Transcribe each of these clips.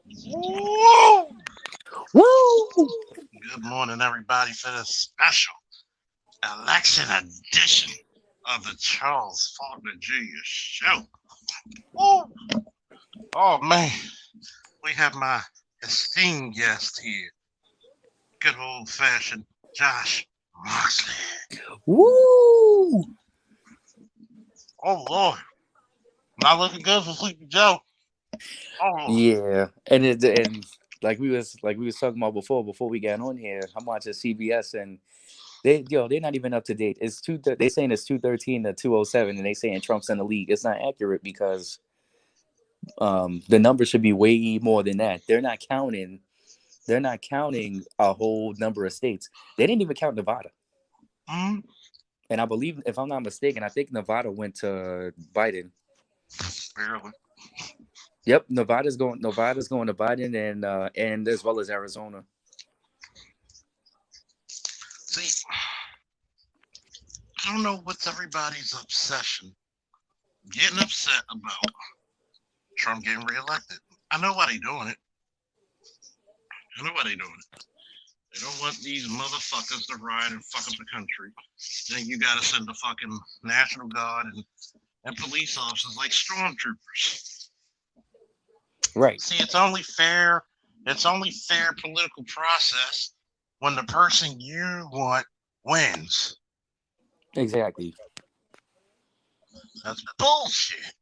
Woo! Woo! Good morning, everybody, for this special election edition of the Charles Faulkner Jr. Show. Woo! Oh, man, we have my esteemed guest here, good old fashioned Josh Moxley. Woo! Oh, Lord, not looking good for Sleepy Joe. Oh, Lord. Yeah, and like we was talking about before we got on here. I'm watching CBS and they're not even up to date. They saying it's 213 to 207, and they saying Trump's in the league. It's not accurate because the number should be way more than that. They're not counting a whole number of states. They didn't even count Nevada. Mm, And I believe, if I'm not mistaken, I think Nevada went to Biden. barely. Yep, Nevada's going to Biden and as well as Arizona. See, I don't know what's everybody's obsession. Getting upset about Trump getting reelected. I know why they doing it. I know why they doing it. They don't want these motherfuckers to ride and fuck up the country. Then you gotta send the fucking National Guard and police officers like stormtroopers. Right. See, it's only fair. It's only fair political process when the person you want wins. Exactly. That's bullshit.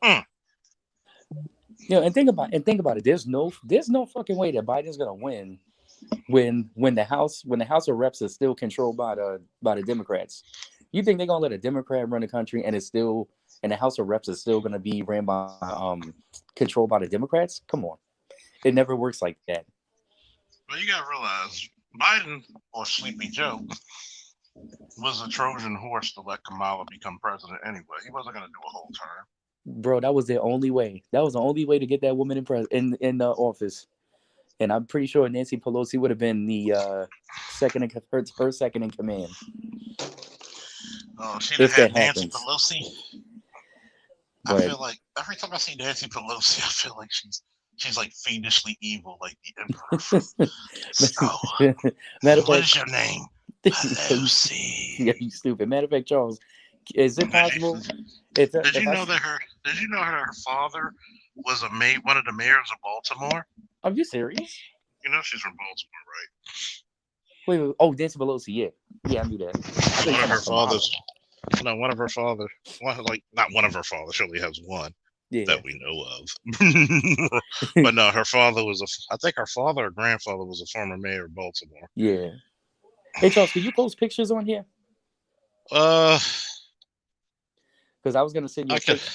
Mm, And think about it. There's no fucking way that Biden's gonna win when the House of Reps is still controlled by the Democrats. You think they're gonna let a Democrat run the country and the House of Reps is still gonna be ran by controlled by the Democrats? Come on, it never works like that. but you gotta realize Biden or Sleepy Joe was a Trojan horse to let Kamala become president anyway. He wasn't gonna do a whole term. Bro, that was the only way. That was the only way to get that woman in the office. And I'm pretty sure Nancy Pelosi would have been the her second in command Oh, she'd have if had that Nancy happens. Pelosi. I But feel like every time I see Nancy Pelosi, I feel like she's like fiendishly evil, like the Emperor from. So, matter of what fact, is your name? Pelosi. yeah, you stupid. Matter of fact, Charles, is it Did possible you, did if you I know that her did you know her father was one of the mayors of Baltimore? are you serious? You know she's from Baltimore, Wait, oh, Nancy Pelosi, yeah, yeah, I knew that. I thought right? you One of talking her about Kamala. fathers. No, one of her fathers. Not one of her fathers. She only has one Yeah, that we know of. But no, her father was I think her father or grandfather was a former mayor of Baltimore. yeah. Hey, Charles, can you post pictures on here? Uh, Because I was gonna send you I a could picture.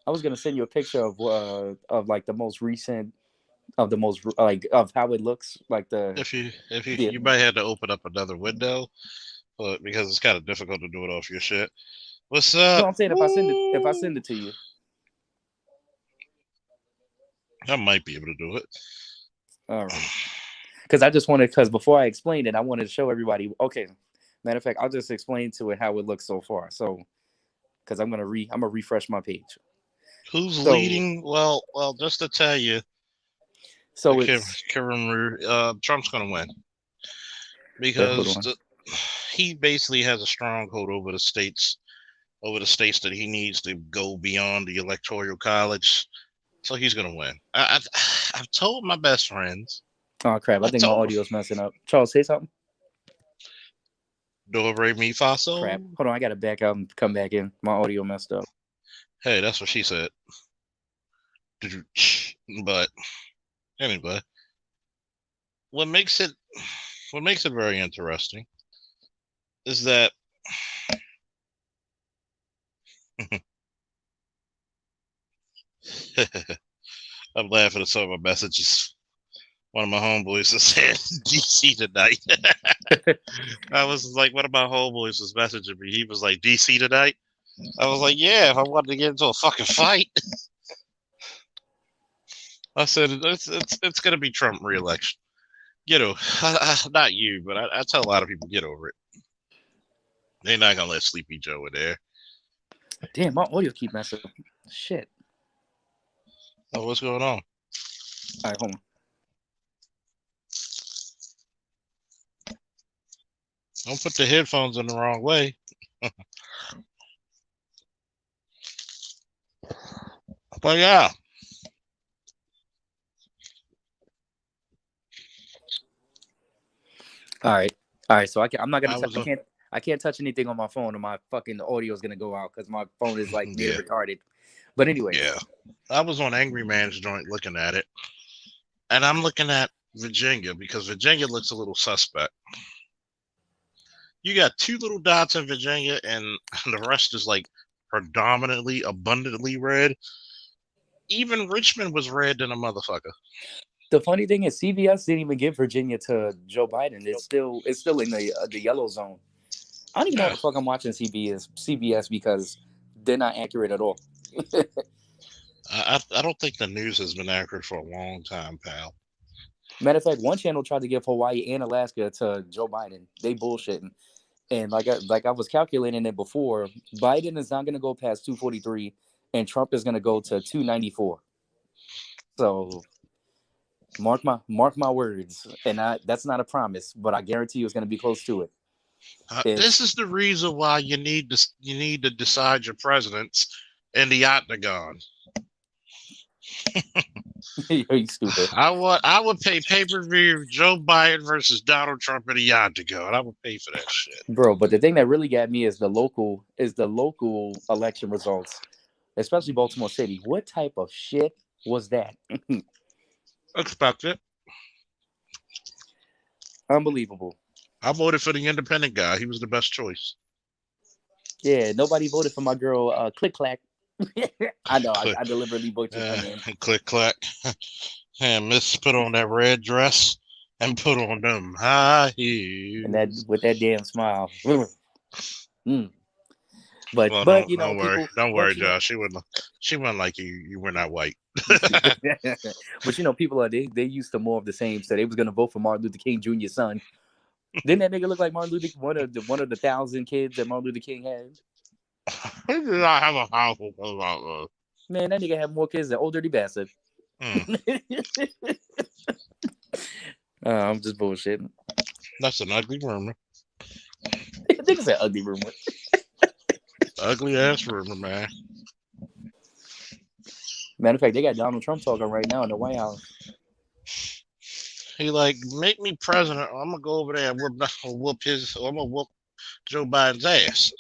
I was gonna send you a picture of like the most recent of the most like of how it looks like the if you yeah. you might have to open up another window, but because it's kind of difficult to do it off your shit. What's No, up? I'm saying if I Woo! send it to you. I might be able to do it. All right. Because before I explained it, I wanted to show everybody. Okay, matter of fact, I'll just explain to it how it looks so far. So, because I'm gonna refresh my page. Who's So, leading? Well, just to tell you, I so can't, it's can't remember. Trump's gonna win wait, hold because on. he basically has a stronghold over the states that he needs to go beyond the electoral college. So he's gonna win. I've told my best friends. Oh crap! I I think my told audio's messing up. Charles, say something. Do re mi fa Crap. so. Hold on, I gotta back out and come back in. My audio messed up. Hey, that's what she said. But anyway, what makes it what makes it very interesting is that I'm laughing at some of my messages. One of my homeboys has said DC tonight. I was like, one of my homeboys was messaging me. He was like, DC tonight. I was like, yeah, if I wanted to get into a fucking fight. I said, it's going to be Trump re-election. Get over not you, but I tell a lot of people, get over it. They're not going to let Sleepy Joe in there. Damn, my audio keep messing up. Shit. Oh, what's going on? All right, hold on. Don't put the headphones in the wrong way. But yeah, All right. All right. So I'm not gonna. I was I can't. I can't touch anything on my phone, or my fucking audio is gonna go out because my phone is like near yeah, retarded. But anyways, yeah. I was on Angry Man's joint looking at it, and I'm looking at Virginia because Virginia looks a little suspect. You got two little dots in Virginia, and the rest is like predominantly, abundantly red. Even Richmond was red than a motherfucker. the funny thing is, CVS didn't even give Virginia to Joe Biden. It's still in the yellow zone. I don't even know Yeah. what the fuck I'm watching CBS because they're not accurate at all. I don't think the news has been accurate for a long time, pal. Matter of fact, one channel tried to give Hawaii and Alaska to Joe Biden. They bullshitting. And like I was calculating it before, Biden is not going to go past 243, and Trump is going to go to 294. So mark my words, and that's not a promise, but I guarantee you it's going to be close to it. This is the reason why you need to decide your presidents in the octagon. You're stupid. I would pay pay-per-view Joe Biden versus Donald Trump in the octagon. I would pay for that shit, Bro, but the thing that really got me is the local election results, especially Baltimore City. What type of shit was that? expect it. Unbelievable. I voted for the independent guy. He was the best choice. Yeah, nobody voted for my girl Click Clack. I know, Click, I deliberately butchered her name. click clack. And Miss put on that red dress and put on them high heels. And that with that damn smile. Mm. But Well, but you know, don't worry, you know, Josh. She wouldn't like you. You were not white. but you know, people are they used to more of the same. So they was gonna vote for Martin Luther King Jr.'s son. Didn't that nigga look like Martin Luther, one of the 1,000 kids that Martin Luther King had? He did not have a house about Man, that nigga had more kids than Old Dirty Bastard. I'm just bullshitting. That's an ugly rumor. Nigga said ugly rumor. Ugly ass rumor, man. Matter of fact, they got Donald Trump talking right now in the White House. He like, make me president. I'm gonna go over there and whoop Joe Biden's ass.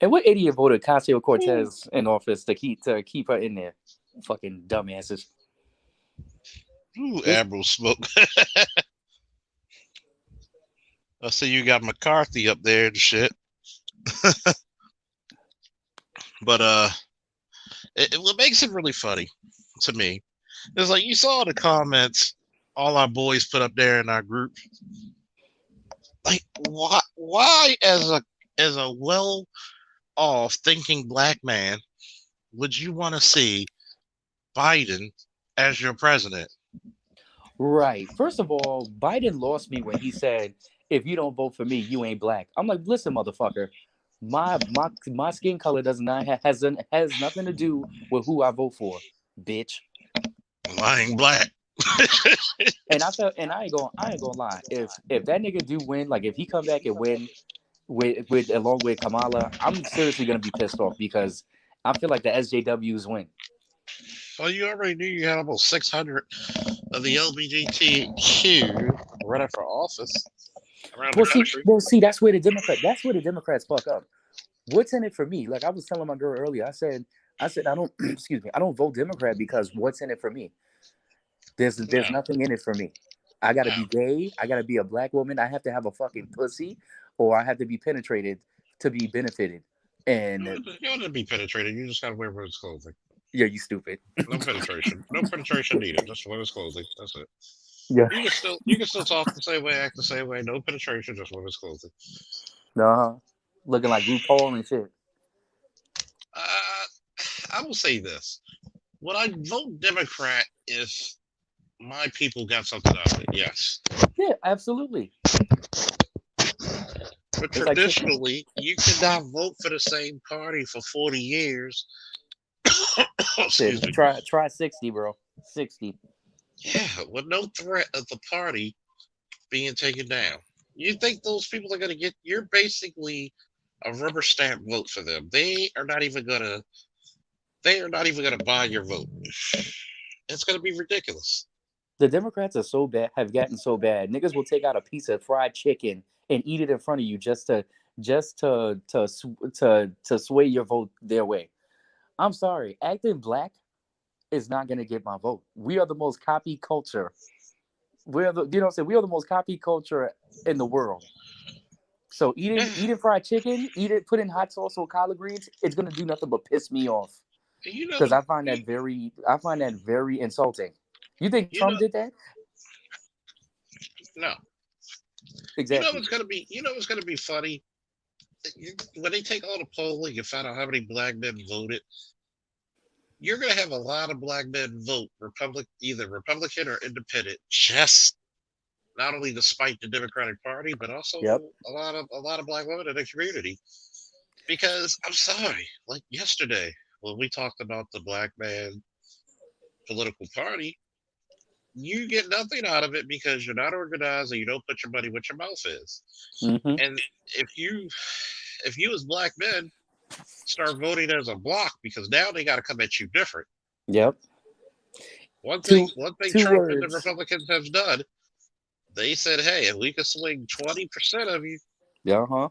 And what idiot voted Ocasio-Cortez in office to keep her in there? Fucking dumbasses. Ooh, Admiral Smoke. I see you got McCarthy up there and shit. But what makes it really funny to me is like you saw the comments all our boys put up there in our group. Like why as a well off thinking black man would you want to see Biden as your president? Right. First of all, Biden lost me when he said, "If you don't vote for me, you ain't black." I'm like, listen, motherfucker. My skin color has nothing to do with who I vote for, bitch. Lying black. And I ain't gonna lie. If that nigga do win, like if he come back and win with along with Kamala, I'm seriously gonna be pissed off because I feel like the SJWs win. Well, you already knew you had almost 600 of the LGBTQ running for office around the country. See, that's where the Democrats fuck up. What's in it for me? Like I was telling my girl earlier, I said I don't excuse me, I don't vote Democrat because what's in it for me? There's nothing in it for me. I gotta be gay, I gotta be a black woman, I have to have a fucking pussy, or I have to be penetrated to be benefited. And you don't have to be penetrated, you just gotta wear women's clothing. Yeah, you stupid. No penetration. No penetration needed. Just women's clothing. That's it. Yeah. You can still talk the same way, act the same way. No penetration, just women's clothing. Looking like RuPaul and shit. I will say this: would I vote Democrat if my people got something out of it? Yes. Yeah, absolutely. But traditionally, you cannot vote for the same party for 40 years Excuse me. Try 60, bro. 60. Yeah, with no threat of the party being taken down. You think those people are going to get? You're basically a rubber stamp vote for them. They are not even going to. They are not even going to buy your vote. It's going to be ridiculous. The Democrats are so bad, have gotten so bad. Niggas will take out a piece of fried chicken and eat it in front of you just to sway your vote their way. I'm sorry, acting black is not gonna get my vote. We are the most copy culture. We are the most copy culture in the world. So Yeah, eating fried chicken, putting hot sauce on collard greens, it's gonna do nothing but piss me off you know, because you, I find that very insulting. You think you know, Trump did that? no. You know Exactly. what's going to be? You know what's going to be funny? When they take all the polling and find out how many black men voted, you're going to have a lot of black men vote either Republican or Independent, just not only to spite the Democratic Party, but also Yep. a lot of black women in the community. Because I'm sorry, like yesterday when we talked about the black man political party, you get nothing out of it because you're not organized and you don't put your money where your mouth is. Hmm. And if you if you as black men start voting as a block, because now they got to come at you different. Yep. One thing, Two one thing two Trump and the words. Republicans have done, they said, "Hey, if we can swing 20% of you, Yeah. Huh.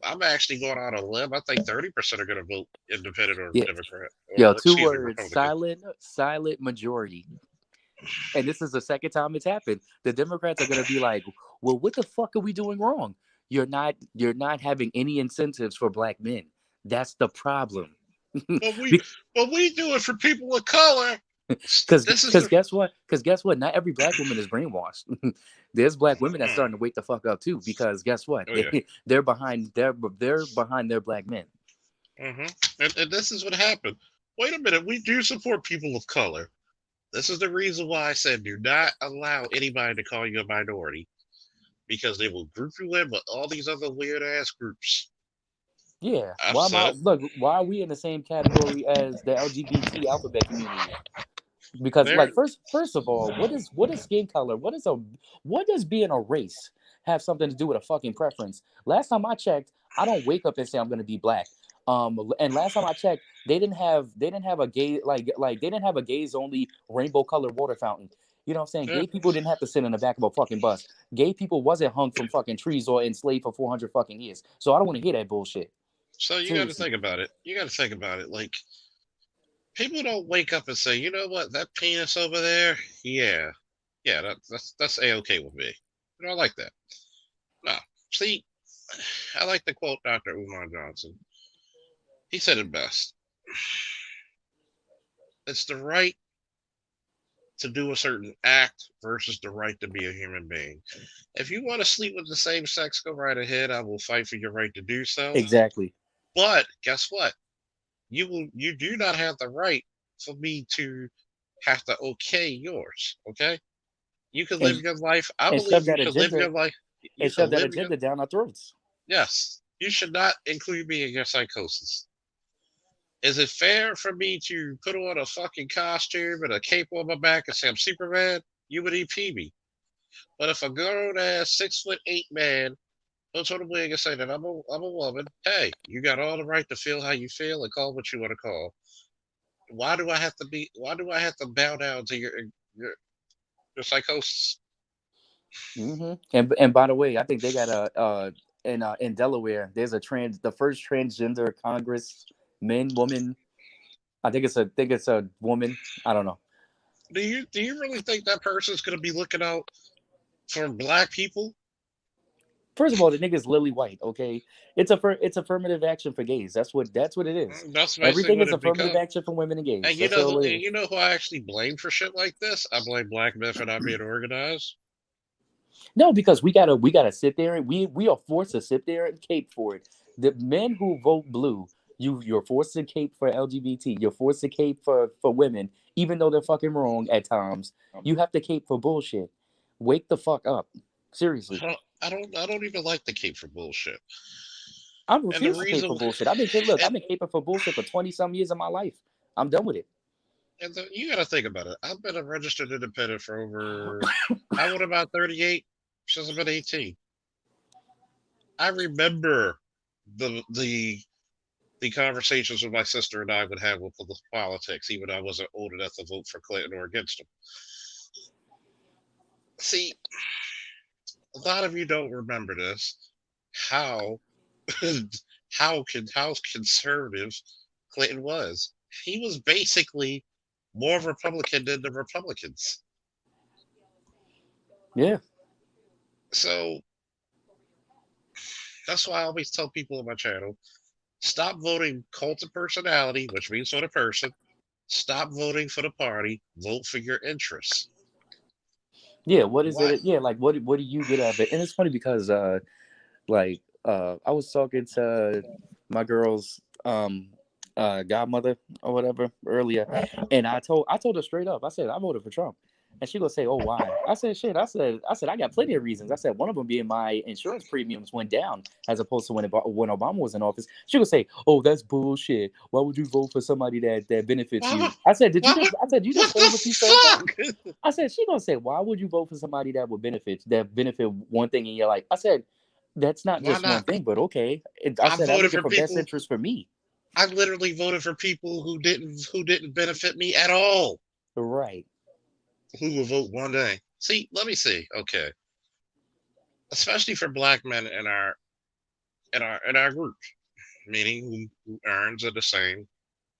I'm actually going out on a limb. I think 30% are going to vote Independent or Yeah. Democrat, Yo. or Two excuse me, words. Republican." Silent majority. And this is the second time it's happened. The Democrats are gonna be like, "Well, what the fuck are we doing wrong? You're not having any incentives for black men. That's the problem." But we do it for people of color. Because This is because the guess what? Because guess what? Not every black woman is brainwashed. There's black women that's uh, starting to wake the fuck up too. Because guess what? oh yeah. They're behind their black men. Hmm. And this is what happened. Wait a minute, we do support people of color. This is the reason why I said do not allow anybody to call you a minority because they will group you in with all these other weird ass groups. Yeah. I've said it. Why are we in the same category as the LGBT alphabet community? Because There, like first of all, what is skin color? What does being a race have something to do with a fucking preference? Last time I checked, I don't wake up and say I'm gonna be black. And last time I checked, they didn't have a gay like they didn't have a gays only rainbow colored water fountain. You know what I'm saying? yeah. Gay people didn't have to sit in the back of a fucking bus. Gay people wasn't hung from fucking trees or enslaved for 400 fucking years. So I don't want to hear that bullshit. So you got to Seriously. think about it. You got to think about it. Like people don't wake up and say, you know what, that penis over there, yeah, yeah, that's a okay with me. I like that. No, see, I like to quote Dr. Umar Johnson. He said it best. It's the right to do a certain act versus the right to be a human being. If you want to sleep with the same sex, go right ahead. I will fight for your right to do so. Exactly. But guess what? You do not have the right for me to have to okay yours. Okay? You can live And your life. I and shove believe you that should live agenda your life. You and can shove that live your agenda down our throats. yes. You should not include me in your psychosis. Is it fair for me to put on a fucking costume and a cape on my back and say I'm Superman? You would EP me. But if a grown ass 6'8" man puts on a wig and say that I'm a woman, hey, you got all the right to feel how you feel and call what you want to call. Why do I have to bow down to your, your psychosis? And by the way, I think they got in Delaware. There's the first transgender congressman woman. I think it's a woman. I don't know. Do you really think that person's gonna be looking out for black people? First of all, the nigga's lily white. Okay, it's affirmative action for gays. That's what it is. That's basically Everything what is it affirmative becomes. action for women and gays. And you That's know all who it and is. you know who I actually blame for shit like this? I blame black men for not being organized. No, because we gotta sit there and we are forced to sit there and cape for it. The men who vote blue, you're forced to cape for LGBT. You're forced to cape for women, even though they're fucking wrong at times. You have to cape for bullshit. Wake the fuck up. Seriously. I don't even like the cape for bullshit. I And the refuse to cape for reason bullshit. I've been caping for bullshit for 20 some years of my life. I'm done with it. And you got to think about it. I've been a registered independent for over, I would about 38 since I've been 18. I remember the the conversations with my sister and I would have with the politics, even though I wasn't old enough to vote for Clinton or against him. See, a lot of you don't remember this. How how conservative Clinton was. He was basically more Republican than the Republicans. Yeah. So that's why I always tell people on my channel, stop voting cult of personality, which means for the person. Stop voting for the party. Vote for your interests. Yeah. What is Why? it? Yeah. Like, what do you get out of it? And it's funny because, I was talking to my girl's godmother or whatever earlier, and I told her straight up. I said I voted for Trump, and she gonna say, "Oh, why?" I said, "Shit." I said I got plenty of reasons. I said one of them being my insurance premiums went down as opposed to when Obama was in office. She gonna say, "Oh, that's bullshit. Why would you vote for somebody that benefits Why you?" would, I said, "Did you why just?" would, I said, "You just what say what you said." the fuck? I said, "She gonna say, why would you vote for somebody that benefit one thing in your life?" I said, "That's not Why just one not? thing, but okay." I I said, "I'm voted looking for for best people. interest for me." I literally voted for people who didn't benefit me at all. Right. Who will vote one day? See, let me see. Okay, especially for black men in our group, meaning who earns at the same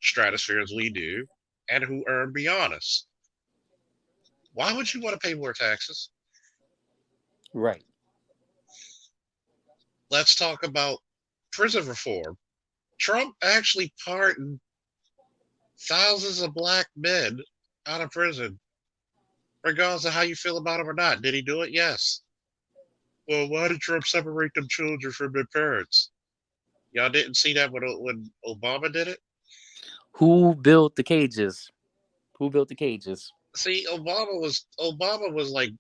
stratosphere as we do, and who earn beyond us. Why would you want to pay more taxes? Right. Let's talk about prison reform. Trump actually pardoned thousands of black men out of prison, regardless of how you feel about him or not. Did he do it? Yes. Well, why did Trump separate them children from their parents? Y'all didn't see that when Obama did it? Who built the cages? Who built the cages? See, Obama was like,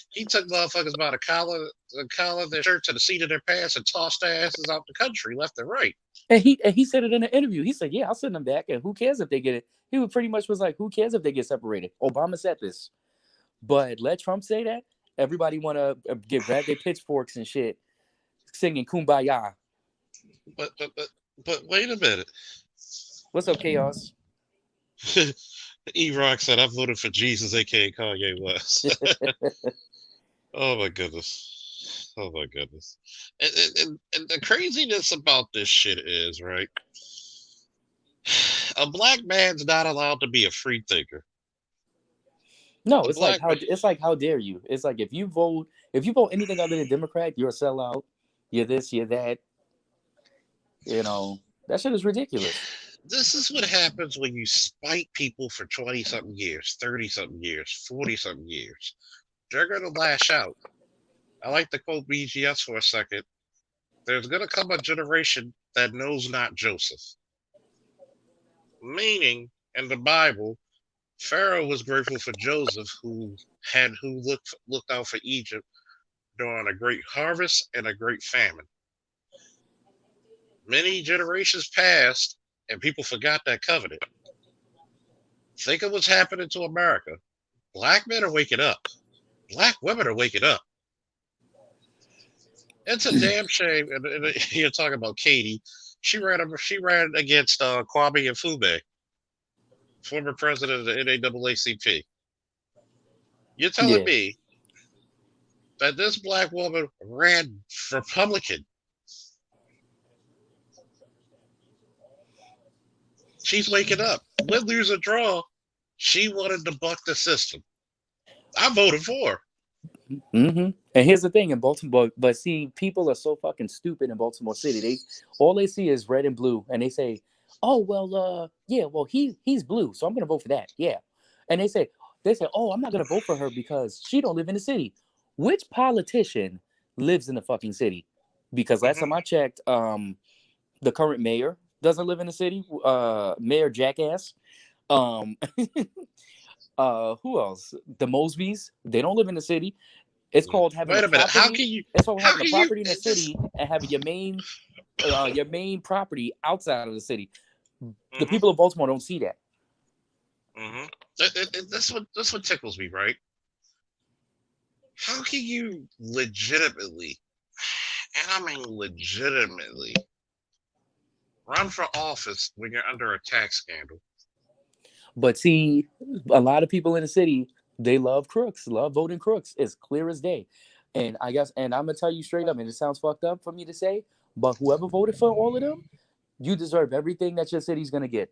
he took motherfuckers by the collar of their shirt to the seat of their pants and tossed their asses out the country left and right. And he said it in an interview. He said, "Yeah, I'll send them back, and who cares if they get it?" He was pretty much was like, "Who cares if they get separated?" Obama said this, but let Trump say that. Everybody want to grab their pitchforks and shit, singing "Kumbaya." But but but but wait a minute. What's up, chaos? E-Rock said, I voted for Jesus, aka Kanye West. Oh my goodness. Oh my goodness. And the craziness about this shit is, right? A black man's not allowed to be a free thinker. No, A it's like black how man, it's like how dare you? It's like if you vote anything other than Democrat, you're a sellout. You're this, you're that. You know that shit is ridiculous. this is what happens when you spite people for 20 something years, 30 something years, 40 something years. They're going to lash out. I like to quote BGS for a second. There's going to come a generation that knows not Joseph. Meaning, in the Bible, Pharaoh was grateful for Joseph, who looked out for Egypt during a great harvest and a great famine. Many generations passed, and people forgot that covenant. Think of what's happening to America. Black men are waking up. Black women are waking up. It's a damn shame. And you're talking about Katie. She ran against Kwame Nkrumah, former president of the NAACP. You're telling Yeah. me that this black woman ran Republican? She's waking up. Win, lose, or draw, she wanted to buck the system. I voted for her. And here's the thing in Baltimore, but see, people are so fucking stupid in Baltimore City. All they see is red and blue, and they say, "Oh well, yeah, well he's blue, so I'm gonna vote for that." Yeah, and they say, "Oh, I'm not gonna vote for her because she don't live in the city." Which politician lives in the fucking city? Because last Mhm. time I checked, the current mayor doesn't live in the city. Mayor Jackass. Um, who else? The Mosbys. They don't live in the city. It's called having a Wait a minute. How property. can you? It's called How having a can you? property in the This. city and having your main property outside of the city. The Mhm. people of Baltimore don't see that. Mm-hmm. That's what tickles me, right? How can you legitimately, and I mean legitimately, run for office when you're under a tax scandal? But see, a lot of people in the city, they love crooks, love voting crooks. It's clear as day. And I guess, and I'm gonna tell you straight up, and it sounds fucked up for me to say, but whoever voted for all of them, you deserve everything that your city's gonna get.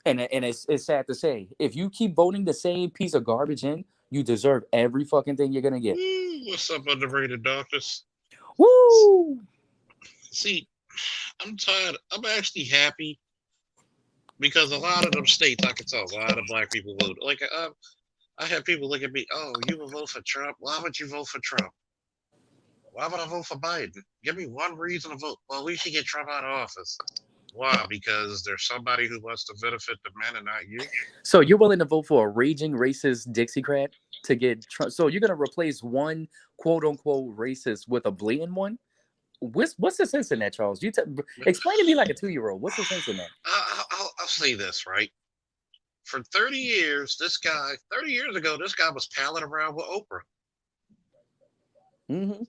And it's sad to say, if you keep voting the same piece of garbage in, you deserve every fucking thing you're gonna get. Woo, what's up, underrated doctors? Woo! See, I'm tired. I'm actually happy because a lot of them states I can tell a lot of black people vote. Like I have people look at me. Oh, you will vote for Trump? Why would you vote for Trump? Why would I vote for Biden? Give me one reason to vote. Well, we should get Trump out of office. Why? Because there's somebody who wants to benefit the men and not you. So you're willing to vote for a raging racist Dixiecrat to get Trump? So you're gonna replace one quote unquote racist with a blatant one? What's the sense in that, Charles? Explain to me like a 2-year-old. What's the sense in that? I'll say this, right? For 30 years, 30 years ago, this guy was palling around with Oprah. Mm-hmm.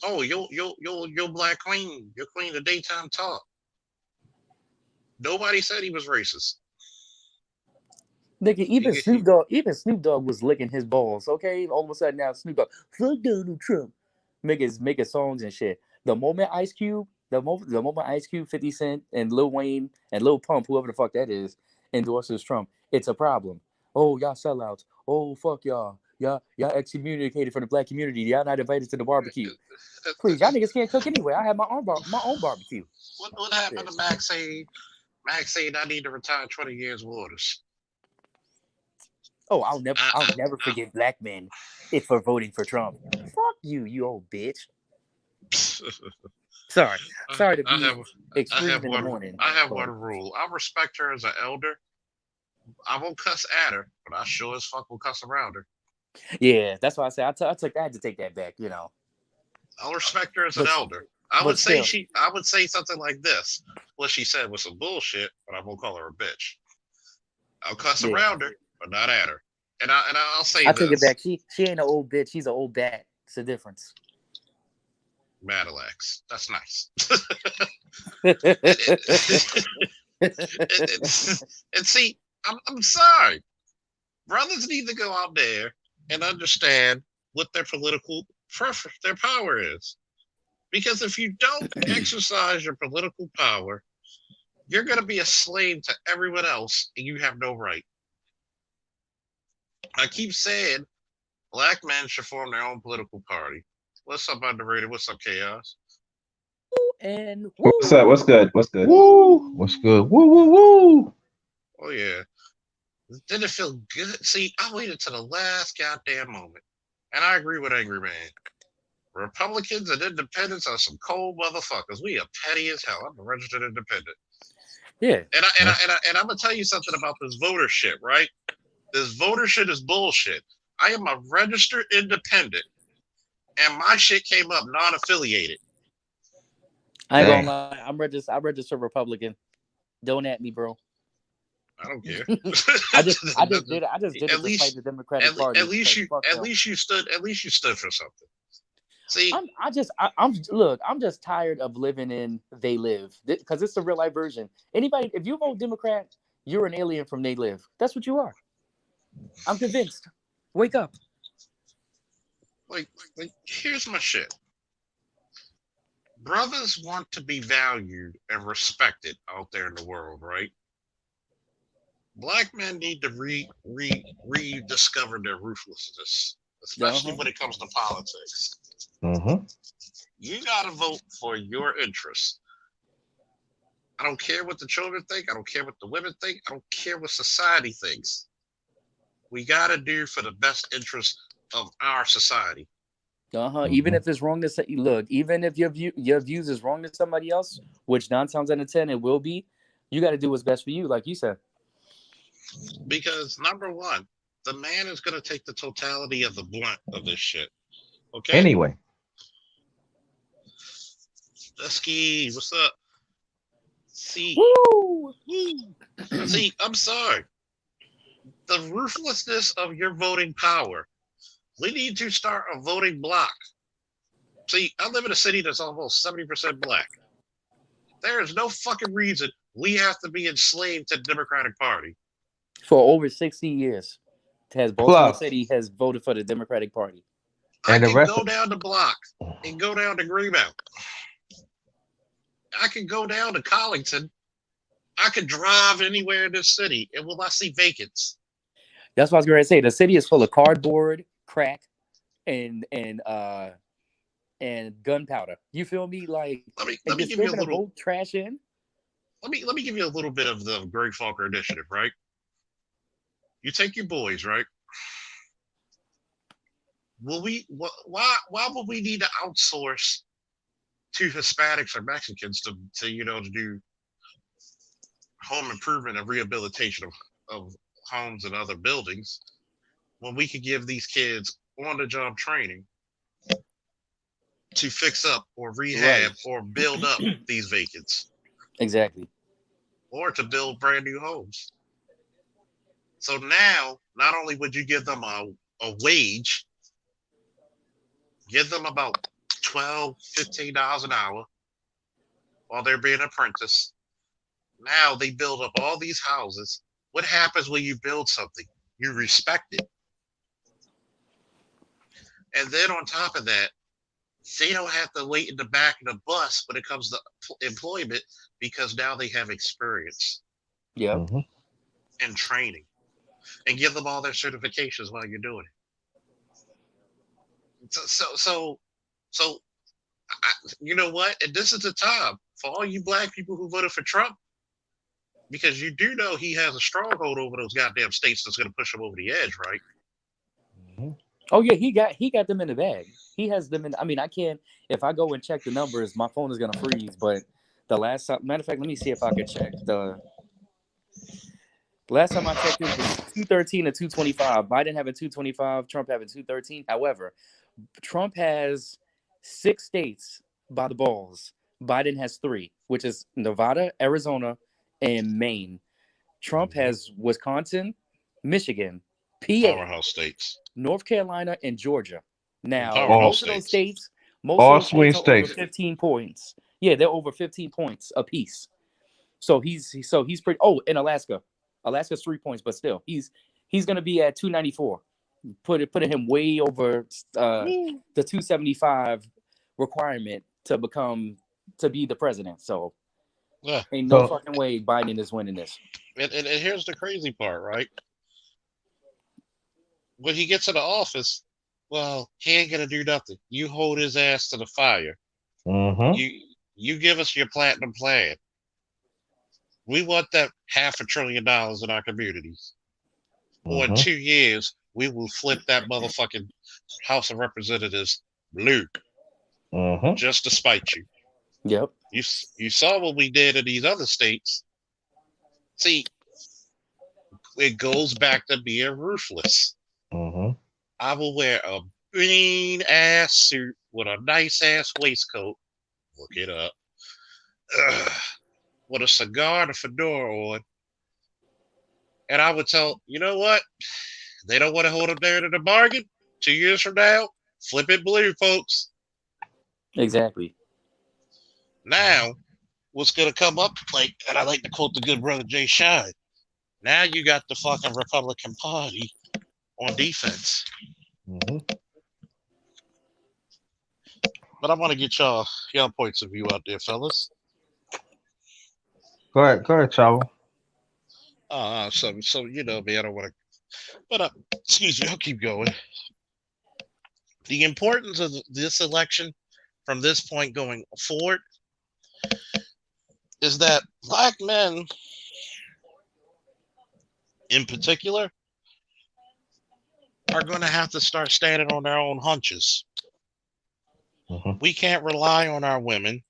Oh, you're black queen. You're queen of daytime talk. Nobody said he was racist. Nigga, He, Even Snoop Dogg was licking his balls. Okay, all of a sudden now Snoop Dogg, fuck Donald Trump, making songs and shit. The moment Ice Cube, 50 Cent, and Lil Wayne and Lil Pump, whoever the fuck that is, endorses Trump, it's a problem. Oh, y'all sellouts. Oh, fuck y'all. Y'all excommunicated from the black community. Y'all not invited to the barbecue. Please, y'all niggas can't cook anyway. I have my own barbecue. what happened to Max saying? Max saying I need to retire 20 years with orders. Oh, I'll never forgive black men if for voting for Trump. Fuck you, you old bitch. Sorry to I be have extreme in the morning. I have but one rule. I respect her as an elder. I won't cuss at her, but I sure as fuck will cuss around her. yeah, that's why I said I had to take that back. I'll respect her as an But elder. but still, I would say something like this. What she said was some bullshit, but I won't call her a bitch. I'll cuss yeah, around her, but not at her. And I'll say I take it this. back. She ain't an old bitch. She's an old bat. It's a difference. Madalax. That's nice. And see, I'm sorry. Brothers need to go out there and understand what their political preference, their power is. Because if you don't exercise your political power, you're going to be a slave to everyone else and you have no right. I keep saying black men should form their own political party. What's up, underrated? What's up, chaos? And What's up? What's good? What's good? Woo! What's good? Woo woo woo! Oh, yeah. Did it feel good? See, I waited to the last goddamn moment. And I agree with Angry Man. Republicans and independents are some cold motherfuckers. We are petty as hell. I'm a registered independent. yeah, And I'm gonna tell you something about this voter shit, right? This voter shit is bullshit. I am a registered independent, and my shit came up non-affiliated. I ain't Dang. gonna lie. I'm registered Republican. Don't at me, bro. I don't care. I just did it. I just did it to fight the Democratic Party. at least you stood for something. See, I'm just tired of living in They Live because it's the real life version. Anybody, if you vote Democrat, you're an alien from They Live. That's what you are. I'm convinced. Wake up. like here's my shit. Brothers want to be valued and respected out there in the world, right? Black men need to rediscover their ruthlessness, especially when it comes to politics. Mm-hmm. You gotta vote for your interests. I don't care what the children think. I don't care what the women think. I don't care what society thinks. We gotta do for the best interest of our society. Even if it's wrong to say, look, even if your views is wrong to somebody else, which 9 times out of 10 it will be, you got to do what's best for you, like you said. Because number one, the man is gonna take the totality of the blunt of this shit. Okay. Anyway, Dusky, what's up? See, Woo! see, I'm sorry. the ruthlessness of your voting power. We need to start a voting block. See, I live in a city that's almost 70% black. There is no fucking reason we have to be enslaved to the Democratic Party. For over 60 years, Baltimore Plus. City has voted for the Democratic Party. I And the can rest go of- down the block and go down to Greenmount. I can go down to Collington. I can drive anywhere in this city, and will I see vacants? That's what I was going to say. The city is full of cardboard, crack, and gunpowder. You feel me? Like, Let me and let me you're give still you a gonna little. vote trash in? Let me give you a little bit of the Greg Falker initiative, right? You take your boys, right? Why would we need to outsource to Hispanics or Mexicans to to do home improvement and rehabilitation of homes and other buildings when we could give these kids on the job training to fix up or rehab or build up these vacants Exactly. or to build brand new homes? So now, not only would you give them a wage, give them about $12, $15 an hour while they're being an apprentice. Now they build up all these houses. What happens when you build something? You respect it. And then on top of that, they don't have to wait in the back of the bus when it comes to employment because now they have experience Yep. Mhm. and training, and give them all their certifications while you're doing it. So you know what? And this is the time for all you black people who voted for Trump, because you do know he has a stronghold over those goddamn states that's going to push him over the edge, right? Mhm. Oh yeah, he got them in the bag. He has them in. I mean, I can't. If I go and check the numbers, my phone is gonna freeze. But the last time, matter of fact, let me see if I can check the. Last time I checked, it was 213 to 225. Biden having 225, Trump having 213. However, Trump has 6 states by the balls. Biden has 3, which is Nevada, Arizona, and Maine. Trump has Wisconsin, Michigan, PA, Powerhouse states. North Carolina, and Georgia. Now, Powerhouse most of those states. states, most All of those swing states are over states. 15 points. Yeah, they're over 15 points apiece. So he's pretty. Oh, in Alaska, Alaska's 3 points, but still, he's gonna be at 294. Putting him way over the 275 requirement to be the president. So Yeah. ain't no So- fucking way Biden is winning this. And here's the crazy part, right? When he gets into office, well, he ain't gonna do nothing. You hold his ass to the fire. Mhm. You give us your platinum plan. We want that $500 billion in our communities. Or in Mhm. 2 years, we will flip that motherfucking House of Representatives blue Mhm. just to spite you. Yep. You saw what we did in these other states. See, it goes back to being ruthless. Mhm. I will wear a green ass suit with a nice ass waistcoat. Look it up. With a cigar and a fedora on. And I would tell, you know what? They don't want to hold up there to the bargain. 2 years from now, flip it blue, folks. Exactly. Now, what's going to come up, like, and I like to quote the good brother Jay Shine. Now you got the fucking Republican Party on defense. Mhm. But I want to get y'all points of view out there, fellas. Go ahead, Chavo. So you know me, I don't want to. But excuse me, I'll keep going. The importance of this election from this point going forward is that black men, in particular, are going to have to start standing on their own hunches. Mhm. We can't rely on our women.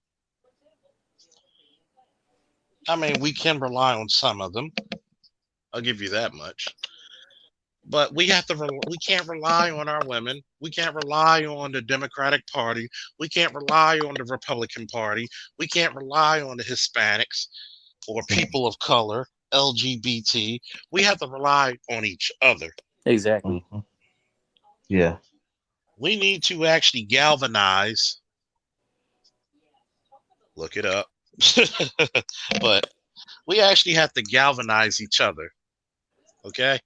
I mean, we can rely on some of them. I'll give you that much. But we can't rely on our women. We can't rely on the Democratic Party. We can't rely on the Republican Party. We can't rely on the Hispanics or people of color, LGBT. We have to rely on each other. Exactly. Mhm. Yeah. We need to actually galvanize. Look it up. But we actually have to galvanize each other. Okay?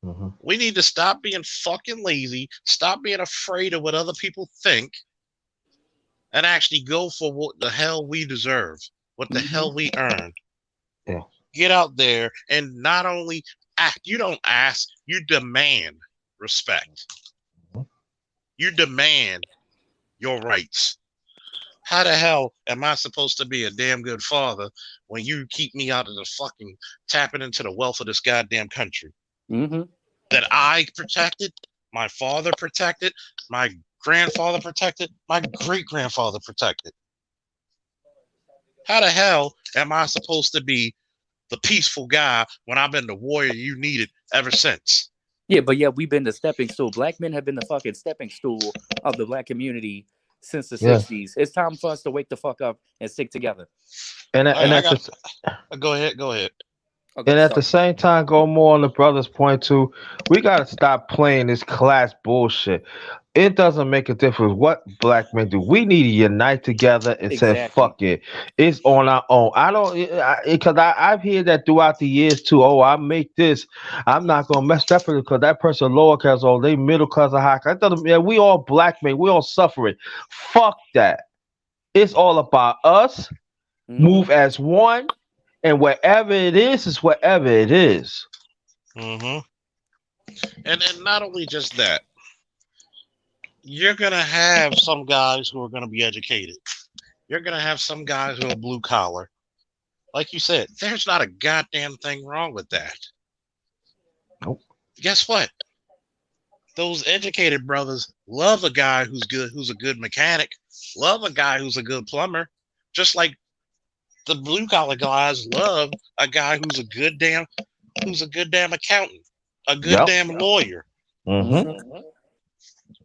hmm We need to stop being fucking lazy, stop being afraid of what other people think, and actually go for what the hell we deserve, what the hell we earn. Yeah. Get out there and not only act, you don't ask, you demand respect. Mhm. You demand your rights. How the hell am I supposed to be a damn good father when you keep me out of the fucking tapping into the wealth of this goddamn country Mm-hmm. that I protected, my father protected, my grandfather protected, my great grandfather protected? How the hell am I supposed to be the peaceful guy when I've been the warrior you needed ever since? Yeah, but yeah, we've been the stepping stool. Black men have been the fucking stepping stool of the black community since the Yes. 60s. It's time for us to wake the fuck up and stick together. And I at got. the Go ahead. Go ahead. Okay, And at the sorry. same time, go more on the brother's point too. We gotta stop playing this class bullshit. It doesn't make a difference what black men do. We need to unite together and say, Exactly. "Fuck it, it's on our own." I don't, because I've heard that throughout the years too. Oh, I make this. I'm not gonna mess that person because that person lower class or they middle class or high class. I thought, yeah, we all black men. We all suffering. Fuck that. It's all about us. Mm-hmm. Move as one, and wherever it is wherever it is. Mm-hmm. And not only just that, you're gonna have some guys who are gonna be educated. You're gonna have some guys who are blue collar. Like you said, there's not a goddamn thing wrong with that. Nope. Guess what? Those educated brothers love a guy who's good, who's a good mechanic, love a guy who's a good plumber, just like the blue collar guys love a guy who's a good damn accountant, a good Yep. damn lawyer. Mm-hmm. Mm-hmm.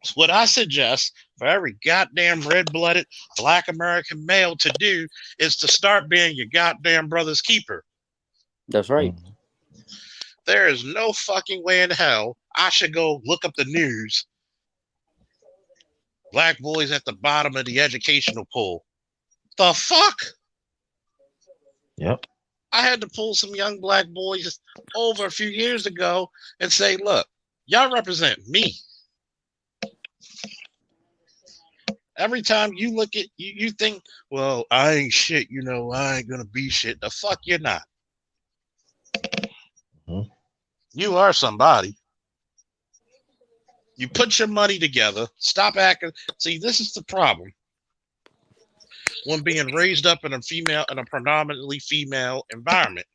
So what I suggest for every goddamn red-blooded black American male to do is to start being your goddamn brother's keeper. That's right. Mm-hmm. There is no fucking way in hell I should go look up the news. Black boys at the bottom of the educational pool. The fuck? Yep. I had to pull some young black boys over a few years ago and say, look, y'all represent me. Every time you look at you think, well, I ain't shit, I ain't gonna be shit. The fuck you're not. Mhm. You are somebody. You put your money together. Stop acting. See, this is the problem. When being raised up in a predominantly female environment.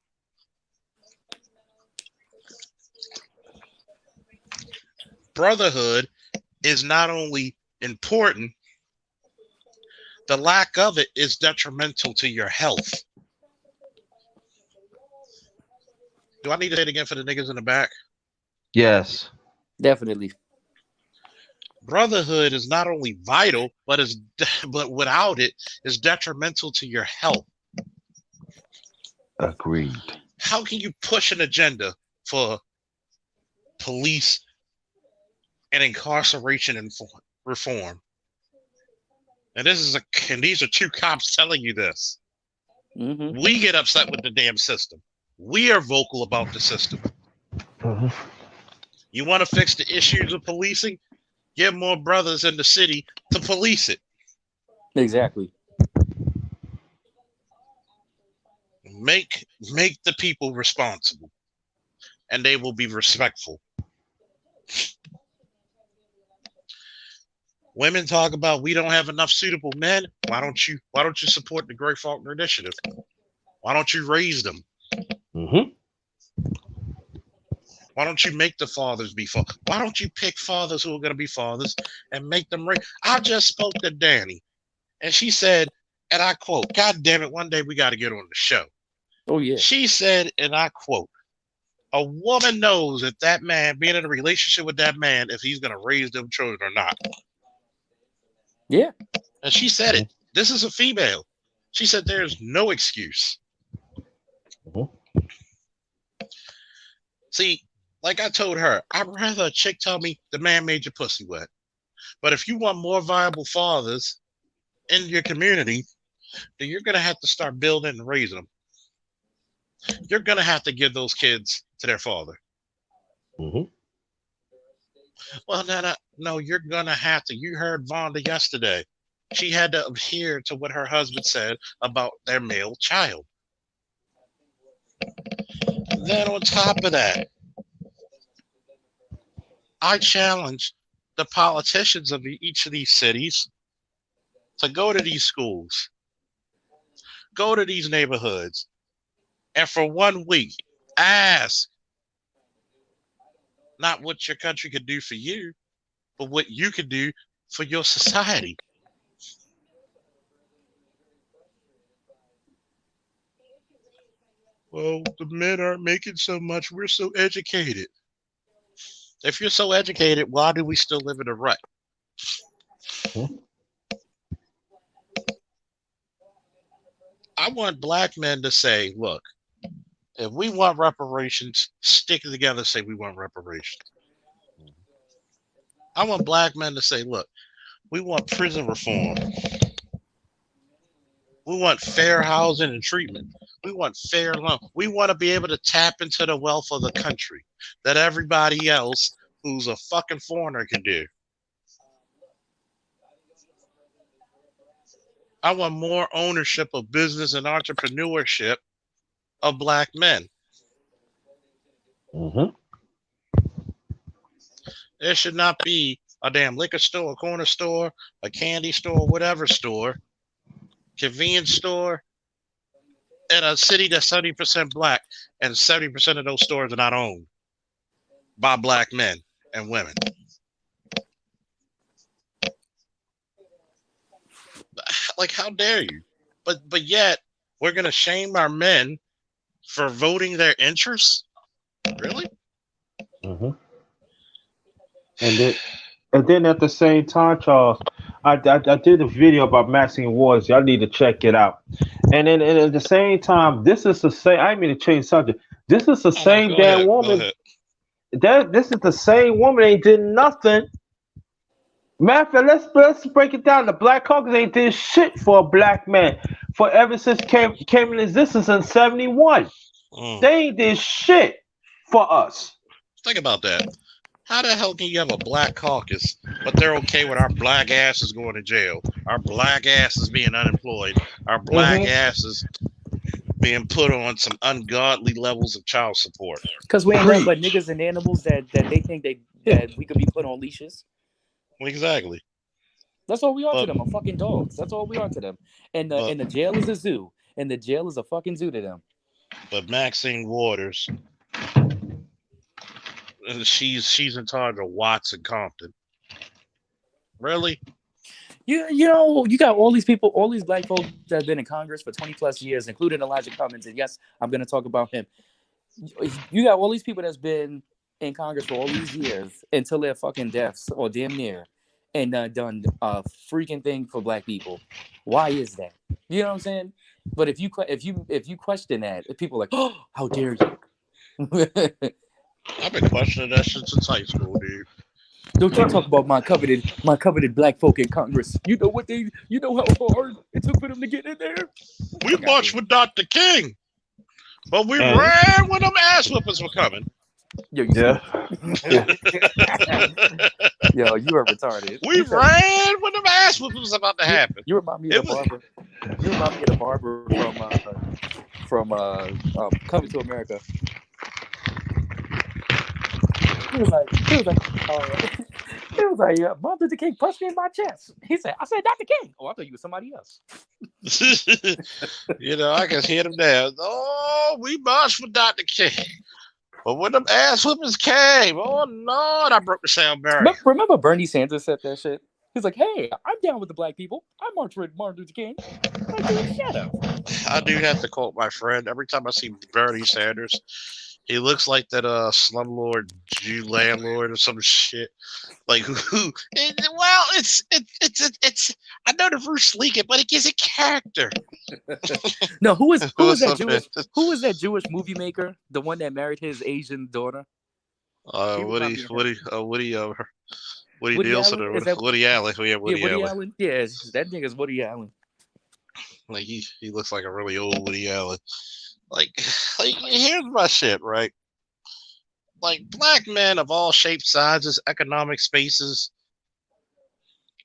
Brotherhood is not only important, the lack of it is detrimental to your health. Do I need to say it again for the niggas in the back? Yes. Definitely. Brotherhood is not only vital, but without it is detrimental to your health. Agreed. How can you push an agenda for police and incarceration and reform? And these are two cops telling you this. Mm-hmm. We get upset with the damn system. We are vocal about the system. Mm-hmm. You want to fix the issues of policing? Get more brothers in the city to police it. Exactly. Make the people responsible, and they will be respectful. Women talk about we don't have enough suitable men. Why don't you support the Gray Faulkner Initiative? Why don't you raise them? Mm-hmm. Why don't you make the fathers be fathers? Why don't you pick fathers who are going to be fathers and make them raise? I just spoke to Danny, and she said, and I quote, God damn it, one day we got to get on the show. Oh yeah. She said, and I quote, a woman knows if that man, being in a relationship with that man, if he's going to raise them children or not. Yeah. And she said it. This is a female. She said there's no excuse. Mhm. See, like I told her, I'd rather a chick tell me the man made your pussy wet. But if you want more viable fathers in your community, then you're gonna have to start building and raising them. You're gonna have to give those kids to their father. Mhm. Well, no, you're gonna have to. You heard Vonda yesterday. She had to adhere to what her husband said about their male child. Then on top of that, I challenge the politicians of each of these cities to go to these schools, go to these neighborhoods, and for 1 week, ask not what your country could do for you, but what you could do for your society. Well, the men aren't making so much. We're so educated. If you're so educated, why do we still live in a rut? I want black men to say, look, if we want reparations, stick together, say we want reparations. I want black men to say, look, we want prison reform. We want fair housing and treatment. We want fair loan. We want to be able to tap into the wealth of the country that everybody else who's a fucking foreigner can do. I want more ownership of business and entrepreneurship of black men. Mhm. There should not be a damn liquor store, a corner store, a candy store, whatever store, convenience store in a city that's 70% black, and 70% of those stores are not owned by black men and women. Like, how dare you? But yet we're gonna shame our men for voting their interests? Really? Mhm. And then at the same time, Charles, I did a video about Maxine Waters. Y'all need to check it out. And at the same time, this is the same. I didn't mean to change subject. This is the Oh, no, same go damn ahead. Go woman. ahead. This is the same woman ain't did nothing. Matter of fact, let's break it down. The Black Caucus ain't did shit for a black man for ever since came in existence in '71. They ain't did shit for us. Think about that. How the hell can you have a black caucus, but they're okay with our black asses going to jail, our black asses being unemployed, our black Mhm. asses being put on some ungodly levels of child support? Because we ain't nothing but Preach. niggas and animals that they think that we could be put on leashes. Exactly. That's all we are to But them. Are fucking dogs. That's all we are to them. And but the jail is a zoo. And the jail is a fucking zoo to them. but Maxine Waters, she's in charge of Watts and Compton. Really? You know, you got all these people, all these black folks that have been in Congress for 20 plus years, including Elijah Cummings. And yes, I'm going to talk about him. You got all these people that's been in Congress for all these years until their fucking deaths or damn near, and done a freaking thing for black people. Why is that? You know what I'm saying? But if you question that, people are like, oh, how dare you? I've been questioning that shit since high school, dude. Don't you talk about my coveted black folk in Congress. You know how hard it took for them to get in there? We marched with Dr. King, but we And- ran when them ass whoopers were coming. Yo, Yeah. Yo, you are retarded. We ran when them ass whoopers was about to happen. You remind me of the barber. You remind me of the barber from Coming to America. He was like, Martin Luther King punched me in my chest. He said, I said, Dr. King. Oh, I thought you were somebody else. You know, I can hear them there. Oh, we marched with Dr. King. But when them ass whoopers came, oh Lord, I broke the sound barrier. Remember Bernie Sanders said that shit? He's like, hey, I'm down with the black people. I marched with Martin Luther King. Like, dude, shut up. I do have to quote my friend. Every time I see Bernie Sanders, he looks like that slumlord Jew landlord or some shit. Like who well, it's. I know the Bruce Lee, but it gives it character. No, who was that What's up, Jewish? man? Who was that Jewish movie maker? The one that married his Asian daughter. He Woody, reminded me of him. Woody Woody Nielsen Allen? or Is that Woody Allen? Yeah, Woody Woody Allen. Allen? Yeah, that nigga's Woody Allen. Like he looks like a really old Woody Allen. Like here's my shit, right? Like black men of all shapes, sizes, economic spaces,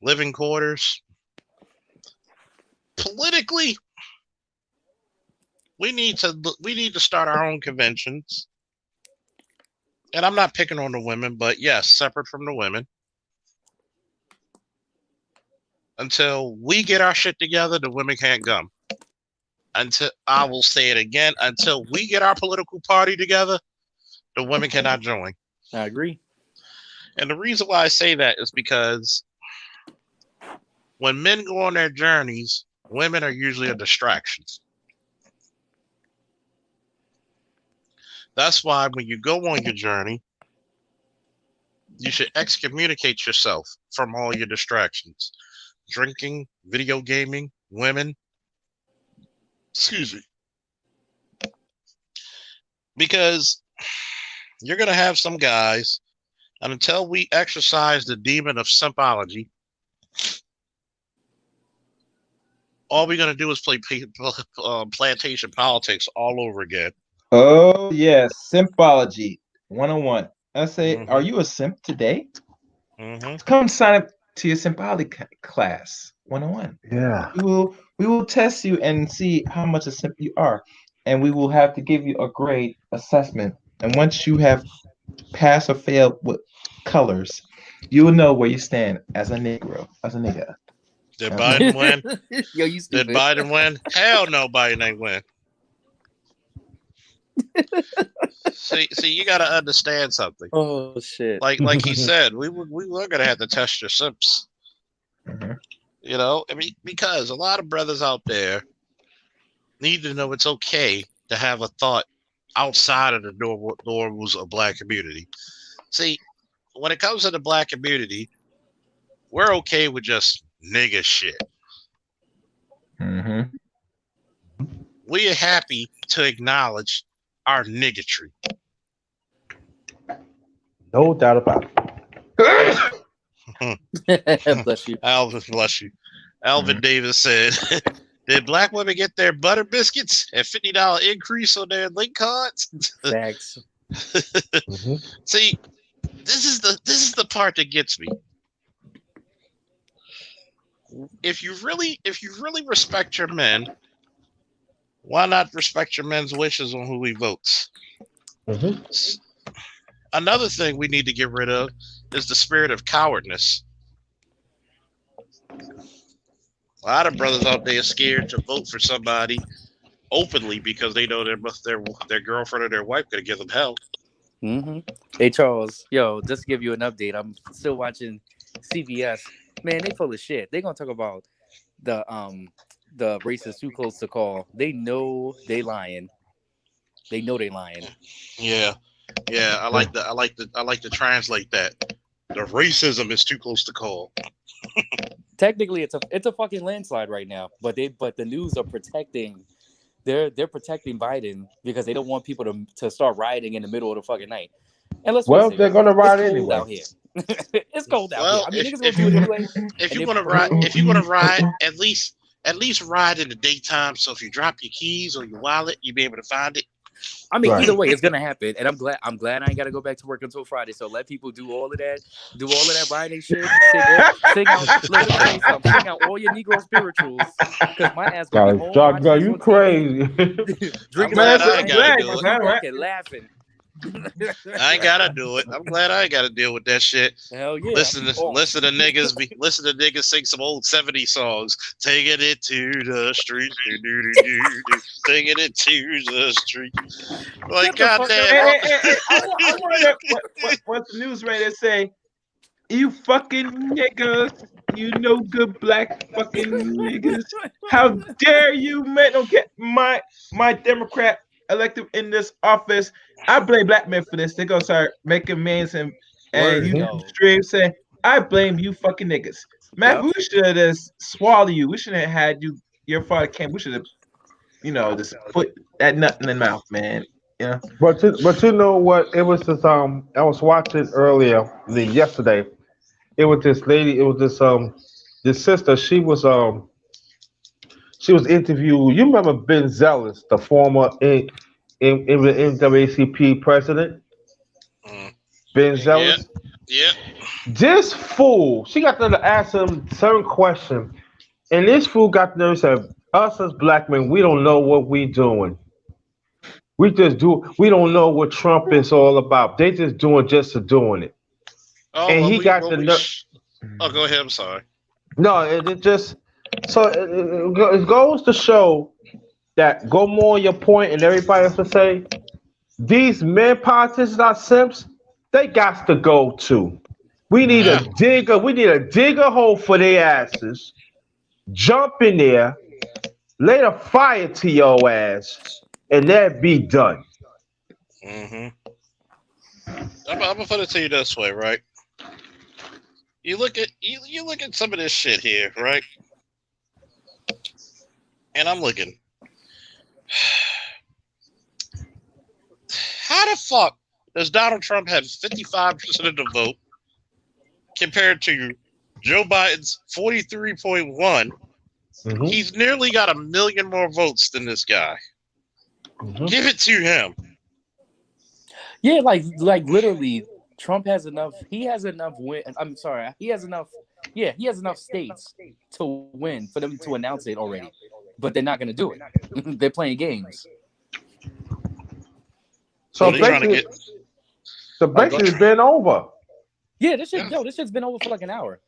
living quarters. Politically, we need to start our own conventions. And I'm not picking on the women, but yes, separate from the women. Until we get our shit together, the women can't come. Until I will say it again, until we get our political party together, the women cannot join. I agree. And the reason why I say that is because when men go on their journeys, women are usually a distraction. That's why when you go on your journey, you should excommunicate yourself from all your distractions. Drinking, video gaming, women. Excuse me. Because you're going to have some guys, and until we exercise the demon of simpology, all we're going to do is play plantation politics all over again. Oh yes, Simpology 101. I say, Mhm. are you a simp today? Mm-hmm. Come sign up to your Simpology class 101. Yeah. We will test you and see how much a simp you are, and we will have to give you a grade assessment. And once you have passed or failed with colors, you will know where you stand as a Negro, as a nigga. Did Okay. Biden win? Yo, you Did stupid. Biden win? Hell no, Biden ain't win. See, you got to understand something. Oh shit. Like he said, we were gonna have to test your simps. Mhm. You know, I mean, because a lot of brothers out there need to know it's okay to have a thought outside of the normals of black community. See, when it comes to the black community, we're okay with just nigga shit. Mhm. We are happy to acknowledge our niggatry. No doubt about it. Bless you. Alvin, bless you. Alvin Davis said, "Did black women get their butter biscuits and $50 increase on their link cards?" Facts. Mhm. See, this is the part that gets me. If you really respect your men, why not respect your men's wishes on who he votes? Mhm. Another thing we need to get rid of is the spirit of cowardness. A lot of brothers out there are scared to vote for somebody openly because they know their girlfriend or their wife gonna give them hell. Mm-hmm. Hey Charles, yo, just to give you an update, I'm still watching CBS. Man, they full of shit. They gonna talk about the racist too close to call. They know they lying. They know they lying. Yeah. I like to translate that. The racism is too close to call. Technically, it's a fucking landslide right now. But the news are protecting. They're protecting Biden because they don't want people to start rioting in the middle of the fucking night. And let's Well, face it, they're gonna ride it's cold anyway. out here. It's cold out Well, here. I mean, if- niggas gonna do it anyway. If And you they- want to ride, at least ride in the daytime. So if you drop your keys or your wallet, you'll be able to find it. I mean, Right. either way, it's gonna happen, and I'm glad I ain't gotta go back to work until Friday. So let people do all of that riding shit. Sing out, let me tell you something, sing out all your Negro spirituals, because my ass gonna be home watching Girl, this you on TV, crazy. drinking glad some I wine, ain't gotta on do my it. boombox and laughing. I ain't gotta do it. I'm glad I ain't gotta deal with that shit. Hell yeah! Listen to Oh, niggas sing some old '70s songs. Taking it to the street, taking it to the street. Like Shut the fuck goddamn. up. I wonder what's the news right there say? You fucking niggas, you no good black fucking niggas. How dare you, man? Don't get my Democrat elected in this office. I blame black men for this. They gonna start making memes and Word, you yo. stream say, I blame you fucking niggas. Matt, we should have just swallowed you. We shouldn't have had you your father camp. We should have, just put that nut in the mouth, man. Yeah. But you know what? It was this I was watching yesterday. It was this lady. It was this sister. She was interviewed. You remember Ben Zealous, the former NAACP president, Mm. Ben Yeah, Zealous. yeah. This fool, she got to ask him certain question, and this fool got to say, "Us as black men, we don't know what we doing. We just do. We don't know what Trump is all about. They just doing just to doing it." Oh, And well, he we, got well, the we ner- oh, go ahead. I'm sorry. No, it just so it goes to show that go more on your point, and everybody else to say these men politicians are simps. They got to go too. We need Yeah. a digger. We need a digger hole for their asses. Jump in there, lay the fire to your ass, and that be done. Mm-hmm. I'm gonna put it to you this way, right? You look at some of this shit here, right? And I'm looking. How the fuck does Donald Trump have 55% of the vote compared to Joe Biden's 43.1? Mhm, He's nearly got 1 million more votes than this guy. mhm. Give it to him. Yeah, like literally, Trump has enough. He has enough win. I'm sorry, he has enough. Yeah, he has enough states to win for them to announce it already, but they're not going to do it. They're playing games. So What are you trying to basically, get? it's been over. Yeah, this shit's been over for like an hour,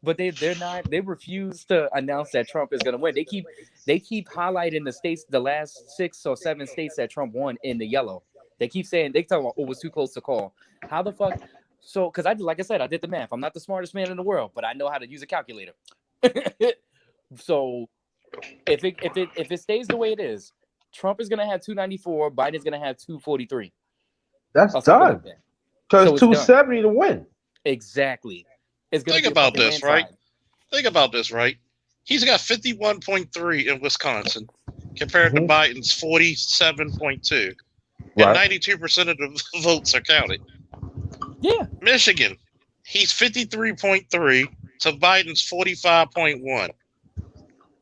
but they're not. They refuse to announce that Trump is going to win. They keep highlighting the states, the last 6 or 7 states that Trump won in the yellow. They keep saying they talk about, oh, it was too close to call. How the fuck? So, because like I said, I did the math. I'm not the smartest man in the world, but I know how to use a calculator. So, if it stays the way it is, Trump is gonna have 294. Biden's gonna have 243. That's Or something done. like that. Because So it's done. 270 to win. Exactly. It's gonna Think be a about fucking this, right? landslide. Think about this, right? He's got 51.3 in Wisconsin compared to Mhm. Biden's 47.2. Right. And 92% of the votes are counted. Yeah. Michigan, he's 53.3 to Biden's 45.1.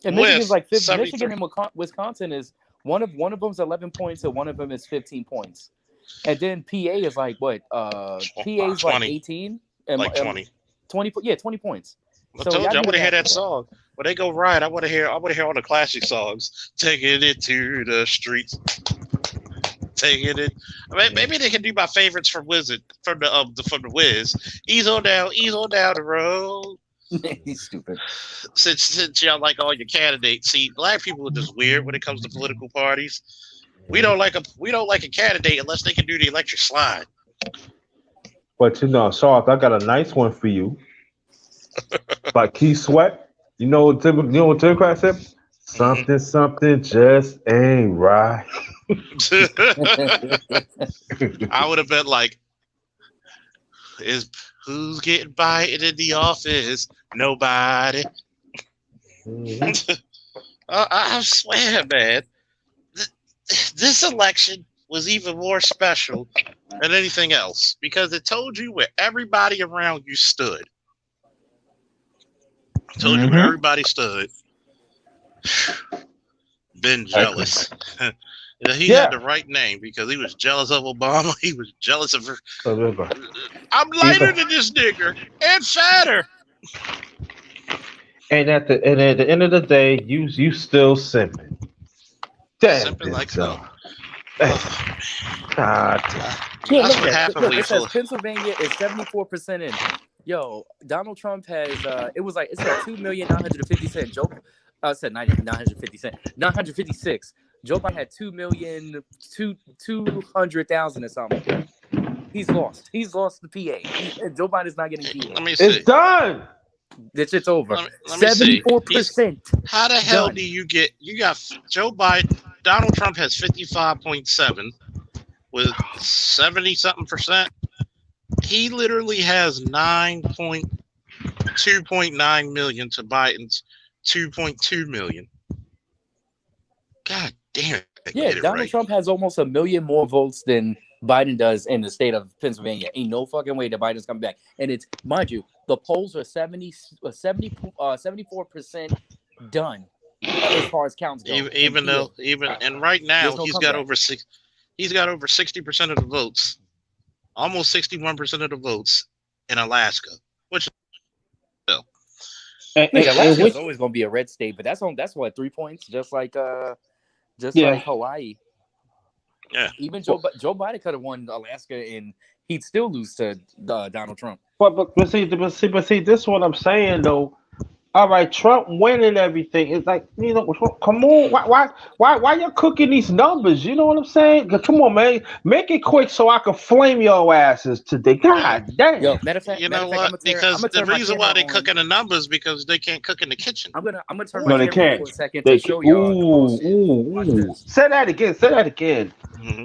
And Michigan's With like 50. 73. Michigan and Wisconsin is one of them's 11 points and one of them is 15 points. And then PA is like what? PA's like 20. 18 and Like 20. 20. Yeah, 20 points. I So told you, y'all I do want the to hear math that on song. When they go right, I want to hear all the classic songs. Taking it to the streets. Taking it. I mean, maybe they can do my favorites from Wizard from the Wiz. Ease on down the road. He's stupid. Since y'all like all your candidates, see, black people are just weird when it comes to political parties. We don't like a candidate unless they can do the electric slide. But Sark, I got a nice one for you. By Keith Sweat. You know what Democrat said? Something just ain't right. I would have been like, who's getting Biden in the office? Nobody. Mhm. I swear, man, this election was even more special than anything else because it told you where everybody around you stood. Told you where Mhm. everybody stood. Been jealous. He Yeah. had the right name because he was jealous of Obama. He was jealous of her. So there you go. I'm lighter than this nigger and fatter. And at the end of the day, you still simping. Damn, Simping like so. hell. God. Yeah, That's look what at happened look, when you it says feel. Pennsylvania is 74% in. Yo, Donald Trump has it said 2,950 cents. Joe said 950 cents. 956. Joe Biden had 2,200,000 or something. He's lost. He's lost the PA. Joe Biden's not getting PA. Let me see. It's done. This shit's over. Let me see. 74%. How the hell Done. do you get? You got Joe Biden. Donald Trump has 55.7 with 70 something percent. He literally has 9 point. 2.9 million to Biden's 2.2 million. God damn it. Yeah, Get it Donald right. Trump has almost 1 million more votes than Biden does in the state of Pennsylvania. Ain't no fucking way that Biden's coming back. And it's, mind you, the polls are 74% done as far as counts go. Even though, and right now There's no he's got comeback. over 60% of the votes, almost 61% of the votes in Alaska, which Nigga, Alaska which, is always gonna be a red state, but that's what 3 points, just like Yeah. like Hawaii. Yeah. Even Joe Biden could have won Alaska, and he'd still lose to Donald Trump. but see, this is what I'm saying though. All right, Trump winning everything. It's like, come on, why you cooking these numbers? You know what I'm saying? Come on, man, make it quick so I can flame your asses today. God damn. Yo, matter of fact, you know I'm what? Because the reason why they on. cooking the numbers because they can't cook in the kitchen. I'm gonna turn No, my they camera on can't. for a second They to show can, y'all the bullshit. Watch this. Say that again. Say that again.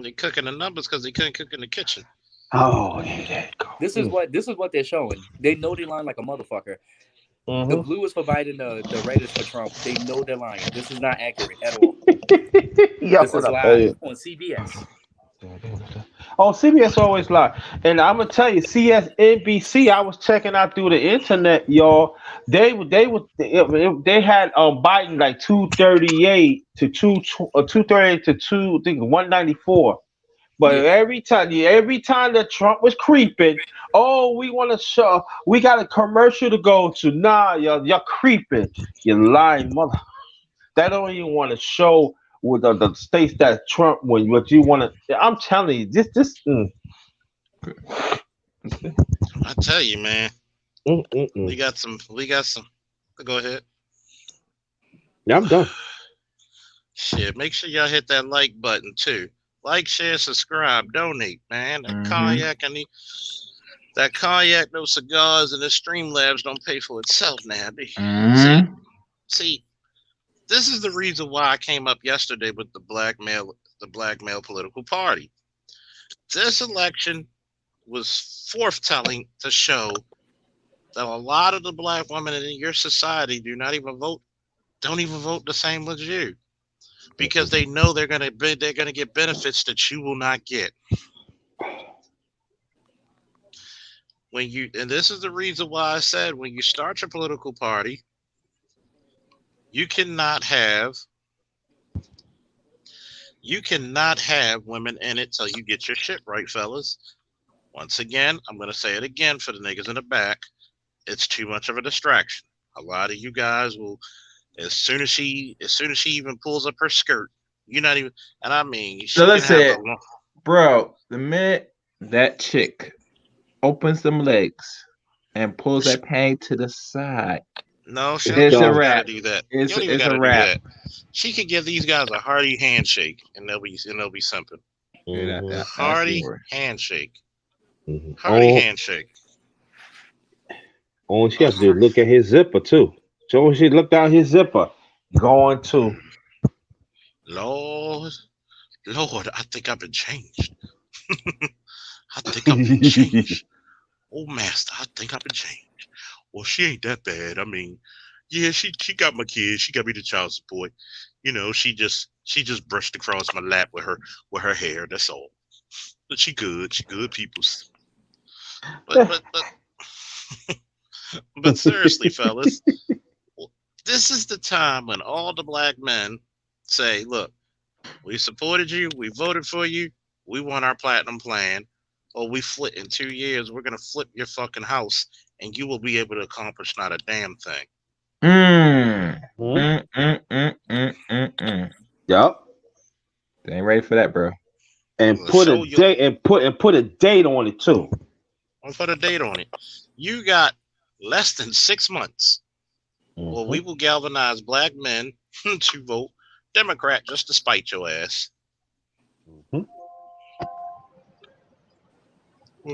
They cooking the numbers because they couldn't cook in the kitchen. Oh, yeah, there you go. This is what they're showing. They know they lying like a motherfucker. The blue is for Biden, the red is for Trump. They know they're lying. This is not accurate at all. Yo, This is live on CBS. Oh, CBS always lie. And I'm gonna tell you, CSNBC. I was checking out through the internet, y'all. They had Biden like 238 to 238 to 194. But every time that Trump was creeping, oh, we want to show, we got a commercial to go to. Nah, you're creeping, you lying mother. That don't even want to show with the states that Trump when what you want to. I'm telling you, this. I tell you, man, we got some. Go ahead. Yeah, I'm done. Shit, make sure y'all hit that like button too. Like, share, subscribe, donate, man. That cognac, those cigars, and the Streamlabs don't pay for itself now. See, this is the reason why I came up yesterday with the black male political party. This election was forthtelling to show that a lot of the black women in your society don't even vote the same as you. Because they know they're gonna get benefits that you will not get. And this is the reason why I said when you start your political party, you cannot have women in it till you get your shit right, fellas. Once again, I'm gonna say it again for the niggas in the back. It's too much of a distraction. A lot of you guys will. As soon as she even pulls up her skirt, you're not even. And I mean, so let's say, bro, the minute that chick opens them legs and pulls that panty to the side, no, she don't even gotta do that. It's a wrap. She could give these guys a hearty handshake, and they'll be simping. Hearty handshake. Hearty handshake. Oh, she has to look at his zipper too. So she looked down his zipper, going to. Lord, I think I've been changed. I think I've been changed. Oh, master, I think I've been changed. Well, she ain't that bad. I mean, yeah, she got my kids. She got me the child support. You know, she just brushed across my lap with her hair. That's all. But she good. She good peoples. But seriously, fellas. This is the time when all the black men say, look, we supported you, we voted for you, we want our platinum plan, or we flip in 2 years, we're going to flip your fucking house, and you will be able to accomplish not a damn thing. Yup. They ain't ready for that, bro. And put a date and put a date on it too. I'll put a date on it. You got less than 6 months. Well, we will galvanize black men to vote Democrat just to spite your ass. Well,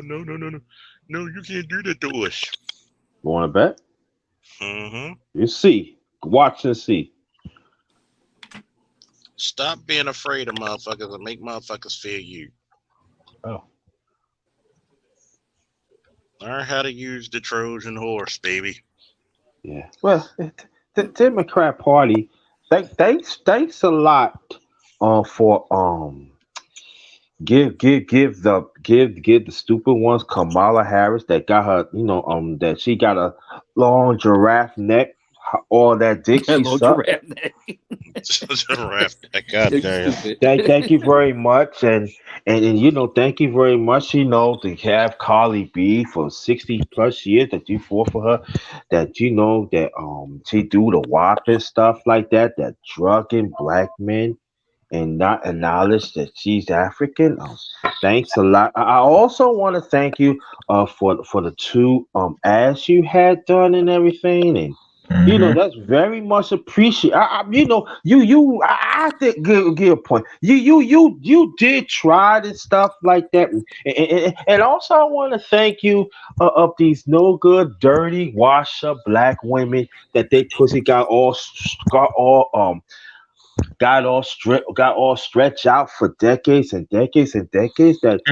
no, you can't do that to us. You want to bet? You see, watch and see. Stop being afraid of motherfuckers and make motherfuckers fear you. Oh. Learn how to use the Trojan horse, baby. Yeah. Well, the Democrat Party, thanks a lot for give the stupid ones Kamala Harris that got her, that she got a long giraffe neck, all that dick she Hello, sucked. giraffe. Giraffe. God Yeah, you damn. stupid. Thank you very much, and thank you very much. To have Carly B for 60 plus years that you fought for her, that that she do the whopping stuff like that, that drugging black men and not acknowledge that she's African. Thanks a lot. I also want to thank you for the two ads you had done and everything, and that's very much appreciated. I think give a point. You did try this stuff like that, and also I want to thank you of these no good, dirty, wash up black women that they pussy got all stretched out for decades and decades and decades that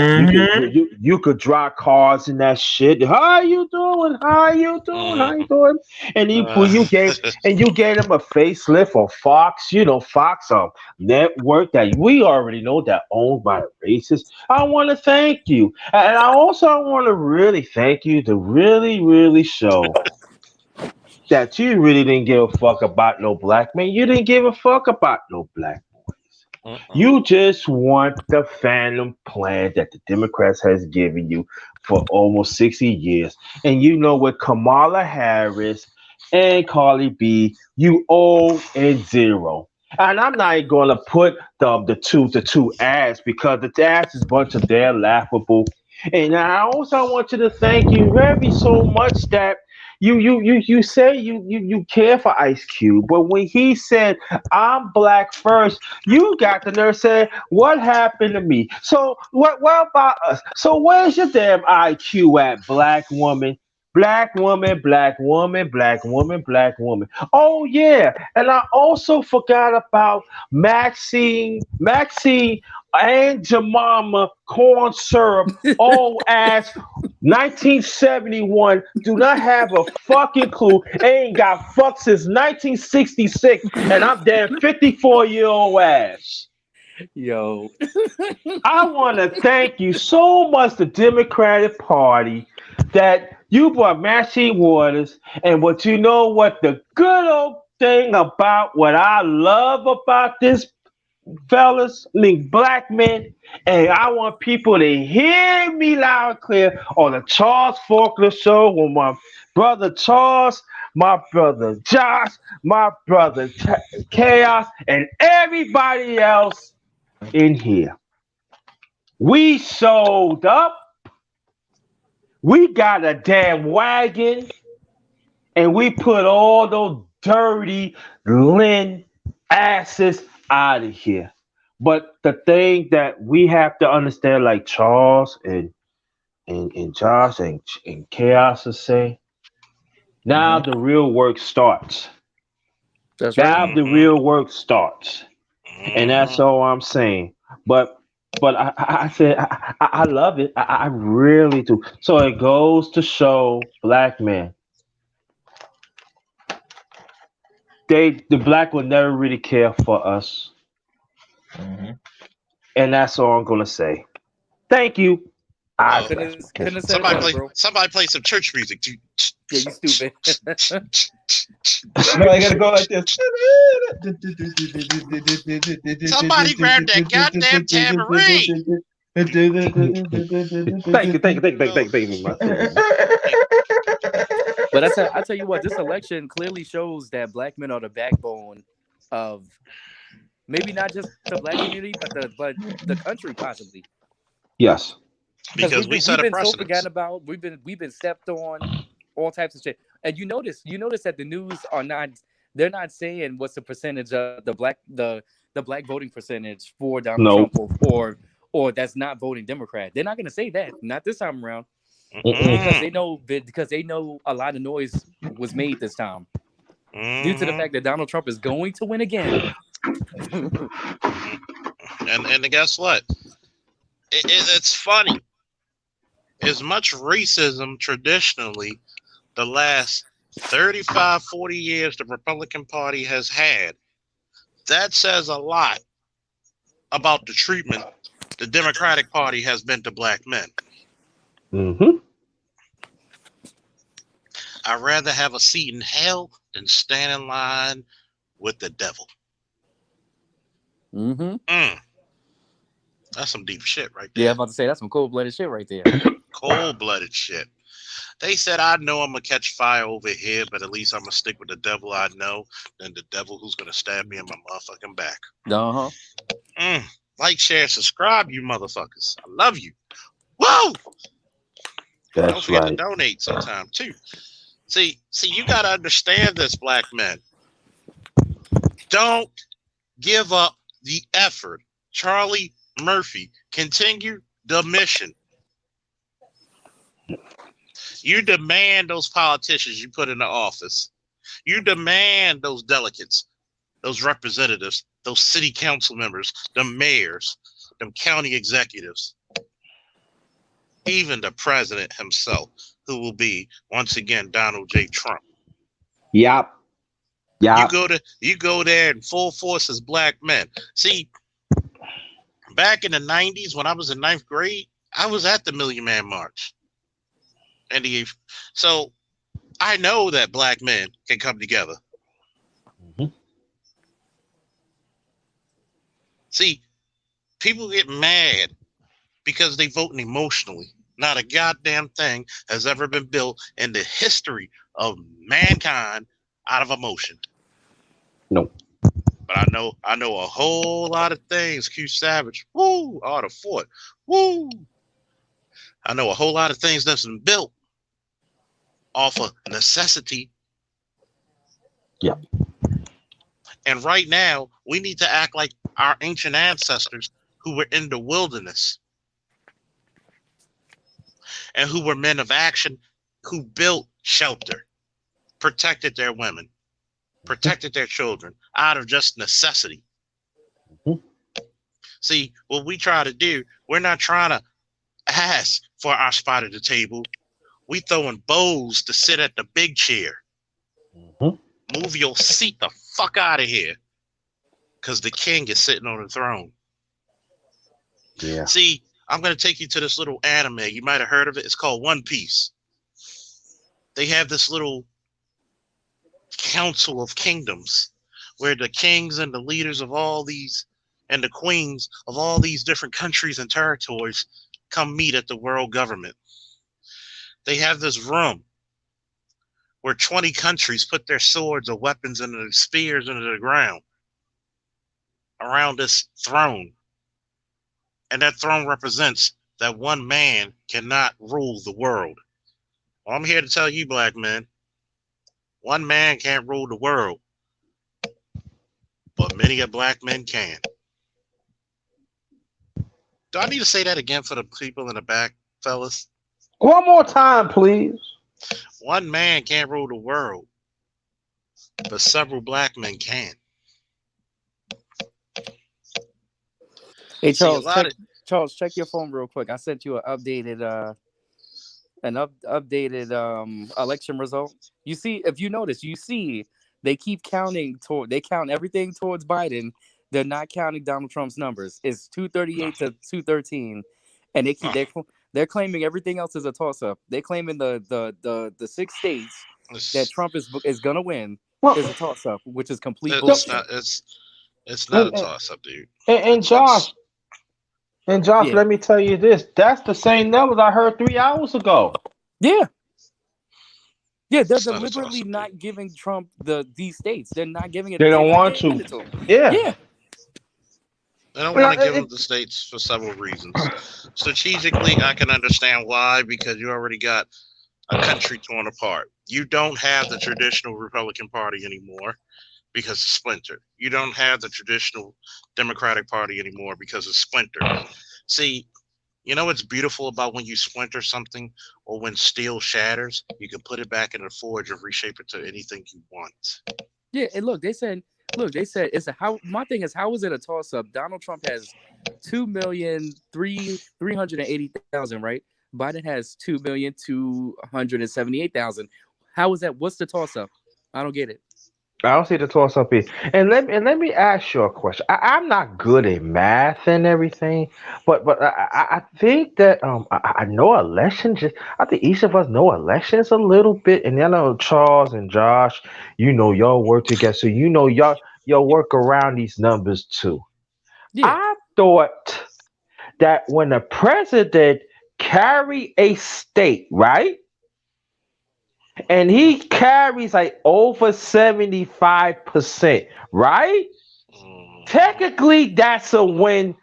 you could drive cars in that shit. How you doing? How you doing? How you Mhm. doing? And you gave them a facelift on Fox, Fox network that we already know that owned by racists. I want to thank you. And I also want to really thank you to really, really show that you really didn't give a fuck about no black man. You didn't give a fuck about no black boys. You just want the phantom plan that the Democrats has given you for almost 60 years. And with Kamala Harris and Carly B, you owe and zero. And I'm not going to put the two ads because the ads is a bunch of their laughable. And I also want you to thank you very so much that you say you care for Ice Cube, but when he said I'm black first, you got the nerve saying what happened to me. So what about us? So where's your damn IQ at, black woman? Black woman, black woman, black woman, black woman. Oh yeah, and I also forgot about Maxine and Jemima corn syrup, old ass 1971, do not have a fucking clue. Ain't got fucked since 1966, and I'm damn 54-year-old ass. Yo. I want to thank you so much, the Democratic Party, that you brought Maxine Waters, and what the good old thing about what I love about this fellas, black men, and I want people to hear me loud and clear on the Charles Faulkner Show with my brother Charles, my brother Josh, my brother Chaos, and everybody else in here. We showed up. We got a damn wagon, and we put all those dirty Lynn asses out of here. But the thing that we have to understand, like Charles and Josh and Chaos is saying, now the real work starts. That's Now right. the real work starts, and that's all I'm saying. But I said I love it. I really do. So it goes to show black men, the black will never really care for us, and that's all I'm gonna say. Thank you. I Oh, rest my Couldn't have case. said it better, bro. somebody play some church music. Yeah, you stupid. No, I gotta go like this. Somebody grab that goddamn tambourine. Thank you, But I tell you what, this election clearly shows that black men are the backbone of maybe not just the black community, but the country possibly. Yes. Because Because we we've set a been so precedence. forgotten about. We've been stepped on, all types of shit. And you notice that the news they're not saying what's the percentage of the black voting percentage for Donald No. Trump or that's not voting Democrat. They're not going to say that. Not this time around. Because they know a lot of noise was made this time due to the fact that Donald Trump is going to win again. And guess what? It's funny. As much racism traditionally the last 35, 40 years the Republican Party has had. That says a lot about the treatment the Democratic Party has been to black men. Mm-hmm. I'd rather have a seat in hell than stand in line with the devil. Mm-hmm. That's some deep shit right Yeah, there. I'm about to say that's some cold-blooded shit right there. Cold-blooded shit. They said, I know I'm going to catch fire over here, but at least I'm going to stick with the devil I know than the devil who's going to stab me in my motherfucking back. Uh-huh. Like, share, subscribe, you motherfuckers. I love you. Whoa! Don't That's forget to right. donate sometime, too. See, you got to understand this, black men. Don't give up the effort. Charlie Murphy, continue the mission. You demand those politicians you put in the office. You demand those delegates, those representatives, those city council members, the mayors, them county executives, even the president himself, who will be, once again, Donald J. Trump. Yep. You go there in full force as black men. See, back in the 90s when I was in 9th grade, I was at the Million Man March. So I know that black men can come together. Mhm. See, people get mad because they voting emotionally. Not a goddamn thing has ever been built in the history of mankind out of emotion. No. But I know a whole lot of things. Q Savage, woo, Art of Fort, woo. I know a whole lot of things that's been built off of necessity. Yeah. And right now, we need to act like our ancient ancestors who were in the wilderness and who were men of action, who built shelter, protected their women, protected their children out of just necessity. Mhm. See, what we try to do, we're not trying to ask for our spot at the table. We throwing bows to sit at the big chair. Mhm. Move your seat the fuck out of here, because the king is sitting on the throne. Yeah. See, I'm going to take you to this little anime. You might have heard of it. It's called One Piece. They have this little council of kingdoms where the kings and the leaders of all these and the queens of all these different countries and territories come meet at the world government. They have this room where 20 countries put their swords or weapons and their spears into the ground around this throne. And that throne represents that one man cannot rule the world. Well, I'm here to tell you, black men, one man can't rule the world, but many a black men can. Do I need to say that again for the people in the back, fellas? One more time, please. One man can't rule the world, but several black men can. Hey See, a Charles, lot of Charles, check your phone real quick. I sent you an updated election result. You see, if you notice, you see they keep counting they count everything towards Biden. They're not counting Donald Trump's numbers. It's 238 to 213, and they're claiming everything else is a toss up. They're claiming the 6 states that Trump is gonna win is a toss up, which is complete bullshit. it's not a toss up, dude. And Josh, Yeah. let me tell you this. That's the same numbers I heard 3 hours ago. Yeah. Yeah, they're It's not a deliberately toss-up, not giving Trump these states. They're not giving it. They don't they're not want giving to. it him. Yeah. Yeah. I don't Well, want to give it- them the states for several reasons. Strategically, I can understand why, because you already got a country torn apart. You don't have the traditional Republican Party anymore because it's splintered. You don't have the traditional Democratic Party anymore because it's splintered. See, you know what's beautiful about when you splinter something or when steel shatters? You can put it back in the forge and reshape it to anything you want. Yeah, and they said it's a how. My thing is, how is it a toss up? Donald Trump has 2,380,000, right? Biden has 2,278,000. How is that? What's the toss up? I don't get it. I don't see the toss up here. And let me ask you a question. I'm not good at math and everything, but I think that I know elections. I think each of us know elections a little bit, and I know Charles and Josh. Y'all work together, so y'all work around these numbers too. Yeah. I thought that when the president carry a state, right? And he carries like over 75%, right? Mhm. Technically, that's a win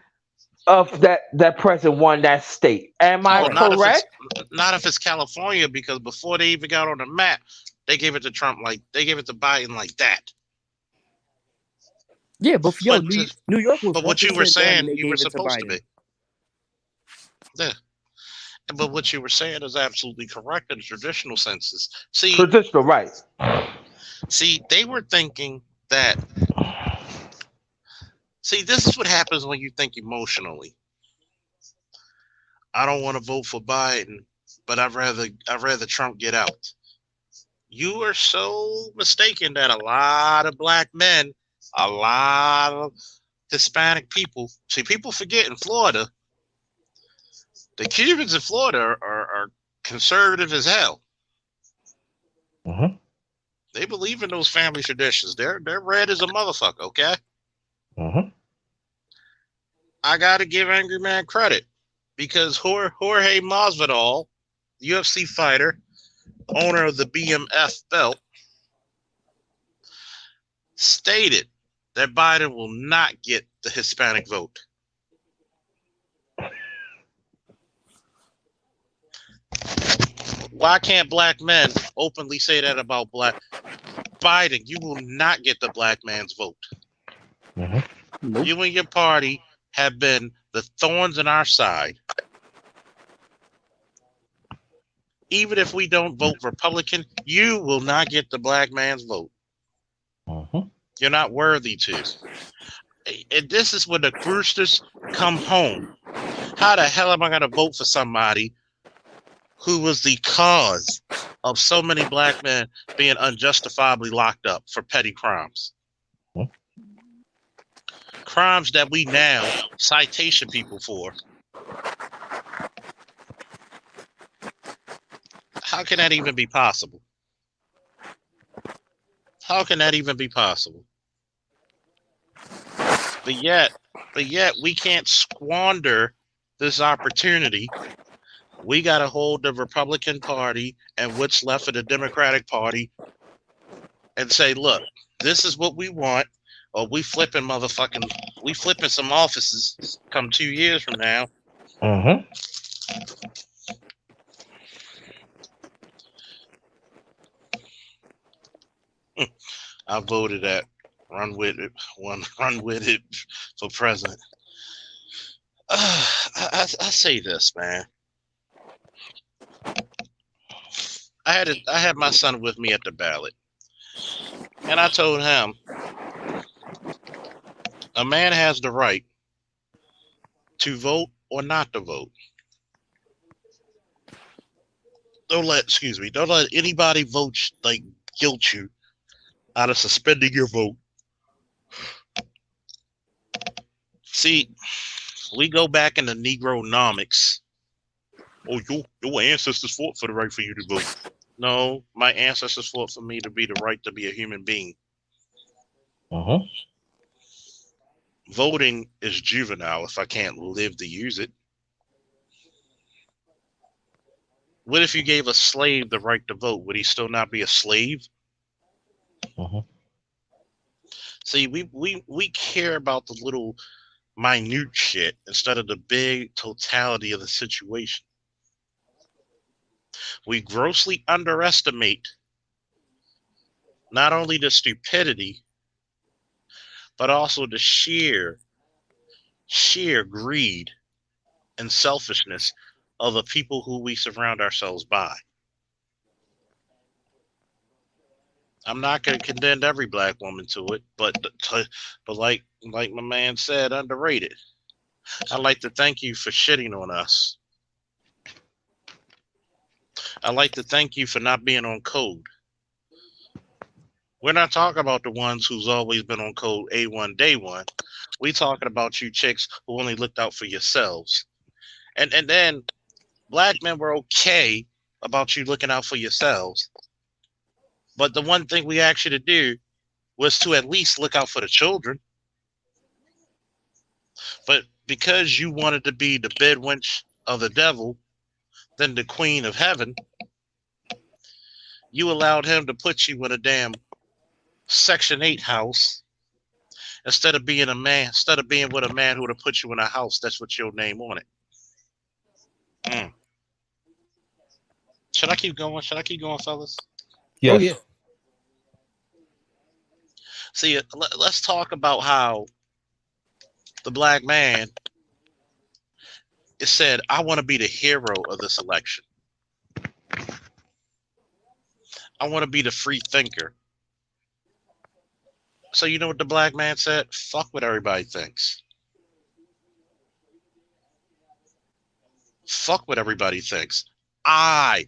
of that president won that state. Am I Well, Right. correct? not if it's California, because before they even got on the map, they gave it to Trump like they gave it to Biden like that. Yeah, but yo, But New York was but what you were 1% done, and saying, they you were gave it to supposed to Biden. be. Yeah. But what you were saying is absolutely correct in the traditional senses. Traditional, right? See, they were thinking that. See, this is what happens when you think emotionally. I don't want to vote for Biden, but I'd rather Trump get out. You are so mistaken that a lot of black men, a lot of Hispanic people. See, people forget in Florida, the Cubans in Florida are conservative as hell. Hmm. They believe in those family traditions. They're red as a motherfucker. Okay, Hmm. I gotta give Angry Man credit because Jorge Masvidal, UFC fighter, owner of the BMF belt, stated that Biden will not get the Hispanic vote. Why can't black men openly say that about black Biden? You will not get the black man's vote. Hmm. Nope. You and your party have been the thorns in our side. Even if we don't vote Republican, you will not get the black man's vote. Hmm. You're not worthy to. And this is when the Brewsters come home. How the hell am I going to vote for somebody who was the cause of so many black men being unjustifiably locked up for petty crimes? Crimes that we now citation people for. How can that even be possible? How can that even be possible? But yet we can't squander this opportunity. We got to hold the Republican Party and what's left of the Democratic Party and say, look, this is what we want. Or we flipping some offices come 2 years from now. Hmm. I voted at run with it, run with it for president. I say this, man. I had my son with me at the ballot, and I told him a man has the right to vote or not to vote. Don't let anybody vote like guilt you out of suspending your vote. See, we go back into Negronomics. Oh, your ancestors fought for the right for you to vote. No, my ancestors fought for me to be the right to be a human being. Hmm. Voting is juvenile if I can't live to use it. What if you gave a slave the right to vote? Would he still not be a slave? Hmm. See, we care about the little minute shit instead of the big totality of the situation. We grossly underestimate not only the stupidity, but also the sheer greed and selfishness of the people who we surround ourselves by. I'm not going to condemn every black woman to it, but like my man said, underrated. I'd like to thank you for shitting on us. I'd like to thank you for not being on code. We're not talking about the ones who's always been on code A1 day one. We talking about you chicks who only looked out for yourselves. And then black men were okay about you looking out for yourselves. But the one thing we asked you to do was to at least look out for the children. But because you wanted to be the bedwench of the devil, then the queen of heaven, you allowed him to put you in a damn Section 8 house instead of being with a man who would have put you in a house that's with your name on it. Should I keep going? Fellas? Yes. Oh yeah. See, let's talk about how the black man said, I want to be the hero of this election. I want to be the free thinker. So you know what the black man said? Fuck what everybody thinks. Fuck what everybody thinks. When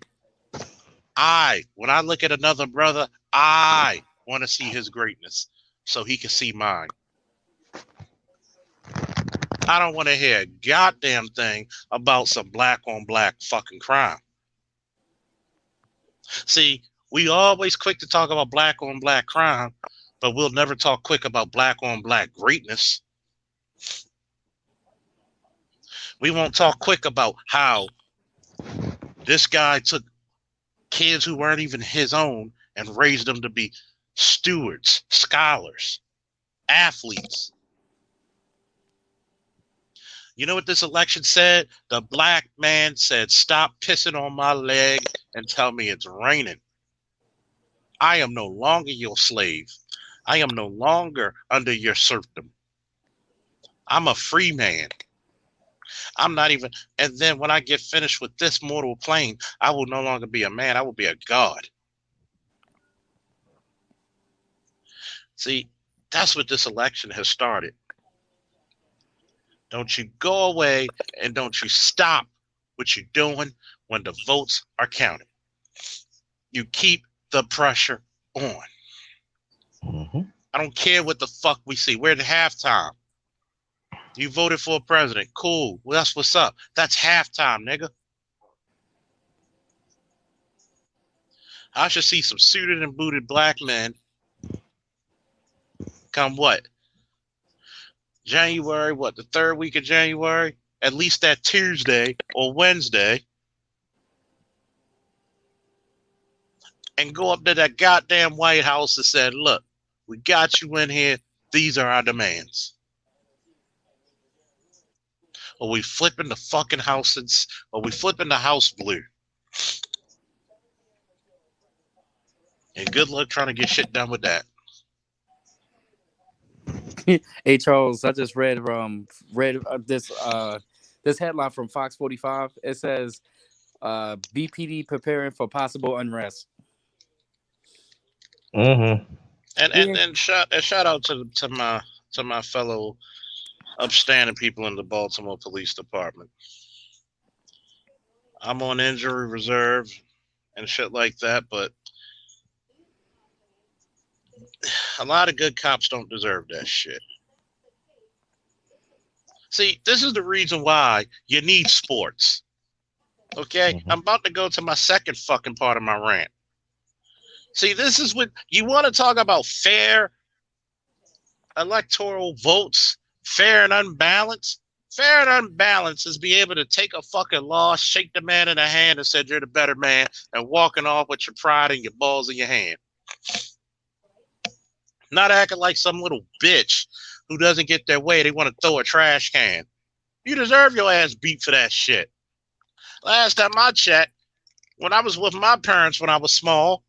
I look at another brother, I want to see his greatness so he can see mine. I don't want to hear a goddamn thing about some black on black fucking crime. See, we always quick to talk about black on black crime, but we'll never talk quick about black on black greatness. We won't talk quick about how this guy took kids who weren't even his own and raised them to be stewards, scholars, athletes. You know what this election said? The black man said, stop pissing on my leg and tell me it's raining. I am no longer your slave. I am no longer under your serfdom. I'm a free man. I'm not even, and then when I get finished with this mortal plane, I will no longer be a man. I will be a god. See, that's what this election has started. Don't you go away and don't you stop what you're doing when the votes are counted. You keep the pressure on. Mm-hmm. I don't care what the fuck we see. We're at halftime. You voted for a president. Cool. Well, that's what's up. That's halftime, nigga. I should see some suited and booted black men come what? January, what, the third week of January? At least that Tuesday or Wednesday. And go up to that goddamn White House and said, look, we got you in here. These are our demands. Or we flipping the fucking houses, or we flipping the house blue. And good luck trying to get shit done with that. Hey Charles, I just read this headline from Fox 45. It says BPD preparing for possible unrest. Mm-hmm. And shout out to my fellow upstanding people in the Baltimore Police Department. I'm on injury reserve and shit like that, but a lot of good cops don't deserve that shit. See, this is the reason why you need sports. Okay? Mm-hmm. I'm about to go to my second fucking part of my rant. See, this is what you want to talk about: fair electoral votes, fair and unbalanced. Fair and unbalanced is be able to take a fucking loss, shake the man in the hand and say you're the better man, and walking off with your pride and your balls in your hand. Not acting like some little bitch who doesn't get their way. They want to throw a trash can. You deserve your ass beat for that shit. Last time I checked, when I was with my parents when I was small,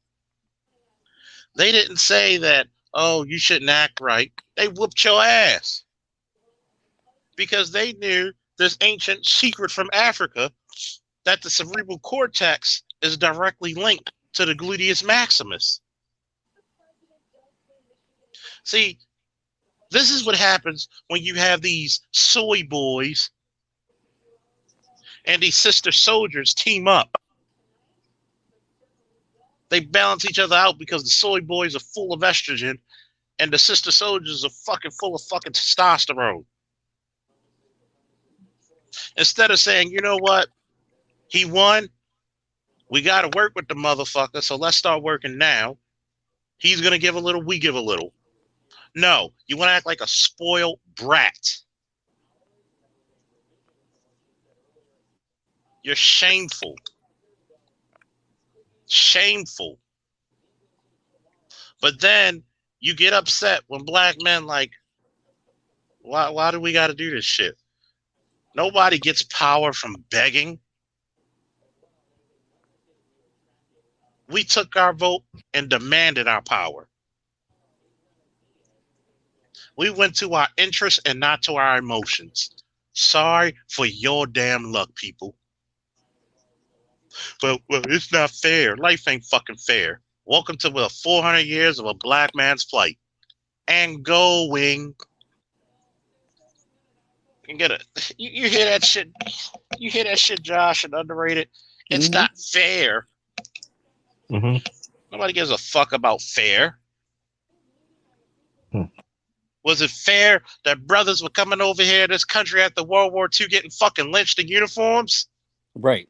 they didn't say that, oh, you shouldn't act right. They whooped your ass. Because they knew this ancient secret from Africa that the cerebral cortex is directly linked to the gluteus maximus. See, this is what happens when you have these soy boys and these sister soldiers team up. They balance each other out because the soy boys are full of estrogen and the sister soldiers are fucking full of fucking testosterone. Instead of saying, you know what, he won, we got to work with the motherfucker, so let's start working now. He's going to give a little, we give a little. No, you want to act like a spoiled brat. You're shameful. Shameful. But then you get upset when black men like, why do we got to do this shit? Nobody gets power from begging. We took our vote and demanded our power. We went to our interests and not to our emotions. Sorry for your damn luck, people. Well, it's not fair. Life ain't fucking fair. Welcome to the 400 years of a black man's plight. And going. You get it. You hear that shit? You hear that shit, Josh, and underrated? It's not fair. Nobody gives a fuck about fair. Was it fair that brothers were coming over here to this country after World War II getting fucking lynched in uniforms? Right.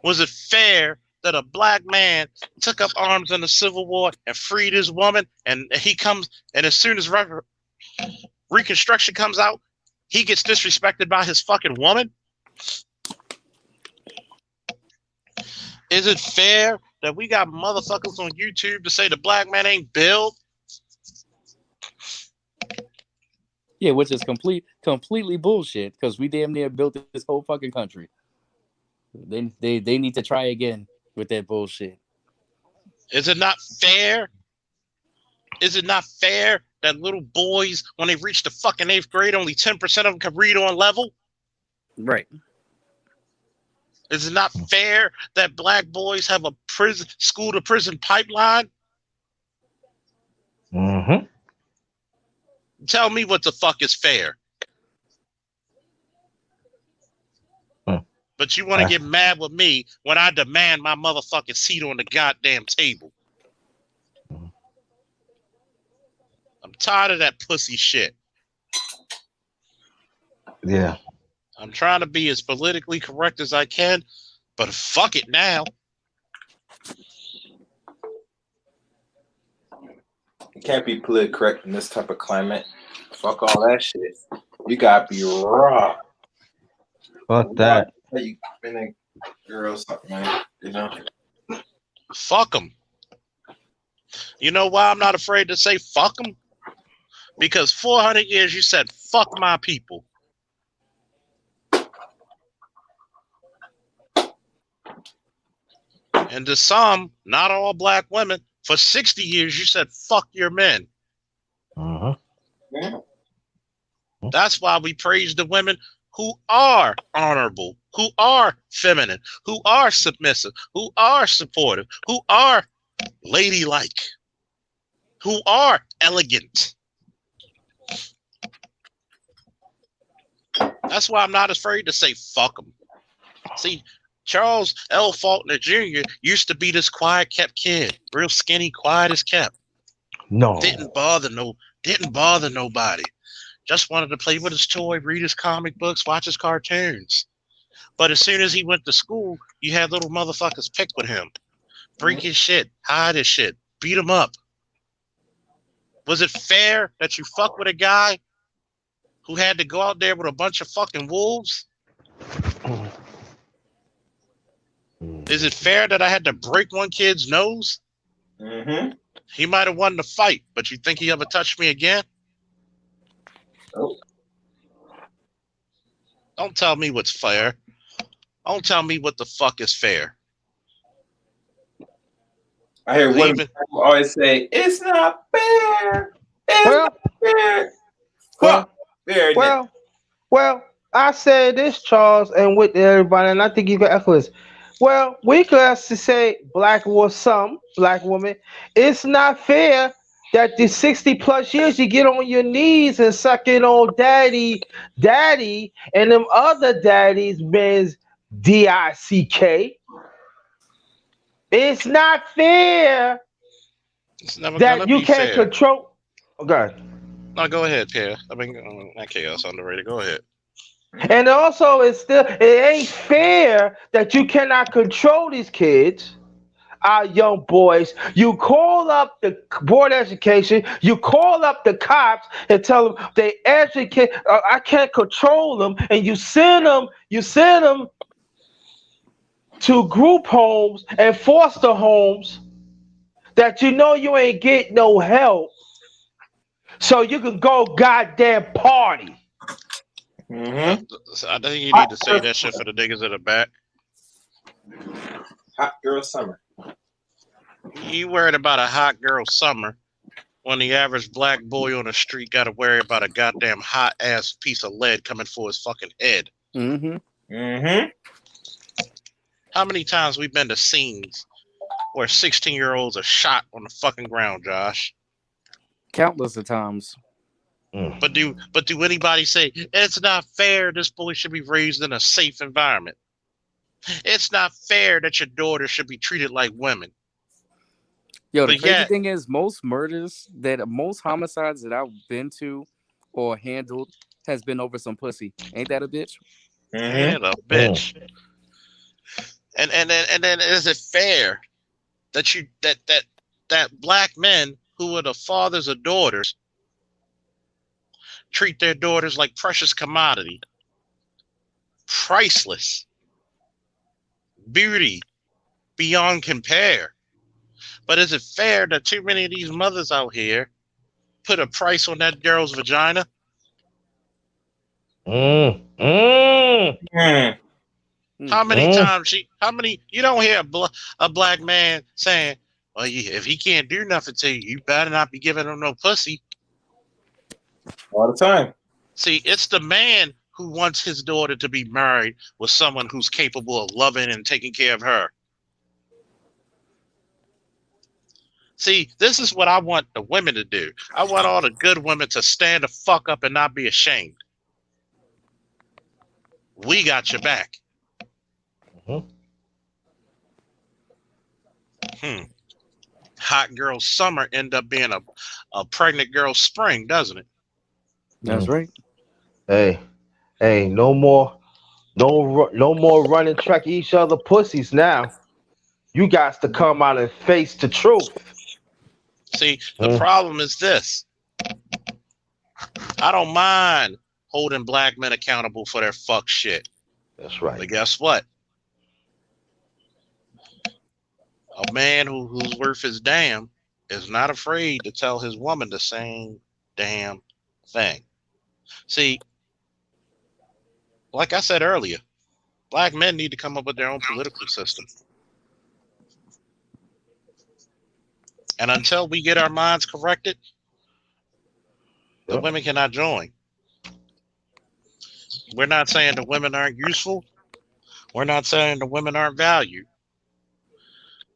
Was it fair that a black man took up arms in the Civil War and freed his woman, and he comes, and as soon as Reconstruction comes out, he gets disrespected by his fucking woman? Is it fair that we got motherfuckers on YouTube to say the black man ain't built? Yeah, which is completely bullshit, because we damn near built this whole fucking country. They need to try again with that bullshit. Is it not fair? Is it not fair that little boys, when they reach the fucking 8th grade, only 10% of them can read on level? Right. Is it not fair that black boys have a prison, school to prison pipeline? Tell me what the fuck is fair. But you want to get mad with me when I demand my motherfucking seat on the goddamn table. I'm tired of that pussy shit. Yeah. I'm trying to be as politically correct as I can, but fuck it now. You can't be politically correct in this type of climate. Fuck all that shit. You gotta be raw. Fuck that. You been a girl, something, man. You know. Fuck them. You know why I'm not afraid to say fuck them? Because 400 years you said fuck my people. And to some, not all black women, for 60 years you said fuck your men. Yeah. That's why we praise the women who are honorable, who are feminine, who are submissive, who are supportive, who are ladylike, who are elegant. That's why I'm not afraid to say fuck them. See, Charles L. Faulkner Jr. used to be this quiet kept kid, real skinny, quiet as kept. No. Didn't bother nobody. Just wanted to play with his toy, read his comic books, watch his cartoons. But as soon as he went to school, you had little motherfuckers pick with him. Break his shit, hide his shit, beat him up. Was it fair that you fuck with a guy who had to go out there with a bunch of fucking wolves? Is it fair that I had to break one kid's nose? He might have won the fight, but you think he ever touched me again? Oh. Don't tell me what's fair. Don't tell me what the fuck is fair. I hear women Even- always say, it's not fair. It's Well- not fair. Well- Fuck fair. Well, I said this, Charles, and with everybody, and I think you can echo this. Well, we could actually say black woman. It's not fair that the 60 plus years you get on your knees and sucking on daddy, and them other daddies men's DICK. It's not fair It's never gonna that you be can't fair. control. Oh, God. No, go ahead, Pierre. I mean, not chaos underrated. Go ahead. And also, it ain't fair that you cannot control these kids, our young boys. You call up the board of education, you call up the cops and tell them they educate. I can't control them, and you send them to group homes and foster homes that you know you ain't get no help, so you can go goddamn party. Mm-hmm. So I think you need to say that shit for the niggas in the back. Hot girl summer. You worried about a hot girl summer when the average black boy on the street got to worry about a goddamn hot ass piece of lead coming for his fucking head. Mm-hmm. Mm-hmm. How many times we've been to scenes where 16-year-olds are shot on the fucking ground, Josh? Countless of times. But do anybody say it's not fair? This boy should be raised in a safe environment. It's not fair that your daughter should be treated like women. Yo, the But crazy yet, thing is, most homicides that I've been to or handled has been over some pussy. Ain't that a bitch? Mm-hmm. man, a bitch. And then is it fair that that black men who are the fathers of daughters treat their daughters like precious commodity, priceless, beauty beyond compare? But is it fair that too many of these mothers out here put a price on that girl's vagina? Mm. How many times you don't hear a black man saying, well, if he can't do nothing to you, you better not be giving him no pussy. All the time. See, it's the man who wants his daughter to be married with someone who's capable of loving and taking care of her. See, this is what I want the women to do. I want all the good women to stand the fuck up and not be ashamed. We got your back. Hot girl summer end up being a pregnant girl spring, doesn't it? That's right. Hey, no more running track each other pussies now. You got to come out and face the truth. See, the problem is this. I don't mind holding black men accountable for their fuck shit. That's right. But guess what? A man who's worth his damn is not afraid to tell his woman the same damn thing. See, like I said earlier, black men need to come up with their own political system. And until we get our minds corrected, the women cannot join. We're not saying the women aren't useful. We're not saying the women aren't valued.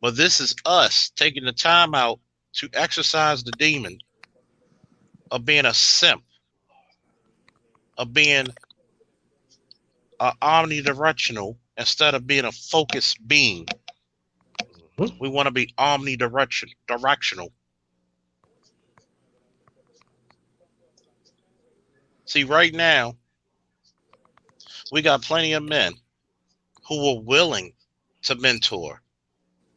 But this is us taking the time out to exercise the demon of being a simp, of being omnidirectional instead of being a focused being. We want to be omnidirectional. See, right now, we got plenty of men who are willing to mentor,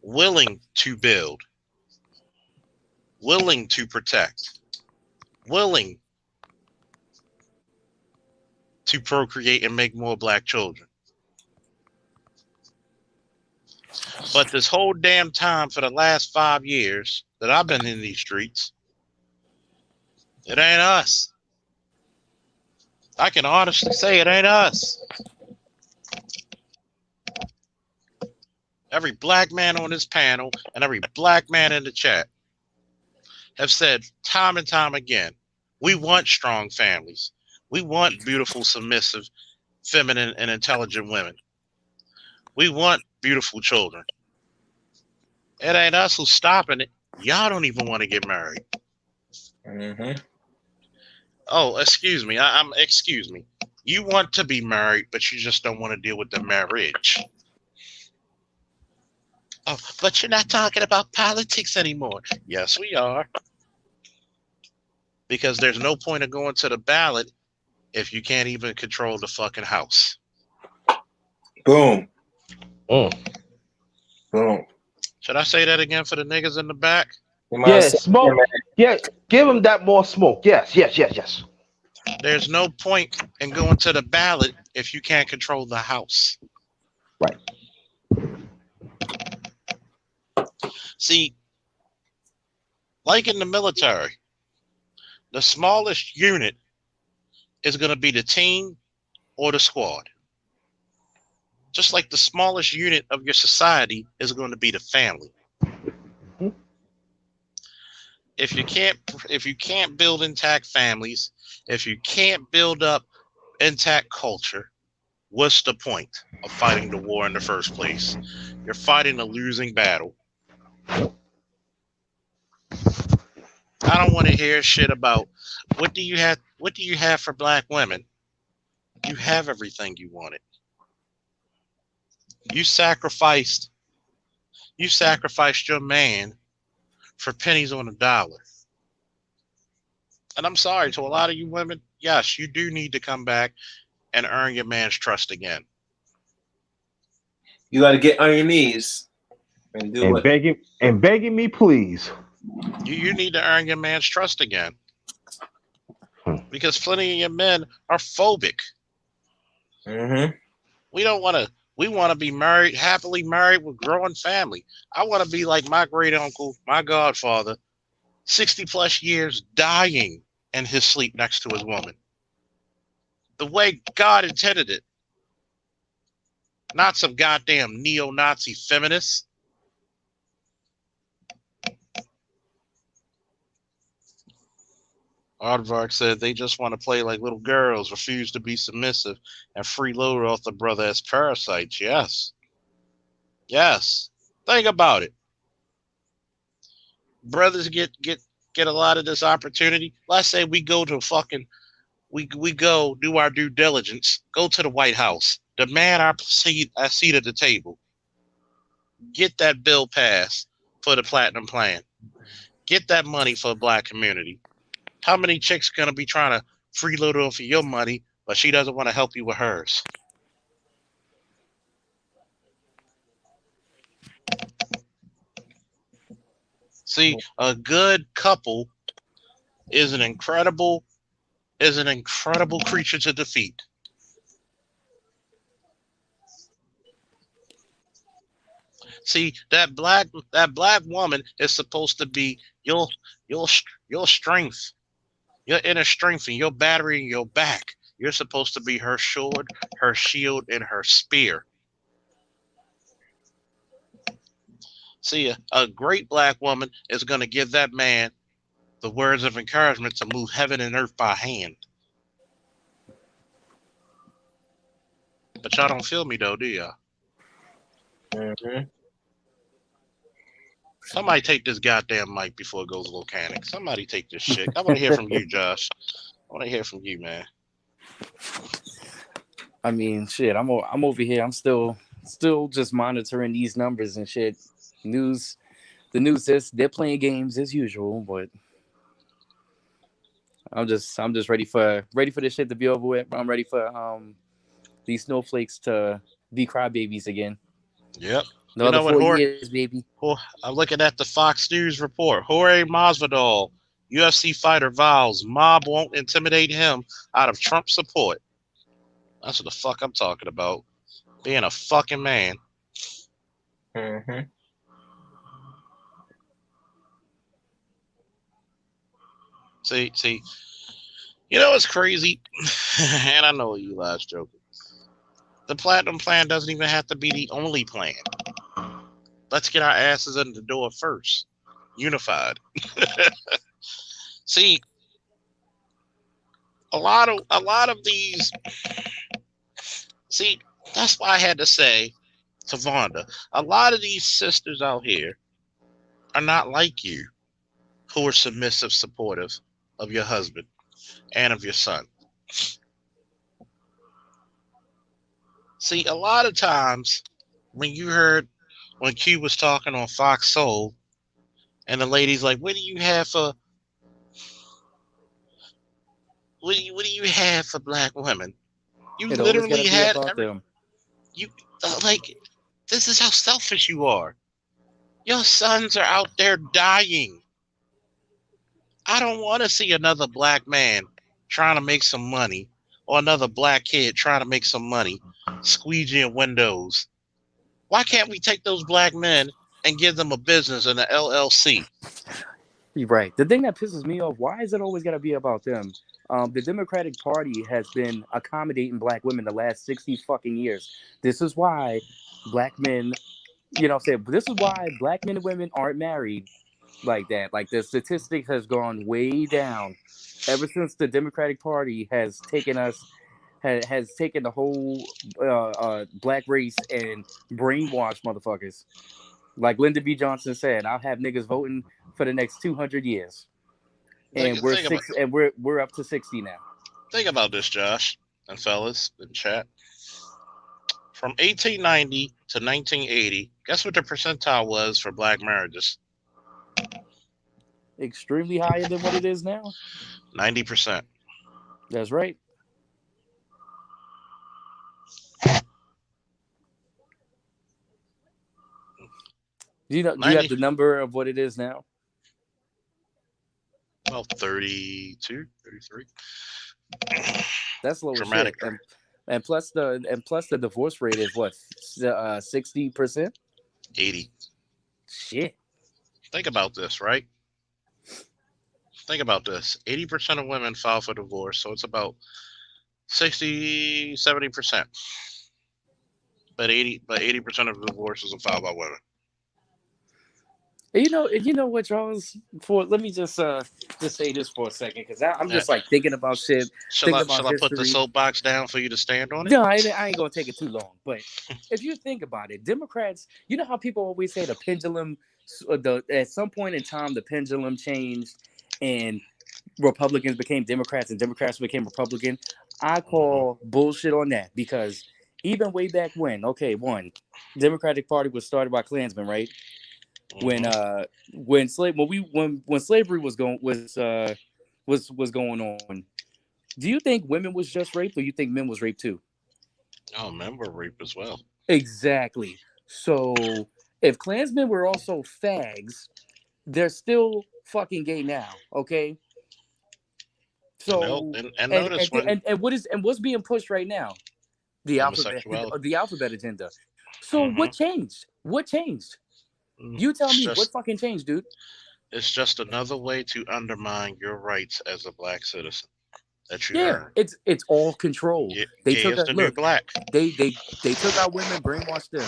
willing to build, willing to protect, willing to procreate and make more black children. But this whole damn time for the last 5 years that I've been in these streets, it ain't us. I can honestly say it ain't us. Every black man on this panel and every black man in the chat have said time and time again, we want strong families. We want beautiful, submissive, feminine, and intelligent women. We want beautiful children. It ain't us who's stopping it. Y'all don't even want to get married. Mm-hmm. Oh, excuse me. Excuse me. You want to be married, but you just don't want to deal with the marriage. Oh, but you're not talking about politics anymore. Yes, we are. Because there's no point of going to the ballot if you can't even control the fucking house. Boom. Mm. Boom. Should I say that again for the niggas in the back? You might Yeah, say, smoke. man, Yeah, give him that more smoke. Yes, yes, yes, yes. There's no point in going to the ballot if you can't control the house. Right. See, like in the military, the smallest unit is going to be the team or the squad. Just like the smallest unit of your society is going to be the family. Mhm. If you can't build intact families, if you can't build up intact culture, what's the point of fighting the war in the first place? You're fighting a losing battle. I don't want to hear shit about what do you have for black women? You have everything you wanted. You sacrificed your man for pennies on a dollar. And I'm sorry to a lot of you women, yes, you do need to come back and earn your man's trust again. you got to get on your knees and do what? Begging me, please. You need to earn your man's trust again. Hmm. Because plenty of your men are phobic. Mm-hmm. We want to be married, happily married with growing family. I want to be like my great uncle, my godfather, 60 plus years dying in his sleep next to his woman. The way God intended it. Not some goddamn neo-Nazi feminists. Aardvark said they just want to play like little girls, refuse to be submissive, and freeload off the brother as parasites. Yes. Yes. Think about it. Brothers get a lot of this opportunity. Let's say we go to we go do our due diligence, go to the White House, demand our seat at the table, get that bill passed for the platinum plan, get that money for the black community. How many chicks gonna be trying to freeload off of your money, but she doesn't want to help you with hers? See, a good couple is an incredible creature to defeat. See, that black woman is supposed to be your your your strength, your inner strength, and your battery in your back. You're supposed to be her sword, her shield, and her spear. See, a great black woman is going to give that man the words of encouragement to move heaven and earth by hand. But y'all don't feel me though, do y'all? Mm-hmm. Somebody take this goddamn mic before it goes volcanic. Somebody take this shit. I want to hear from you, Josh. I want to hear from you, man. I mean, shit. I'm over here. I'm still just monitoring these numbers and shit. The news is they're playing games as usual, but I'm just ready for this shit to be over with. I'm ready for these snowflakes to be crybabies again. Yep. Another You know 4 years, baby. I'm looking at the Fox News report. Jorge Masvidal, UFC fighter, vows mob won't intimidate him out of Trump support. That's what the fuck I'm talking about. Being a fucking man. Mm-hmm. See. You know what's crazy? And I know Eli's joking. The platinum plan doesn't even have to be the only plan. Let's get our asses in the door first. Unified. See, a lot of these. See, that's why I had to say to Vonda, a lot of these sisters out here are not like you, who are submissive, supportive of your husband and of your son. See, a lot of times when you heard when Q was talking on Fox Soul, and the lady's like, "What do you have for? What do you have for black women? You It always literally gotta be had about them. you like. This is how selfish you are. Your sons are out there dying. I don't want to see another black man trying to make some money, or another black kid trying to make some money, squeegeeing windows. Why can't we take those black men and give them a business in an LLC? You're right. The thing that pisses me off, why is it always got to be about them? The Democratic Party has been accommodating black women the last 60 fucking years. This is why black men, you know what I'm saying? This is why black men and women aren't married like that. Like the statistics has gone way down ever since the Democratic Party has taken us, has taken the whole black race and brainwashed motherfuckers. Like Lyndon B. Johnson said, I'll have niggas voting for the next 200 years. And Think, think about we're up to 60 now. think about this, Josh and fellas in chat. From 1890 to 1980, guess what the percentile was for black marriages? Extremely higher than what it is now. 90%. That's right. Do you have 90. the number of what it is now? Well, 32, 33. That's low as Dramatic. shit. And plus the divorce rate is what 60%. 80. Shit. Think about this, right? Think about this. 80% of women file for divorce, so it's about 60, 70%. But 80% of divorces are filed by women. You know what, Charles? Let me just say this for a second, because I'm just like thinking about shit. Shall I put the soapbox down for you to stand on it? No, I ain't gonna take it too long. But if you think about it, Democrats, you know how people always say the pendulum, at some point in time, the pendulum changed and Republicans became Democrats and Democrats became Republican. I call bullshit on that, because even way back when, Democratic Party was started by Klansmen, right? When slavery was going on, do you think women was just raped, or you think men was raped too? Oh, men were raped as well. Exactly. So if Klansmen were also fags, they're still fucking gay now. Okay. So notice what's being pushed right now? The alphabet agenda. So what changed? What changed? You tell me what fucking changed, dude. It's just another way to undermine your rights as a black citizen that you earn. It's all control. They took new black. They took our women, brainwashed them.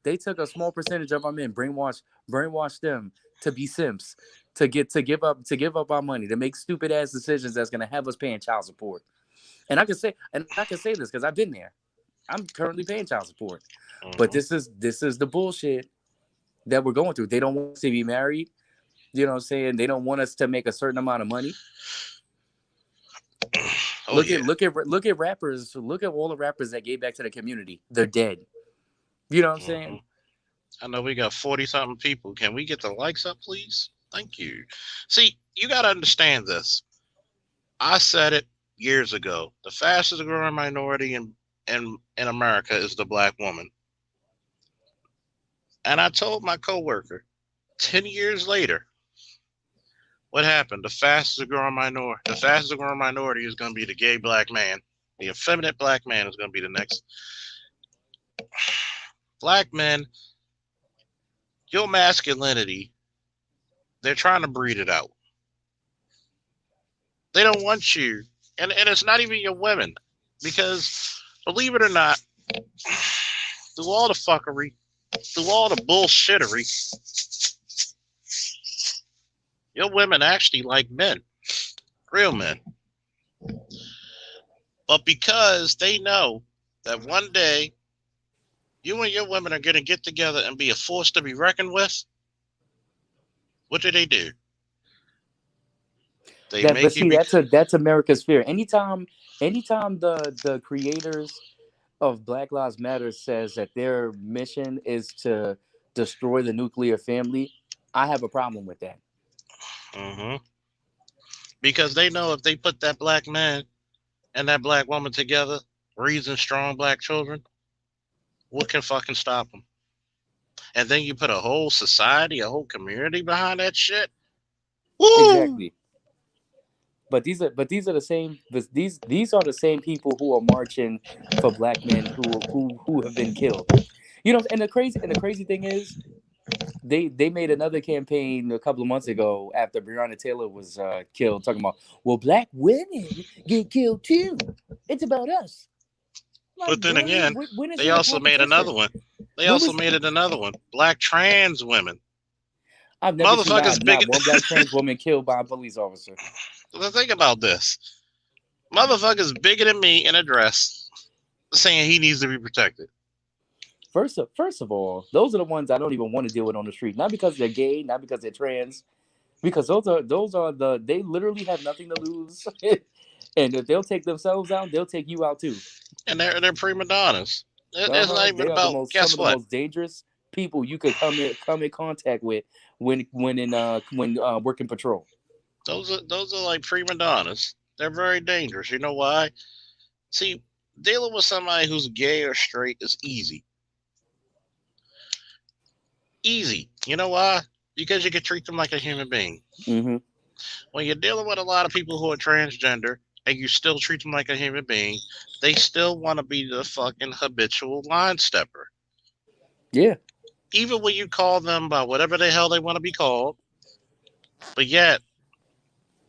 They took a small percentage of our men, brainwashed them to be simps, to give up our money, to make stupid ass decisions that's gonna have us paying child support. And I can say this because I've been there. I'm currently paying child support. But this is the bullshit that we're going through. They don't want us to be married. You know what I'm saying? They don't want us to make a certain amount of money. Look at rappers. Look at all the rappers that gave back to the community. They're dead. You know what I'm saying? I know we got 40-something people. Can we get the likes up, please? Thank you. See, you got to understand this. I said it years ago. The fastest growing minority in America is the black woman. And I told my coworker, 10 years later, what happened? The fastest growing minority is going to be the gay black man. The effeminate black man is going to be the next. Black men, your masculinity, they're trying to breed it out. They don't want you. And it's not even your women. Because, believe it or not, through all the fuckery, through all the bullshittery, your women actually like men, real men. But because they know that one day you and your women are going to get together and be a force to be reckoned with, what do? That's America's fear. Anytime the creators of Black Lives Matter says that their mission is to destroy the nuclear family, I have a problem with that. Hmm. Because they know if they put that black man and that black woman together, raising strong black children, what can fucking stop them? And then you put a whole society, a whole community behind that shit. Woo! Exactly. But these are the same. These are the same people who are marching for black men who have been killed. You know, and the crazy thing is, they made another campaign a couple of months ago after Breonna Taylor was killed, talking about, well, black women get killed too. It's about us. Like, But then really? again, When is they there a also made another competition? one. They When also was made it another one. Black trans women. I've never seen Motherfuckers big. not one black trans woman killed by a police officer. Think about this. Motherfuckers bigger than me in a dress saying he needs to be protected. First of all, those are the ones I don't even want to deal with on the street. Not because they're gay, not because they're trans, because those are they literally have nothing to lose. And if they'll take themselves out, they'll take you out too. And they're prima donnas. It's not even They are about some guess of the what? most dangerous people you could come in contact with when working patrol. Those are like prima donnas. They're very dangerous. You know why? See, dealing with somebody who's gay or straight is easy. Easy. You know why? Because you can treat them like a human being. Mm-hmm. When you're dealing with a lot of people who are transgender and you still treat them like a human being, they still want to be the fucking habitual line stepper. Yeah. Even when you call them by whatever the hell they want to be called, but yet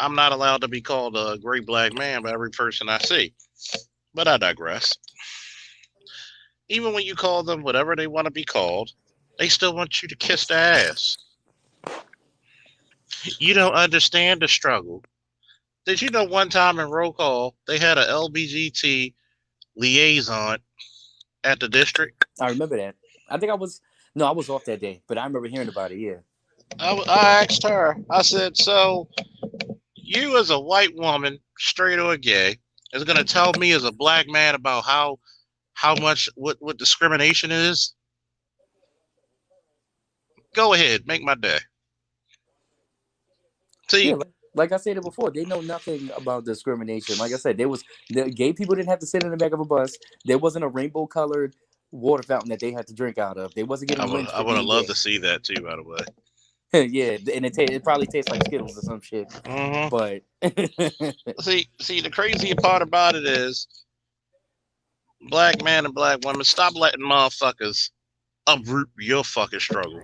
I'm not allowed to be called a great black man by every person I see. But I digress. Even when you call them whatever they want to be called, they still want you to kiss their ass. You don't understand the struggle. Did you know one time in roll call they had a LBGT liaison at the district? I remember that. I was off that day, but I remember hearing about it. Yeah. I asked her. I said, "So you as a white woman, straight or gay, is going to tell me as a black man about how much what discrimination is? Go ahead, make my day." See, Yeah, like I said before, they know nothing about discrimination. Like I said, the gay people didn't have to sit in the back of a bus. There wasn't a rainbow colored water fountain that they had to drink out of. They wasn't I getting would lynched I for would have being loved gay. to see that too. By the way, Yeah, and it probably tastes like Skittles or some shit. mm-hmm. But see, the crazy part about it is, black man and black woman, stop letting motherfuckers uproot your fucking struggle.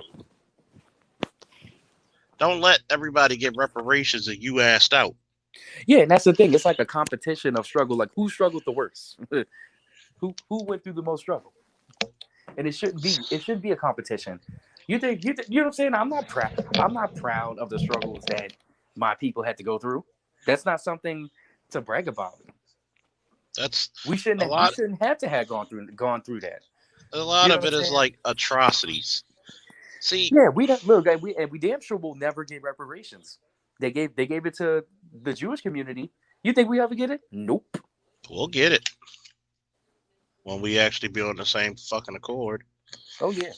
Don't let everybody get reparations and you asked out. yeah, and that's the thing. It's like a competition of struggle. Like, who struggled the worst? who went through the most struggle? And it shouldn't be. It shouldn't be a competition. You know what I'm saying? I'm not proud of the struggles that my people had to go through. That's not something to brag about. That's We shouldn't have to have gone through that. a lot You know of what it I'm is saying? like atrocities. See, Yeah, we don't look. We damn sure will never get reparations. They gave it to the Jewish community. You think we ever get it? Nope. we'll get it when we actually be on the same fucking accord. Oh yeah.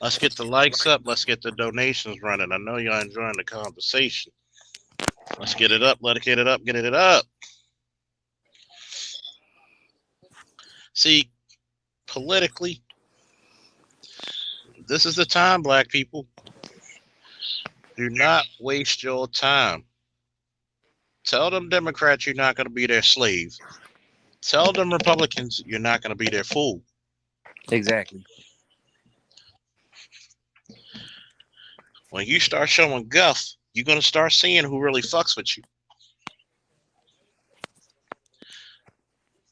Let's get the likes up. Let's get the donations running. I know y'all enjoying the conversation. Let's get it up. Let it get it up. Get it up. See, politically, this is the time, black people. Do not waste your time. Tell them Democrats you're not going to be their slave. Tell them Republicans you're not going to be their fool. Exactly. When you start showing guff, you're going to start seeing who really fucks with you.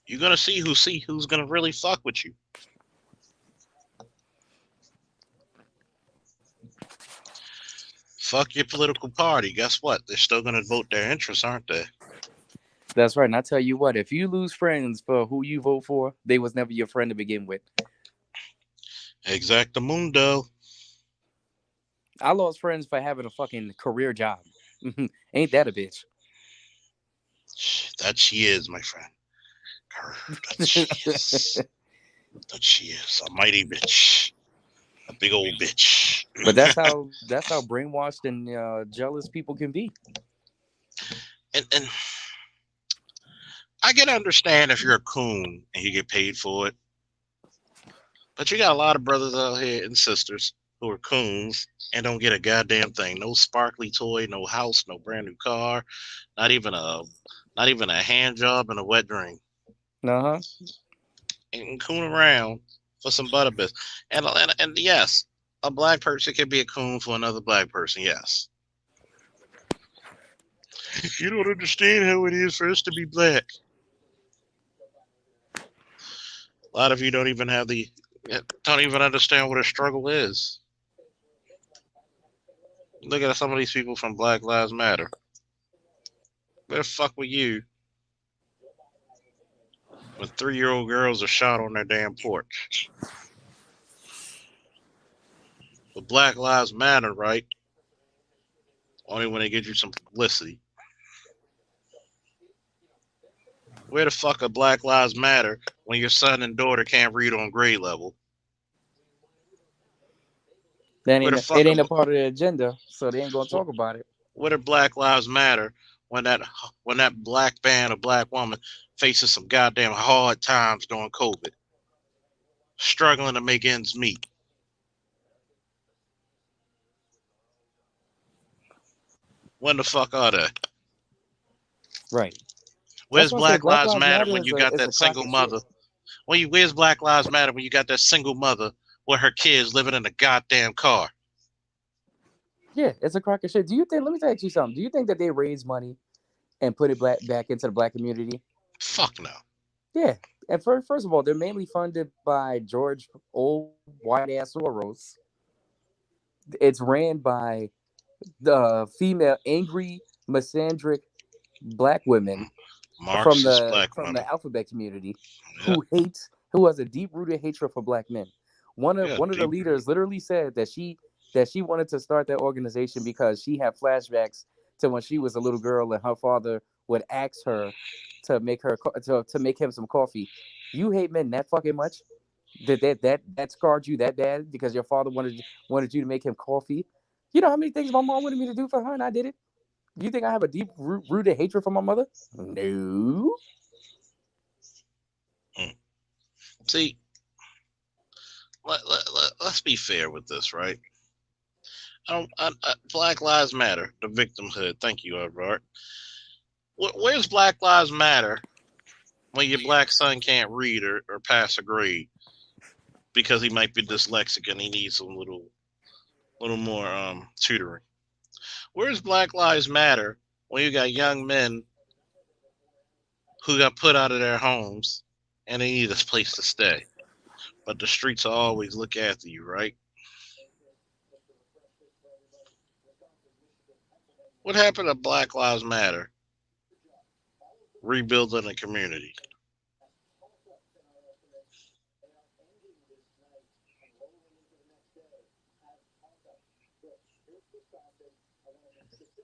You're going to see who's going to really fuck with you. Fuck your political party. Guess what? They're still going to vote their interests, aren't they? That's right. And I tell you what, if you lose friends for who you vote for, they was never your friend to begin with. Exactamundo. I lost friends for having a fucking career job. Ain't that a bitch? That she is, my friend. That she is. But she is a mighty bitch, a big old bitch. But that's how brainwashed and jealous people can be. And I can understand if you're a coon and you get paid for it. But you got a lot of brothers out here and sisters who are coons and don't get a goddamn thing. No sparkly toy, no house, no brand new car, not even a hand job and a wet dream. Uh-huh. And coon around for some butter bits. And yes, a black person can be a coon for another black person, yes. You don't understand how it is for us to be black. A lot of you don't even understand what a struggle is. Look at some of these people from Black Lives Matter. Where the fuck were you when 3-year-old girls are shot on their damn porch? But Black Lives Matter, right? Only when they get you some publicity. Where the fuck are Black Lives Matter when your son and daughter can't read on grade level? It ain't a part of the agenda, so they ain't gonna talk about it. Where do Black Lives Matter when that black man or black woman faces some goddamn hard times during COVID, struggling to make ends meet? When the fuck are they? Right. Where's Black Lives Matter when you got that single mother? Where's Black Lives Matter when you got that single mother with her kids living in a goddamn car? Yeah, it's a crock of shit. Let me ask you something. Do you think that they raise money and put it back into the black community? Fuck no. Yeah. And first of all, they're mainly funded by George old white ass Soros. It's ran by the female angry misandric black women from the alphabet community who has a deep rooted hatred for black men. One of the leaders literally said that she wanted to start that organization because she had flashbacks to when she was a little girl and her father would ask her to make him some coffee. You hate men that fucking much? That scarred you that bad because your father wanted you to make him coffee? You know how many things my mom wanted me to do for her and I did it? You think I have a deep rooted hatred for my mother? No. See, let's be fair with this, right? Black Lives Matter, the victimhood. Thank you, Edward. Where's Black Lives Matter when your black son can't read or pass a grade because he might be dyslexic and he needs a little more tutoring? Where's Black Lives Matter when you got young men who got put out of their homes and they need a place to stay, but the streets will always look after you, right? What happened to Black Lives Matter? Rebuilding a community.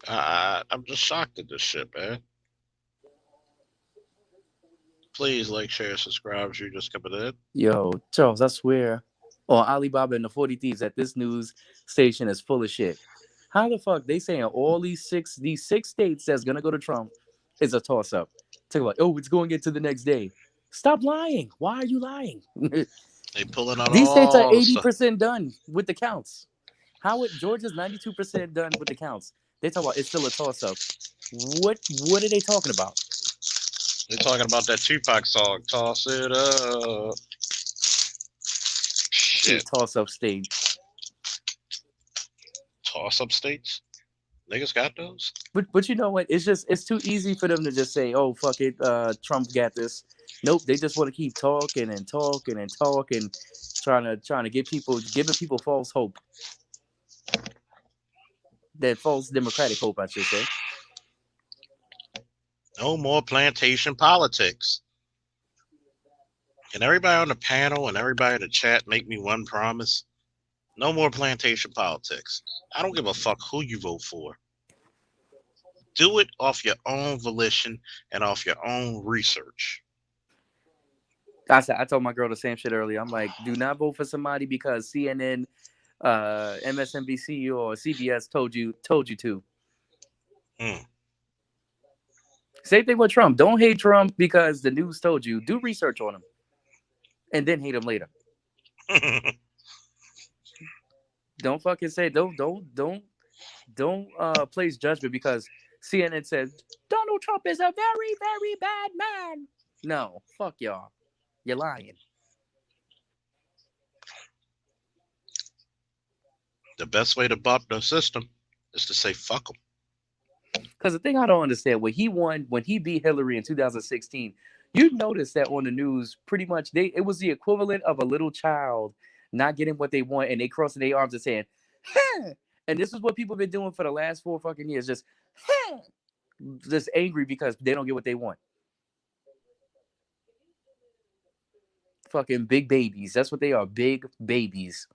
I'm just shocked at this shit, man. Please like, share, subscribe if you just coming in. Yo, Charles, I swear on Alibaba and the 40 Thieves that this news station is full of shit. How the fuck they saying all these six states that's gonna go to Trump is a toss up? Talk about, oh, it's going into the next day. Stop lying. Why are you lying? They pulling out these states are all the 80% done with the counts. Georgia's 92% done with the counts. They talk about it's still a toss up. What are they talking about? They're talking about that Tupac song, Toss It Up. Shit. Toss up state. Toss up states? Niggas got those? But you know what? It's too easy for them to just say, oh, fuck it, Trump got this. Nope, they just want to keep talking and talking and talking, trying to giving people false hope. That false democratic hope, I should say. No more plantation politics. Can everybody on the panel and everybody in the chat make me one promise? No more plantation politics. I don't give a fuck who you vote for. Do it off your own volition and off your own research. I told my girl the same shit earlier. I'm like, do not vote for somebody because CNN, MSNBC, or CBS told you to. Hmm. Same thing with Trump. Don't hate Trump because the news told you. Do research on him, and then hate him later. Don't fucking say don't place judgment because CNN says Donald Trump is a very, very bad man. No, fuck y'all. You're lying. The best way to bump the system is to say fuck them. Because the thing I don't understand, when he beat Hillary in 2016, you notice that on the news, pretty much it was the equivalent of a little child not getting what they want and they crossing their arms and saying, huh. And this is what people have been doing for the last 4 fucking years, just huh. Just angry because they don't get what they want. Fucking big babies. That's what they are, big babies.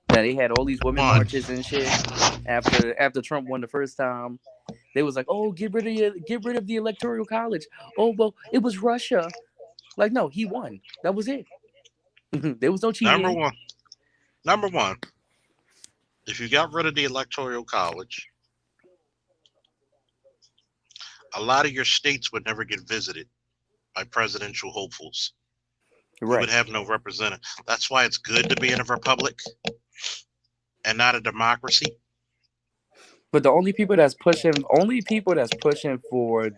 Now they had all these women marches and shit after Trump won the first time. They was like, "Oh, get rid of the electoral college." Oh, well, it was Russia. Like, no, he won. That was it. There was no cheating. Number one, if you got rid of the electoral college, a lot of your states would never get visited by presidential hopefuls. Right. You would have no representative. That's why it's good to be in a republic and not a democracy. But the only people that's pushing for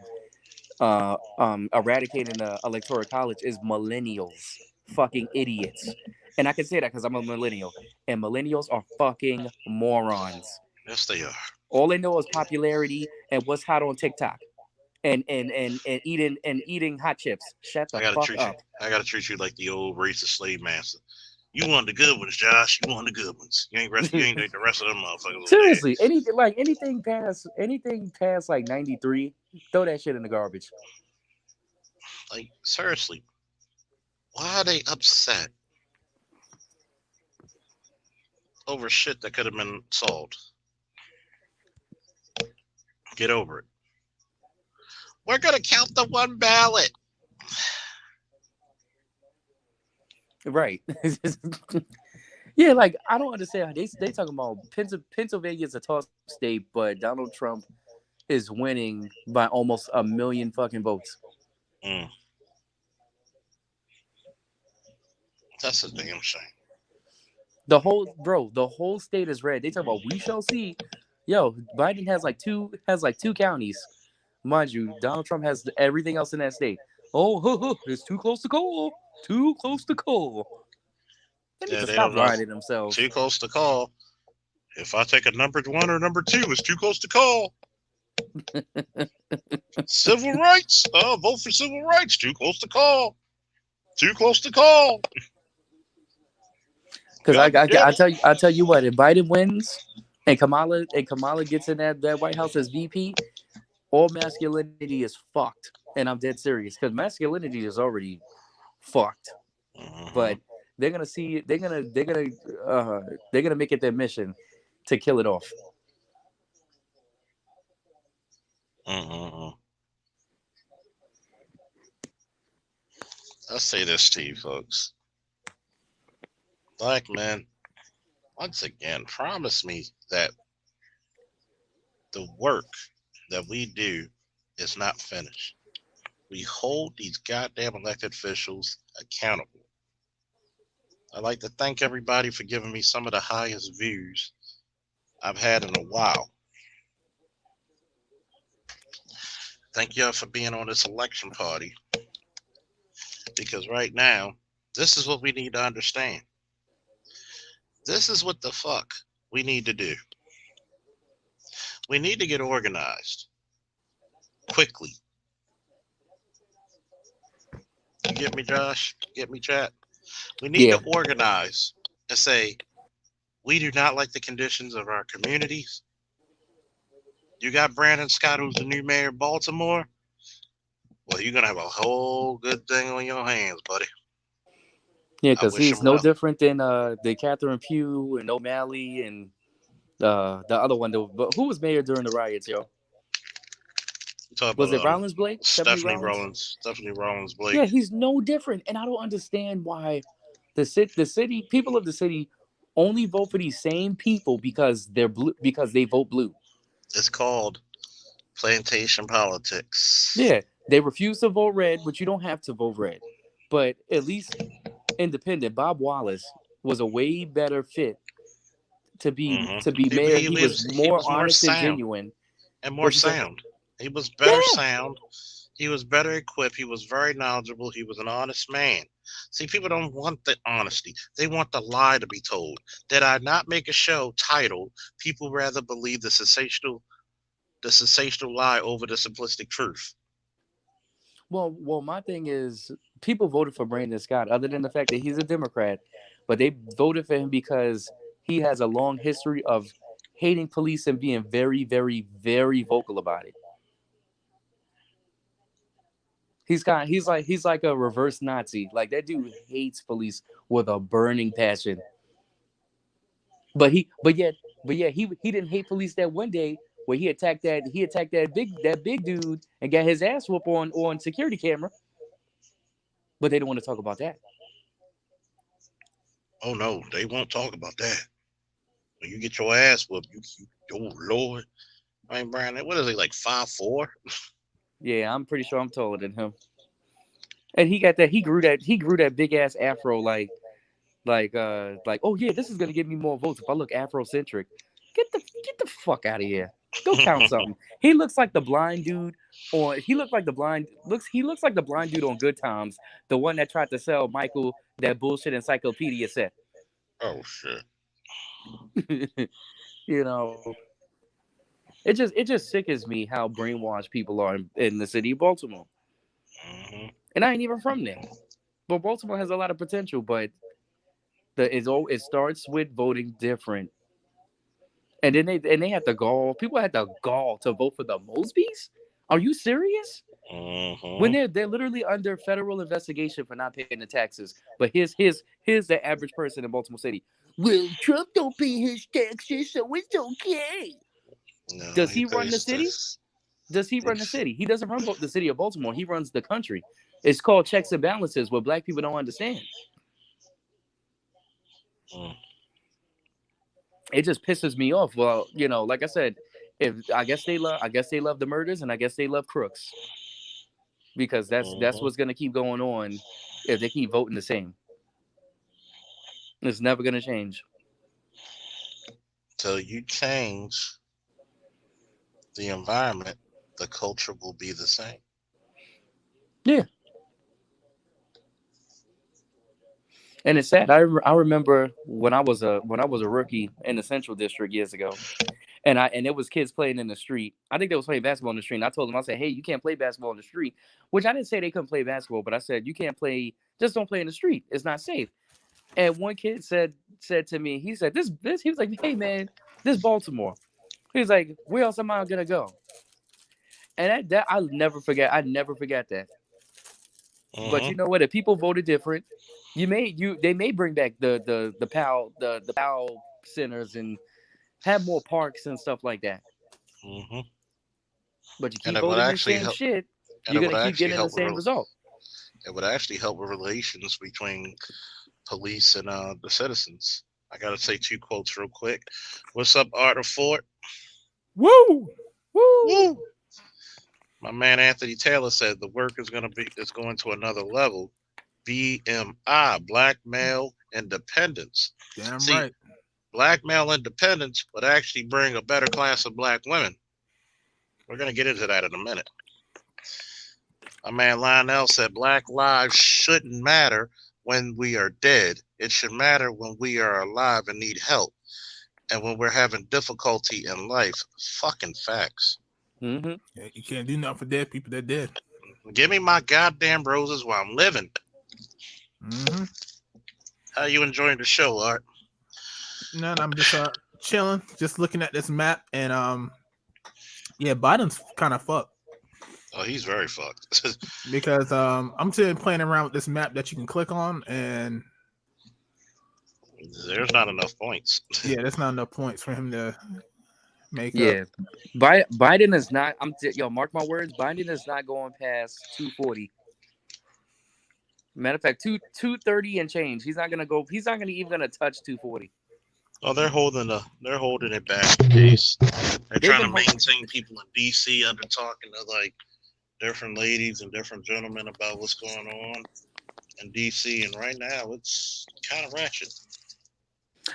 eradicating the electoral college is millennials, fucking idiots. And I can say that because I'm a millennial, and millennials are fucking morons. Yes, they are. All they know is popularity and what's hot on TikTok, and eating hot chips. Shut the fuck up. I gotta treat you like the old racist slave master. You want the good ones, Josh. You want the good ones. You ain't like the rest of them motherfuckers. Seriously, anything past like 93, throw that shit in the garbage. Like, seriously, why are they upset over shit that could have been solved? Get over it. We're gonna count the one ballot. Right. Yeah, like I don't understand. They talking about Pennsylvania is a toss state, but Donald Trump is winning by almost 1 million fucking votes. That's a damn shame. The whole state is red. They talk about we shall see. Yo, Biden has like two counties. Mind you, Donald Trump has everything else in that state. Oh, it's too close to call. Too close to call. They need to stop lying to themselves. Too close to call. If I take a number 1 or number 2, it's too close to call. Civil rights. Vote for civil rights. Too close to call. Too close to call. Because I tell you what, if Biden wins and Kamala gets in that White House as VP, all masculinity is fucked. And I'm dead serious because masculinity is already fucked. But they're gonna make it their mission to kill it off. I'll say this to you folks. Black men, once again, promise me that the work that we do is not finished. We hold these goddamn elected officials accountable. I'd like to thank everybody for giving me some of the highest views I've had in a while. Thank y'all for being on this election party. Because right now, this is what we need to understand. This is what the fuck we need to do. We need to get organized quickly. You get me, Josh? Get me, chat? We need to organize and say, we do not like the conditions of our communities. You got Brandon Scott, who's the new mayor of Baltimore. Well, you're going to have a whole good thing on your hands, buddy. Yeah, because he's no different than the Catherine Pugh and O'Malley and the other one. But who was mayor during the riots, yo? You talk Was it about Rollins Blake? Stephanie Rollins Blake. Yeah, he's no different, and I don't understand why the city people of the city only vote for these same people because they're blue because they vote blue. It's called plantation politics. Yeah, they refuse to vote red, but you don't have to vote red. But at least independent Bob Wallace was a way better fit to be mayor. He was more honest and genuine and more sound. He was better sound. He was better equipped. He was very knowledgeable. He was an honest man. See, people don't want the honesty. They want the lie to be told. Did I not make a show titled "People Rather Believe the Sensational Lie over the Simplistic Truth"? Well, my thing is, people voted for Brandon Scott, other than the fact that he's a Democrat, but they voted for him because he has a long history of hating police and being very, very, very vocal about it. He's like a reverse Nazi. Like, that dude hates police with a burning passion. But yet he didn't hate police that one day where he attacked that big dude and got his ass whooped on security camera. But they don't want to talk about that. Oh no, they won't talk about that. When you get your ass whooped, oh Lord. I mean, Brian, what is he, like 5'4"? Yeah, I'm pretty sure I'm taller than him. And he grew that big ass afro like, oh yeah, this is gonna give me more votes if I look Afrocentric. Get the fuck out of here. Go count something. He looks like the blind dude he looks like the blind dude on Good Times, the one that tried to sell Michael that bullshit encyclopedia set. Oh shit. You know, it just sickens me how brainwashed people are in the city of Baltimore. Mm-hmm. And I ain't even from there. But Baltimore has a lot of potential, but it starts with voting different. And then they had the gall. People had the gall to vote for the Mosbys? Are you serious? Mm-hmm. When they're literally under federal investigation for not paying the taxes. But here's the average person in Baltimore City. Well, Trump don't pay his taxes, so it's okay. No, Does he run the city? Does he run the city? He doesn't run the city of Baltimore. He runs the country. It's called checks and balances, what black people don't understand. It just pisses me off. Well, you know, like I said, I guess they love the murders, and I guess they love crooks, because that's what's gonna keep going on if they keep voting the same. It's never gonna change. Till you change the environment, the culture will be the same. Yeah. And it's sad. I remember when I was a rookie in the Central District years ago, and it was kids playing in the street. I think they was playing basketball in the street. And I told them, I said, "Hey, you can't play basketball in the street." Which I didn't say they couldn't play basketball, but I said, "You can't play. Just don't play in the street. It's not safe." And one kid said to me, he said, "This." He was like, "Hey man, this Baltimore." He was like, "Where else am I gonna go?" And that I'll never forget. I never forget that. But you know what? If people voted different, they may bring back the PAL centers and have more parks and stuff like that. Mm-hmm. But you keep voting the same shit, you're gonna keep getting the same result. It would actually help with relations between police and the citizens. I gotta say 2 quotes real quick. What's up, Arthur Ford? Woo! Woo! Woo! My man Anthony Taylor said the work is going to another level. BMI, black male independence. Damn See, right. Black male independence would actually bring a better class of black women. We're going to get into that in a minute. My man Lionel said black lives shouldn't matter when we are dead. It should matter when we are alive and need help, and when we're having difficulty in life. Fucking facts. Mm-hmm. Yeah, you can't do nothing for dead people. They're dead. Give me my goddamn roses while I'm living. Mm-hmm. How you enjoying the show, Art? No, I'm just chilling, just looking at this map, and yeah, Biden's kind of fucked. Oh, he's very fucked. Because I'm still playing around with this map that you can click on, and there's not enough points. Yeah, that's not enough points for him to Makeup. Yeah, Biden is not. Mark my words. Biden is not going past 240. Matter of fact, 230 and change. He's not gonna go. He's not gonna even gonna touch 240. Oh, they're holding it back. They're They've trying to been maintain people in DC. I've been talking to like different ladies and different gentlemen about what's going on in DC, and right now it's kind of ratchet.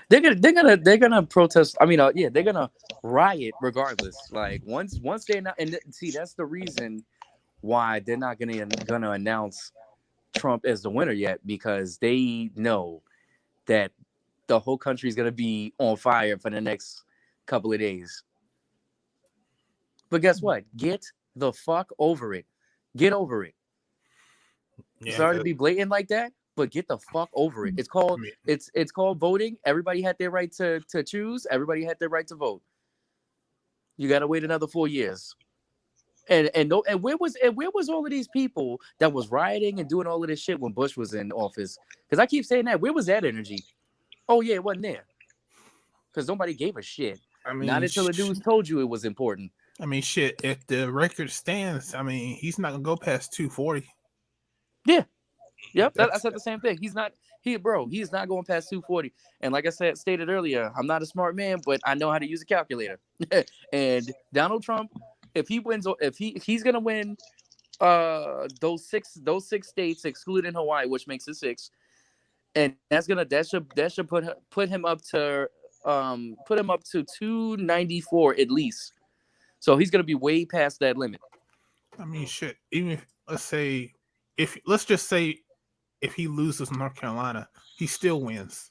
They're gonna protest. I mean, they're gonna riot regardless. Like once they're not, and see, that's the reason why they're not gonna announce Trump as the winner yet, because they know that the whole country is gonna be on fire for the next couple of days. But guess what? Get the fuck over it. Get over it. Yeah, Sorry to be blatant like that, but get the fuck over it. It's called it's called voting. Everybody had their right to choose. Everybody had their right to vote. You gotta wait another 4 years. And where was all of these people that was rioting and doing all of this shit when Bush was in office? Because I keep saying that. Where was that energy? Oh yeah, it wasn't there. Because nobody gave a shit. I mean, not until the news told you it was important. I mean, shit. If the record stands, I mean, he's not gonna go past 240. Yeah. Yep. I said the same thing. He's not going past 240. And like I stated earlier, I'm not a smart man, but I know how to use a calculator. And Donald Trump, if he wins, if he's gonna win those six states excluding Hawaii, which makes it 6, and that should put him up to 294 at least. So he's gonna be way past that limit. I mean, shit. Even if, let's just say if he loses North Carolina, he still wins.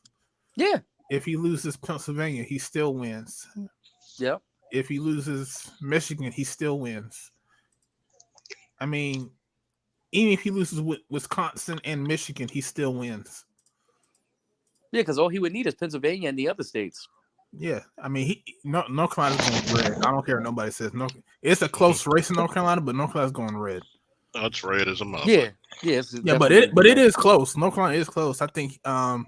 Yeah. If he loses Pennsylvania, he still wins. Yep. If he loses Michigan, he still wins. I mean, even if he loses Wisconsin and Michigan, he still wins. Yeah, because all he would need is Pennsylvania and the other states. Yeah, I mean, North Carolina's going red. I don't care what nobody says. No, it's a close race in North Carolina, but North Carolina's going red. That's red as a motherfucker. Yeah, but it is close. North Carolina is close. I think Donald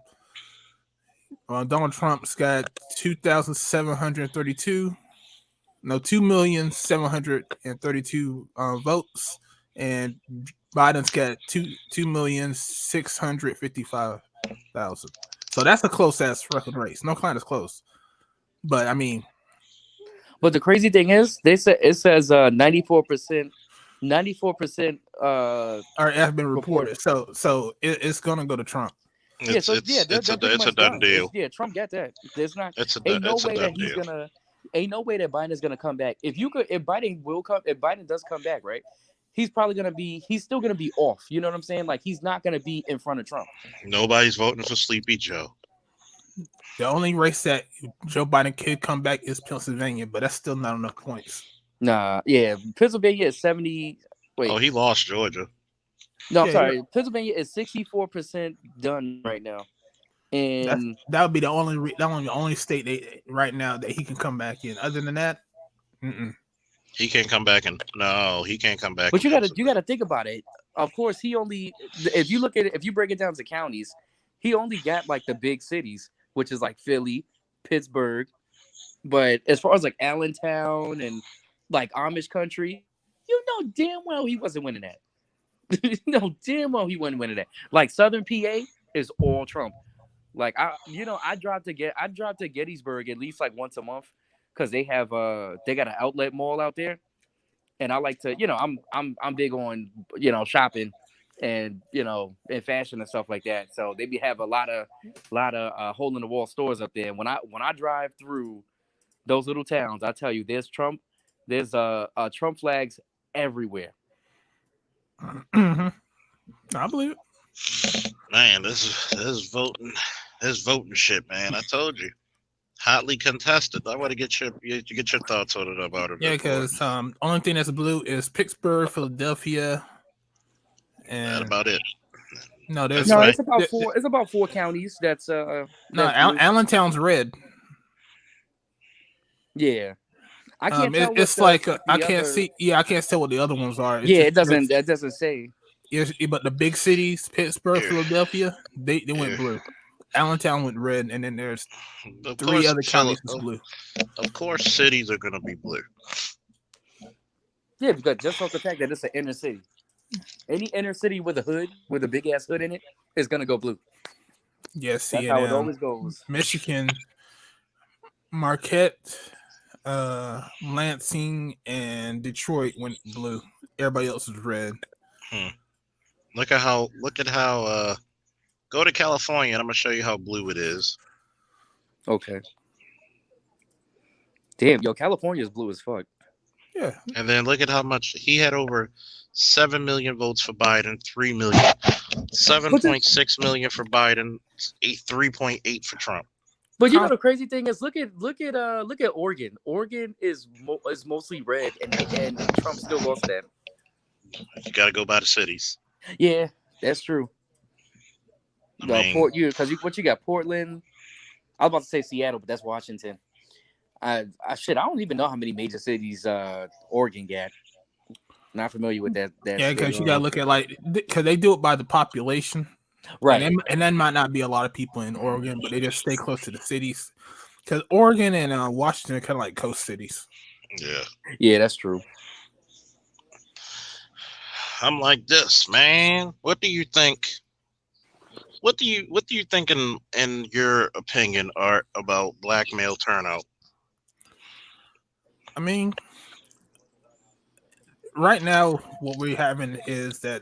Trump's got 2,732 votes, and Biden's got 2,655,000. So that's a close ass fucking race. North Carolina's close, but I mean, but the crazy thing is, it says 94%. 94% have been reported. So it's gonna go to Trump. It's a done deal. Trump got that. There's not. Ain't no way that Biden is gonna come back. If Biden does come back, right? He's still gonna be off. You know what I'm saying? Like he's not gonna be in front of Trump. Nobody's voting for Sleepy Joe. The only race that Joe Biden could come back is Pennsylvania, but that's still not enough points. Nah, yeah, Pennsylvania is 70. Wait, he lost Georgia. No, I'm sorry. Pennsylvania is 64% done right now, and that would be the only state right now that he can come back in. Other than that, he can't come back in. No, he can't come back. But you gotta think about it. Of course, if you break it down to counties, he only got like the big cities, which is like Philly, Pittsburgh. But as far as like Allentown and like Amish country, you know damn well he wasn't winning that. You know damn well he wasn't winning that. Like Southern PA is all Trump. Like I drive to Gettysburg at least like once a month because they got an outlet mall out there, and I like to I'm big on shopping and and fashion and stuff like that. So they have a lot of hole in the wall stores up there. And when I drive through those little towns, I tell you, there's Trump flags everywhere. I believe it. Man, this voting shit, man. I told you, hotly contested. I want to get your thoughts on it about it. Yeah, because only thing that's blue is Pittsburgh, Philadelphia, and that's about it. It's about 4 counties. That's Allentown's red. Yeah. I can't tell. It's like I can't see. Yeah, I can't tell what the other ones are. It doesn't say. But the big cities, Pittsburgh, Philadelphia, they went blue. Allentown went red, and then there's Of 3 course, other counties that's blue. Of course, cities are gonna be blue. Yeah, because just off the fact that it's an inner city. Any inner city with a hood, with a big ass hood in it, is gonna go blue. Yeah, see, That's how it and, always goes. Michigan, Marquette, Lansing, and Detroit went blue. Everybody else was red. Look at how. Go to California, and I'm gonna show you how blue it is. Okay. Damn, yo, California is blue as fuck. Yeah, And then look at how much he had over 7 million votes for Biden, 3 million, 7.6 million for Biden, 3.8 for Trump. But you know the crazy thing is, look at Oregon. Oregon is mostly red, and Trump still lost that. You got to go by the cities. Yeah, that's true. I mean, What you got? Portland. I was about to say Seattle, but that's Washington. I don't even know how many major cities Oregon got. Not familiar with that. yeah, because you gotta look at because they do it by the population, right? And then might not be a lot of people in Oregon, but they just stay close to the cities. Because Oregon and Washington are kind of like coast cities. Yeah, that's true. I'm like this, man. What do you think? What do you think in your opinion, Art, about black male turnout? I mean, right now, what we're having is that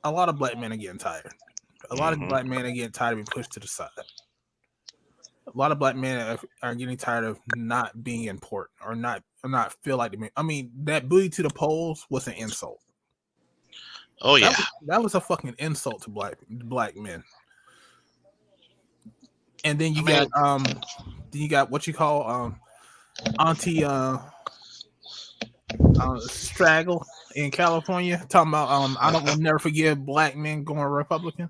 a lot of black men are getting tired. A lot of black men are getting tired of being pushed to the side. A lot of black men are getting tired of not being important or not feel like they. I mean, that booty to the polls was an insult. Oh yeah, that was a fucking insult to black men. And then you got what you call Auntie Straggle in California talking about I will never forgive black men going Republican.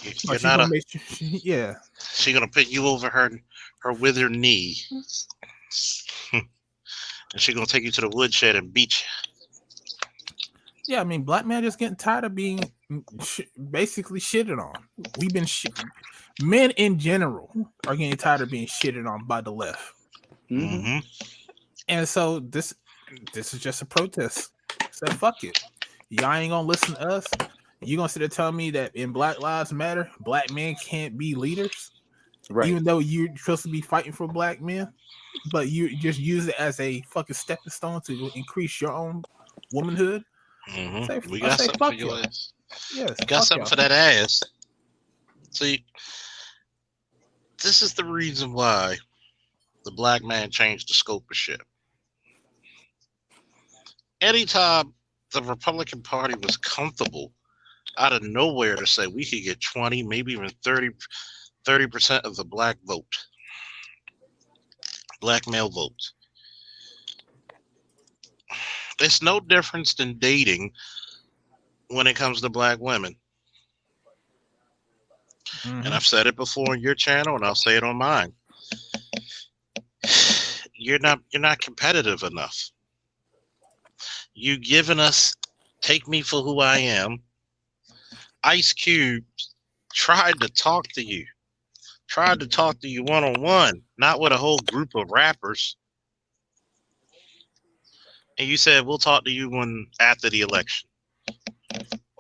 You're not yeah. She's gonna put you over her withered knee, and she's gonna take you to the woodshed and beat you. Yeah, I mean, black men are just getting tired of being basically shitted on. We've been men in general are getting tired of being shitted on by the left. Mm-hmm. And so this is just a protest. So fuck it. Y'all ain't gonna listen to us. You gonna sit there telling me that in Black Lives Matter, black men can't be leaders, right? Even though you're supposed to be fighting for black men, but you just use it as a fucking stepping stone to increase your own womanhood. Mm-hmm. We got something for your ass. Yes, you got something for that ass. See, this is the reason why the black man changed the scope of shit. Anytime the Republican Party was comfortable out of nowhere to say we could get 20, maybe even 30% of the black vote, black male vote. It's no difference than dating when it comes to black women. Mm-hmm. And I've said it before on your channel, and I'll say it on mine. You're not competitive enough. You giving us take me for who I am. Ice Cube tried to talk to you one-on-one, not with a whole group of rappers. And you said, we'll talk to you after the election.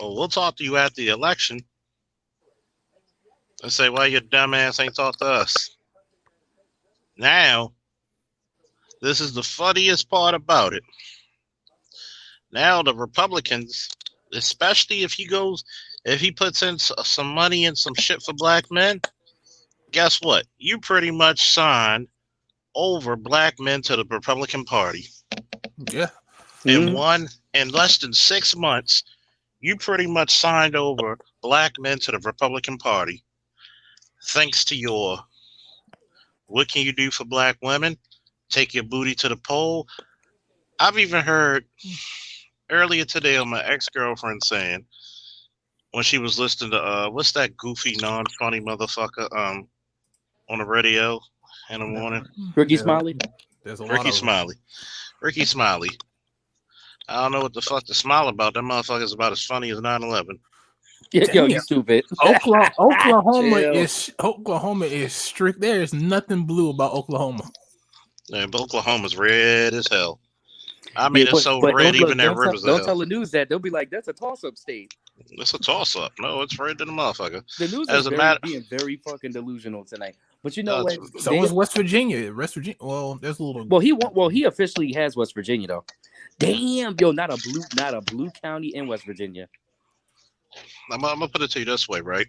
Well, we'll talk to you after the election. I say, well, your dumb ass ain't talked to us. Now, this is the funniest part about it. Now the Republicans, especially if he puts in some money and some shit for black men, guess what? You pretty much signed over black men to the Republican Party. Yeah. In less than 6 months, you pretty much signed over black men to the Republican Party. Thanks to your, what can you do for black women? Take your booty to the poll. I've even heard earlier today on my ex-girlfriend saying, when she was listening to what's that goofy, non-funny motherfucker on the radio in the morning? Ricky Smiley. There's a Ricky Smiley. Ricky Smiley. I don't know what the fuck to smile about. That motherfucker's about as funny as 9/11. Yo, you stupid. Oklahoma Chill. is strict. There is nothing blue about Oklahoma. And Oklahoma's red as hell. I Yeah, mean, it's so but red, don't even look, that river's don't a tell hell. the news that they'll be like, that's a toss-up state. It's a toss-up. No, it's red to the motherfucker. The news As is a matter, being very fucking delusional tonight. But you know what? So They- is West Virginia. Well, there's a little. Well, he officially has West Virginia though. Damn, yo, not a blue county in West Virginia. I'm gonna put it to you this way, right?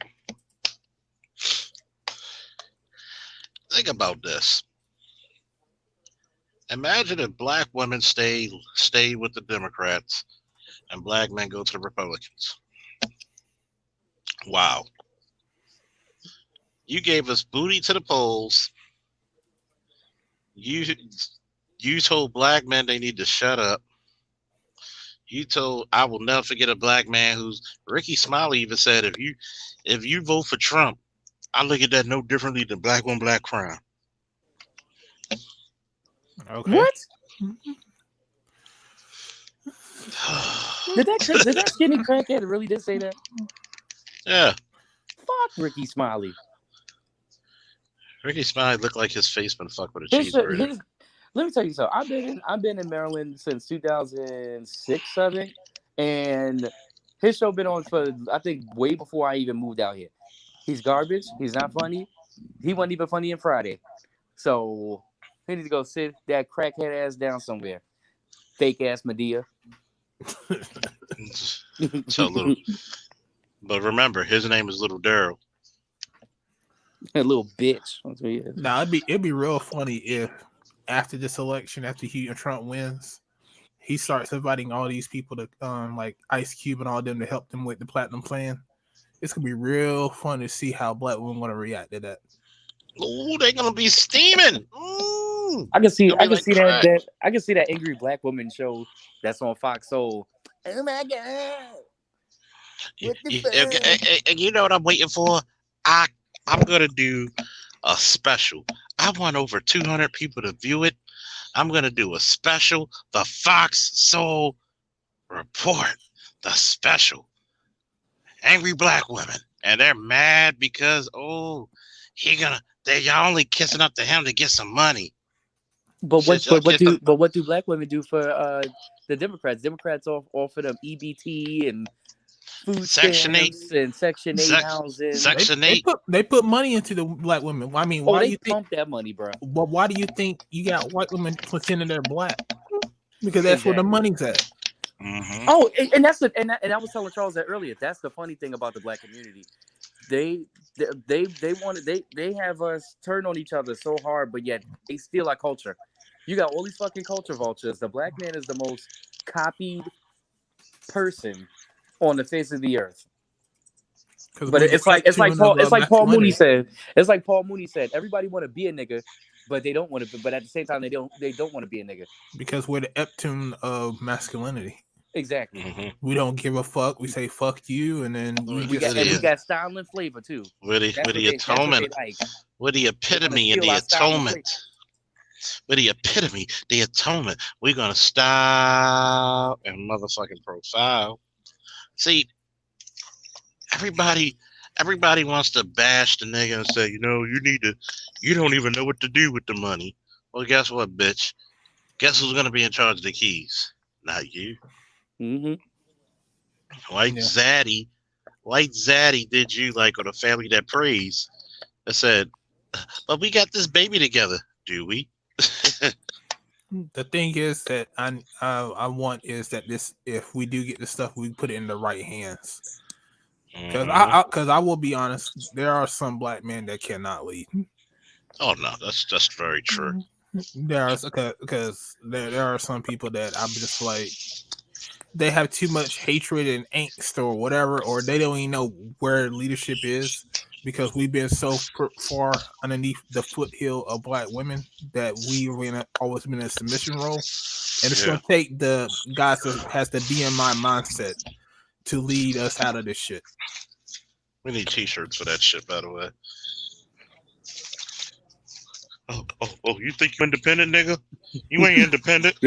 Think about this. Imagine if black women stay with the Democrats and black men go to the Republicans. Wow. You gave us booty to the polls. You told black men they need to shut up. I will never forget a black man who's Ricky Smiley even said, if you vote for Trump, I look at that no differently than black on black crime. Okay. What? Did that skinny crackhead really did say that? Yeah. Fuck Ricky Smiley. Ricky Smiley looked like his face been fucked with a His- cheeseburger. his- let me tell you something. I've been in Maryland since 2006, I think, and his show been on for I think way before I even moved out here. He's garbage. He's not funny. He wasn't even funny in Friday. So he needs to go sit that crackhead ass down somewhere. Fake ass Medea. So little. But remember, his name is Little Daryl. A little bitch. That's what he is. Now it'd be real funny if after this election, after Trump wins, he starts inviting all these people to like Ice Cube and all them to help them with the platinum plan. It's gonna be real fun to see how black women want to react to that. Ooh, they're gonna be steaming. Ooh. I can see It'll be like crack. I can see that angry black woman show that's on Fox Soul. Oh my god. What the fuck? And you know what I'm waiting for? I'm gonna do a special. I want over 200 people to view it. I'm gonna do a special, the Fox Soul Report, the special. Angry black women, and they're mad because y'all only kissing up to him to get some money. But what Shit, y'all what do black women do for the Democrats? Democrats offer them EBT and food Section 8. stamps and Section 8 housing. Section They 8. put money into the black women. I mean, Oh, why do they you think? pump that money, bro? Well, why do you think you got white women pretending they're black? Because that's where the money's at. Mm-hmm. Oh, and that's and I was telling Charles that earlier. That's the funny thing about the black community. They have us turn on each other so hard, but yet they steal our culture. You got all these fucking culture vultures. The black man is the most copied person on the face of the earth. But it's like Paul Mooney said. It's like Paul Mooney said. Everybody want to be a nigga, but they don't want to. But at the same time, they don't want to be a nigga. Because we're the Eptune of masculinity. Exactly. Mm-hmm. We don't give a fuck. We say fuck you, and then We got style and flavor too. With the atonement. With the epitome and the atonement. With the epitome, the atonement. We're gonna style and motherfucking profile. See, everybody wants to bash the nigga and say, you don't even know what to do with the money. Well, guess what, bitch? Guess who's gonna be in charge of the keys? Not you. Mm-hmm. White Zaddy did you like on A Family That Prays. I said, but we got this baby together, do we? The thing is that I want is that if we do get the stuff, we put it in the right hands. Because I will be honest, there are some black men that cannot lead. Oh no, that's very true. Because there are some people that I'm just like, they have too much hatred and angst or whatever, or they don't even know where leadership is, because we've been so far underneath the foothill of black women that we've always been in a submission role. And it's going to take the guys that has the BMI mindset to lead us out of this shit. We need t-shirts for that shit, by the way. Oh, you think you independent, nigga? You ain't independent.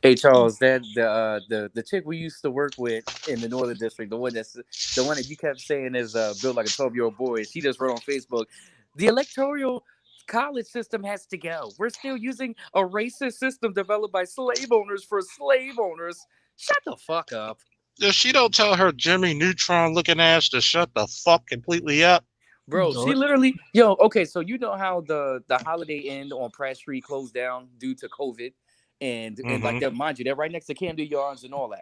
Hey Charles, that the chick we used to work with in the Northern District, the one that you kept saying is built like a 12-year-old boy. She just wrote on Facebook, the electoral college system has to go. We're still using a racist system developed by slave owners for slave owners. Shut the fuck up. If she don't tell her Jimmy Neutron looking ass to shut the fuck completely up, Bro, she literally, okay, so you know how the Holiday Inn on Pratt Street closed down due to COVID, and like that, mind you, they're right next to Camden Yards and all that,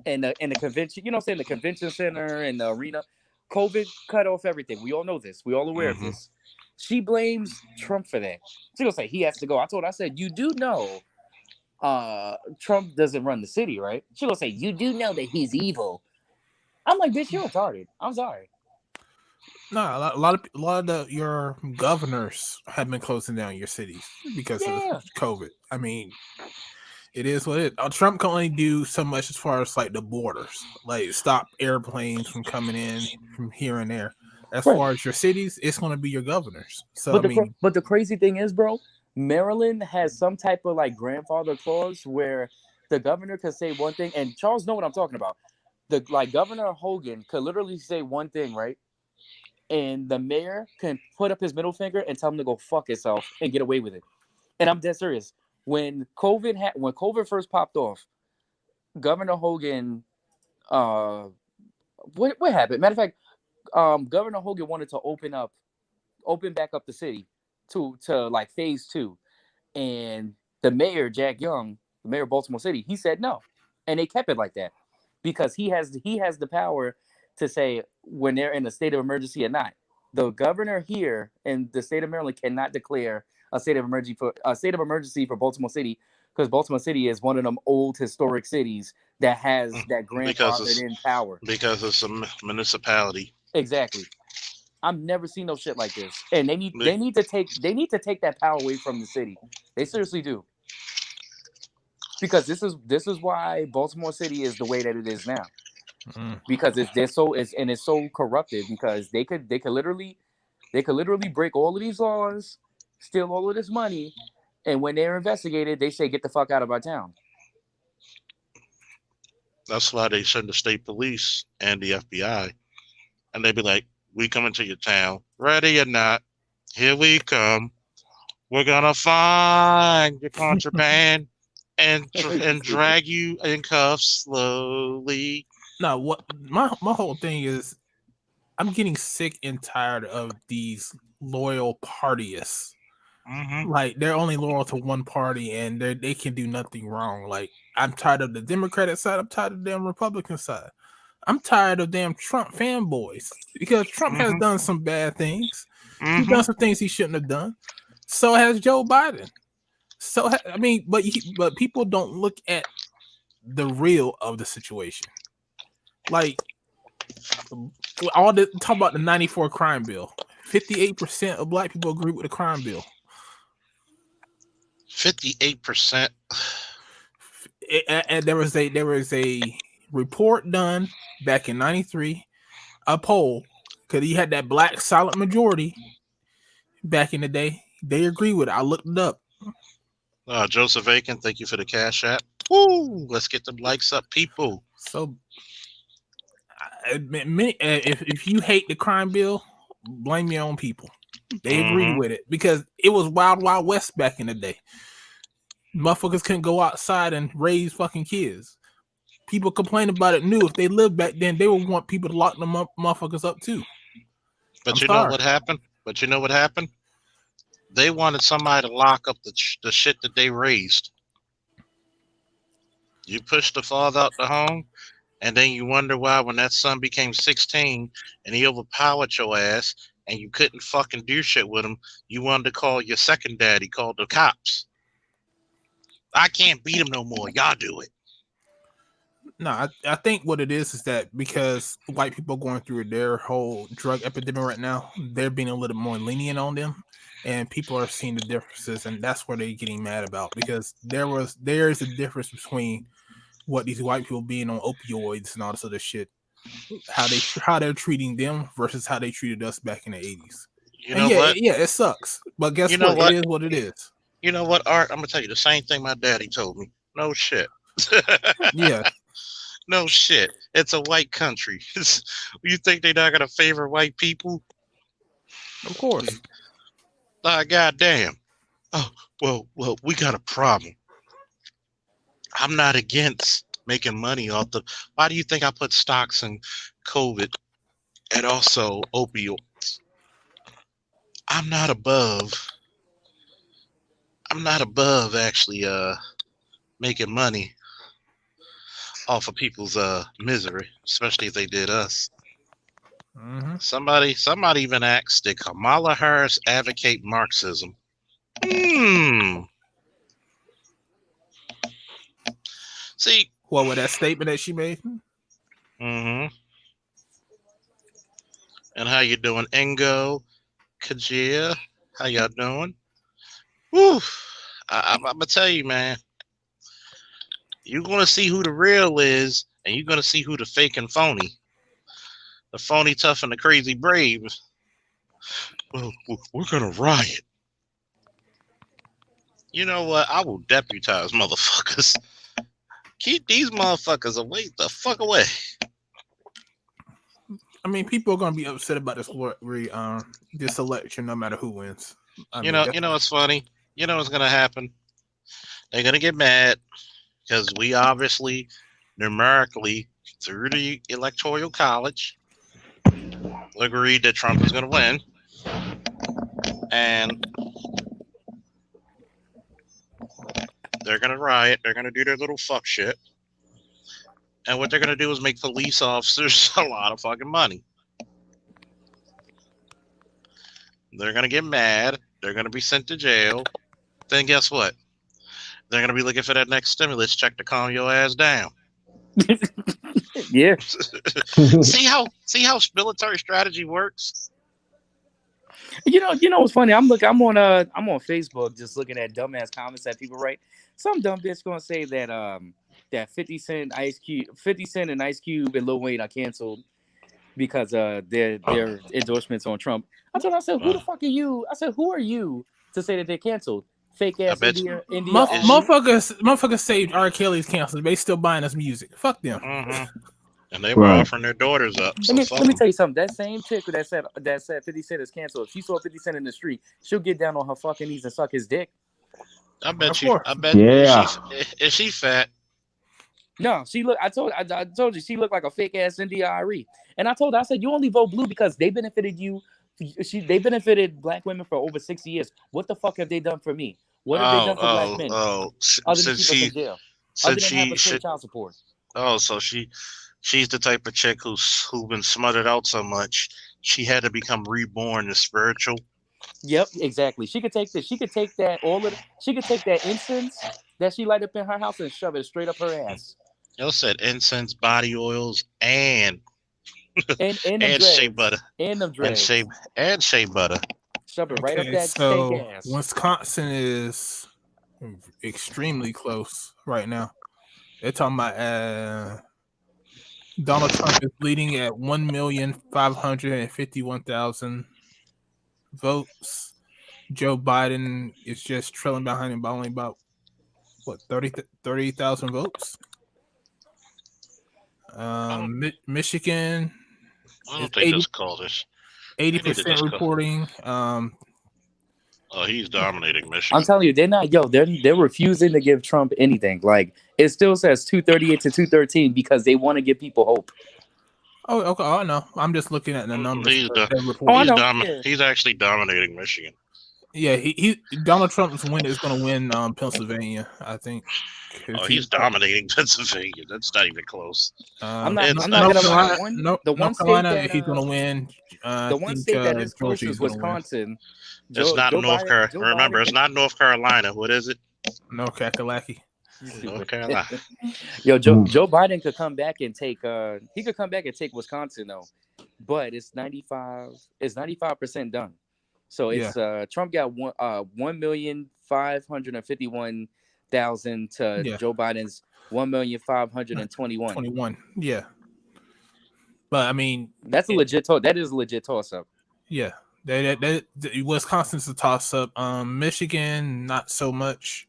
and the convention, you know what I'm saying, the convention center and the arena, COVID cut off everything. We all know this. We all aware of this. She blames Trump for that. She gonna say he has to go. I said, you do know, Trump doesn't run the city, right? She gonna say, you do know that he's evil. I'm like, bitch, you're retarded. I'm sorry. No, a lot of your governors have been closing down your cities because of COVID. I mean, it is what it is. Trump can only do so much as far as like the borders, like stop airplanes from coming in from here and there. As far as your cities, it's going to be your governors. So but the crazy thing is, bro, Maryland has some type of like grandfather clause where the governor could say one thing, and Charles know what I'm talking about. Governor Hogan could literally say one thing, right? And the mayor can put up his middle finger and tell him to go fuck himself and get away with it. And I'm dead serious. When COVID first popped off, Governor Hogan, what happened? Matter of fact, Governor Hogan wanted to open back up the city to like phase 2, and the mayor Jack Young, the mayor of Baltimore City, he said no, and they kept it like that because he has the power to say when they're in a state of emergency or not. The governor here in the state of Maryland cannot declare a state of emergency for Baltimore City, because Baltimore City is one of them old historic cities that has that grandfathered in power. Because it's a municipality. Exactly. I've never seen no shit like this, and they need to take that power away from the city. They seriously do. Because this is why Baltimore City is the way that it is now. Because it's so corrupted, because they could literally break all of these laws, steal all of this money, and when they're investigated, they say get the fuck out of our town. That's why they send the state police and the FBI, and they be like, "We coming to your town, ready or not? Here we come. We're gonna find your contraband and drag you in cuffs slowly." No, what my whole thing is, I'm getting sick and tired of these loyal partyists. Like they're only loyal to one party and they can do nothing wrong. Like I'm tired of the Democratic side. I'm tired of the damn Republican side. I'm tired of damn Trump fanboys, because Trump has done some bad things. He's done some things he shouldn't have done. So has Joe Biden. But people don't look at the real of the situation. Like all the talk about the 94 crime bill. 58% of black people agree with the crime bill. 58%. And there was a report done back in '93, a poll, because he had that black silent majority back in the day. They agree with it. I looked it up. Joseph Aiken, thank you for the cash app. Woo! Let's get the likes up, people. So, if you hate the crime bill, blame your own people. They agree with it, because it was wild, wild west back in the day. Motherfuckers couldn't go outside and raise fucking kids. People complain about it new. If they lived back then, they would want people to lock them up, motherfuckers up too. But you know what happened? They wanted somebody to lock up the shit that they raised. You push the father out the home, and then you wonder why when that son became 16 and he overpowered your ass and you couldn't fucking do shit with him, you wanted to call your second daddy, called the cops. I can't beat him no more. Y'all do it. No, I think what it is that because white people are going through their whole drug epidemic right now, they're being a little more lenient on them, and people are seeing the differences, and that's what they're getting mad about, because there is a difference between what these white people being on opioids and all this other shit, how they're treating them versus how they treated us back in the 80s. You know yeah, what? yeah, it sucks. But guess You know what? what? It is what it is. You know what, Art? I'm gonna tell you the same thing my daddy told me. No shit. Yeah. No shit. It's a white country. You think they're not gonna favor white people? Of course. Goddamn. Oh, well, we got a problem. I'm not against making money off the. Why do you think I put stocks in COVID and also opioids? I'm not above actually making money off of people's misery, especially if they did us. Mm-hmm. Somebody even asked, did Kamala Harris advocate Marxism? See, What with that statement that she made? and how you doing, Ingo, Kajia? How y'all doing? Woo! I'm gonna tell you, man. You're gonna see who the real is, and you're gonna see who the fake and phony. The phony tough and the crazy brave. Well, we're gonna riot. You know what? I will deputize motherfuckers. Keep these motherfuckers away the fuck away. I mean, people are gonna be upset about this election, no matter who wins. You know what's funny? You know what's gonna happen? They're gonna get mad because we obviously numerically through the electoral college agreed that Trump is gonna win, and they're gonna riot. They're gonna do their little fuck shit, and what they're gonna do is make police officers a lot of fucking money. They're gonna get mad. They're gonna be sent to jail. Then guess what? They're gonna be looking for that next stimulus check to calm your ass down. Yeah. See how military strategy works? You know what's funny? I'm on Facebook just looking at dumbass comments that people write. Some dumb bitch gonna say that that 50 Cent and Ice Cube and Lil Wayne are canceled because their endorsements on Trump. I said, who the fuck are you? I said, who are you to say that they're canceled? Fake ass India. Motherfuckers say R. Kelly's canceled. They still buying us music. Fuck them. And they were offering their daughters up. So let me tell you something. That same chick that said 50 Cent is canceled. If she saw 50 Cent in the street, she'll get down on her fucking knees and suck his dick. I bet you. Yeah. Is she fat? No, she look. I told you she looked like a fake ass India Ari. And I told her, I said, you only vote blue because they benefited you. They benefited black women for over 60 years. What the fuck have they done for me? What have they done for black men? Other than keep us in jail. Other than have us pay child support. Oh, so she's the type of chick who's been smothered out so much she had to become reborn as spiritual. Yep, exactly. She could take this. She could take that she could take that incense that she light up in her house and shove it straight up her ass. You said incense, body oils, and shea butter. And them dreads. And shea butter. Shove it right up that steak ass. Wisconsin is extremely close right now. They're talking about Donald Trump is leading at 1,551,000 votes. Joe Biden is just trailing behind him by only about 30,000 votes. Michigan. I don't think that's called this. 80% reporting. He's dominating Michigan. I'm telling you, they're refusing to give Trump anything. Like, it still says 238 to 213 because they want to give people hope. Oh, okay. Oh, no. I'm just looking at the numbers. He's actually dominating Michigan. Yeah, Donald Trump's win is going to win Pennsylvania, I think. He's dominating Pennsylvania. That's not even close. I'm not going to lie. North Carolina, he's going to win. The one state that is close is Wisconsin. It's not North Carolina. Remember, it's not North Carolina. What is it? North Carolina. North Carolina. Yo, Joe Biden could come back and take. He could come back and take Wisconsin though, but it's 95. It's 95% done. So it's Trump got 1,551,000 to Joe Biden's 1,521,000. 21. Yeah. But I mean, that's a legit. That is a legit toss up. Yeah, Wisconsin's a toss up. Michigan, not so much.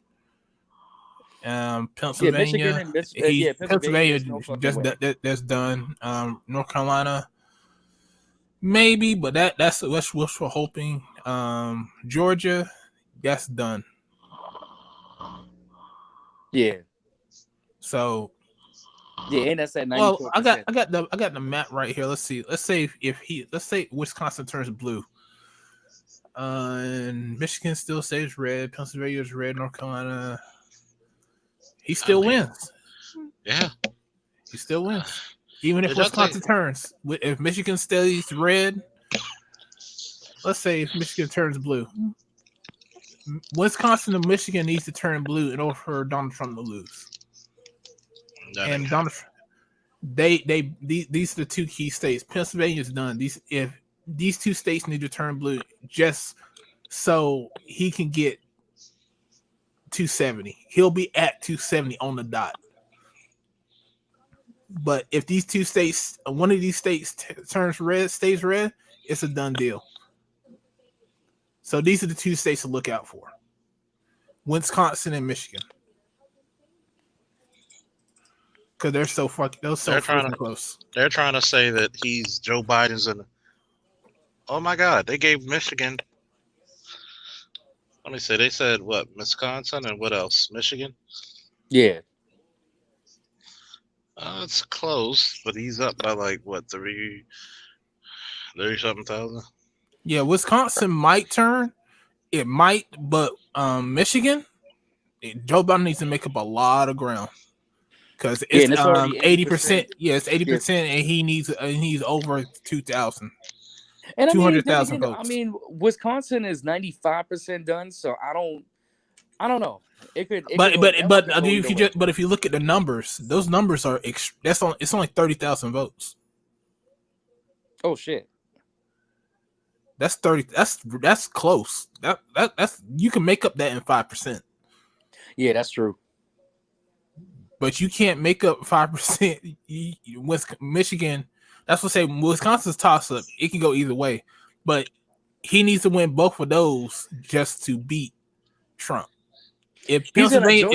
Pennsylvania, Michigan and Pennsylvania, there's no fucking way. that's done. North Carolina, maybe, but that's what we're hoping. Georgia, that's done. Yeah. So yeah, and that's at 94%. well, I got the map right here. Let's see. Let's say Wisconsin turns blue. And Michigan still stays red. Pennsylvania is red. North Carolina, he still wins. Yeah, He still wins. Even if Did y'all Wisconsin turns, if Michigan stays red, let's say if Michigan turns blue, Wisconsin and Michigan needs to turn blue in order for Donald Trump to lose. And Donald, these are the two key states. Pennsylvania's done. These two states need to turn blue just so he can get 270. He'll be at 270 on the dot. But if these two states, one of these states turns red, stays red, it's a done deal. So these are the two states to look out for: Wisconsin and Michigan, because they're so fucking close. They're trying to say that Joe Biden's in. Oh my God! They gave Michigan. Let me see. They said what? Wisconsin and what else? Michigan. Yeah. It's close, but he's up by like what 30-something thousand. Yeah, Wisconsin might turn. It might, but Michigan, Joe Biden needs to make up a lot of ground because it's 80%. Yeah, it's 80%, and he needs over 2,000. And 200,000 votes. I mean, Wisconsin is 95% done, so I don't know. But if you look at the numbers, those numbers are it's only 30,000 votes. Oh shit. That's 30. That's close. That's you can make up that in 5%. Yeah, that's true. But you can't make up 5% with Michigan. That's what I say. Wisconsin's toss up. It can go either way, but he needs to win both of those just to beat Trump. If Pennsylvania,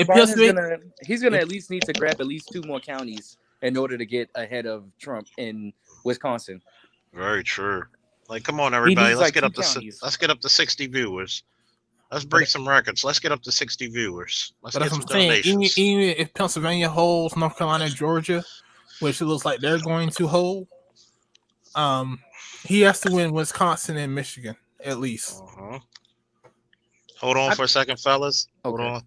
he's gonna at least need to grab at least 2 more counties in order to get ahead of Trump in Wisconsin. Very true. Like, come on, everybody, let's get up to 60 viewers. Let's break some records. Let's get up to 60 viewers. Let's get some donations. Even if Pennsylvania holds North Carolina and Georgia, which it looks like they're going to hold, he has to win Wisconsin and Michigan at least. Hold on for a second, fellas. Okay. Hold on.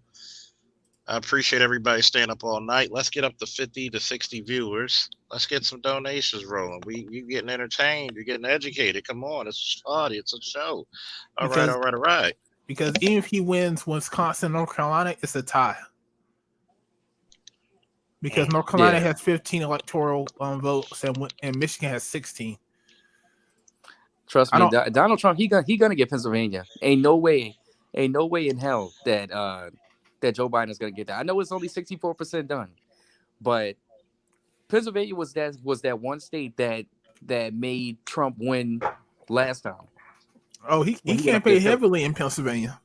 I appreciate everybody staying up all night. Let's get up to 50 to 60 viewers. Let's get some donations rolling. You getting entertained. You're getting educated. Come on. It's a party. It's a show. All right. Because even if he wins Wisconsin, North Carolina, it's a tie. Because North Carolina has 15 electoral votes and Michigan has 16. Trust me, Donald Trump, he gonna get Pennsylvania. Ain't no way in hell that Joe Biden is gonna get that. I know it's only 64% done, but Pennsylvania was that one state that made Trump win last time. Oh, he campaigned heavily in Pennsylvania.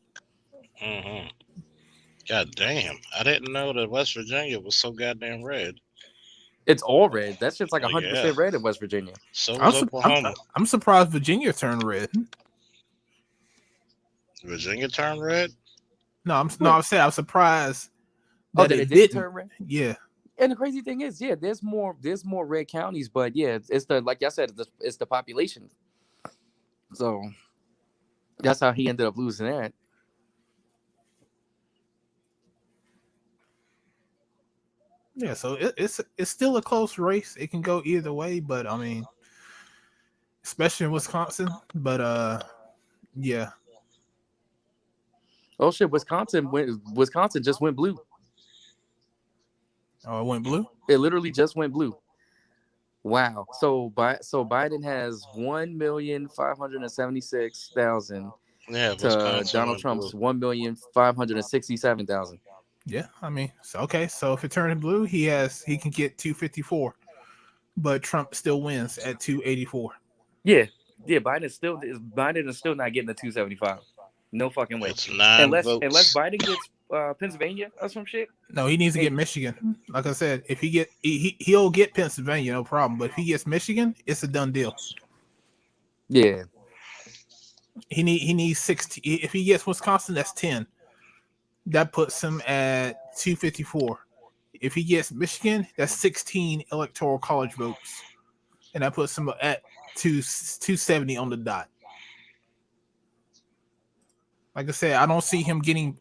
God damn! I didn't know that West Virginia was so goddamn red. It's all red. That shit's like 100% red in West Virginia. So was Oklahoma. I'm surprised Virginia turned red. Virginia turned red? I'm saying I'm surprised that it didn't turn red. Yeah. And the crazy thing is, there's more red counties, but it's the, like I said, it's the population. So that's how he ended up losing that. Yeah, so it's still a close race. It can go either way, but I mean, especially in Wisconsin. But yeah. Oh shit! Wisconsin just went blue. Oh, it went blue. It literally just went blue. Wow. So Biden has 1,576,000. Yeah. To Donald Trump's 1,567,000. Yeah, I mean, so if it turns blue, he can get 254, but Trump still wins at 284. Yeah, Yeah, Biden is still not getting the 275. No fucking way. It's 9 votes. Unless Biden gets Pennsylvania or some shit. No, he needs to get Michigan. Like I said, if he get he'll get Pennsylvania, no problem. But if he gets Michigan, it's a done deal. Yeah. He needs 60. If he gets Wisconsin, that's 10. That puts him at 254. If he gets Michigan, that's 16 electoral college votes, and that puts him at 270 on the dot. Like I said, I don't see him getting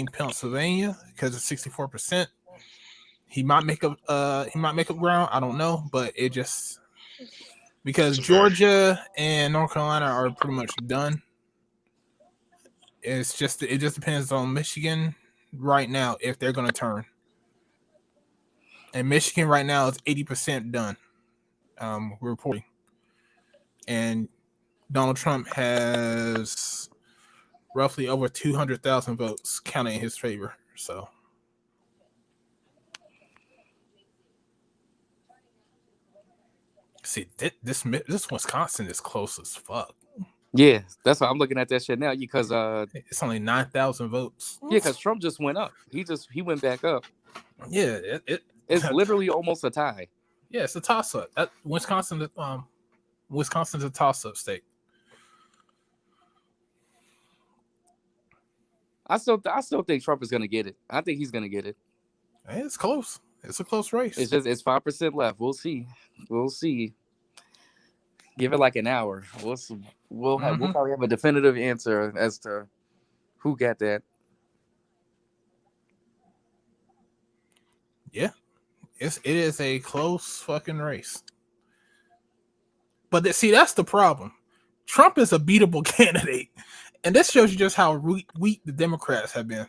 Pennsylvania because it's 64%. He might make up ground. I don't know, but it just because Georgia and North Carolina are pretty much done. It just depends on Michigan right now if they're going to turn. And Michigan right now is 80% done. Reporting, and Donald Trump has roughly over 200,000 votes counting in his favor. So, see, this Wisconsin is close as fuck. Yeah, that's why I'm looking at that shit now because it's only 9,000 votes. Yeah, because Trump just went up. He went back up. Yeah, it's literally almost a tie. Yeah, it's a toss up. Wisconsin's a toss up state. I still think Trump is gonna get it. I think he's gonna get it. It's close. It's a close race. It's 5% left. We'll see. Give it like an hour. We'll probably have a definitive answer as to who got that. Yeah, it is a close fucking race. But that's the problem. Trump is a beatable candidate, and this shows you just how weak the Democrats have been.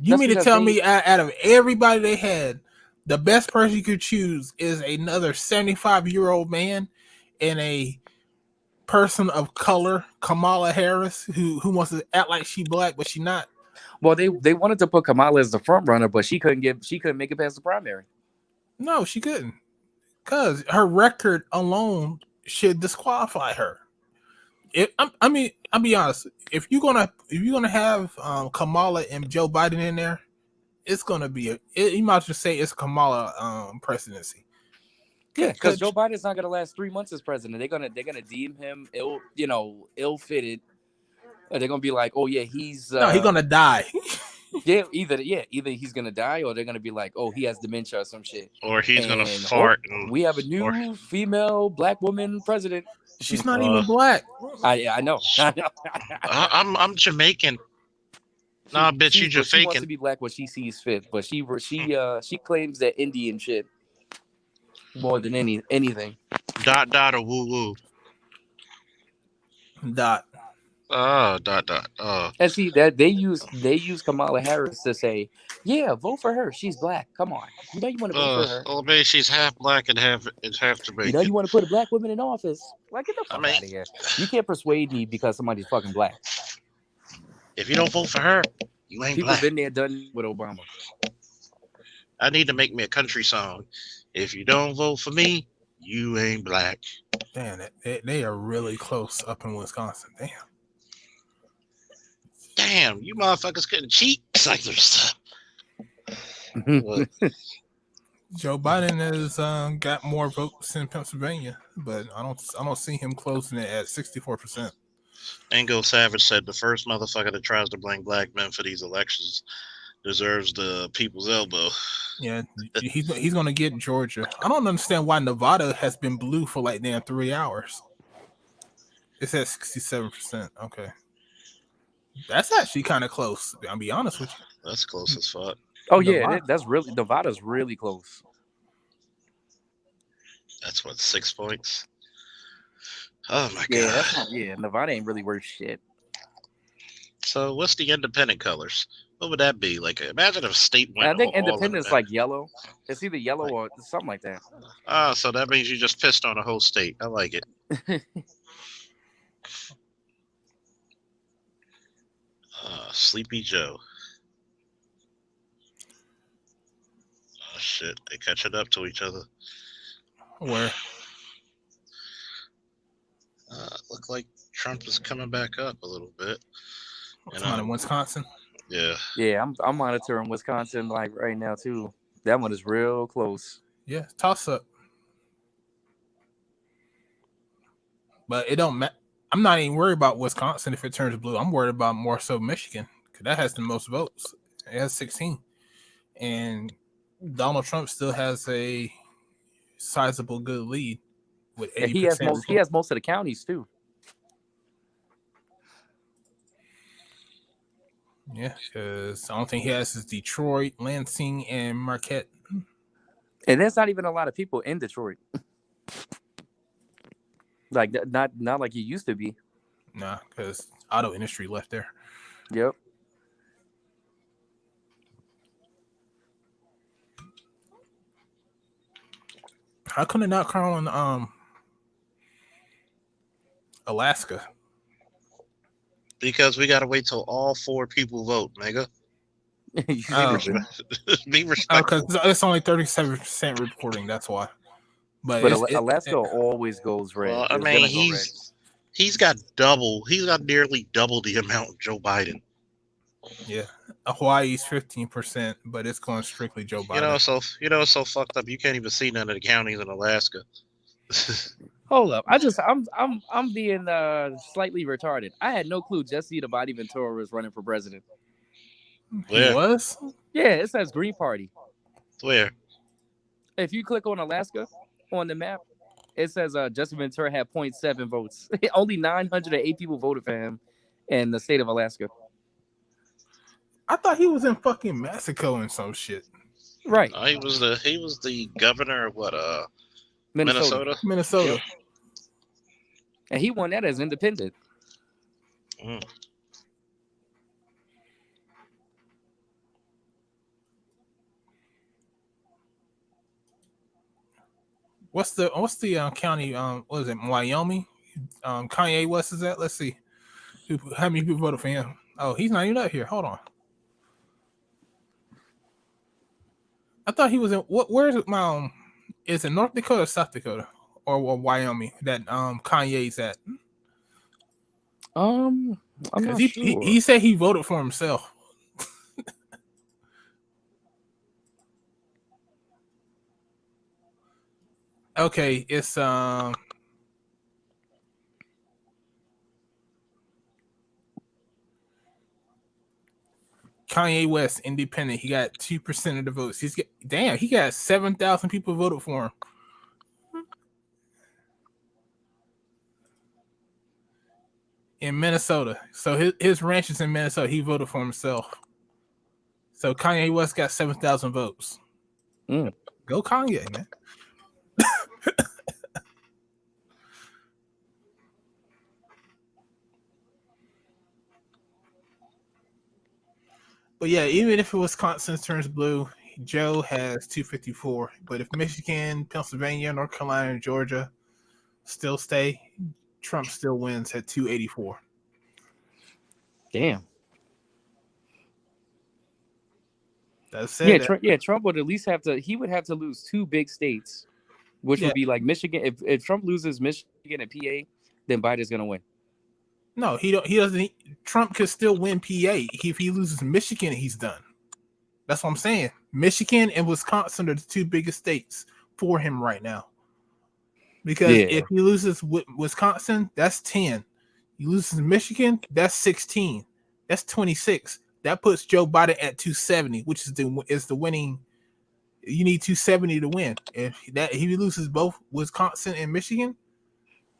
You mean to tell me out of everybody they had, the best person you could choose is another 75-year-old man and a person of color, Kamala Harris, who wants to act like she black, but she not? Well, they wanted to put Kamala as the front runner, but she couldn't make it past the primary. No, she couldn't, because her record alone should disqualify her. I'll be honest. If you're gonna have Kamala and Joe Biden in there, it's gonna be you might just say it's Kamala presidency. Yeah, because Joe Biden's not gonna last 3 months as president. They're gonna deem him ill-fitted. They're gonna be like, oh yeah, he's gonna die. either he's gonna die or they're gonna be like, oh, he has dementia or some shit. Or he's gonna fart. We have a new female black woman president. She's not even black. I know. I'm Jamaican. Nah, bitch, you just faking. She wants to be black when she sees fit, but she claims that Indian shit more than anything. ... or woo woo. ... Oh, ... Oh. And see that they use Kamala Harris to say, yeah, vote for her. She's black. Come on, you know you want to vote for her. Oh, baby, she's half black and half Jamaican. You know you want to put a black woman in office. Like, get the fuck out of here. You can't persuade me because somebody's fucking black. If you don't vote for her, you ain't black. People been there, done with Obama. I need to make me a country song. If you don't vote for me, you ain't black. Damn, they are really close up in Wisconsin. Damn, you motherfuckers couldn't cheat. It's like there's Joe Biden has got more votes in Pennsylvania, but I don't see him closing it at 64%. Ango Savage said the first motherfucker that tries to blame black men for these elections deserves the people's elbow. Yeah, he's gonna get Georgia. I don't understand why Nevada has been blue for like damn 3 hours. It's at 67%. Okay. That's actually kind of close. I'll be honest with you. That's close as fuck. Oh yeah, Nevada's really close. That's what, 6 points. Oh my god. Nevada ain't really worth shit. So what's the independent colors? What would that be? Like, imagine if a state went. I think independent's like yellow. It's either yellow or something like that. So that means you just pissed on a whole state. I like it. Sleepy Joe. Oh shit, they catching up to each other. Where? like Trump is coming back up a little bit. Come on, in Wisconsin. Yeah. Yeah, I'm monitoring Wisconsin like right now too. That one is real close. Yeah, toss up. But it don't matter. I'm not even worried about Wisconsin if it turns blue. I'm worried about more so Michigan because that has the most votes. It has 16, and Donald Trump still has a sizable good lead with 80%. And he has most of the counties too. Yeah, because the only thing he has is Detroit, Lansing, and Marquette. And there's not even a lot of people in Detroit. Like not like it used to be. Nah, because auto industry left there. Yep. How come they're not calling Alaska? Because we gotta wait till all 4 people vote, nigga. Oh, Be respectful. because it's only 37% reporting. That's why. But Alaska always goes red. Well, I It's mean, gonna go red. he's got nearly double the amount of Joe Biden. Yeah, Hawaii's 15%, but it's going strictly Joe Biden. It's so fucked up. You can't even see none of the counties in Alaska. Hold up. I'm being slightly retarded. I had no clue Jesse the Body Ventura was running for president. Where? He was? Yeah, it says Green Party. Where? If you click on Alaska on the map, it says Jesse Ventura had 0.7 votes. Only 908 people voted for him in the state of Alaska. I thought he was in fucking Mexico and some shit. Right. He was the governor of what? Minnesota. Minnesota. And he won that as independent. Mm. What's the county? What is it? Wyoming. Kanye West is that? Let's see. How many people voted for him? Oh, he's not even up here. Hold on. I thought he was in where's it? Is it North Dakota or South Dakota or Wyoming that Kanye's at? I'm not he, sure. he said he voted for himself. Okay, it's Kanye West, independent. He got 2% of the votes. He got 7,000 people voted for him. In Minnesota. So his ranch is in Minnesota. He voted for himself. So Kanye West got 7,000 votes. Mm. Go Kanye, man. But yeah, even if Wisconsin turns blue, Joe has 254. But if Michigan, Pennsylvania, North Carolina, and Georgia still stay, Trump still wins at 284. Damn. That's it. Yeah, Trump would at least have to. He would have to lose 2 big states, which would be like Michigan. If Trump loses Michigan and PA, then Biden's gonna win. No, he doesn't. Trump could still win PA. If he loses Michigan, he's done. That's what I'm saying. Michigan and Wisconsin are the 2 biggest states for him right now. Because if he loses Wisconsin, that's 10. He loses Michigan, that's 16. That's 26. That puts Joe Biden at 270, which is the winning. You need 270 to win. If he loses both Wisconsin and Michigan,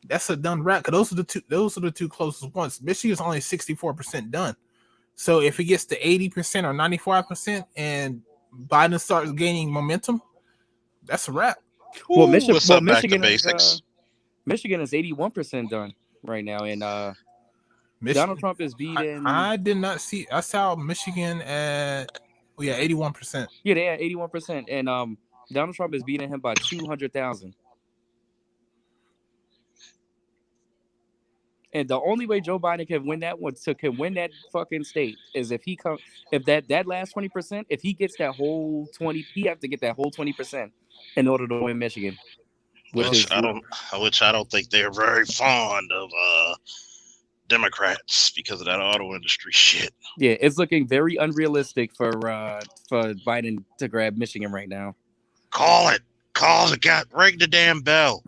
that's a done wrap. Because those are the 2 closest ones. Michigan's only 64% done. So if it gets to 80% or 95% and Biden starts gaining momentum, that's a wrap. Well, Michigan is 81% done right now, and Donald Trump is beating. I did not see. I saw Michigan at 81%. Yeah, they had 81%, and Donald Trump is beating him by 200,000. And the only way Joe Biden can win that fucking state is if that last 20%, if he gets that whole 20, he have to get that whole 20% in order to win Michigan. which Which is I don't think they're very fond of Democrats because of that auto industry shit. yeah, it's looking very unrealistic for Biden to grab Michigan right now. Call it. Call the guy. Ring the damn bell.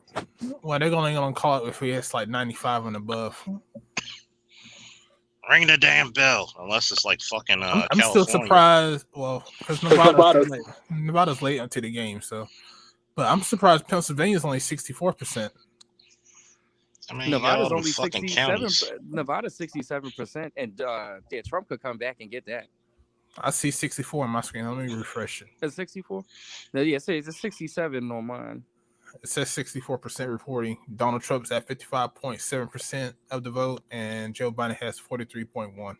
Well, they're only gonna call it if it's like 95 and above. Ring the damn bell. Unless it's like fucking I'm California. still surprised. Well, because Nevada's late into the game, so. But I'm surprised Pennsylvania's only 64%. I mean, Nevada's all only the fucking 67. counties. Nevada's 67%, and yeah, Trump could come back and get that. I see 64 on my screen. Let me refresh it. It's 64. No, yeah, it's 67 on mine. It says 64% reporting. Donald Trump's at 55.7% of the vote, and Joe Biden has 43.1%.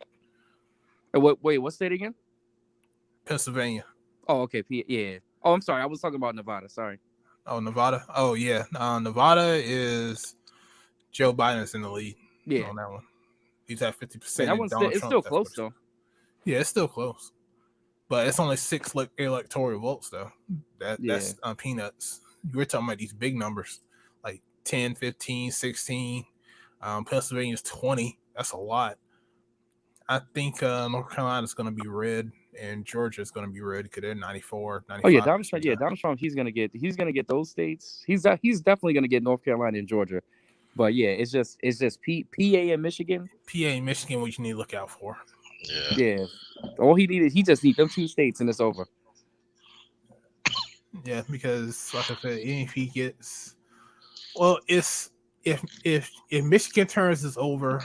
Wait, what state again? Pennsylvania. Oh, okay. Yeah. Oh, I'm sorry. I was talking about Nevada. Sorry. Oh, Nevada. Oh, yeah. Nevada is Joe Biden's in the lead. Yeah. On that one. He's at 50%. Man, that one's it's still close though. Yeah, it's still close. But it's only 6 electoral votes though. That's peanuts. We're talking about these big numbers, like 10, 15, 16. Pennsylvania's 20. That's a lot. I think North Carolina's going to be red, and Georgia is going to be red because they're 94, 95. Oh yeah, Donald Trump. Yeah, Donald Trump. He's gonna get those states. He's definitely gonna get North Carolina and Georgia. But yeah, it's just PA and Michigan. PA and Michigan, what you need to look out for. Yeah. All he just needs them 2 states, and it's over. Yeah, because like I said, if he gets, well, it's if Michigan turns is over,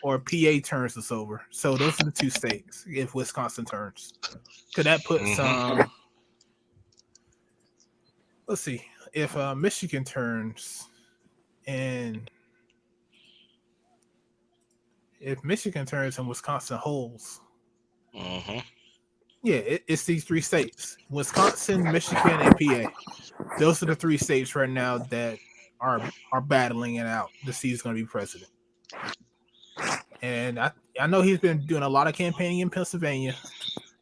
or PA turns is over. So those are the 2 states. If Wisconsin turns, because that puts let's see, if Michigan turns, and if Michigan turns and Wisconsin holds. Yeah, it's these 3 states: Wisconsin, Michigan, and PA. Those are the 3 states right now that are battling it out to see who's going to be president. And I know he's been doing a lot of campaigning in Pennsylvania.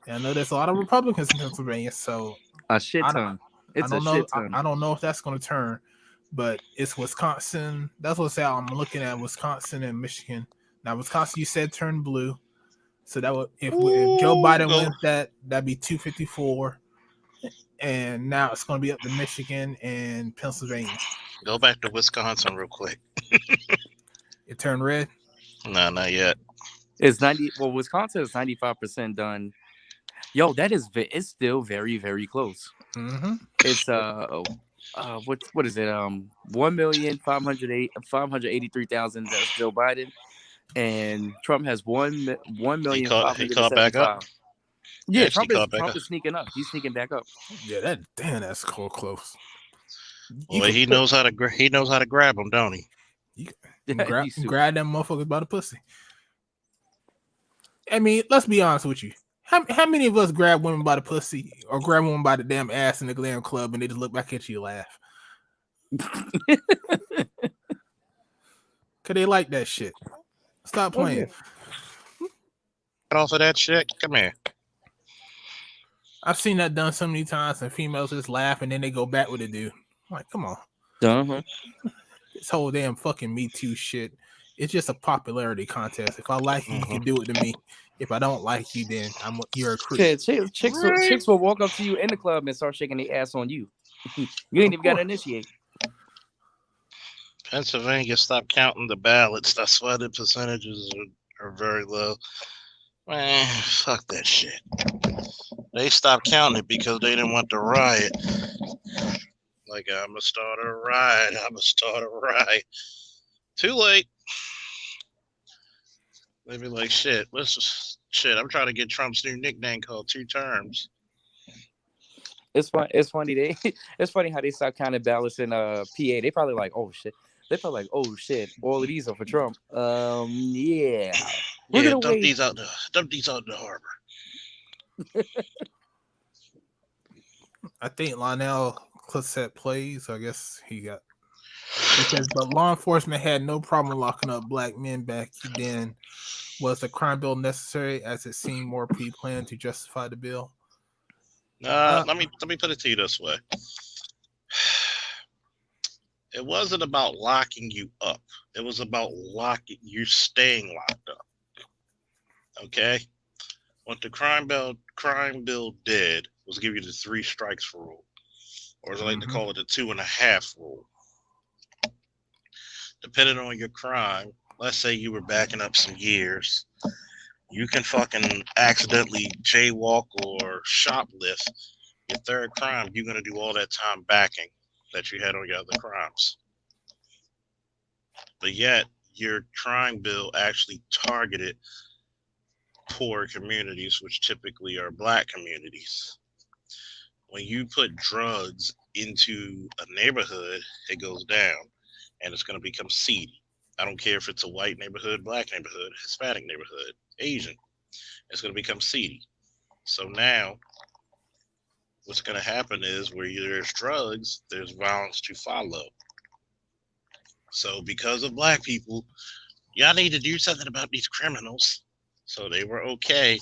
And I know there's a lot of Republicans in Pennsylvania. So a shit ton. I don't know if that's going to turn, but it's Wisconsin. That's what I'm looking at: Wisconsin and Michigan. Now, Wisconsin, you said turned blue. So that would if Joe Biden wins that'd be 254, and now it's going to be up to Michigan and Pennsylvania. Go back to Wisconsin real quick. It turned red. No, not yet. It's 90. Well, Wisconsin is 95% done. Yo, it's still very, very close. It's what is it? 1,583,000. That's Joe Biden. And Trump has 1,000,000. He caught back up. Yeah, Trump is sneaking up. He's sneaking back up. Yeah, that's close. Well, he knows how to grab them, don't he? Grab them motherfuckers by the pussy. I mean, let's be honest with you. How many of us grab women by the pussy or grab women by the damn ass in the glam club and they just look back at you and laugh? Cause they like that shit. Stop playing. Get off of that shit. Come here. I've seen that done so many times, and females just laugh and then they go back with it, dude. I'm like, come on. This whole damn fucking Me Too shit. It's just a popularity contest. If I like you, you can do it to me. If I don't like you, then you're a creep. Yeah, chicks will walk up to you in the club and start shaking their ass on you. You ain't even got to initiate. Pennsylvania stopped counting the ballots. That's why the percentages are very low. Man, fuck that shit. They stopped counting it because they didn't want the riot. Like, I'ma start a riot. Too late. They be like, shit, I'm trying to get Trump's new nickname called 2 terms. It's funny. It's funny how they start counting ballots in PA. They probably like, oh shit. All of these are for Trump. Yeah. Dump these out the harbor. I think Lionel Clisette plays. I guess he got. Because but law enforcement had no problem locking up black men back then. Was the crime bill necessary, as it seemed more pre-planned to justify the bill? Let me put it to you this way. It wasn't about locking you up. It was about locking you staying locked up. Okay? What the crime bill did was give you the 3 strikes rule. Or as I like to call it, the 2.5 rule. Depending on your crime, let's say you were backing up some years, you can fucking accidentally jaywalk or shoplift. Your 3rd crime, you're gonna do all that time backing that you had on your other crimes. But yet, your crime bill actually targeted poor communities, which typically are black communities. When you put drugs into a neighborhood, it goes down and it's going to become seedy. I don't care if it's a white neighborhood, black neighborhood, Hispanic neighborhood, Asian. It's going to become seedy. So now, what's going to happen is where there's drugs, there's violence to follow. So because of black people, y'all need to do something about these criminals. So they were okay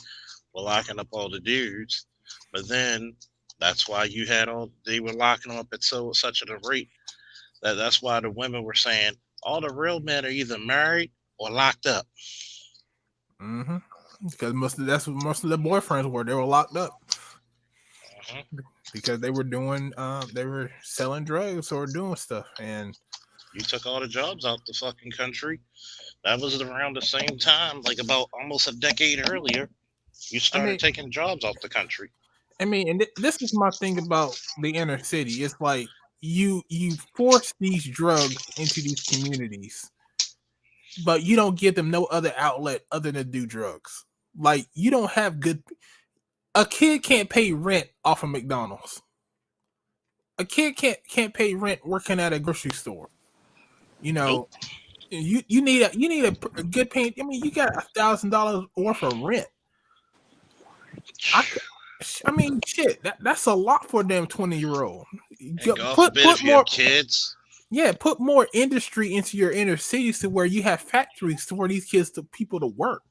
with locking up all the dudes. But then that's why they were locking them up at such a rate. That's why the women were saying all the real men are either married or locked up. Mm-hmm. Because that's what most of the boyfriends were. They were locked up. Because they were they were selling drugs or doing stuff. And you took all the jobs out the fucking country. That was around the same time, like about almost a decade earlier. You started taking jobs out the country. I mean, and this is my thing about the inner city. It's like you force these drugs into these communities, but you don't give them no other outlet other than do drugs. Like you don't have a kid can't pay rent off of McDonald's. A kid can't pay rent working at a grocery store. You know, Nope. you need a good paying. I mean, you got $1,000 worth of rent. I mean, shit. That's a lot for them 20-year-old. Put more kids. Yeah, put more industry into your inner cities to where you have factories to where these people to work,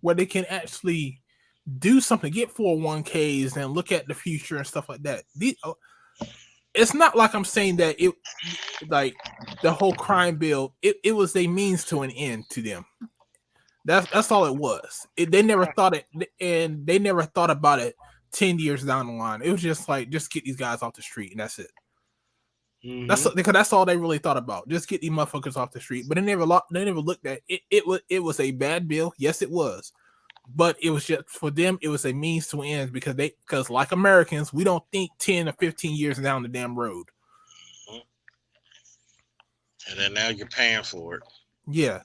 where they can actually do something, get 401ks and look at the future and stuff like that. It's not like I'm saying that it, like the whole crime bill, it was a means to an end to them. That's all it was. They never thought it, and they never thought about it 10 years down the line. It was just like, just get these guys off the street, and that's it. Mm-hmm. That's all they really thought about. Just get these motherfuckers off the street. But they never looked at it. It was a bad bill. Yes, it was. But it was just for them. It was a means to end because like Americans, we don't think 10 or 15 years down the damn road. And then now you're paying for it. Yeah.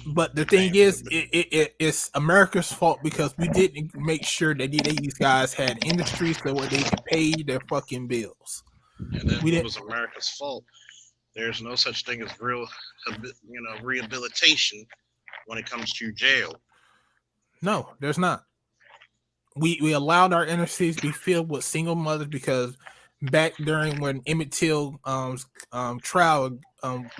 But the thing is, it's America's fault because we didn't make sure that these guys had industries so where they could pay their fucking bills. And then it was America's fault. There's no such thing as real, rehabilitation when it comes to jail. No, there's not. We allowed our inner cities to be filled with single mothers because back during when Emmett Till trial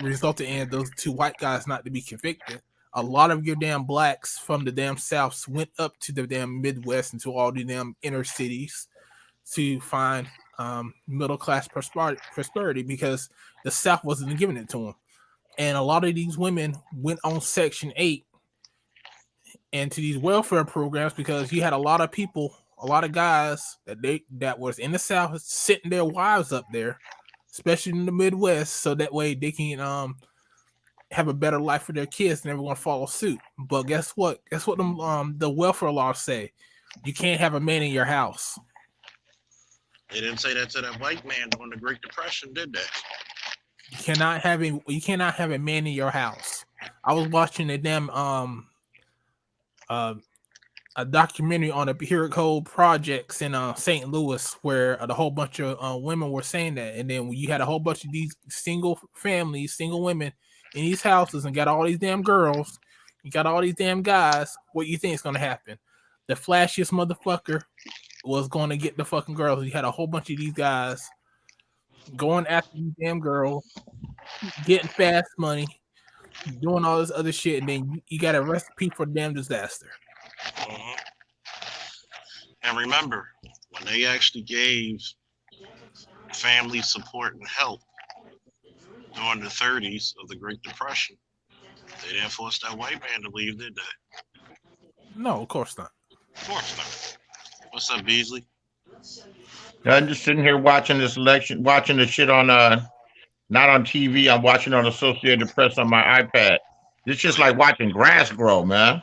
resulted in those 2 white guys not to be convicted, a lot of your damn blacks from the damn South went up to the damn Midwest and to all the damn inner cities to find middle class prosperity because the South wasn't giving it to them. And a lot of these women went on Section 8 and to these welfare programs because you had a lot of people, a lot of guys that was in the South sitting their wives up there, especially in the Midwest, so that way they can have a better life for their kids and everyone follow suit. But guess what? Guess what the welfare laws say? You can't have a man in your house. They didn't say that to that white man during the Great Depression, did they? You cannot have a man in your house. I was watching a damn a documentary on the Pure Code projects in St. Louis where a whole bunch of women were saying that, and then when you had a whole bunch of these single families, single women in these houses, and got all these damn girls, you got all these damn guys. What do you think is going to happen? The flashiest motherfucker was going to get the fucking girls. You had a whole bunch of these guys going after these damn girls, getting fast money, doing all this other shit, and then you got a recipe for damn disaster. Mm-hmm. And remember, when they actually gave family support and help, during the 30s of the Great Depression. They didn't force that white man to leave, did they? No, of course not. Of course not. What's up, Beasley? I'm just sitting here watching this election, watching the shit on not on TV. I'm watching on Associated Press on my iPad. It's just like watching grass grow, man.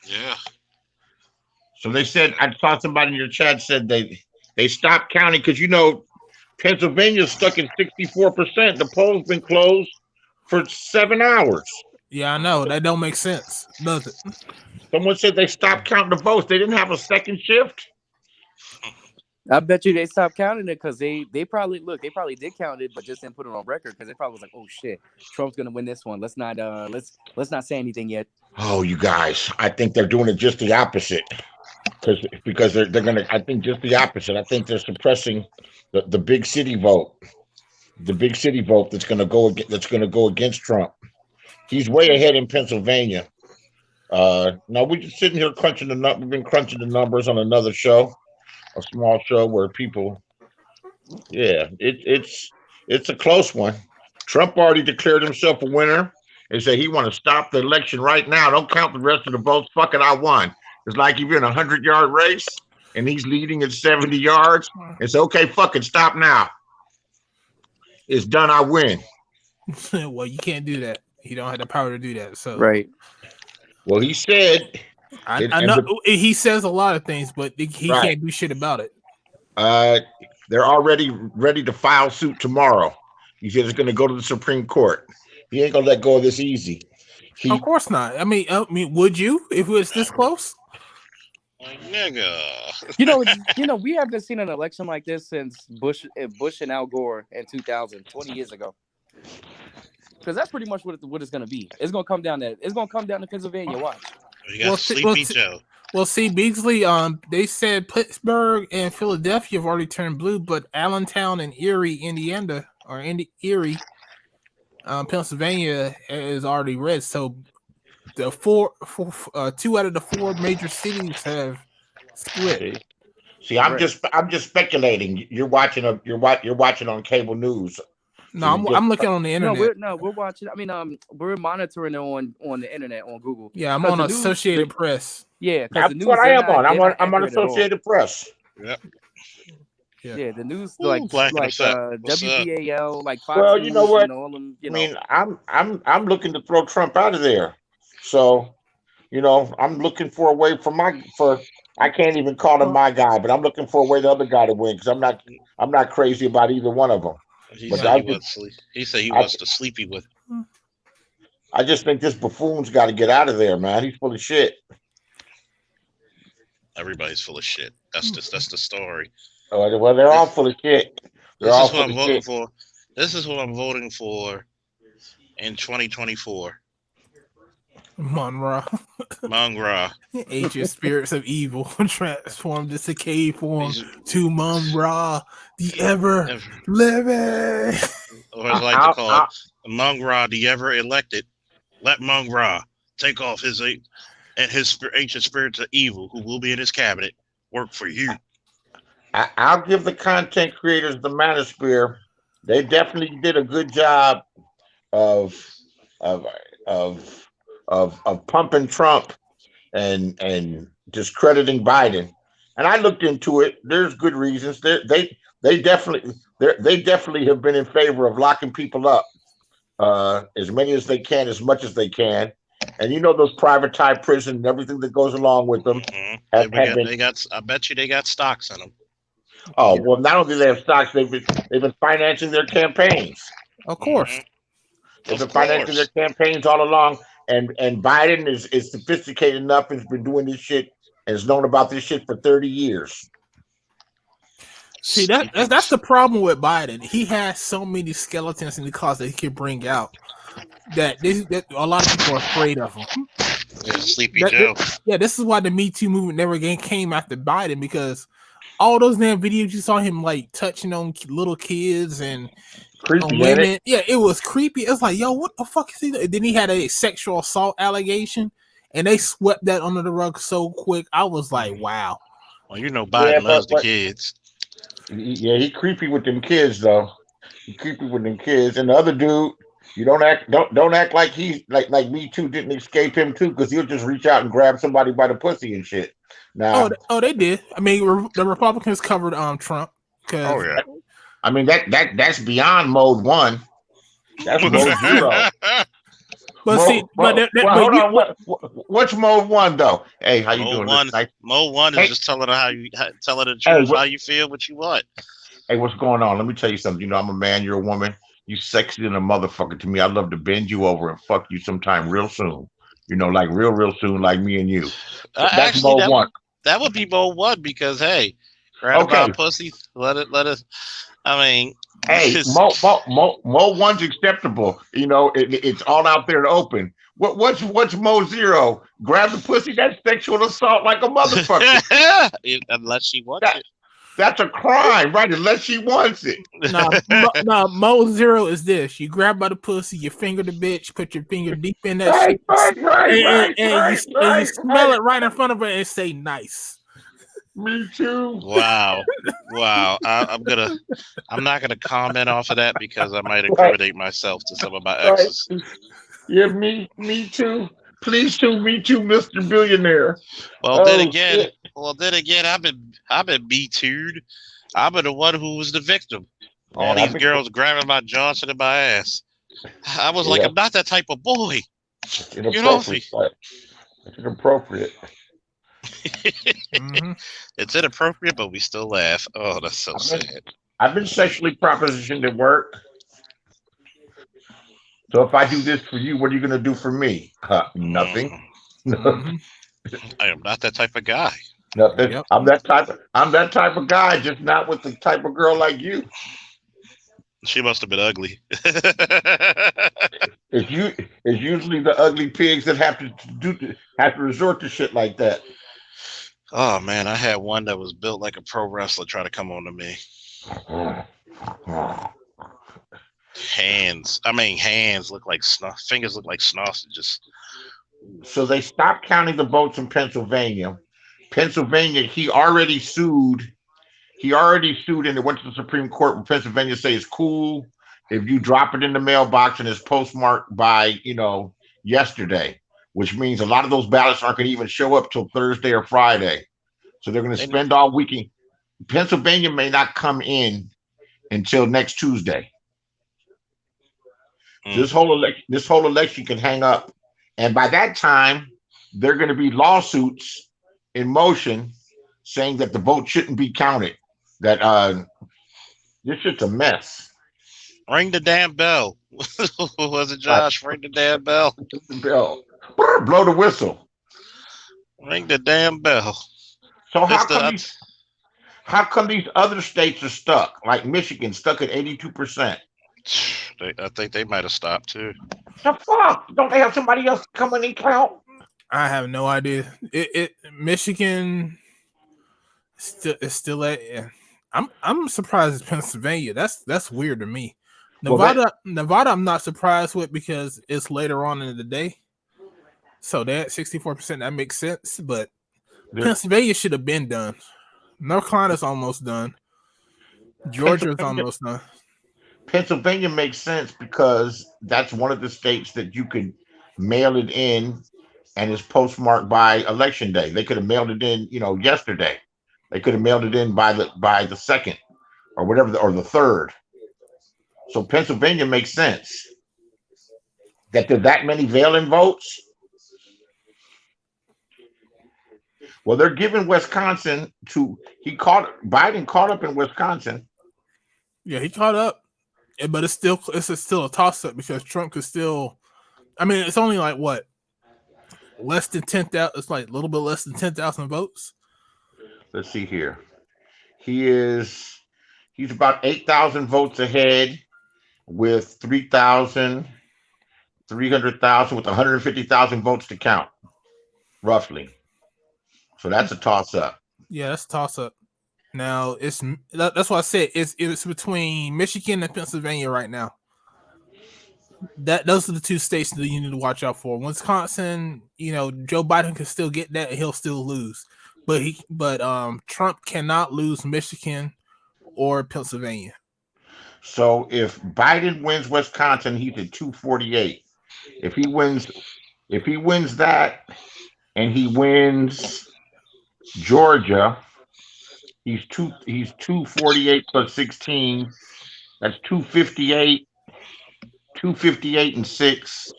Yeah. So they said, I saw somebody in your chat said they stopped counting because Pennsylvania's stuck at 64%. The polls been closed for 7 hours. Yeah, I know. That don't make sense, does it? Someone said they stopped counting the votes. They didn't have a second shift. I bet you they stopped counting it because they probably did count it, but just didn't put it on record because they probably was like, oh shit, Trump's gonna win this one. Let's not say anything yet. Oh, you guys, I think they're doing it just the opposite. Because they're gonna, I think just the opposite. I think they're suppressing the big city vote. The big city vote that's gonna go against Trump. He's way ahead in Pennsylvania. Now we're just sitting here crunching we've been crunching the numbers on another show, a small show where people, yeah, it's a close one. Trump already declared himself a winner and said he want to stop the election right now. Don't count the rest of the votes. Fuck it, I won. It's like you're in a 100-yard race and he's leading at 70 yards. It's okay, fuck it, stop now. It's done, I win. Well, you can't do that. He don't have the power to do that. So Right. Well, he said, I know he says a lot of things, but he can't do shit about it. they're already ready to file suit tomorrow. He said it's going to go to the Supreme Court. He ain't going to let go of this easy. Of course not. I mean, would you if it was this close? Like, nigga. You know, we haven't seen an election like this since Bush and Al Gore in 2000, 20 years ago. Because that's pretty much what it's going to be. It's going to come down to Pennsylvania. Watch. You got Sleepy Joe. Well, see, Beasley, they said Pittsburgh and Philadelphia have already turned blue, but Allentown and Erie, Indiana, or Erie, Pennsylvania is already red. So the two out of the four major cities have split. See, I'm just speculating. You're watching on cable news. No, I'm looking on the internet. We're watching. I mean, we're monitoring it on the internet on Google. Yeah, I'm on Associated Press. Yeah, that's what I am on. I'm on Associated Press. Yep. Yeah, the news Black WBAL, like Fox well, News, you know what? and all them, I mean, I'm looking to throw Trump out of there. So, I'm looking for a way I can't even call him my guy, but I'm looking for a way the other guy to win because I'm not crazy about either one of them. He said he wants to sleepy with. I just think this buffoon's got to get out of there, man. He's full of shit. Everybody's full of shit. That's the story. Oh, well, they're all full of shit. This is what I'm voting for. This is what I'm voting for in 2024. Monra. Ancient spirits of evil transformed this decayed form to Monra, the ever living. Or as I like to call it, Monra, the ever elected. Let Monra take off his ancient spirits of evil, who will be in his cabinet, work for you. I'll give the content creators the manosphere. They definitely did a good job of pumping Trump and discrediting Biden. And I looked into it. There's good reasons. They definitely have been in favor of locking people up as many as they can, as much as they can. And those privatized prisons and everything that goes along with them. I bet you they got stocks in them. Oh well, not only do they have stocks, they've been financing their campaigns. Of course, they've been financing their campaigns all along. And Biden is sophisticated enough and has been doing this shit and has known about this shit for 30 years. See, that's the problem with Biden. He has so many skeletons in the closet he can bring out that a lot of people are afraid of him. Yeah, Sleepy Joe. This is why the Me Too movement never again came after Biden, because all those damn videos you saw him like touching on little kids and creepy women. Yeah, it was creepy. It's like, yo, what the fuck is he doing? Then he had a sexual assault allegation, and they swept that under the rug so quick. I was like, wow. Well, Biden loves the kids. Yeah, he creepy with them kids though. You creepy with them kids. And the other dude, you don't act like he's like Me Too didn't escape him too, because he'll just reach out and grab somebody by the pussy and shit. Now, They did. I mean, the Republicans covered Trump because Oh yeah. I mean that's beyond mode 1. That's mode 0. but see, Well, hold on. What's mode 1 though? Hey, how you Mode doing? one, Nice. mode one is Hey. just telling her tell her the Hey, truth, what- how you feel, what you want. Hey, what's going on? Let me tell you something. You know, I'm a man. You're a woman. You sexy than a motherfucker to me. I'd love to bend you over and fuck you sometime real soon. You know, like real soon, like me and you. That's Actually, mode 1. that would be mode 1 because hey, grab Okay. about pussy, let it. I mean, Hey, it's- mode 1's acceptable. You know, it's all out there to open. What's mode 0? Grab the pussy. That's sexual assault like a motherfucker. unless she wants it. That's a crime, right? Unless she wants it. no, mode 0 is this: you grab by the pussy, you finger the bitch, put your finger deep in that Right, shit, right, and you smell it right in front of her and say nice. Me too. Wow. I'm not gonna comment off of that because I might incriminate myself to some of my Right. exes. Yeah, me too. Please too, me too, Mr. Billionaire. Well, then Oh, again, shit. I've been Me Too'd. I've been the one who was the victim. All Man, I've these been- girls grabbing my Johnson in my ass. I was like, Yeah. I'm not that type of boy. It's You know, inappropriate. Right? It's inappropriate. Mhm. It's inappropriate, but we still laugh. Oh, that's so sad. I've been sexually propositioned at work. So if I do this for you, what are you gonna do for me? Nothing. Mhm. I am not that type of guy. Nothing. Yep. I'm that type of guy, just not with the type of girl like you. She must have been ugly. It's usually the ugly pigs that have to resort to shit like that. Oh man, I had one that was built like a pro wrestler try to come on to me. Hands look like fingers look like sausages. So they stopped counting the votes in Pennsylvania. Pennsylvania, he already sued and it went to the Supreme Court. Where Pennsylvania say it's cool if you drop it in the mailbox and it's postmarked by, yesterday, which means a lot of those ballots aren't going to even show up till Thursday or Friday. So they're going to spend all weekend. Pennsylvania may not come in until next Tuesday. Mm. This whole election can hang up. And by that time, there are going to be lawsuits in motion saying that the vote shouldn't be counted. That this shit's a mess. Ring the damn bell. Was it Josh? Ring the damn bell. Bill, blow the whistle. Ring the damn bell. So It's how come these other states are stuck? Like Michigan stuck at 82%. I think they might have stopped too. The fuck? Don't they have somebody else come in and count? I have no idea. Michigan is still at. I'm surprised it's Pennsylvania. That's weird to me. Nevada, I'm not surprised with because it's later on in the day. So that 64%, that makes sense. But Pennsylvania should have been done. North Carolina's almost done. Georgia's almost done. Pennsylvania makes sense because that's one of the states that you could mail it in and it's postmarked by election day. They could have mailed it in, yesterday. They could have mailed it in by the second or whatever, or the third. So Pennsylvania makes sense. That there's that many mail-in votes. Well, they're giving Wisconsin Biden caught up in Wisconsin. Yeah, he caught up, but it's still a toss up because Trump could still. I mean, it's only like what, less than 10,000. It's like a little bit less than 10,000 votes. Let's see here. He's about 8,000 votes ahead with 300,000 with 150,000 votes to count, roughly. So that's a toss up. Yeah, that's a toss up. Now that's why I said it's between Michigan and Pennsylvania right now. Those are the two states that you need to watch out for. Wisconsin, Joe Biden can still get that and he'll still lose. But Trump cannot lose Michigan or Pennsylvania. So if Biden wins Wisconsin, he's at 248. If he wins that and he wins Georgia, he's 248 plus 16. That's 258. 258 and 6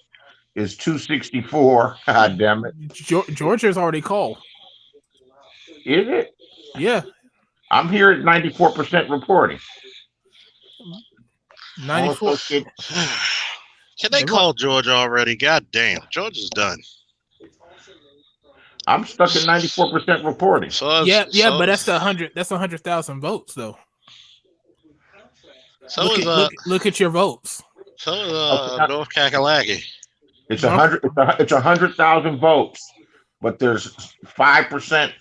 is 264. God damn it. Georgia's already called. Is it? Yeah. I'm here at 94% reporting. 94. Can they call Georgia already? God damn, Georgia's done. I'm stuck at 94% reporting. But that's 100,000 votes though. Look at your votes. So is North Kakalaki. It's 100,000 votes, but there's 5%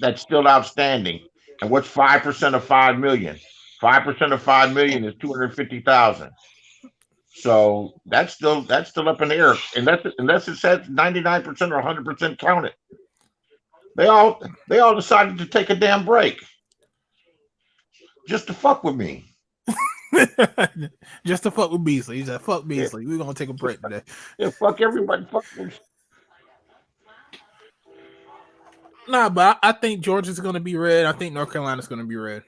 that's still outstanding. And what's 5% of 5 million? 5% of 5 million is 250,000. So that's still up in the air, unless it says 99% or 100% counted. They all decided to take a damn break just to fuck with me. Just to fuck with Beasley. He said, "Fuck Beasley. We're gonna take a break today." Yeah, fuck everybody. Fuck them. Nah, but I think Georgia's gonna be red. I think North Carolina's gonna be red.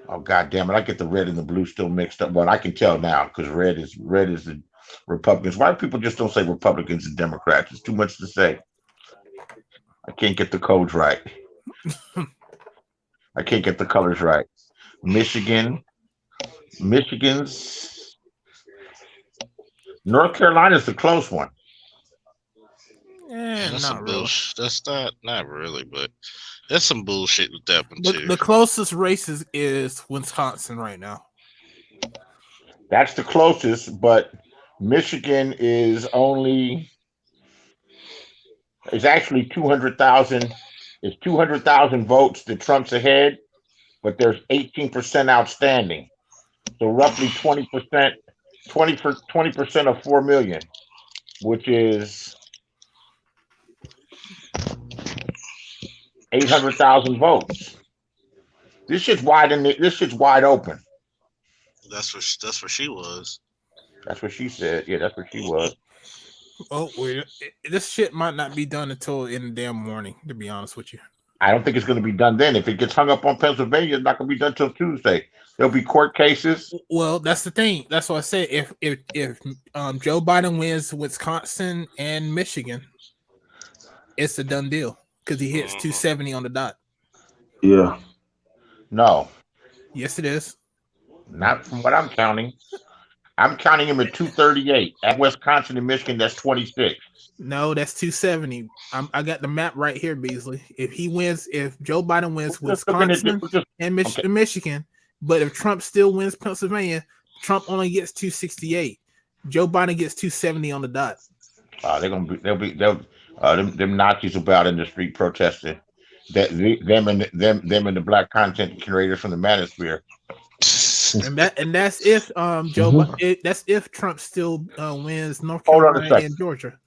Oh god damn it! I get the red and the blue still mixed up, but I can tell now because red is the Republicans. Why people just don't say Republicans and Democrats? It's too much to say. I can't get the codes right. I can't get the colors right. Michigan's. North Carolina's the close one. That's some bullshit. That's not really, but there's some bullshit with that one too. The closest race is Wisconsin right now. That's the closest, but Michigan is actually 200,000. It's 200,000 votes that Trump's ahead, but there's 18% outstanding. So roughly 20%, 20% of 4 million, which is 800,000 votes. This shit's wide open. That's what she was. That's what she said. Yeah, that's what she was. Oh, wait. This shit might not be done until in the damn morning, to be honest with you. I don't think it's going to be done then. If it gets hung up on Pennsylvania, it's not going to be done till Tuesday. There'll be court cases. Well, that's the thing. That's what I said. If Joe Biden wins Wisconsin and Michigan, it's a done deal because he hits 270 on the dot. Yeah. No. Yes, it is. Not from what I'm counting. I'm counting him at 238. At Wisconsin and Michigan, that's 26. No, that's 270. I got the map right here, Beasley. If Joe Biden wins Wisconsin and Michigan, but if Trump still wins Pennsylvania, Trump only gets 268. Joe Biden gets 270 on the dot. Them Nazis about in the street protesting. Them and the black content creators from the manosphere. And that's if that's if Trump still wins North Carolina and Georgia.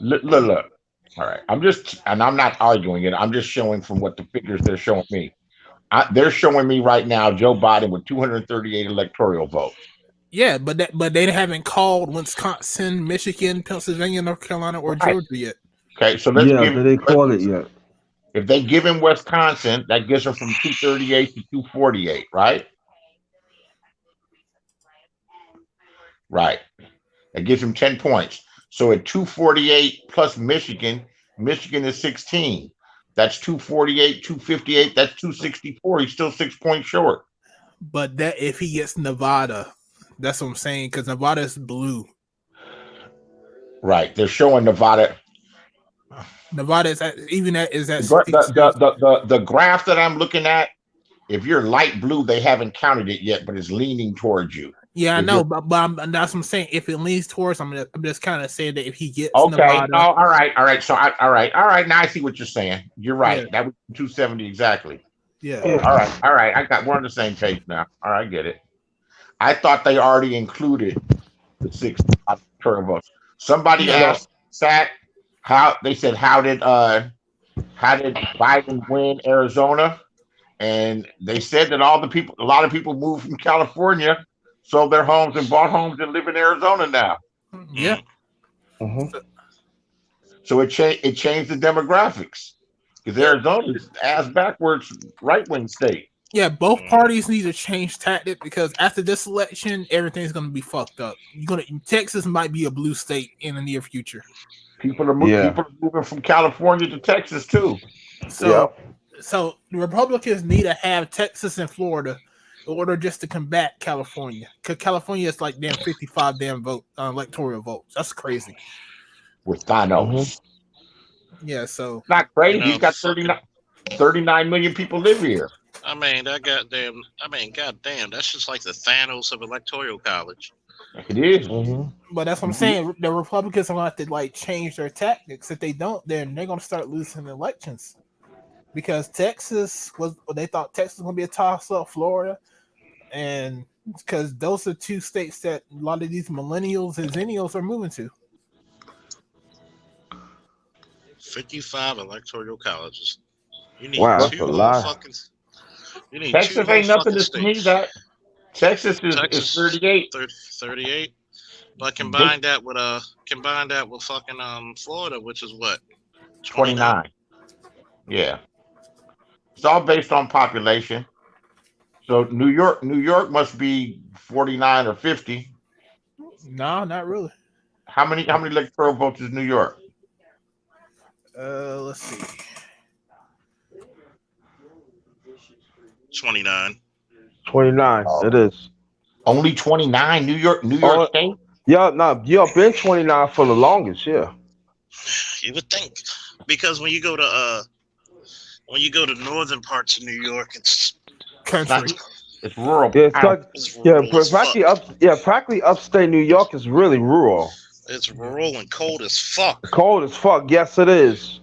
Look. All right. I'm not arguing it. I'm just showing from what the figures they're showing me. They're showing me right now Joe Biden with 238 electoral votes. Yeah, but they haven't called Wisconsin, Michigan, Pennsylvania, North Carolina, or Georgia yet. Okay, so they call it yet. If they give him Wisconsin, that gives him from 238 to 248, right? Right. That gives him 10 points. So at 248 plus Michigan is 16. That's 248, 258. That's 264. He's still 6 points short. But that if he gets Nevada, that's what I'm saying, because Nevada is blue. Right. They're showing Nevada. Nevada is at the graph that I'm looking at. If you're light blue, they haven't counted it yet, but it's leaning towards you. Yeah, I know, but that's what I'm saying. If it leans towards, I'm just kind of saying that if he gets Nevada. Oh, all right. So all right. Now I see what you're saying. You're right. Yeah. That was 270 exactly. Yeah. All right. We're on the same page now. All right, I get it. I thought they already included the 6 electoral votes. Somebody asked Sat how did Biden win Arizona? and they said that a lot of people moved from California, sold their homes and bought homes and live in Arizona now. Yeah. Mm-hmm. So it changed the demographics because Arizona's ass backwards right wing state. Yeah, both parties need to change tactic because after this election, everything's gonna be fucked up. Texas might be a blue state in the near future. People are Yeah. moving from California to Texas too. So the Republicans need to have Texas and Florida in order just to combat California. Because California is like 55 electoral votes. That's crazy. With Thanos. Yeah, so Not crazy. You know, He's got 39 million people live here. I mean, goddamn, that's just like the Thanos of electoral college. It is. Mm-hmm. but that's what I'm saying. The Republicans are gonna have to like change their tactics. If they don't, then they're gonna start losing elections. Because they thought Texas was gonna be a toss up, Florida, and because those are two states that a lot of these millennials and zennials are moving to. 55 electoral colleges. You need Wow, that's two a whole lot. fucking. You need Texas two whole ain't nothing fucking to me. states. That Texas is 38. 38. But combine that with fucking Florida, which is what? 29. Yeah. It's all based on population. So New York must be 49 or 50. No, not really. How many electoral votes is New York? Let's see. 29. 29. Oh. It is. Only 29. New York State. Yeah, no, you've been 29 for the longest. Yeah. You would think, because when you go to northern parts of New York, it's Country. It's rural. Yeah, it's like, it's yeah, rural as fuck. practically upstate New York is really rural. It's rural and cold as fuck. Cold as fuck. Yes, it is.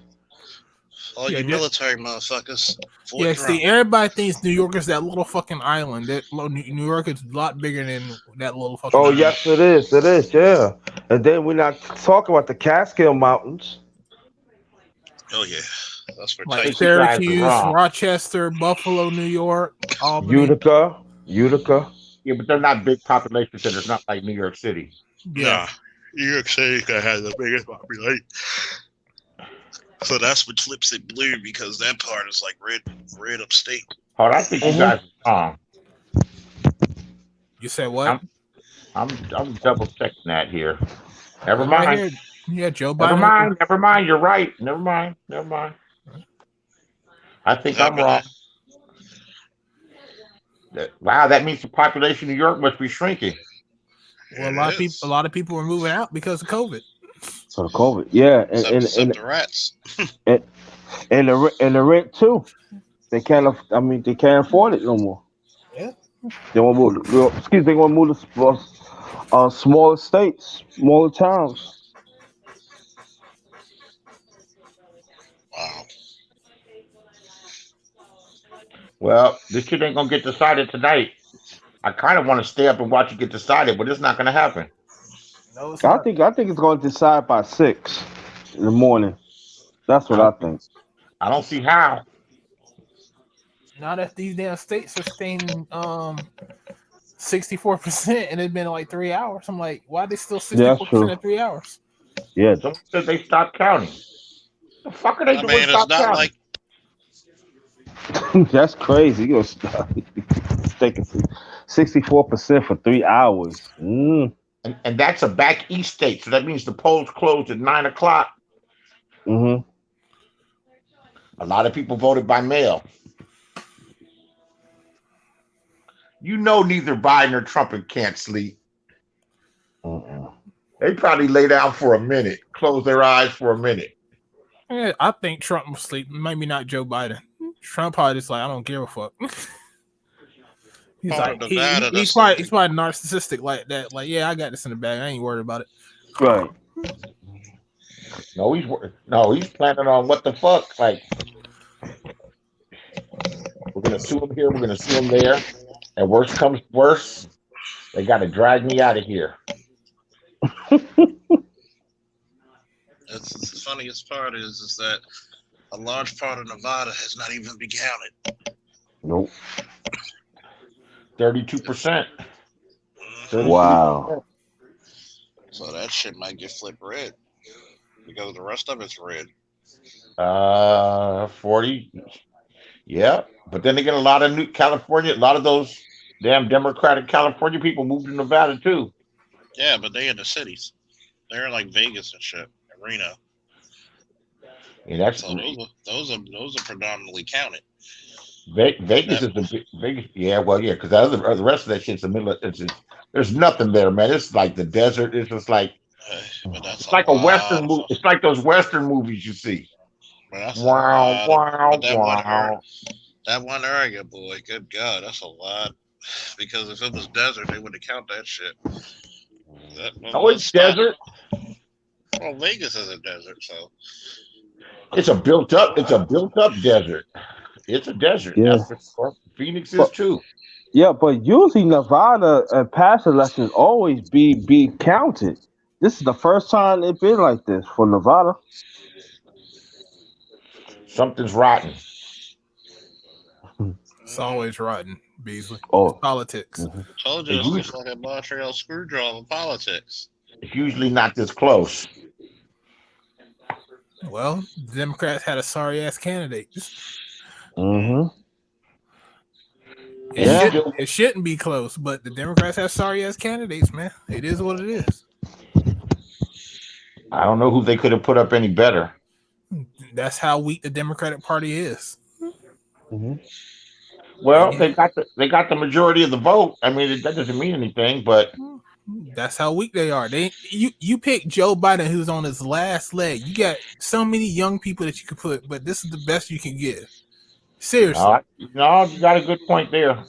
All Yeah, you just- military motherfuckers. Fort Yeah, Drum. see, everybody thinks New York is that little fucking island. New York is a lot bigger than that little fucking Oh, island. yes, it is. It is. Yeah. And then we're not talking about the Catskill Mountains. Oh yeah, that's for Like Texas. you guys are Syracuse, wrong. Rochester, Buffalo, New York, Albany. Utica. Yeah, but they're not big population centers, not like New York City. Yeah. Nah, New York City has the biggest population. So that's what flips it blue, because that part is like red upstate. Hold on, I think you guys are wrong. You said what? I'm double checking that here. Never Right mind. here. Yeah, Joe Biden. Never mind. You're right. Never mind. I think I'm wrong. Wow, that means the population of New York must be shrinking. Well, It is. a lot of people are moving out because of COVID. So COVID. Yeah. Except the rats. And the rent too. They can't afford it no more. Yeah. They want to move. They want to move to smaller states, smaller towns. Wow. Well, this shit ain't gonna get decided tonight. I kind of want to stay up and watch it get decided, but it's not gonna happen. No, it's I not. think it's going to decide by 6 in the morning. That's what I think. I don't see how. Not if these damn states are staying 64% and it's been like 3 hours. I'm like, why are they still Yeah, 64% true. in 3 hours? Yeah. Someone said they stopped counting. The fuck are they I doing? mean, it's Stop not counting? like That's crazy. You're taking 64% for 3 hours. And that's a back east state, so that means the polls closed at 9 o'clock. Mm-hmm. A lot of people voted by mail. You know, neither Biden or Trump can't sleep. They probably lay down for a minute, close their eyes for a minute. Yeah, I think Trump will sleep. Maybe not Joe Biden. Trump probably just like, I don't give a fuck. He's Part like, of the data, he's that's probably narcissistic like that. Like, yeah, I got this in the bag. I ain't worried about it. Right. No, he's planning on what the fuck. Like, we're gonna sue him here, we're gonna sue him there, and worse comes to worse, they gotta drag me out of here. the funniest part is that a large part of Nevada has not even been counted. Nope. 32%. Wow. So that shit might get flipped red because the rest of it's red. 40. Yeah. But then again, a lot of a lot of those damn Democratic California people moved to Nevada too. Yeah, but they in the cities. They're in like Vegas and shit, and Reno. And that's So those are predominantly counted. Vegas is the Vegas. Yeah, well, yeah, because the rest of that shit's the middle. There's nothing there, man. It's like the desert. It's just like But that's it's like a Western movie. It's like those Western movies you see. Wow, wow, wow. That one area, boy, good God, that's a lot. Because if it was desert, they wouldn't count that shit. Oh, it's desert. Well, Vegas is a desert, so it's a built up desert. It's a desert. Yeah. Phoenix is too. Yeah, but usually Nevada and past elections always be counted. This is the first time it's been like this for Nevada. Something's rotten. It's always rotten, Beasley. Oh. It's politics. Mm-hmm. Told you it's just like a Montreal screwdriver politics. It's usually not this close. Well, the Democrats had a sorry ass candidate. Mm-hmm. It shouldn't be close, but the Democrats have sorry ass candidates, man. It is what it is. I don't know who they could have put up any better. That's how weak the Democratic Party is. Mm-hmm. Well, they got the majority of the vote. I mean, that doesn't mean anything, but that's how weak they are. You pick Joe Biden, who's on his last leg. You got so many young people that you could put, but this is the best you can give. Seriously. No, you got a good point there.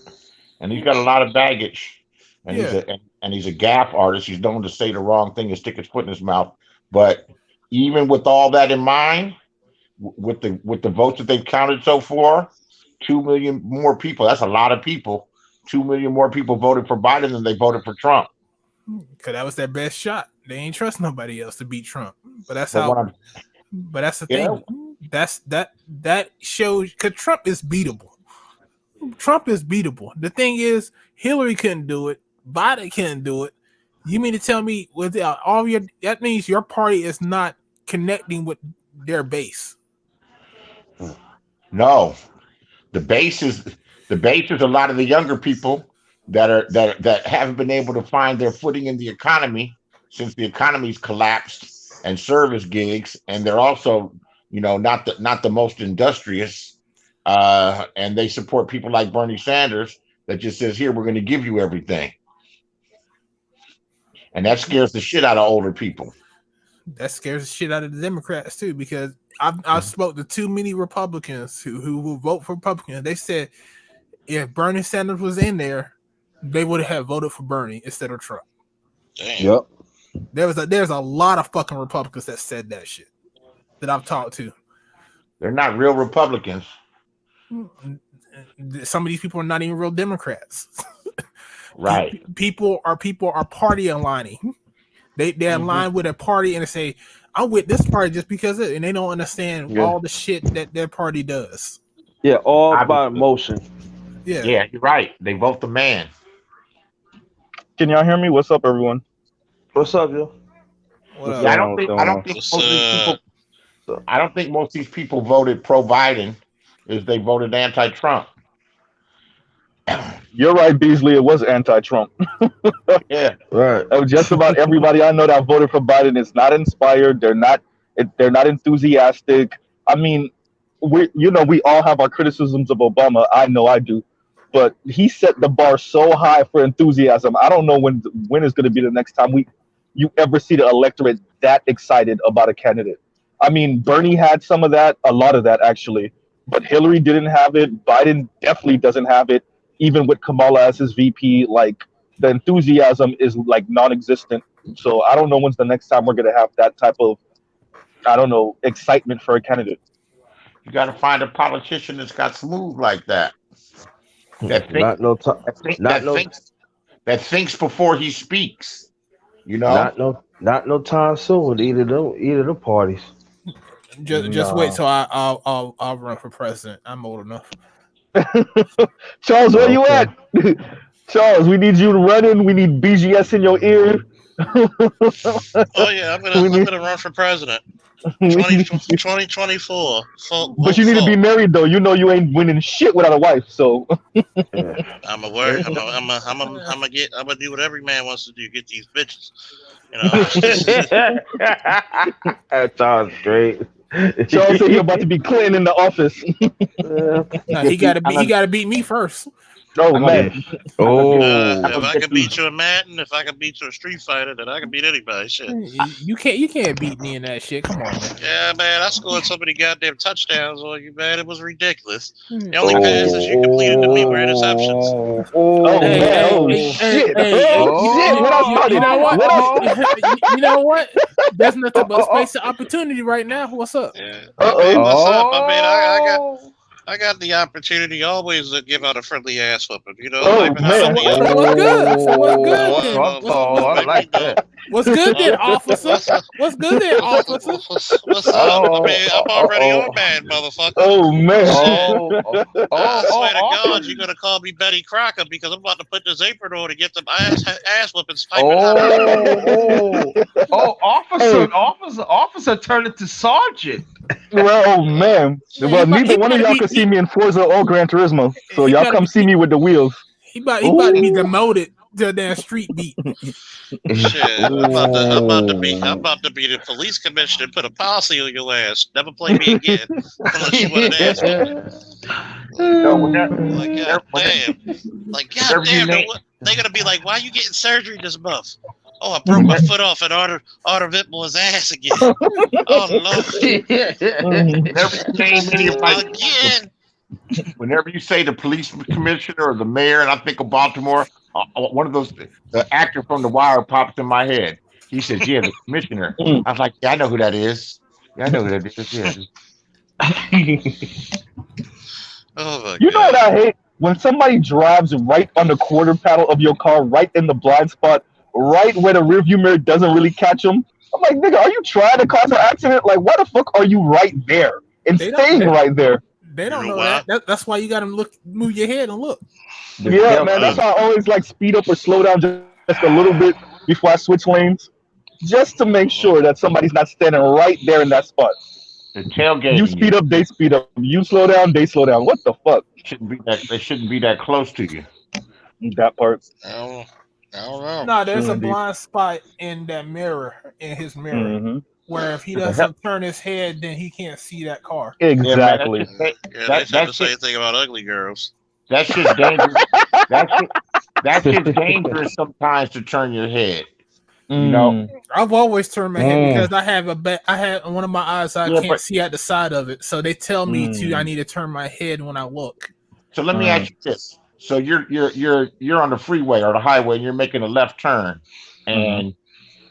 And he's got a lot of baggage. And he's a gaffe artist. He's known to say the wrong thing and stick his foot in his mouth. But even with all that in mind, with the votes that they've counted so far, 2 million more people. That's a lot of people. 2 million more people voted for Biden than they voted for Trump. Because that was their best shot. They ain't trust nobody else to beat Trump. But that's how. But that's the thing. That shows because Trump is beatable. Trump is beatable. The thing is, Hillary couldn't do it. Biden couldn't do it. You mean to tell me without all your that means your party is not connecting with their base? No, the base is a lot of the younger people that haven't been able to find their footing in the economy since the economy's collapsed, and service gigs, and they're also not the most industrious, and they support people like Bernie Sanders that just says, here, we're going to give you everything. And that scares the shit out of older people. That scares the shit out of the Democrats too, because I've spoke to too many Republicans who will vote for Republicans. They said if Bernie Sanders was in there, they would have voted for Bernie instead of Trump. Damn. Yep. There's a lot of fucking Republicans that said that shit that I've talked to. They're not real Republicans. Some of these people are not even real Democrats. Right. People are party aligning. They align with a party and they say, I'm with this party just because of it, and they don't understand all the shit that their party does. Yeah, all about emotion. Yeah, you're right. They vote the man. Can y'all hear me? What's up, everyone? What's up, yo? I don't think most of these people voted pro Biden is they voted anti-Trump. You're right, Beasley. It was anti-Trump. Yeah, right. Just about everybody I know that voted for Biden is not inspired. They're not enthusiastic. I mean, we all have our criticisms of Obama. I know I do, but he set the bar so high for enthusiasm. I don't know when is going to be the next time you ever see the electorate that excited about a candidate. I mean, Bernie had some of that, a lot of that actually, but Hillary didn't have it. Biden definitely doesn't have it. Even with Kamala as his VP, like the enthusiasm is like non-existent. So I don't know when's the next time we're gonna have that type of, excitement for a candidate. You got to find a politician that's got smooth like that. That thinks before he speaks. Not no time soon with either of the parties. Just wait till I'll run for president. I'm old enough. Charles, where you at? Charles, we need you to run in. We need BGS in your ear. Oh yeah, I'm We gonna run for president. need- 2024. But you need to be married though. You know you ain't winning shit without a wife. So I'm a work. I'm gonna do what every man wants to do. Get these bitches. You know. That sounds great. Charles said he about to be Clinton in the office. No, he gotta beat me first. Oh man. Oh, If I can beat you in Madden, if I can beat you in Street Fighter, then I can beat anybody. Shit. You can't beat me in that shit. Come on, man. Yeah, man, I scored so many goddamn touchdowns on you, man. It was ridiculous. The only passes you completed to me were interceptions. Oh Hey, man. Oh hey, shit. hey, Oh shit. What else about You it? know what? What else? You know what? There's nothing but space and opportunity right now. What's up? Yeah. Uh-oh. What's up? I got the opportunity always to give out a friendly ass whooping. You know. Oh, like man. So what's good? So what's good then? I like that. What's good then, officer? What's good then, officer? What's up? I mean, I'm already on bad, motherfucker. Oh man. I swear to God, you're gonna call me Betty Crocker because I'm about to put this apron on to get them ass whippings. Officer turned into sergeant. Well, oh man. Well, neither one of y'all can see me in Forza or Gran Turismo, so y'all come see me with the wheels. He about to be demoted to a damn street beat. Shit, I'm about to be the police commissioner and put a policy on your ass. Never play me again unless you want an ass whooping. Like goddamn, they're gonna be like, why are you getting surgery this month? Oh, I broke my foot off and Arthur Vitmore's ass again. Oh Lord. Again. Whenever you say the police commissioner or the mayor, and I think of Baltimore, one of those, the actor from The Wire pops in my head. He says, "Yeah, the commissioner." I was like, "Yeah, I know who that is. Yeah, I know who that is." Yeah. Oh my You know God. what I hate? When somebody drives right on the quarter panel of your car, right in the blind spot, right where the rearview mirror doesn't really catch them. I'm like, nigga, are you trying to cause an accident? Like, why the fuck are you right there and staying right there? They don't know that. That's why you got to move your head and look. Yeah, man. That's why I always like speed up or slow down just a little bit before I switch lanes, just to make sure that somebody's not standing right there in that spot. The tailgate. You speed up, they speed up. You slow down, they slow down. What the fuck? They shouldn't be that close to you. That part. I don't know. No, there's a blind spot in that mirror, in his mirror, where if he doesn't turn his head, then he can't see that car. Exactly. They said the same thing about ugly girls. That's just dangerous. That's just dangerous sometimes to turn your head. You know, I've always turned my head because I have one of my eyes I can't see at the side of it, so they tell me I need to turn my head when I look. So let me ask you this: so you're on the freeway or the highway, and you're making a left turn, and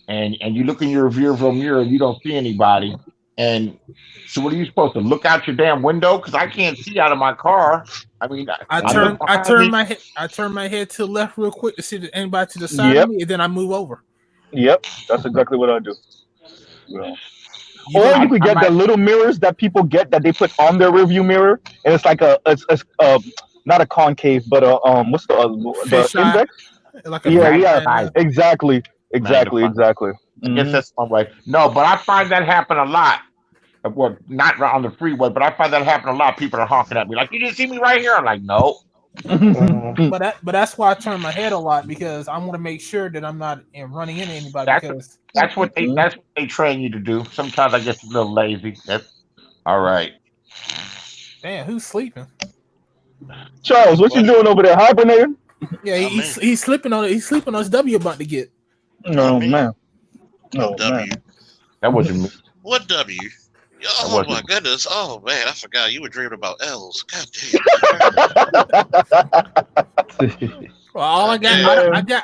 you look in your rearview mirror and you don't see anybody, and so what are you supposed to look out your damn window? Because I can't see out of my car. I mean, I turn my head to the left real quick to see if anybody to the side of me, and then I move over. Yep, that's exactly what I do. Yeah. Or you could get the little mirrors that people get that they put on their rearview mirror, and it's like it's not a concave, but what's the index? Like exactly. I guess that's one way. No, but I find that happen a lot. Well, not on the freeway, but I find that happen a lot. People are honking at me like, "You didn't see me right here." I'm like, "No." But that's why I turn my head a lot, because I want to make sure that I'm not running into anybody. That's what they train you to do. Sometimes I get a little lazy. That's all right. Damn, who's sleeping? Charles, what you doing over there? Hibernating? Yeah, he's sleeping on it. He's sleeping on his W about to get. No man. No W. That wasn't me. What W? Oh my goodness! Oh man, I forgot you were dreaming about L's. God damn. Well, all I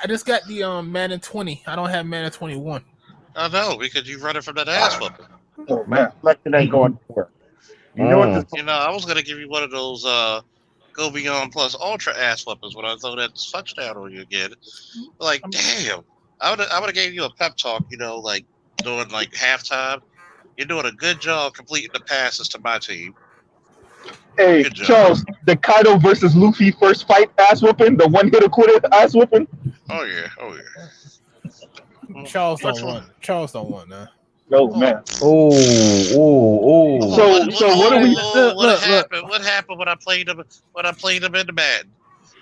just got the Madden 20. I don't have Madden 21. I know, because you run it from that ass whooping. Oh man, Collecting ain't going to work. You know what? I was gonna give you one of those Go Beyond Plus Ultra ass weapons when I throw that touchdown on you again. Like, damn, I would have gave you a pep talk. Like during like halftime. You're doing a good job completing the passes to my team. Hey, Good job. Charles, the Kaido versus Luffy first fight ass whooping, the one hit quitter ass whooping. Oh yeah. Charles Which don't one? want. Charles don't want none. Oh man. Oh. So what do we? Look. What happened when I played him? When I played him in the Madden?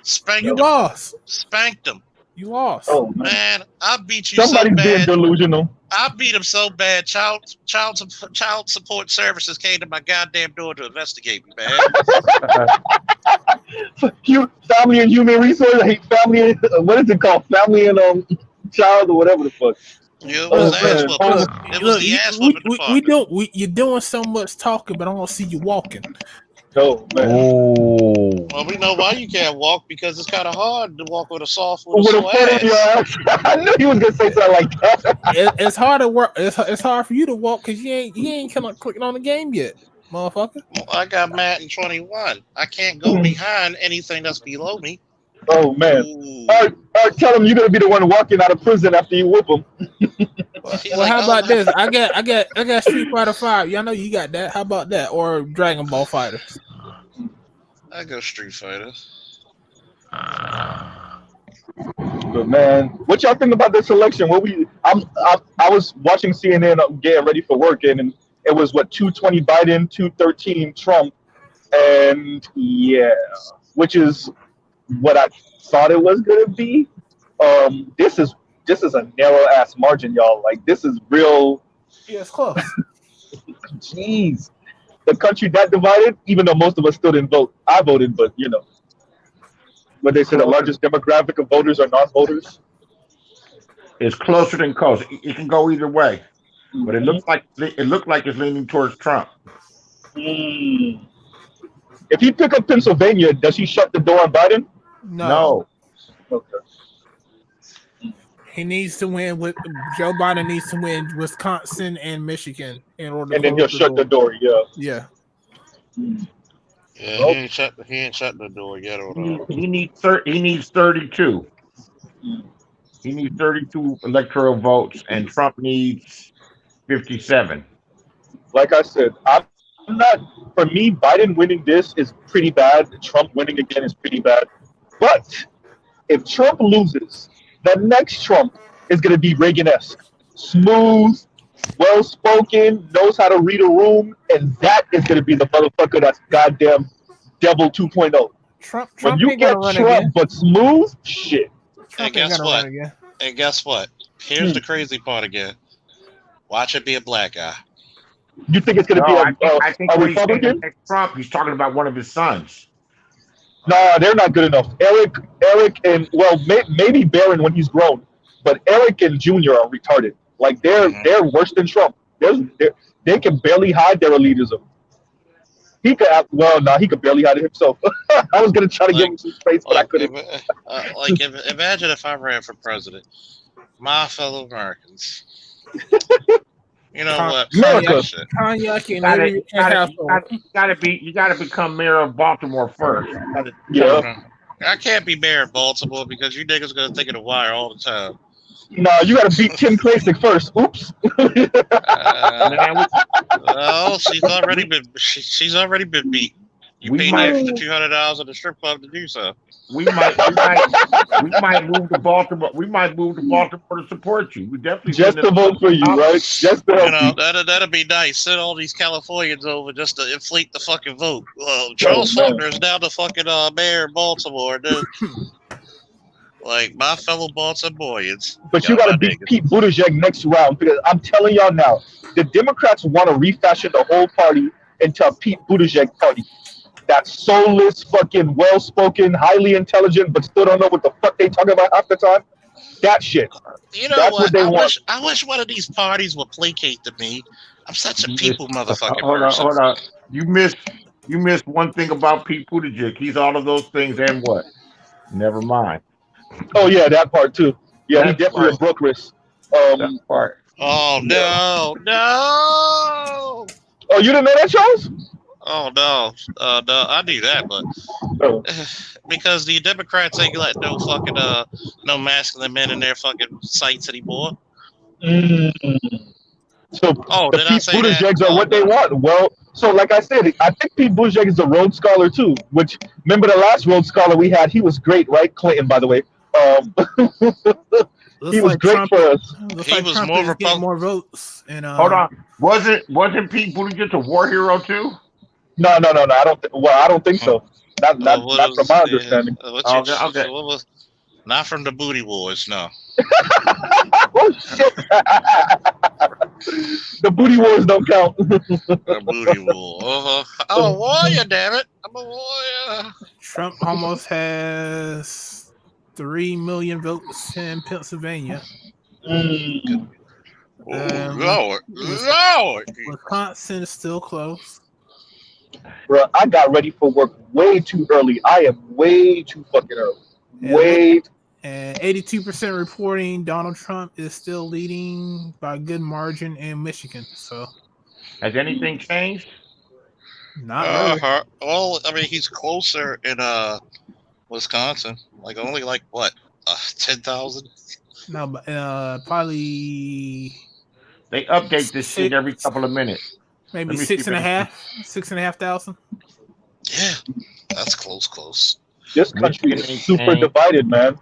Spanked You him. lost. Spanked him. You lost. Oh man. Man, I beat you Somebody's so being bad. delusional. I beat him so bad. Child support services came to my goddamn door to investigate me, man. Family and human resources. I hate family. And, what is it called? Family and child or whatever the fuck. It was ass man. whooping. It was the ass whooping department. You're doing so much talking, but I don't see you walking. Oh man. Well, we know why you can't walk because it's kind of hard to walk with a soft With a sore foot on your ass. ass. I knew he was gonna say something like that. It's hard to work. It's hard for you to walk because you ain't clicking on the game yet, motherfucker. I got Madden 21. I can't go behind anything that's below me. Oh man. Ooh. All right, tell him you're gonna be the one walking out of prison after you whoop him. Well, how about this? I got Street Fighter 5. Y'all know you got that. How about that? Or Dragon Ball Fighters. I go Street Fighter. But man, what y'all think about this election? I was watching CNN getting ready for work, and it was 220 Biden, 213 Trump, and yeah, which is what I thought it was gonna be. This is a narrow ass margin, y'all. Like this is real. Yeah, it's close. Jeez, the country that divided. Even though most of us still didn't vote, I voted, but you know, when they say the largest demographic of voters are non-voters. It's closer than close. It can go either way, but it looked like it's leaning towards Trump. If he pick up Pennsylvania, does he shut the door on Biden? No. Okay. He needs to win with Joe Biden needs to win Wisconsin and Michigan in order. And then he'll shut the door. Yeah. Yeah. Yeah, he ain't shut the door yet. Or He needs 32. He needs 32 electoral votes, and Trump needs 57. Like I said, I'm not. For me, Biden winning this is pretty bad. Trump winning again is pretty bad. But if Trump loses, the next Trump is going to be Reagan-esque, smooth, well-spoken, knows how to read a room, and that is going to be the motherfucker that's goddamn Devil 2.0. Trump When you ain't get gonna run Trump again. but smooth, shit. And Trump ain't guess gonna what? run again. And guess what? Here's the crazy part again. Watch it be a black guy. You think it's going to No, be I think a when he's saying Republican? next Trump, he's talking about one of his sons. Nah, they're not good enough. Eric, and well, maybe Barron when he's grown, but Eric and Junior are retarded. Like they're worse than Trump. They can barely hide their elitism. He could he could barely hide it himself. I was gonna try to give him some space, but I couldn't. Imagine if I ran for president, my fellow Americans. You know what? America. Cognac and You gotta become mayor of Baltimore first. Yeah. I can't be mayor of Baltimore because you niggas gonna think of the wire all the time. No, you gotta beat Kim Klacik first. Oops. Oh, she's already been beat. You paid the extra $200 at the strip club to do so. We might move to Baltimore. We might move to Baltimore to support you. We definitely just to vote for you, right? Just to help you. That'd be nice. Send all these Californians over just to inflate the fucking vote. Charles Faulkner is now the fucking mayor of Baltimore, dude. Like my fellow Baltimoreans. But you gotta beat Pete Buttigieg next round because I'm telling y'all now, the Democrats want to refashion the whole party into a Pete Buttigieg party. That soulless, fucking well-spoken, highly intelligent, but still don't know what the fuck they talking about half the time. That shit. You know That's what? they want. I wish one of these parties would placate to me. I'm such a people motherfucking Hold person. on. You missed one thing about Pete Buttigieg. He's all of those things and what? Never mind. Oh yeah, that part too. Yeah, he definitely a Brooklyn. That part. Oh no. Oh, you didn't know that, Charles? Oh no, no, I knew that, but because the Democrats ain't letting no fucking no masculine men in their fucking sites anymore. So Oh, the did I Pete say that? Buttigiegs are what they want. So, like I said, I think Pete Buttigieg is a Rhodes Scholar too. Which remember the last Rhodes Scholar we had? He was great, right? Clinton, by the way. He was like great Trump. for us. Looks He like was Trump more is getting Republican. more votes. And Hold on. Wasn't Pete Buttigieg a war hero too? No. I don't. I don't think so. Not from my understanding. Okay. What was not from the booty wars? No. Oh shit! The booty wars don't count. The booty war. I'm a warrior, damn it! I'm a warrior. Trump almost has 3 million votes in Pennsylvania. Mm. Lord. Wisconsin is still close. Bro, I got ready for work way too early. I am way too fucking early. Way. And 82% reporting Donald Trump is still leading by a good margin in Michigan. So Has anything changed? not really. Well, I mean, he's closer in Wisconsin. Like only like what 10,000. No, but probably They update this shit every couple of minutes. maybe Let me see if I 6,500. Yeah, that's close. This country is super divided, man.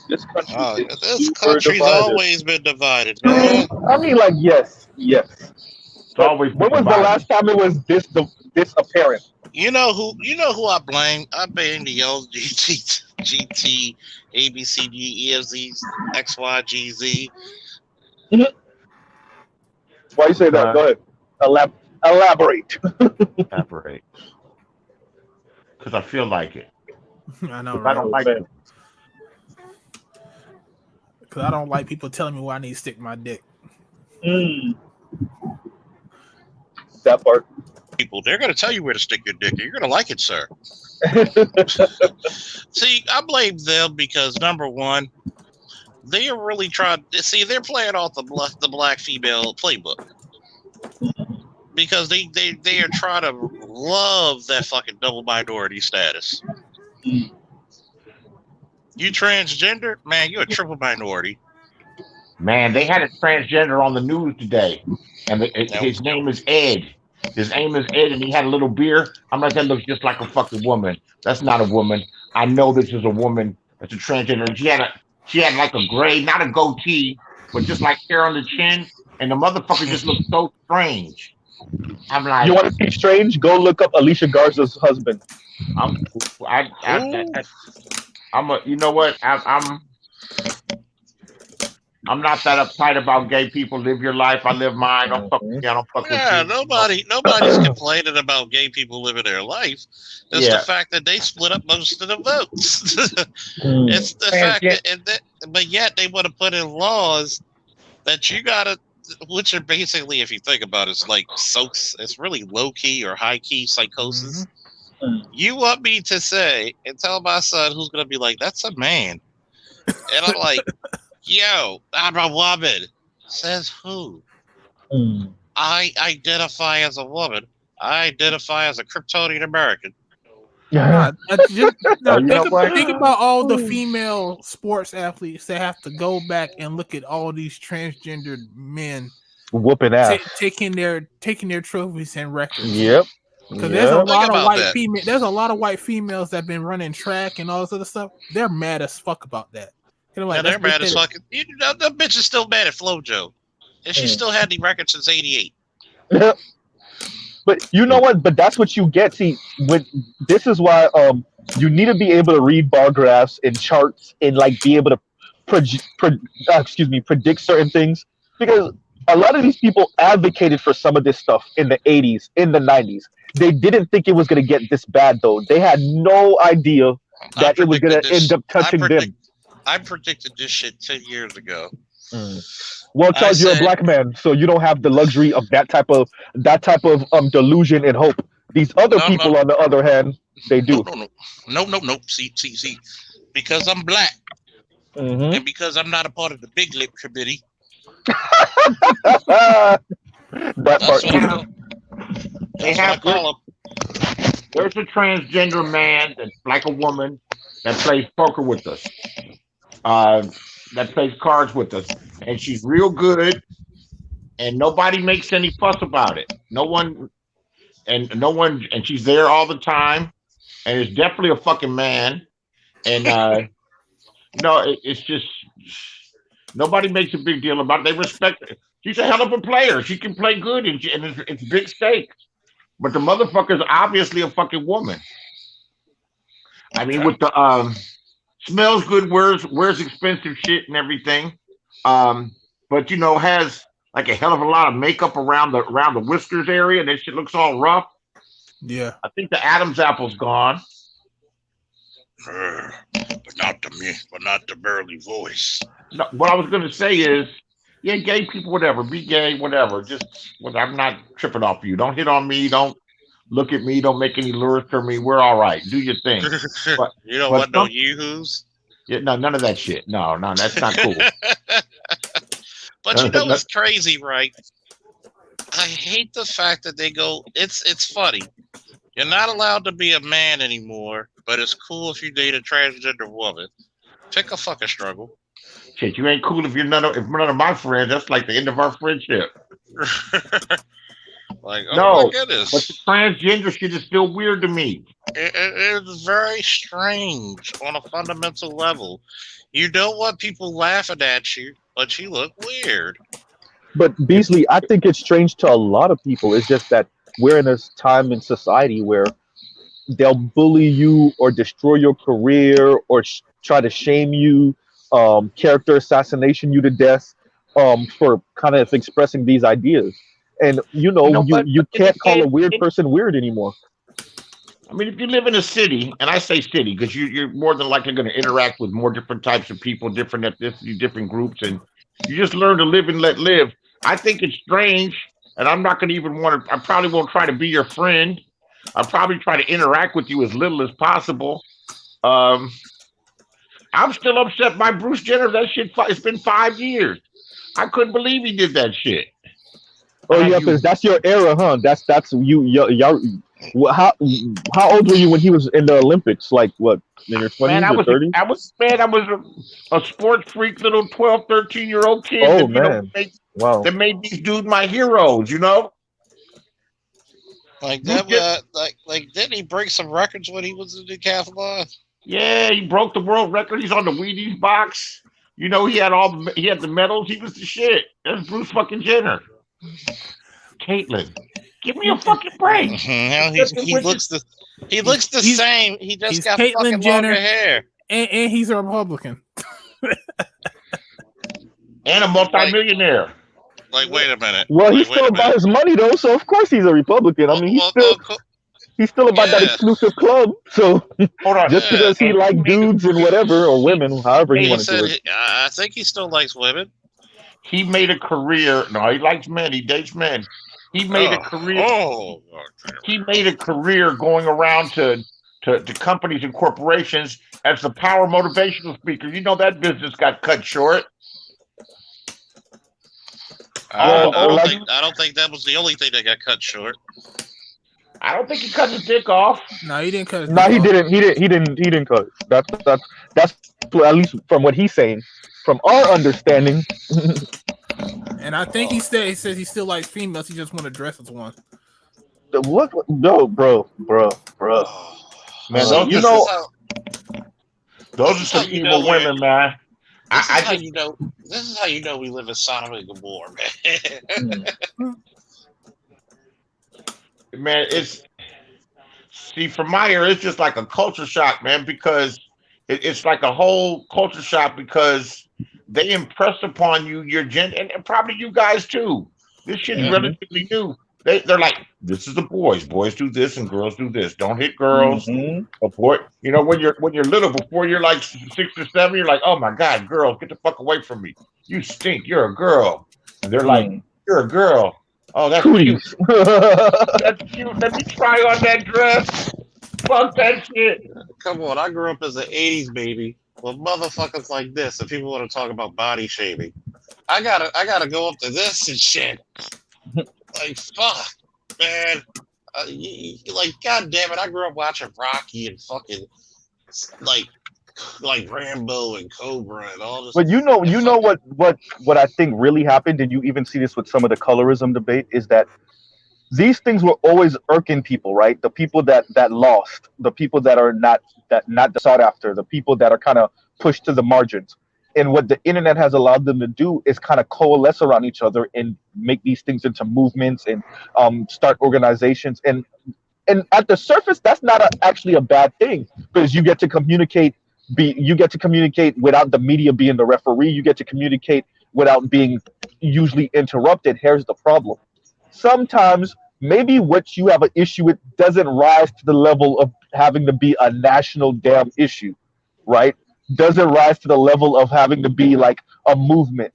This country is This super country's divided. always been divided, man. I mean, like, yes. It's always When was the last time it was this apparent? You know who I blame? I blame the LGBT, ABCD, EFZ, XYGZ. Why you say that? Go ahead. Elaborate. Elaborate. Because I feel like it. I know, I don't like it. Because I don't like people telling me where I need to stick my dick. That part. People, they're going to tell you where to stick your dick. You're going to like it, sir. See, I blame them because number one, they are really trying. See, they're playing off the black female playbook because they are trying to love that fucking double minority status. You transgender, man, you're a triple minority. Man, they had a transgender on the news today, and his name is Ed. His name is Ed, and he had a little beard. I'm like, that looks just like a fucking woman. That's not a woman. I know this is a woman. That's a transgender. And she had like a gray, not a goatee, but just like hair on the chin, and the motherfucker just looked so strange. I'm like, you want to see strange? Go look up Alicia Garza's husband. You know what? I'm not that uptight about gay people. Live your life. I live mine. Don't fuck with me. I don't fuck with you. Nobody's complaining about gay people living their life. It's the fact that they split up most of the votes. It's the fact but yet they want to put in laws that you gotta, which are basically, if you think about it, it's like it's really low key or high key psychosis. Mm-hmm. You want me to say and tell my son who's gonna be like, that's a man, and I'm like, yo, I'm a woman. Says who? I identify as a woman. I identify as a Kryptonian American. Think about all the female sports athletes that have to go back and look at all these transgendered men whooping ass, taking their trophies and records. Yep. Because there's a lot of white females. There's a lot of white females that've been running track and all this other stuff. They're mad as fuck about that. Like, they're mad as fucking. That bitch is still mad at FloJo, and she still had the record since '88. But you know what? But that's what you get. See, this is why you need to be able to read bar graphs and charts and like be able to predict certain things, because a lot of these people advocated for some of this stuff in the 80s, in the 90s. They didn't think it was going to get this bad though. They had no idea that it was going to end up touching them. I predicted this shit 10 years ago. Well, Charles, you're a black man, so you don't have the luxury of that type of delusion and hope. These other people, on the other hand, they do. No. See. Because I'm black, and because I'm not a part of the big lip committee. There's a transgender man that's like a woman that plays poker with us. That plays cards with us, and she's real good, and nobody makes any fuss about it. No one, and no one, and she's there all the time, and it's definitely a fucking man, and no, it's just nobody makes a big deal about it. They respect her. She's a hell of a player. She can play good, and it's big stakes. But the motherfucker's obviously a fucking woman. I mean, with the smells good, wears expensive shit and everything. But you know, has like a hell of a lot of makeup around the whiskers area. That shit looks all rough. Yeah. I think the Adam's apple's gone. But not the burly voice. No, what I was gonna say is, yeah, gay people, whatever, be gay, whatever. Just, I'm not tripping off you. Don't hit on me. Don't look at me. Don't make any lures for me. We're all right. Do your thing. But, You don't want no yoo-hoos? yeah, no, none of that shit. No, that's not cool. But you know what's crazy, right? I hate the fact that they go. It's funny. You're not allowed to be a man anymore, but it's cool if you date a transgender woman. Pick a fucking struggle. Shit, you ain't cool if none of my friends. That's like the end of our friendship. Like, oh No, my goodness. but the transgender shit is still weird to me. It's very strange on a fundamental level. You don't want people laughing at you, but you look weird. But Beasley, I think it's strange to a lot of people. It's just that we're in this time in society where they'll bully you or destroy your career or try to shame you, character assassination you to death, for kind of expressing these ideas. And you can't call a weird person weird anymore. I mean, if you live in a city, and I say city because you're more than likely going to interact with more different types of people, different ethnicities, different groups, and you just learn to live and let live. I think it's strange, and I'm not going to even want to. I probably won't try to be your friend. I'll probably try to interact with you as little as possible. I'm still upset by Bruce Jenner. That shit. It's been 5 years. I couldn't believe he did that shit. Oh yeah, because that's your era, huh? That's y'all. How old were you when he was in the Olympics? Like what, in your 20s or 30s? I was a sports freak, little 12, 13-year-old kid. Oh, that, man. Wow. That made these dudes my heroes, you know? Like that. Like didn't he break some records when he was in the decathlon? Yeah, he broke the world record. He's on the Wheaties box. You know, he had the medals. He was the shit. That's Bruce fucking Jenner. Caitlyn, give me a fucking break. Now he looks the same. He just got Caitlyn fucking Jenner, longer hair. And he's a Republican. And a multimillionaire. Like, wait a minute. Well, he's still about his money though, so of course he's a Republican. I mean, he's still about that exclusive club. So hold on, just because he like dudes and whatever, or women, however he wants to do it. I think he still likes women. He made a career. No, he likes men. He dates men. He made a career. He made a career going around to companies and corporations as the power motivational speaker. You know that business got cut short. I don't think that was the only thing that got cut short. I don't think he cut his dick off. No, he didn't cut his No, dick he off. didn't. He didn't cut it. That's at least from what he's saying. From our understanding. And I think he says he still likes females. He just want to dress as one. What? No, bro. Man, those are some evil women, man. This is how you know we live in Sodom and Gomorrah, man. Man, from my ear, it's just like a culture shock, man, because it's like a whole culture shock because they impress upon you your gender, and probably you guys too. This shit is relatively new. They're like, this is the boys. Boys do this and girls do this. Don't hit girls. Boy, you know, when you're little, before you're like 6 or 7, you're like, oh my God, girls, get the fuck away from me. You stink. You're a girl. And they're like, you're a girl. Oh, that's cute. That's cute. Let me try on that dress. Fuck that shit. Come on, I grew up as an 80s baby with motherfuckers like this, and people want to talk about body shaming. I gotta go up to this and shit. Like, fuck, man. Like, God damn it, I grew up watching Rocky and fucking like Rambo and Cobra and all this. But you know what I think really happened, and you even see this with some of the colorism debate, is that these things were always irking people, right? The people that lost, the people that are not sought after, the people that are kind of pushed to the margins. And what the internet has allowed them to do is kind of coalesce around each other and make these things into movements and start organizations. And at the surface, that's not actually a bad thing, because you get to communicate. You get to communicate without the media being the referee. You get to communicate without being usually interrupted. Here's the problem: sometimes maybe what you have an issue with doesn't rise to the level of having to be a national damn issue, right? Doesn't rise to the level of having to be like a movement.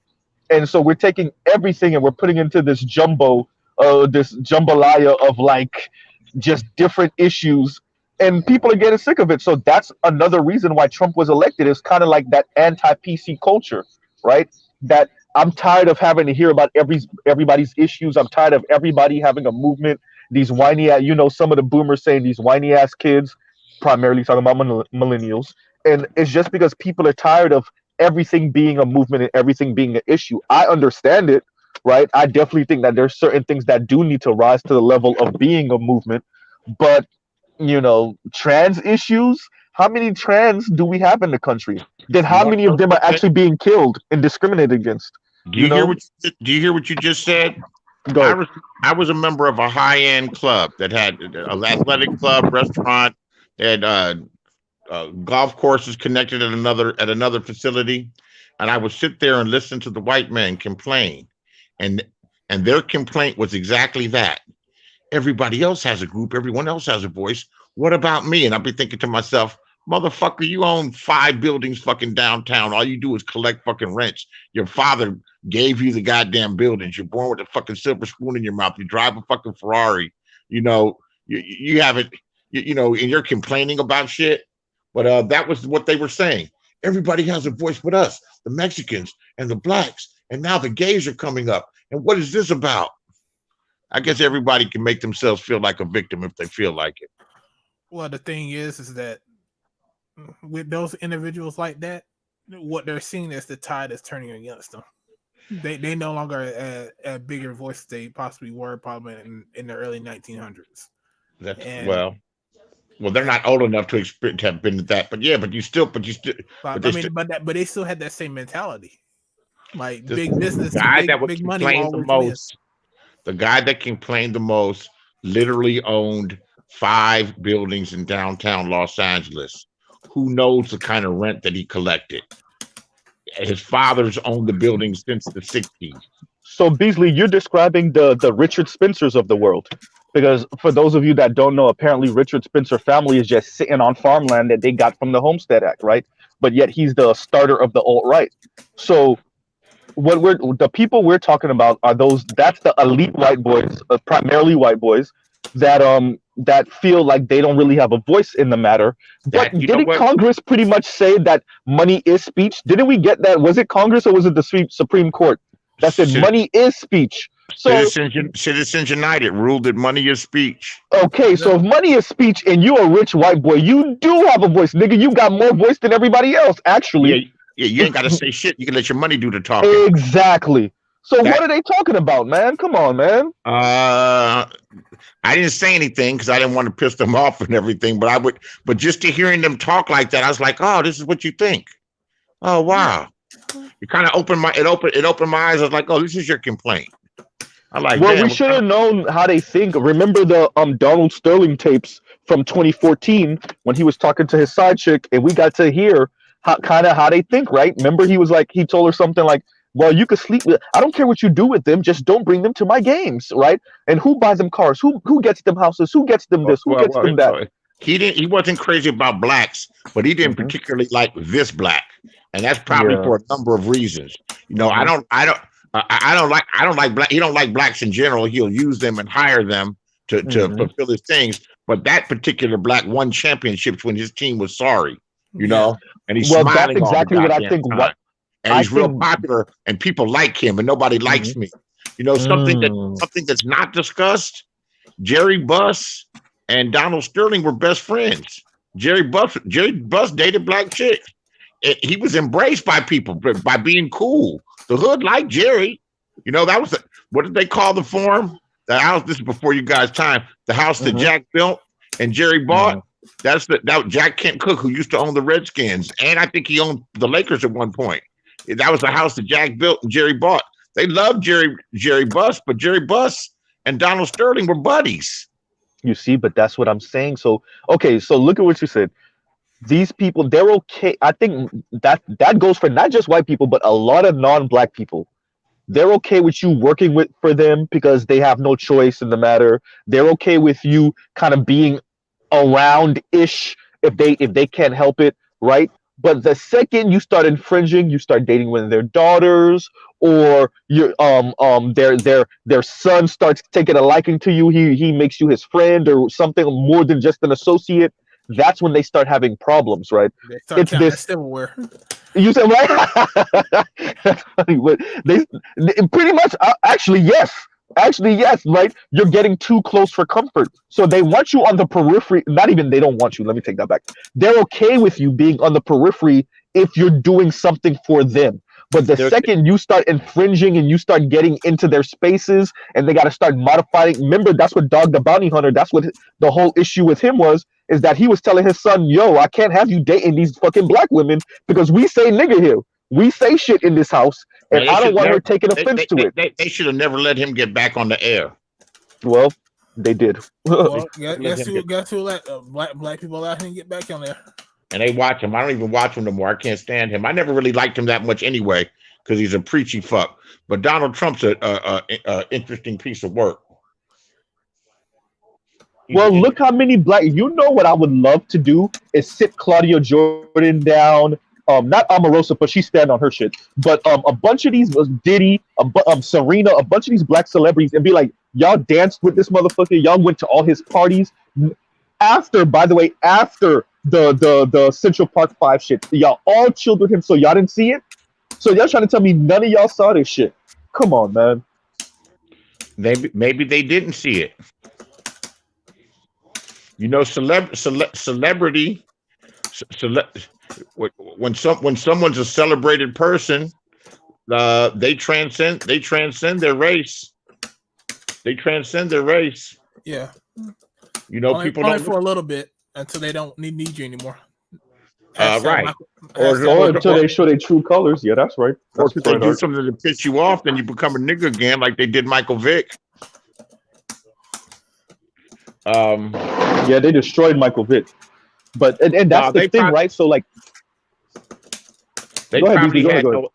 And so we're taking everything and we're putting into this jambalaya of like just different issues, and people are getting sick of it. So that's another reason why Trump was elected. It's kind of like that anti-PC culture, right? That I'm tired of having to hear about everybody's issues. I'm tired of everybody having a movement. These whiny, some of the boomers saying these whiny ass kids, primarily talking about millennials. And it's just because people are tired of everything being a movement and everything being an issue. I understand it, right? I definitely think that there's certain things that do need to rise to the level of being a movement. But, trans issues, how many trans do we have in the country? Then how many of them are actually being killed and discriminated against? Do you hear what you just said? Go. I was a member of a high-end club that had an athletic club, restaurant, and golf courses connected at another facility, and I would sit there and listen to the white men complain, and their complaint was exactly that. Everybody else has a group, everyone else has a voice. What about me? And I'd be thinking to myself, motherfucker, you own 5 buildings fucking downtown. All you do is collect fucking rents. Your father gave you the goddamn buildings. You're born with a fucking silver spoon in your mouth. You drive a fucking Ferrari. You haven't, and you're complaining about shit. But that was what they were saying. Everybody has a voice but us, the Mexicans and the blacks. And now the gays are coming up. And what is this about? I guess everybody can make themselves feel like a victim if they feel like it. Well, the thing is that with those individuals like that, what they're seeing is the tide is turning against them. They no longer a bigger voice they possibly were probably in the early 1900s. Well, they're not old enough to have been at that, but they still but they still had that same mentality, like big business, big money. The guy that complained the most literally owned 5 buildings in downtown Los Angeles. Who knows the kind of rent that he collected? His father's owned the building since the 60s. So Beasley, you're describing the Richard Spencers of the world. Because for those of you that don't know, apparently Richard Spencer family is just sitting on farmland that they got from the Homestead Act, right? But yet he's the starter of the alt-right. So the people we're talking about are that's the elite white boys, primarily white boys, that feel like they don't really have a voice in the matter. But didn't Congress pretty much say that money is speech? Didn't we get that? Was it Congress or was it the Supreme Court that said money is speech? So Citizens United ruled that money is speech. Okay, so if money is speech and you're a rich white boy, you do have a voice, nigga. You got more voice than everybody else, actually. Yeah, you ain't got to say shit. You can let your money do the talking. Exactly. So what are they talking about, man? Come on, man. I didn't say anything because I didn't want to piss them off and everything, but just to hearing them talk like that, I was like, oh, this is what you think. Oh, wow. It kind of opened my eyes. I was like, oh, this is your complaint. We should have known how they think. Remember the Donald Sterling tapes from 2014 when he was talking to his side chick, and we got to hear how they think, right? Remember he told her something like, well, you could sleep with, I don't care what you do with them, just don't bring them to my games, right? And who buys them cars? Who gets them houses? Who gets them this? Who gets them that? He wasn't crazy about blacks, but he didn't particularly like this black, and that's probably for a number of reasons. I don't like black. He don't like blacks in general. He'll use them and hire them to fulfill his things. But that particular black won championships when his team was sorry, and he's smiling. That's exactly what I think. And he's real popular, and people like him, and nobody likes me. Something that's not discussed. Jerry Buss and Donald Sterling were best friends. Jerry Buss dated black chicks. He was embraced by people by being cool. The hood liked Jerry. That was what did they call the form? The house. This is before you guys' time. The house that Mhm. Jack built and Jerry bought. That's that Jack Kent Cook, who used to own the Redskins, and I think he owned the Lakers at one point. That was the house that Jack built and Jerry bought. They loved Jerry Buss, but Jerry Buss and Donald Sterling were buddies. You see, but that's what I'm saying. So okay, so look at what you said. These people, they're okay. I think that goes for not just white people, but a lot of non-black people. They're okay with you working for them because they have no choice in the matter. They're okay with you kind of being around-ish if they can't help it, right? But the second you start infringing, you start dating one of their daughters, or their son starts taking a liking to you. He makes you his friend or something more than just an associate. That's when they start having problems, right? They start It's counting this. silverware. You said right? That's funny, but they pretty much actually yes, right? You're getting too close for comfort, so they want you on the periphery. Not even they don't want you. Let me take that back. They're okay with you being on the periphery if you're doing something for them. But the second you start infringing and you start getting into their spaces, and they got to start modifying. Remember, that's what Dog the Bounty Hunter. That's what the whole issue with him was. Is that he was telling his son, yo, I can't have you dating these fucking black women because we say nigga here. We say shit in this house, and I don't want her taking offense to it. They should have never let him get back on the air. Well, they did. Well, guess who let black people let him get back on there? And they watch him. I don't even watch him no more. I can't stand him. I never really liked him that much anyway because he's a preachy fuck. But Donald Trump's a interesting piece of work. Well, look how many black. You know what I would love to do is sit Claudia Jordan down. Not Omarosa, but she's standing on her shit. But a bunch of these Diddy, Serena, a bunch of these black celebrities, and be like, y'all danced with this motherfucker. Y'all went to all his parties. After, by the way, after the Central Park 5 shit, y'all all chilled with him, so y'all didn't see it. So y'all trying to tell me none of y'all saw this shit? Come on, man. Maybe they didn't see it. You know, celebrity. When someone's a celebrated person, they transcend their race. They transcend their race. Yeah. You know, only, people only don't for a little bit until they don't need you anymore. right. Or until they show their true colors. Yeah, that's right. Or if they do something to piss you off, then you become a nigga again, like they did Michael Vick. Yeah, they destroyed Michael Vick. But and that's the thing, right? So like, they go ahead, probably BB, had go ahead.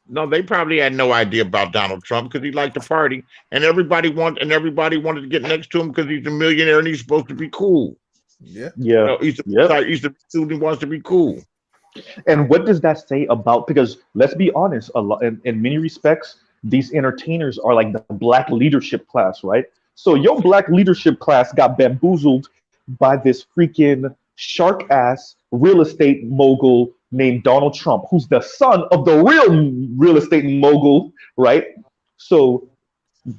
no, they probably had no idea about Donald Trump because he liked to party, and everybody wanted to get next to him because he's a millionaire and he's supposed to be cool. Yeah, yeah. You know, he's the student wants to be cool. And what does that say about? Because let's be honest, a lot in many respects, these entertainers are like the black leadership class, right? So your black leadership class got bamboozled by this freaking shark ass real estate mogul named Donald Trump, who's the son of the real estate mogul, right? So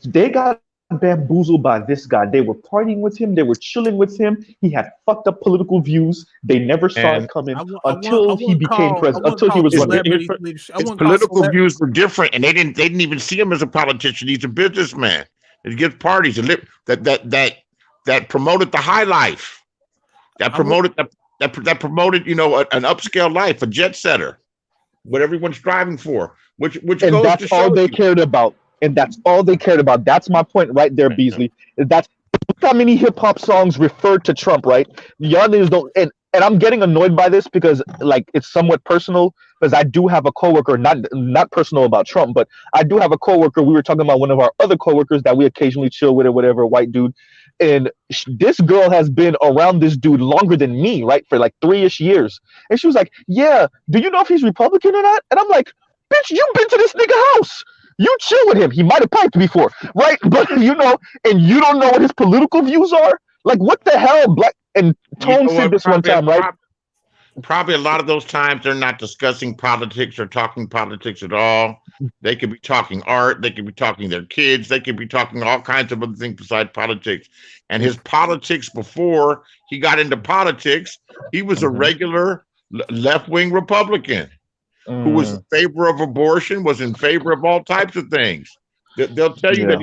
they got bamboozled by this guy. They were partying with him. They were chilling with him. He had fucked up political views. They never saw it coming until he became president. Until he was running. His political views were different, and they didn't even see him as a politician. He's a businessman. He gives parties that promoted the high life. That promoted you know, an upscale life, a jet setter, what everyone's striving for. Which and goes that's to show all they you. cared about. And that's all they cared about. That's my point right there, Beasley. That's how many hip hop songs referred to Trump, right? Y'all niggas don't. And I'm getting annoyed by this because like it's somewhat personal. Because I do have a coworker, not personal about Trump, but I do have a coworker. We were talking about one of our other coworkers that we occasionally chill with or whatever, white dude. And this girl has been around this dude longer than me, right? For like 3-ish years. And she was like, yeah, do you know if he's Republican or not? And I'm like, bitch, you've been to this nigga house. You chill with him. He might have piped before, right? But you know, and you don't know what his political views are? Like, what the hell? Black and Tone said this one time, right? Probably a lot of those times they're not discussing politics or talking politics at all. They could be talking art. They could be talking their kids. They could be talking all kinds of other things besides politics. And his politics before he got into politics, he was a regular left-wing Republican who was in favor of abortion, was in favor of all types of things. They'll tell you that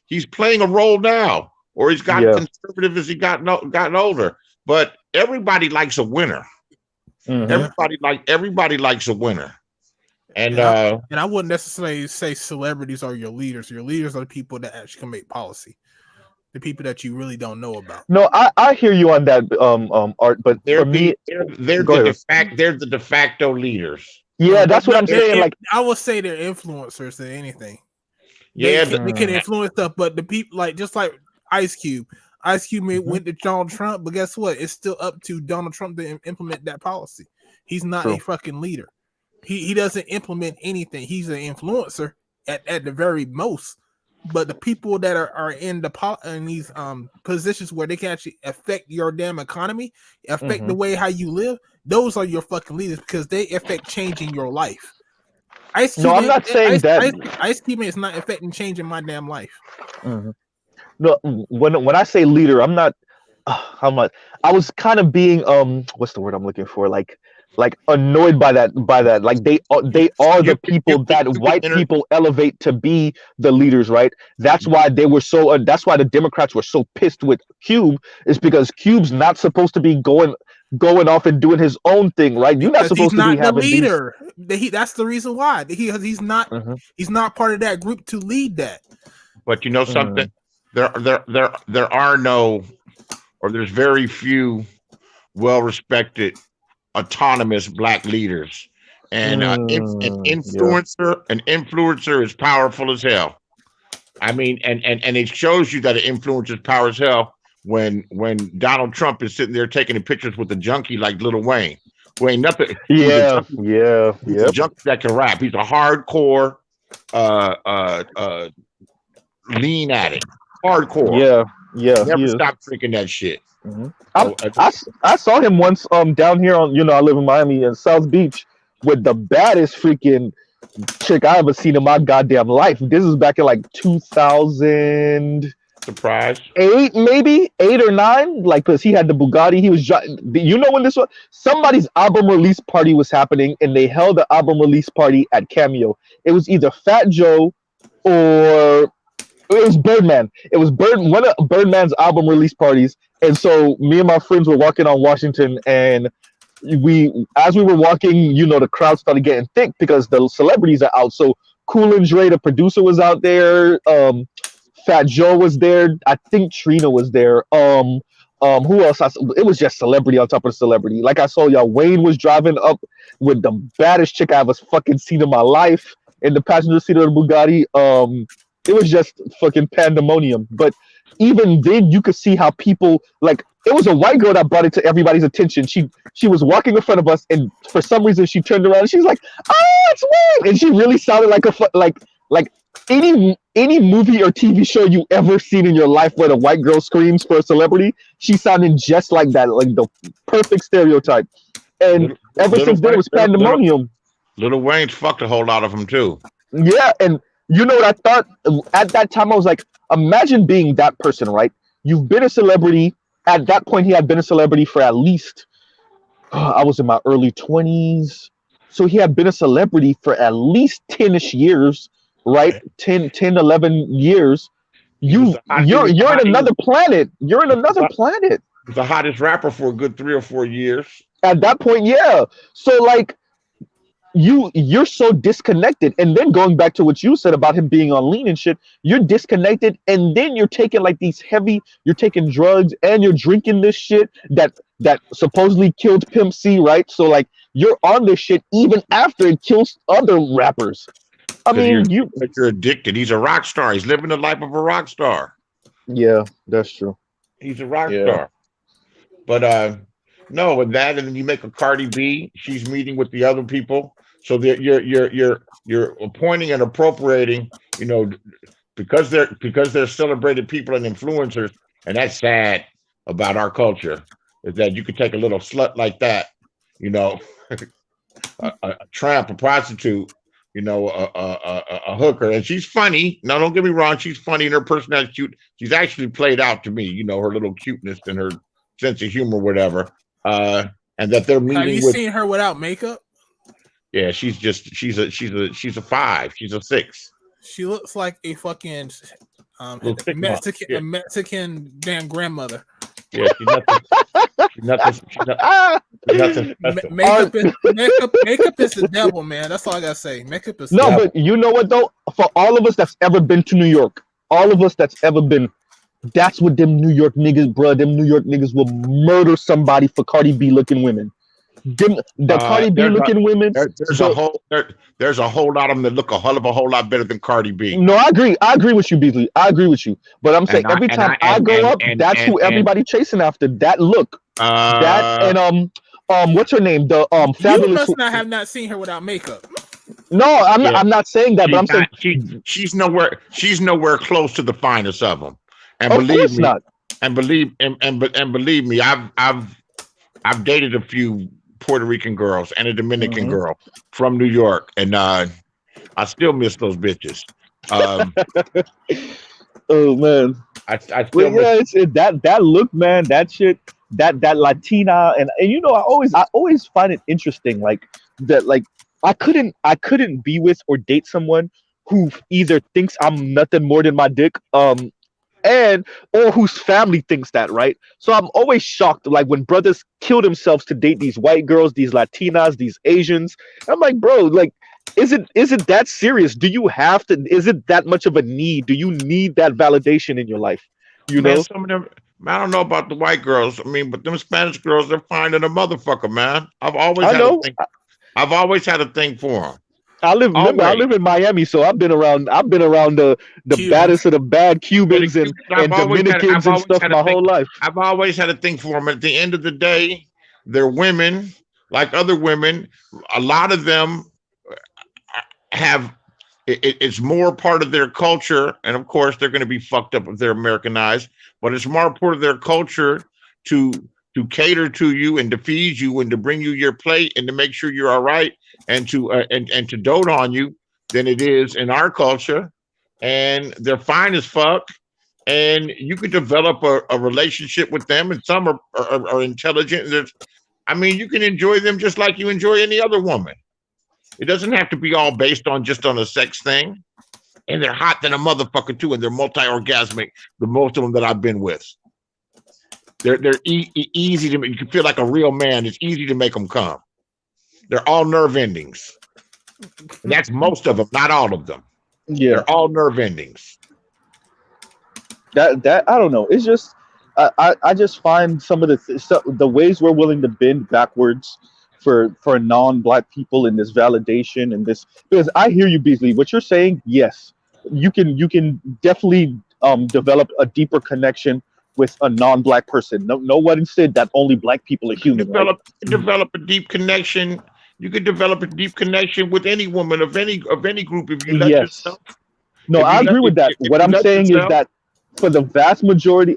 He's playing a role now, or he's gotten Yeah. conservative as he gotten older. But everybody likes a winner. Mhm. Everybody likes a winner. And And I wouldn't necessarily say celebrities are your leaders. Your leaders are the people that actually can make policy. The people that you really don't know about. No, I hear you on that, Art. But they're for me, they're go the ahead. they're the de facto leaders. Yeah, that's what I'm saying. Like, I would say they're influencers than anything. Yeah, they can influence stuff, but the people just like Ice Cube. Ice Cube went to Donald Trump, but guess what? It's still up to Donald Trump to implement that policy. He's not a fucking leader. He doesn't implement anything. He's an influencer at the very most. But the people that are in these positions where they can actually affect your damn economy, affect the way how you live, those are your fucking leaders because they affect changing your life. Ice Cube, no, I'm not saying that. Ice Cube is not affecting changing my damn life. No, when I say leader, I'm not. I was kind of being what's the word I'm looking for? Like annoyed by that. Like they are the people that white people elevate to be the leaders, right? That's why they were so. That's why the Democrats were so pissed with Cube, is because Cube's not supposed to be going off and doing his own thing, right? You're not supposed to be having the leader. That's the reason why he's not. He's not part of that group to lead that. But you know something? There are no, or there's very few well-respected autonomous black leaders, and an influencer is powerful as hell. I mean, and it shows you that an influencer is power as hell when Donald Trump is sitting there taking pictures with a junkie like Lil Wayne, who ain't nothing. He's a junkie that can rap. He's a hardcore lean addict, hardcore. Never stop drinking that shit. I saw him once down here on, I live in Miami and South Beach with the baddest freaking chick I ever seen in my goddamn life. This is back in like 2000. Surprise. 8 or 9, like, because he had the Bugatti. He was, when this was? Somebody's album release party was happening, and they held the album release party at Cameo. It was either Fat Joe or it was Birdman. It was one of Birdman's album release parties. And so me and my friends were walking on Washington, and as we were walking, the crowd started getting thick because the celebrities are out. So Cool and Dre, the producer, was out there. Fat Joe was there. I think Trina was there. Who else? It was just celebrity on top of celebrity. Like I saw y'all, Wayne was driving up with the baddest chick I ever fucking seen in my life in the passenger seat of the Bugatti. It was just fucking pandemonium. But even then, you could see how people, like, it was a white girl that brought it to everybody's attention. She was walking in front of us, and for some reason, she turned around and she was like, "Oh, it's Wayne!" And she really sounded like any movie or TV show you ever seen in your life where the white girl screams for a celebrity. She sounded just like that, like the perfect stereotype. And ever since then, it was pandemonium. Lil Wayne's fucked a whole lot of them too. Yeah, and you know what I thought at that time? I was like, imagine being that person, right? You've been a celebrity. At that point, he had been a celebrity for at least, I was in my early 20s. So he had been a celebrity for at least 10-ish years, right? 10, 11 years. You're in another planet. You're in another planet. The hottest rapper for a good 3 or 4 years. At that point, yeah. So like, you're so disconnected, and then going back to what you said about him being on lean and shit, you're disconnected, and then you're taking like you're taking drugs and you're drinking this shit that supposedly killed Pimp C, right? So like, you're on this shit even after it kills other rappers. I mean, you're addicted. He's a rock star. He's living the life of a rock star. Yeah, that's true. He's a rock star. But no, with that, and then you make a Cardi B. She's meeting with the other people. So that you're appointing and appropriating, because they're celebrated people and influencers, and that's sad about our culture, is that you could take a little slut like that, a tramp, a prostitute, a hooker, and she's funny. Now, don't get me wrong, she's funny and her personality's cute. She's actually played out to me, her little cuteness and her sense of humor, whatever. And that they're meeting. Have you seen her without makeup? Yeah, she's a 5. She's a 6. She looks like a fucking Little thick mom. Yeah. A Mexican damn grandmother. Yeah, she's nothing. She's nothing special. Makeup is the devil, man. That's all I gotta say. Makeup is No, but you know what though? For all of us that's ever been to New York, all of us that's ever been, that's what them New York niggas, bro. Them New York niggas will murder somebody for Cardi B looking women. Cardi B looking women. There's a whole lot of them that look a hell of a whole lot better than Cardi B. No, I agree with you, Beasley. I agree with you. But I'm saying every time I go up, that's who everybody chasing after. That look. That and what's her name? The fabulous. You must not have not seen her without makeup. No, I'm not saying that, but I'm saying she's nowhere close to the finest of them. And of believe course me, not. And believe me, I've dated a few Puerto Rican girls and a Dominican girl from New York, and I still miss those bitches. Oh man, I still miss that look, man. That shit, that Latina, and you know, I always find it interesting, like that, like I couldn't be with or date someone who either thinks I'm nothing more than my dick, or whose family thinks that, right? So I'm always shocked, like when brothers kill themselves to date these white girls, these Latinas, these Asians. I'm like, bro, like, is it that serious? Do you have to? Is it that much of a need? Do you need that validation in your life? You know, some of them. I don't know about the white girls. I mean, but them Spanish girls, they're finding a motherfucker, man. I've always had a thing for them. I live in Miami, so I've been around the baddest of the bad Cubans and Dominicans and stuff my whole life. I've always had a thing for them. At the end of the day, they're women like other women. A lot of them have it's more part of their culture, and of course they're going to be fucked up if they're Americanized, but it's more part of their culture to cater to you and to feed you and to bring you your plate and to make sure you're all right and to and to dote on you than it is in our culture. And they're fine as fuck, and you could develop a relationship with them, and some are intelligent. You can enjoy them just like you enjoy any other woman. It doesn't have to be all based on just on a sex thing. And they're hot than a motherfucker too, and they're multi-orgasmic, the most of them that I've been with. They're easy to make. You can feel like a real man. It's easy to make them come. They're all nerve endings. And that's most of them, not all of them. Yeah, they're all nerve endings. That I don't know. It's just I just find some of the ways we're willing to bend backwards for non-black people in this validation and this, because I hear you, Beasley. What you're saying, yes, you can definitely develop a deeper connection with a non-black person. No one said that only black people are human. Develop a deep connection. You can develop a deep connection with any woman of any group if you let yourself. No, I agree with that. What I'm saying is that for the vast majority,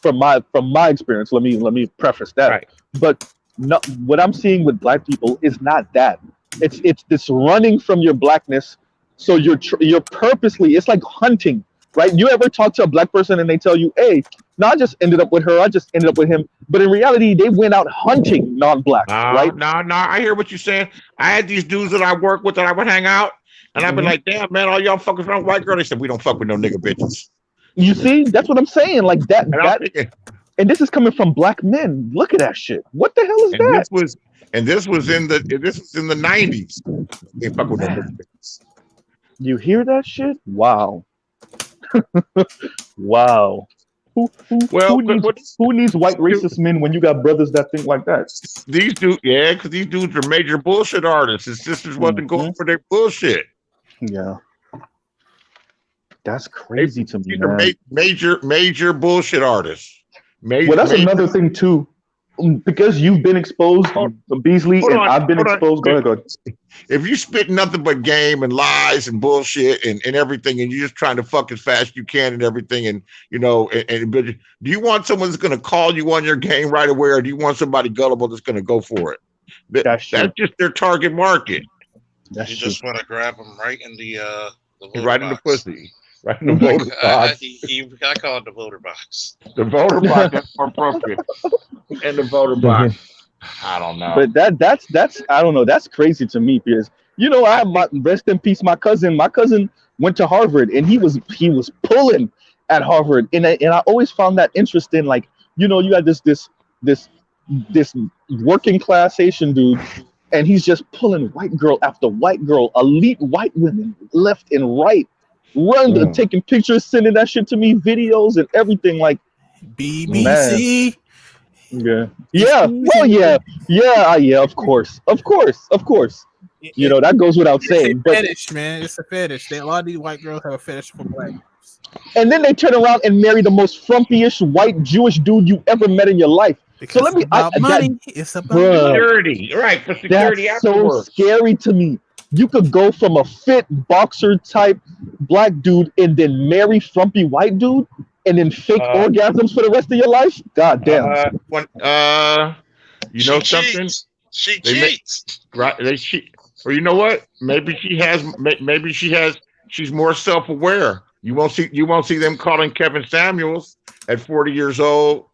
from my experience, let me preface that. Right. But no, what I'm seeing with black people is not that. It's this running from your blackness. So you're purposely. It's like hunting. Right? You ever talk to a black person and they tell you, hey, no, I just ended up with her, I just ended up with him. But in reality, they went out hunting non-black, right? No, I hear what you're saying. I had these dudes that I work with that I would hang out, and I'd be like, damn, man, all y'all fucking from white girl. They said, we don't fuck with no nigga bitches. You see? That's what I'm saying. Like that. And this is coming from black men. Look at that shit. What the hell is that? This was in the 90s. They fuck with no nigga bitches. You hear that shit? Wow. Wow. Who needs white racist men when you got brothers that think like that? These dudes, because these dudes are major bullshit artists. His sisters wasn't going for their bullshit. Yeah. That's crazy to me. These are major bullshit artists. That's another thing too. Because you've been exposed, Beasley, and I've been exposed. Go ahead. If you spit nothing but game and lies and bullshit and everything, and you're just trying to fuck as fast as you can and everything, and but do you want someone that's going to call you on your game right away, or do you want somebody gullible that's going to go for it? That's just their target market. You just want to grab them right in the right in the pussy. Right in the voter box. I call it the voter box. The voter box, that's more appropriate. And the voter box. I don't know. But that's I don't know. That's crazy to me because I have rest in peace. My cousin went to Harvard and he was pulling at Harvard, and I always found that interesting. Like, you know, you had this working class Asian dude, and he's just pulling white girl after white girl, elite white women, left and right, Mm. taking pictures, sending that shit to me, videos and everything. Like, man, BBC. yeah, well, yeah, of course. You know, that goes without It's saying. a But fetish, man. It's a fetish. A lot of these white girls have a fetish for black girls. and then they turn around and marry the most frumpyish white Jewish dude you ever met in your life. Because So let me, it's about money. It's about bruh, money. Security, right? For security that's so afterwards. scary to me. You could go from a fit boxer type black dude and then marry frumpy white dude and then fake orgasms for the rest of your life. God damn. You know something? She They make- cheats. Right? They cheat. Or you know what? Maybe she's more self-aware. You won't see them calling Kevin Samuels at 40 years old,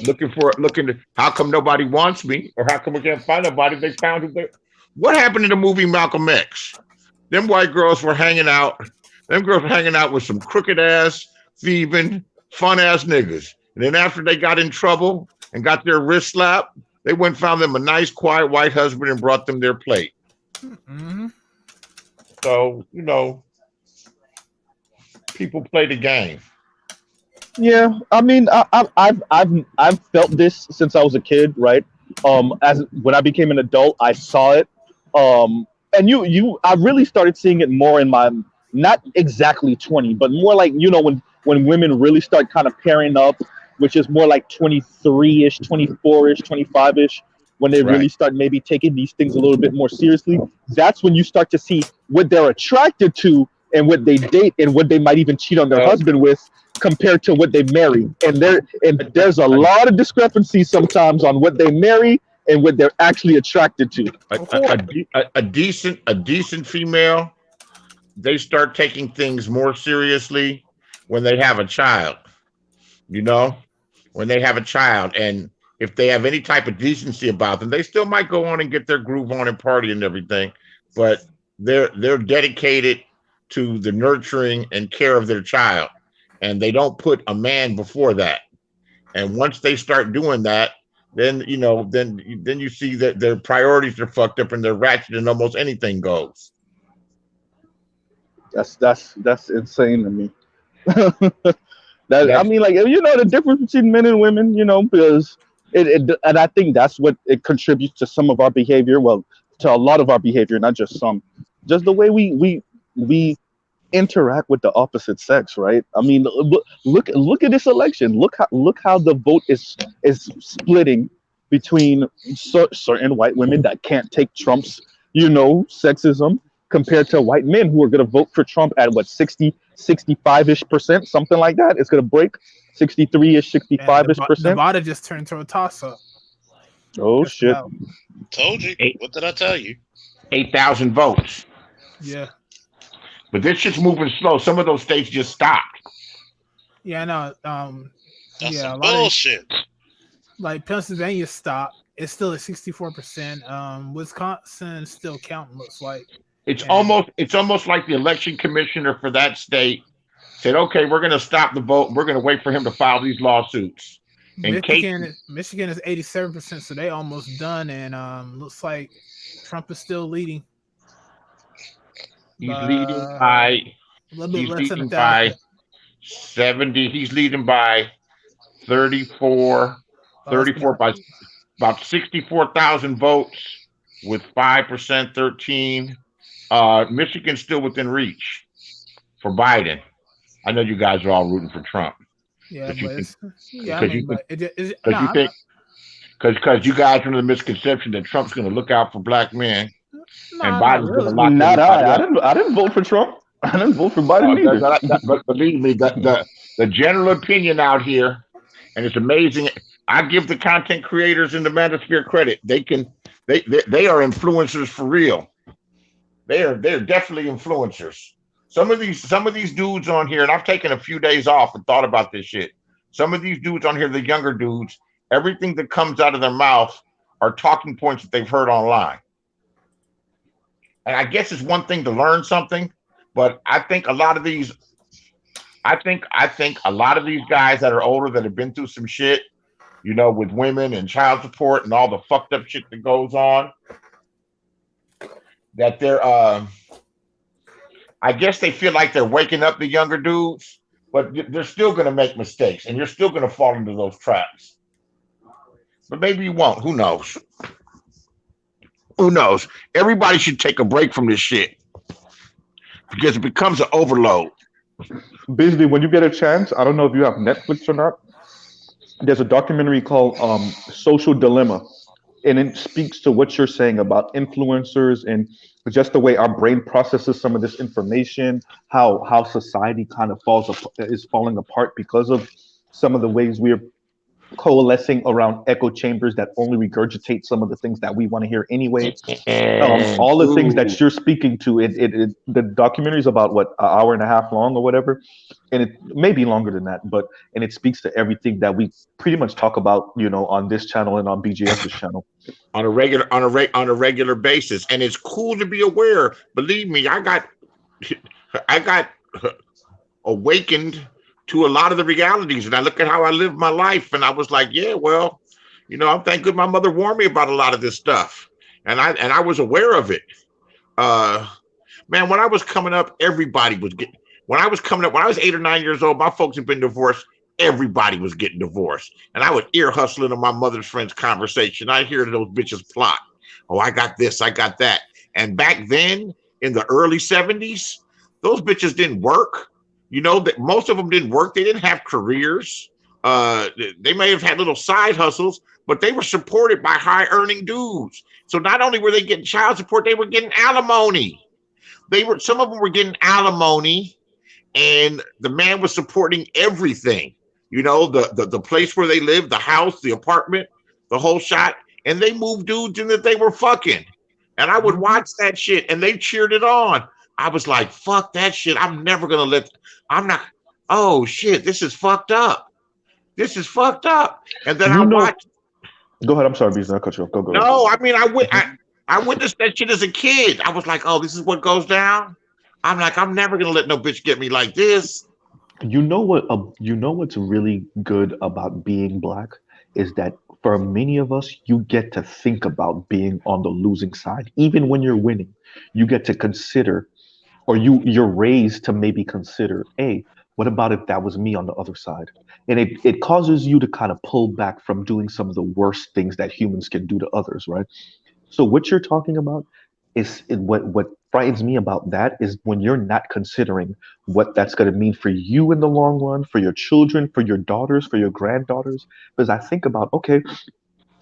looking to how come nobody wants me, or how come we can't find nobody? They found who they. What happened in the movie Malcolm X? Them white girls were hanging out. Them girls were hanging out with some crooked ass, thieving, fun ass niggas. And then after they got in trouble and got their wrist slapped, they went and found them a nice, quiet white husband and brought them their plate. Mm-hmm. So, you know, people play the game. Yeah, I mean, I've felt this since I was a kid, right? As when I became an adult, I saw it. And I really started seeing it more in my, not exactly 20, but more like, you know, when women really start kind of pairing up, which is more like 23-ish, 24-ish, 25-ish, when they really start maybe taking these things a little bit more seriously. That's when you start to see what they're attracted to and what they date and what they might even cheat on their husband with compared to what they marry. And there's a lot of discrepancy sometimes on what they marry and what they're actually attracted to. A decent female, they start taking things more seriously when they have a child. You know, when they have a child, and if they have any type of decency about them, they still might go on and get their groove on and party and everything, but they're dedicated to the nurturing and care of their child, and they don't put a man before that. And once they start doing that, then then you see that their priorities are fucked up and they're ratchet and almost anything goes. That's insane to me. I mean, like, you know, the difference between men and women, you know, because and I think that's what it contributes to some of our behavior. Well, to a lot of our behavior, not just some. Just the way we interact with the opposite sex, right? I mean, look at this election. Look how the vote is splitting between certain white women that can't take Trump's, you know, sexism, compared to white men who are going to vote for Trump at what, 65-ish%, something like that. It's going to break 63-ish, 65-ish%. Nevada just turned into a toss-up. Oh shit! Told you. What did I tell you? 8,000 votes. Yeah. But this shit's moving slow. Some of those states just stopped. Yeah, I know. That's yeah, some bullshit. Like Pennsylvania stopped. It's still at 64%. Wisconsin still counting, looks like. It's almost like the election commissioner for that state said, okay, we're going to stop the vote. We're going to wait for him to file these lawsuits. And Michigan is 87%, so they almost done. And looks like Trump is still leading. He's leading by a little bit less than 70. He's leading by 34 by about 64,000 votes with 5%, 13. Michigan's still within reach for Biden. I know you guys are all rooting for Trump. Yeah, because you guys are under the misconception that Trump's going to look out for black men. And Biden's going to lock not I didn't vote for Trump. I didn't vote for Biden either. But believe me, the general opinion out here, and it's amazing. I give the content creators in the manosphere credit. They are influencers for real. They're definitely influencers. Some of these dudes on here, and I've taken a few days off and thought about this shit. Some of these dudes on here, the younger dudes, everything that comes out of their mouth are talking points that they've heard online. And I guess it's one thing to learn something, but I think a lot of these I think a lot of these guys that are older that have been through some shit, you know, with women and child support and all the fucked up shit that goes on, that they're I guess they feel like they're waking up the younger dudes, but they're still gonna make mistakes and you're still gonna fall into those traps. But maybe you won't. Who knows? Who knows? Everybody should take a break from this shit because it becomes an overload. Basically, when you get a chance, I don't know if you have Netflix or not. There's a documentary called Social Dilemma, and it speaks to what you're saying about influencers and just the way our brain processes some of this information, how society kind of is falling apart because of some of the ways we're coalescing around echo chambers that only regurgitate some of the things that we want to hear anyway. All the things that you're speaking to, the documentary is about what, an hour and a half long or whatever, and it may be longer than that, and it speaks to everything that we pretty much talk about, you know, on this channel and on BJS's channel on a regular basis. And it's cool to be aware. Believe me, I got awakened to a lot of the realities, and I look at how I live my life, and I was like, yeah, well, you know, I'm thank good my mother warned me about a lot of this stuff, and I was aware of it. Man, when I was coming up, everybody was getting. When I was 8 or 9 years old, my folks had been divorced. Everybody was getting divorced, and I would ear hustle into my mother's friends' conversation. I'd hear those bitches plot. Oh, I got this, I got that. And back then, in the early 70s, those bitches didn't work. You know, that most of them didn't work. They didn't have careers. They may have had little side hustles, but they were supported by high-earning dudes. So not only were they getting child support, they were getting alimony. Some of them were getting alimony, and the man was supporting everything. You know, the place where they lived, the house, the apartment, the whole shot, and they moved dudes in that they were fucking. And I would watch that shit, and they cheered it on. I was like, fuck that shit. Oh shit, this is fucked up. This is fucked up. And then watched. Go ahead. I'm sorry, Beasley. I cut you off. Go. No, I mean, I witnessed that shit as a kid. I was like, oh, this is what goes down. I'm like, I'm never gonna let no bitch get me like this. You know what's really good about being black is that for many of us, you get to think about being on the losing side, even when you're winning. You get to consider, or you're raised to maybe consider, hey, what about if that was me on the other side? And it causes you to kind of pull back from doing some of the worst things that humans can do to others, right? So what you're talking about is what frightens me about that is when you're not considering what that's going to mean for you in the long run, for your children, for your daughters, for your granddaughters. Because I think about, okay,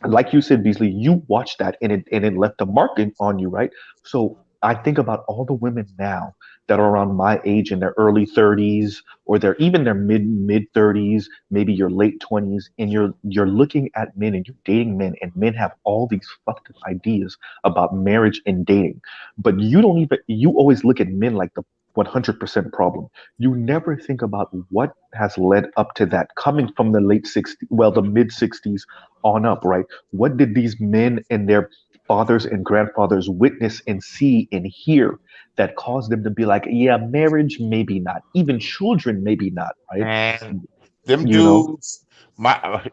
like you said, Beasley, you watched that and it left a mark on you, right? So I think about all the women now that are around my age in their early 30s, or they're even their mid 30s, maybe your late 20s, and you're looking at men and you're dating men, and men have all these fucked up ideas about marriage and dating. But you always look at men like the 100% problem. You never think about what has led up to that, coming from the late 60s, well, the mid 60s on up, right? What did these men and their fathers and grandfathers witness and see and hear that caused them to be like, yeah, marriage, maybe not. Even children, maybe not, right? And them dudes, my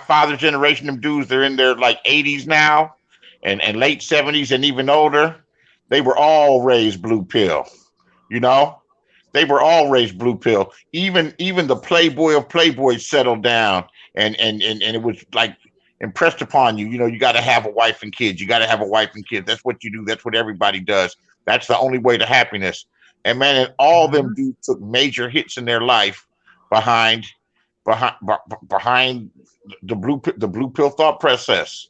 father's generation, them dudes, they're in their like 80s now and late 70s and even older. They were all raised blue pill, you know? They were all raised blue pill. Even the playboy of playboys settled down and it was like impressed upon you. You know, you got to have a wife and kids. You got to have a wife and kids. That's what you do. That's what everybody does. That's the only way to happiness. And man, and all them dudes took major hits in their life behind the blue pill thought process.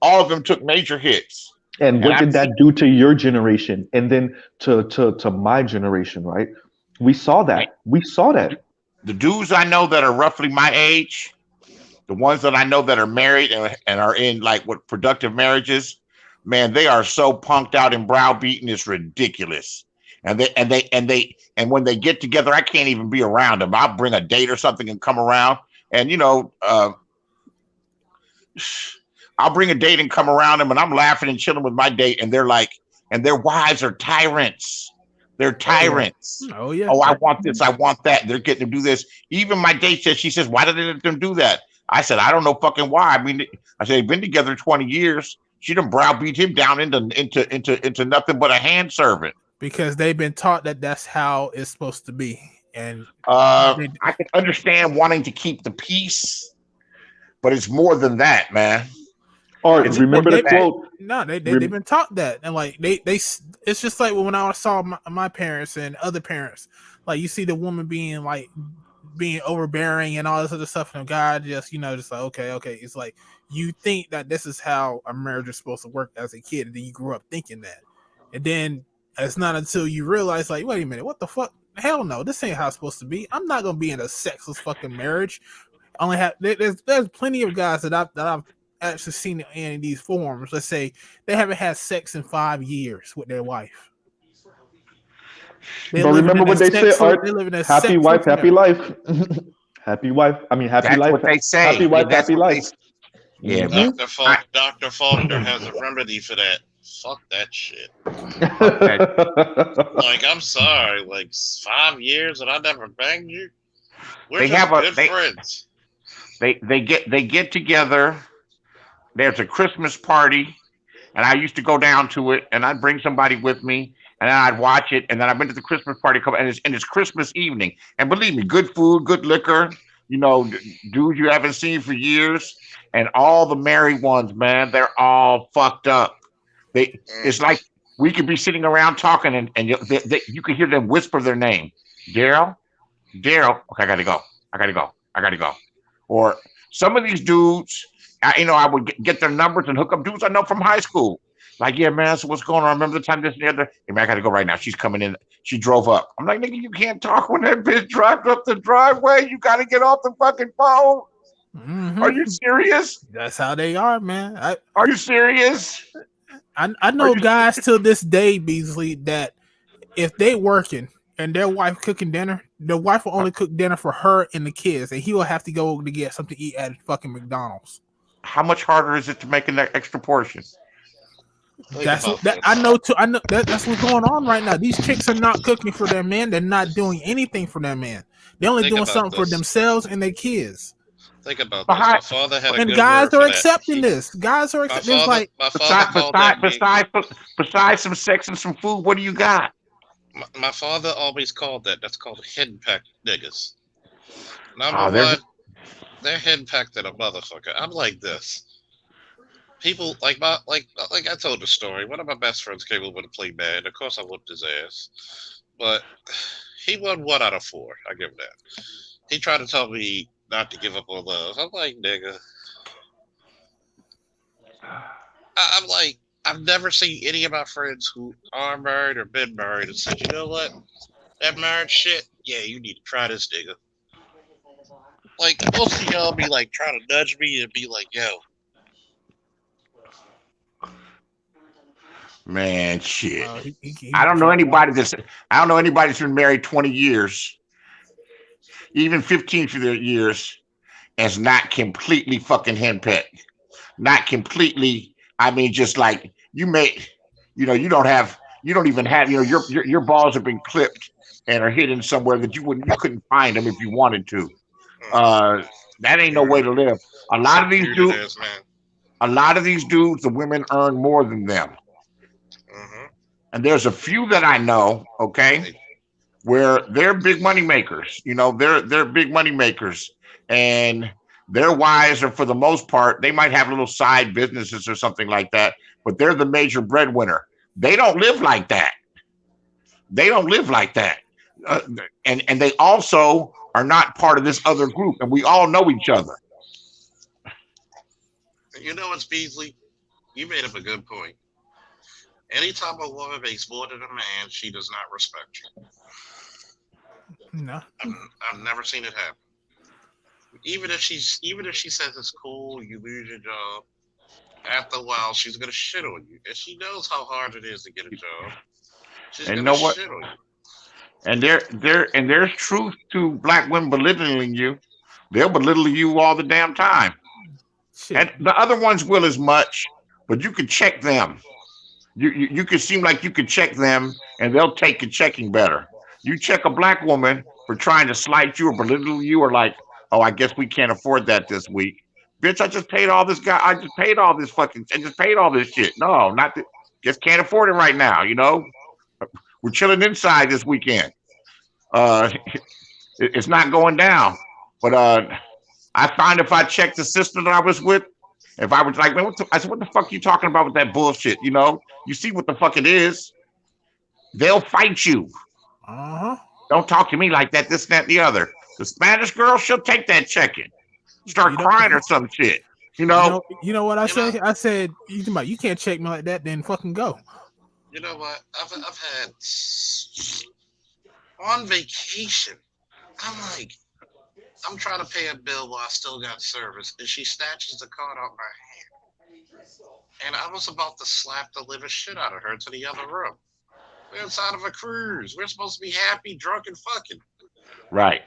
All of them took major hits. And what did that do to your generation? And then to my generation, right? We saw that. The dudes I know that are roughly my age, the ones that I know that are married and are in like what productive marriages, man, they are so punked out and browbeaten, it's ridiculous. And when they get together, I can't even be around them. I'll bring a date or something and come around, and I'll bring a date and come around them, and I'm laughing and chilling with my date, and they're like, and their wives are tyrants. They're tyrants. Oh yeah. Oh, I want this. I want that. They're getting to do this. Even my date says, she says, why did they let them do that? I said, I don't know fucking why. I mean, I said, they've been together 20 years. She done browbeat him down into nothing but a hand servant. Because they've been taught that that's how it's supposed to be. And I can understand wanting to keep the peace, but it's more than that, man. All right, remember the quote. No, they've been taught that, and like they it's just like when I saw my parents and other parents, like you see the woman being overbearing and all this other stuff, and God just just like okay, it's like you think that this is how a marriage is supposed to work as a kid, and then you grew up thinking that, and then it's not until you realize like, wait a minute, what the fuck? Hell no, this ain't how it's supposed to be. I'm not gonna be in a sexless fucking marriage. There's plenty of guys that I've actually seen in these forums. Let's say they haven't had sex in 5 years with their wife. But remember what they say, Art, happy wife, happy life. Happy wife, happy That's life. what they say. Happy wife, That's happy what life. Yeah, Dr. Faulkner has a remedy for that. Fuck that shit. Like, I'm sorry, like 5 years and I never banged you. We're just good friends. They get together. There's a Christmas party, and I used to go down to it, and I'd bring somebody with me, and then I'd watch it, and then I went to the Christmas party, and it's Christmas evening, and believe me, good food, good liquor, dudes you haven't seen for years, and all the married ones, man, they're all fucked up. It's like we could be sitting around talking, and you could hear them whisper their name, Daryl. Okay, I gotta go. Or some of these dudes. I would get their numbers and hook up dudes I know from high school. Like, yeah, man, so what's going on? I remember the time this and the other. Hey, man, I got to go right now. She's coming in. She drove up. I'm like, nigga, you can't talk when that bitch drives up the driveway. You got to get off the fucking phone. Mm-hmm. Are you serious? That's how they are, man. Are you serious? I know guys till this day, Beasley, that if they working and their wife cooking dinner, the wife will only cook dinner for her and the kids, and he will have to go to get something to eat at fucking McDonald's. How much harder is it to make that extra portion? I know that's what's going on right now. These chicks are not cooking for their man. They're not doing anything for their man. They're only doing something for themselves and their kids. Think about this. My father had a and good guys word are for accepting that. this. Guys are accepting like besides some sex and some food, what do you got? My father always called that. That's called henpecked niggas. Number one, they're henpecked at a motherfucker. I'm like this. People like I told the story. One of my best friends came over to play bad. Of course, I whooped his ass, but he won 1 out of 4. I give him that. He tried to tell me not to give up on love. I'm like, nigga. I'm like, I've never seen any of my friends who are married or been married and said, you know what, that marriage shit, yeah, you need to try this, nigga. Like, most of y'all be like trying to nudge me and be like, yo. Man, shit. I don't know anybody that's been married 20 years, even 15 years, as not completely fucking henpecked. Not completely, I mean, just like you don't even have, your balls have been clipped and are hidden somewhere that you couldn't find them if you wanted to. That ain't no way to live. A lot of these dudes, the women earn more than them. And there's a few that I know, okay, where they're big money makers. They're big money makers, and their wives are, for the most part, they might have little side businesses or something like that, but they're the major breadwinner. They don't live like that. And they also are not part of this other group, and we all know each other. You know what's Beasley? You made up a good point. Anytime a woman makes more than a man, she does not respect you. No, I've never seen it happen. Even if she says it's cool, you lose your job. After a while, she's gonna shit on you, and she knows how hard it is to get a job. She's gonna shit on you. And there's truth to black women belittling you. They'll belittle you all the damn time. Shit. And the other ones will as much, but you can check them. You could seem like you could check them, and they'll take your checking better. You check a black woman for trying to slight you or belittle you, or like, oh, I guess we can't afford that this week. Bitch, I just paid all this guy. I just paid all this shit. No, not that. Just can't afford it right now. You know, we're chilling inside this weekend. It's not going down. But I find if I check the sister that I was with, if I was like, man, I said, what the fuck you talking about with that bullshit? You know, you see what the fuck it is. They'll fight you. Don't talk to me like that, this, that, and the other. The Spanish girl, she'll take that check-in. Start crying or some shit. You know what I say? I said, you can't check me like that, then fucking go. You know what? I've had on vacation. I'm trying to pay a bill while I still got service, and she snatches the card out my hand. And I was about to slap the living shit out of her to the other room. We're inside of a cruise. We're supposed to be happy, drunk, and fucking. Right.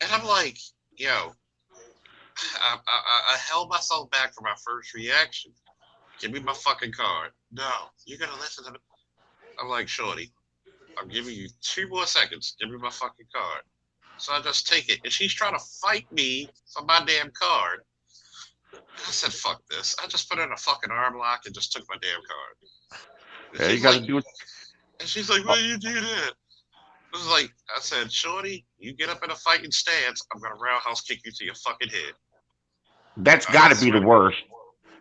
And I'm like, yo, I held myself back from my first reaction. Give me my fucking card. No, you're gonna listen to me. I'm like, shorty, I'm giving you 2 more seconds. Give me my fucking card. So I just take it. And she's trying to fight me for my damn card. I said, fuck this. I just put in a fucking arm lock and just took my damn card. Yeah, you gotta do it. And she's like, why you do that? It was like, I said, shorty, you get up in a fighting stance, I'm gonna roundhouse kick you to your fucking head. That's got to be the worst.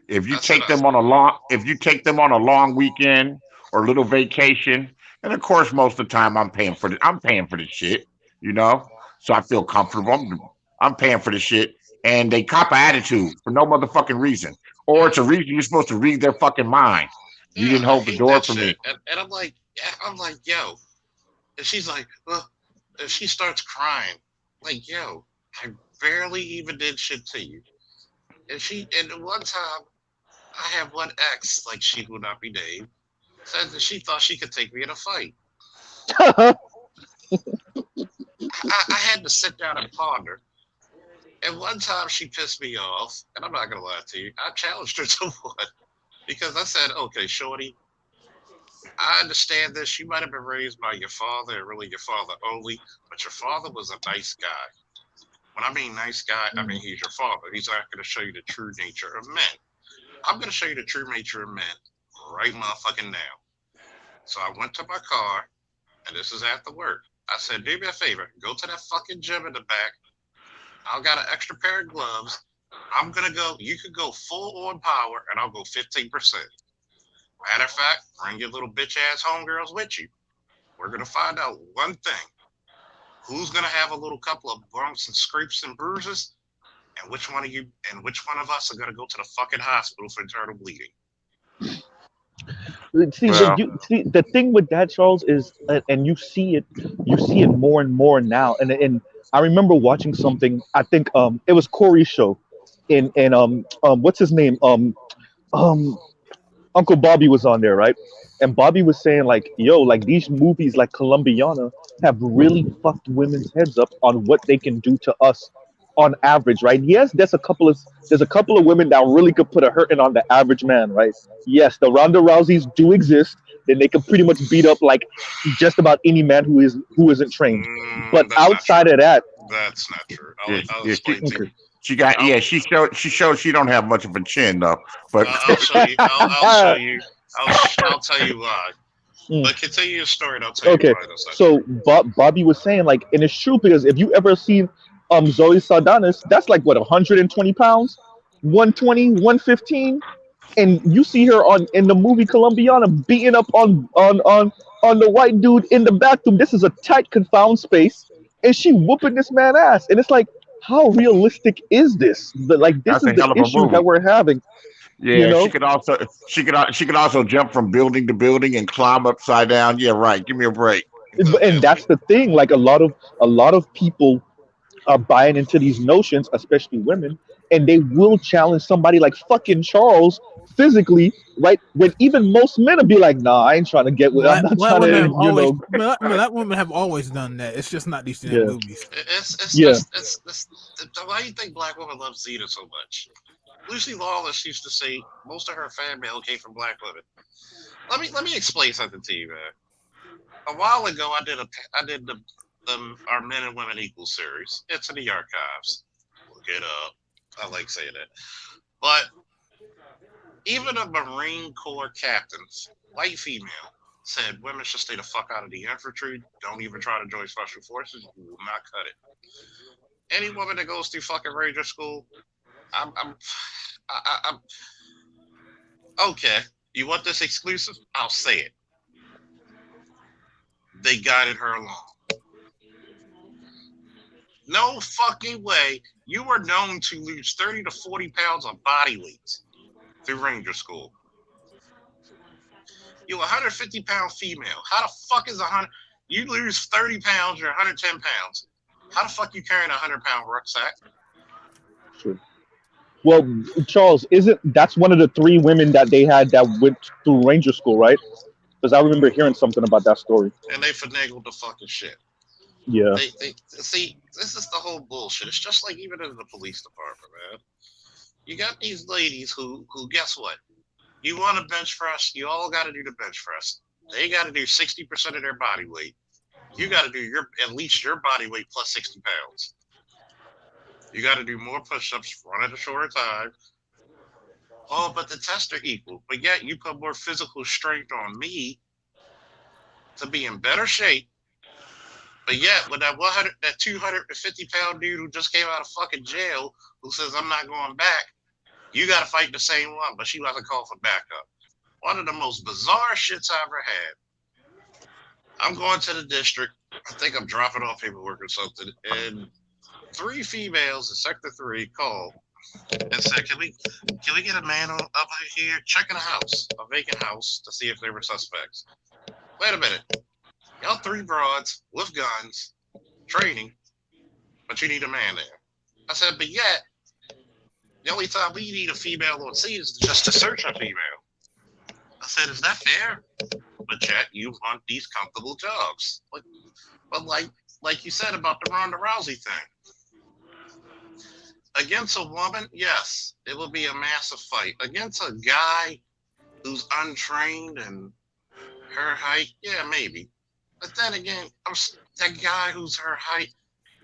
If you take them on a long weekend or little vacation, and of course most of the time I'm paying for the shit, you know. So I feel comfortable. I'm paying for the shit, and they cop an attitude for no motherfucking reason, or it's a reason you're supposed to read their fucking mind. You didn't hold the door for me. And I'm like, yo. And she's like, and she starts crying. Like, yo, I barely even did shit to you. And one time, I have one ex, like she will not be named, said that she thought she could take me in a fight. I had to sit down and ponder. And one time she pissed me off, and I'm not gonna lie to you, I challenged her to one. Because I said, okay, shorty, I understand this. You might have been raised by your father, and really your father only, but your father was a nice guy. When I mean nice guy, I mean he's your father. He's not going to show you the true nature of men. I'm going to show you the true nature of men right motherfucking now. So I went to my car, and this is after work. I said, do me a favor. Go to that fucking gym in the back. I've got an extra pair of gloves. I'm going to go. You could go full on power, and I'll go 15%. Matter of fact, bring your little bitch-ass homegirls with you. We're going to find out one thing. Who's going to have a little couple of bumps and scrapes and bruises, and which one of us are going to go to the fucking hospital for internal bleeding? See, the thing with that, Charles, is, and you see it more and more now. And I remember watching something. I think it was Corey's show, and what's his name? Uncle Bobby was on there, right? And Bobby was saying like, yo, like these movies like Colombiana have really fucked women's heads up on what they can do to us on average, right? Yes, there's a couple of women that really could put a hurting on the average man, right? Yes, the Ronda Rouseys do exist, and they can pretty much beat up like just about any man who isn't trained. But outside of that, that's not true. She showed she don't have much of a chin though. But I'll show you. I'll show you. I'll tell you why. But continue your story, and I'll tell you why. So Bobby was saying like, and it's true, because if you ever seen Zoe Saldana, that's like what, 120 pounds, 120, 115, and you see her in the movie Colombiana beating up on the white dude in the bathroom. This is a tight, confined space, and she whooping this man ass, and it's like, how realistic is this? Like, this is the issue that we're having. Yeah, you know? she could also jump from building to building and climb upside down. Yeah, right. Give me a break. And that's the thing. Like a lot of people are buying into these notions, especially women, and they will challenge somebody like fucking Charles physically, right? When even most men will be like, "Nah, I ain't trying to get with." I'm not trying to, Black women have always done that. It's just not these damn movies. Why do you think black women love Zeta so much? Lucy Lawless used to say most of her fan mail came from black women. Let me explain something to you, man. A while ago, I did our Men and Women Equal series. It's in the archives. Look it up. I like saying that. But even a Marine Corps captains, white female, said women should stay the fuck out of the infantry. Don't even try to join special forces. You will not cut it. Any woman that goes through fucking Ranger school, I'm okay. You want this exclusive? I'll say it. They guided her along. No fucking way. You were known to lose 30 to 40 pounds of body weight through Ranger school. You're a 150-pound female. How the fuck is 100? You lose 30 pounds, you're 110 pounds. How the fuck you carrying a 100-pound rucksack? Sure. Well, Charles, that's one of the 3 women that they had that went through Ranger school, right? Because I remember hearing something about that story. And they finagled the fucking shit. Yeah. They see, this is the whole bullshit. It's just like even in the police department, man. You got these ladies who guess what? You want to bench press, you all got to do the bench press. They got to do 60% of their body weight. You got to do at least your body weight plus 60 pounds. You got to do more push-ups, run at a shorter time. Oh, but the tests are equal. But yet you put more physical strength on me to be in better shape. But yet, with that 250-pound dude who just came out of fucking jail, who says I'm not going back, you got to fight the same one, but she wasn't called for backup. One of the most bizarre shits I ever had. I'm going to the district. I think I'm dropping off paperwork or something, and 3 females in Sector 3 called and said, "Can we get a man up here checking a house, a vacant house, to see if they were suspects?" Wait a minute. Y'all 3 broads with guns, training, but you need a man there. I said, but yet, the only time we need a female on scene is just to search a female. I said, is that fair? But yet, you want these comfortable jobs. But like you said about the Ronda Rousey thing. Against a woman, yes, it will be a massive fight. Against a guy who's untrained and her height, yeah, maybe. But then again, that guy who's her height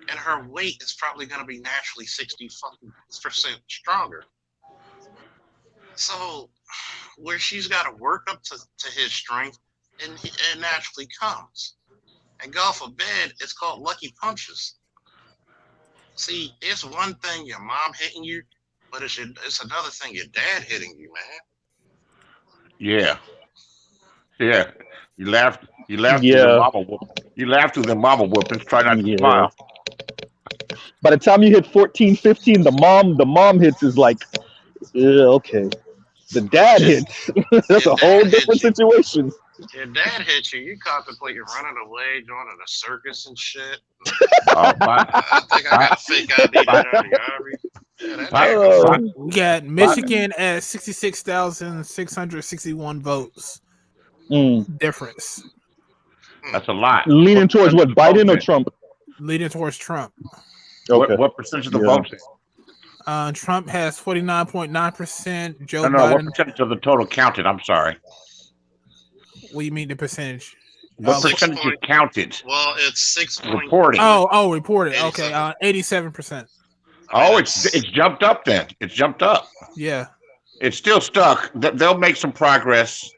and her weight is probably going to be naturally 60% stronger. So, where she's got to work up to his strength, and it naturally comes. And God forbid, it's called lucky punches. See, it's one thing your mom hitting you, but it's another thing your dad hitting you, man. Yeah. Yeah. You laughed Yeah. through the mama whoop. You laughed through the mama whoopings. Try not to Yeah. smile. By the time you hit 14, 15, the mom hits is like, okay. The dad hits. That's a whole different situation. Your dad hits you, you contemplate you running away, joining a circus and shit. I think I got a fake ID to join the army. Yeah, We got Michigan at 66,661 votes. Difference. That's a lot. Leaning towards what, Biden or Trump? Leading towards Trump. Okay. What percentage of the votes? Trump has 49.9%. Joe What Biden. percentage of the total counted? I'm sorry. What do you mean the percentage? What percentage is counted? Well, it's 6 reported. Oh, reported. Okay, 87%. Oh, it's jumped up then. It's jumped up. Yeah. It's still stuck. They'll make some progress.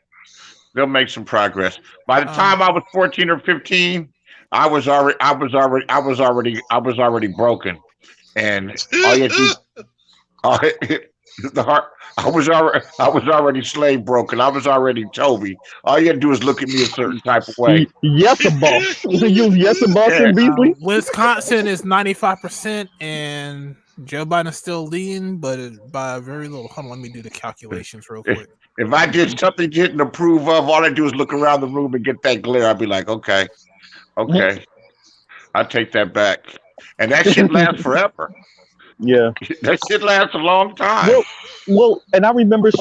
By the time I was 14 or 15, I was already broken, and all you do, I was already slave broken. I was already Toby. All you had to do is look at me a certain type of way. Yes, boss. Yes, boss, and Beasley. Wisconsin is 95%, and Joe Biden is still leading, but by a very little. Hold on, let me do the calculations real quick. If I did something you didn't approve of, all I do is look around the room and get that glare. I'd be like, okay, I'll take that back. And that shit lasts forever. Yeah. That shit lasts a long time. Well, and I remember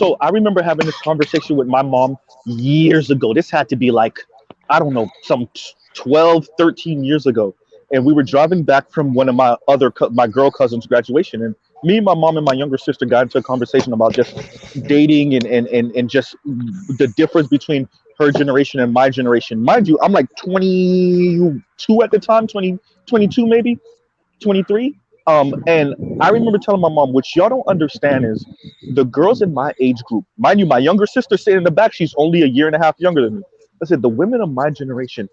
having this conversation with my mom years ago. This had to be like, I don't know, some 12, 13 years ago. And we were driving back from one of my girl cousin's graduation. And me, my mom, and my younger sister got into a conversation about just dating and just the difference between her generation and my generation. Mind you, I'm like 22 at the time, 22 maybe, 23. And I remember telling my mom, which y'all don't understand is the girls in my age group, mind you, my younger sister sitting in the back, she's only a year and a half younger than me. I said, the women of my generation,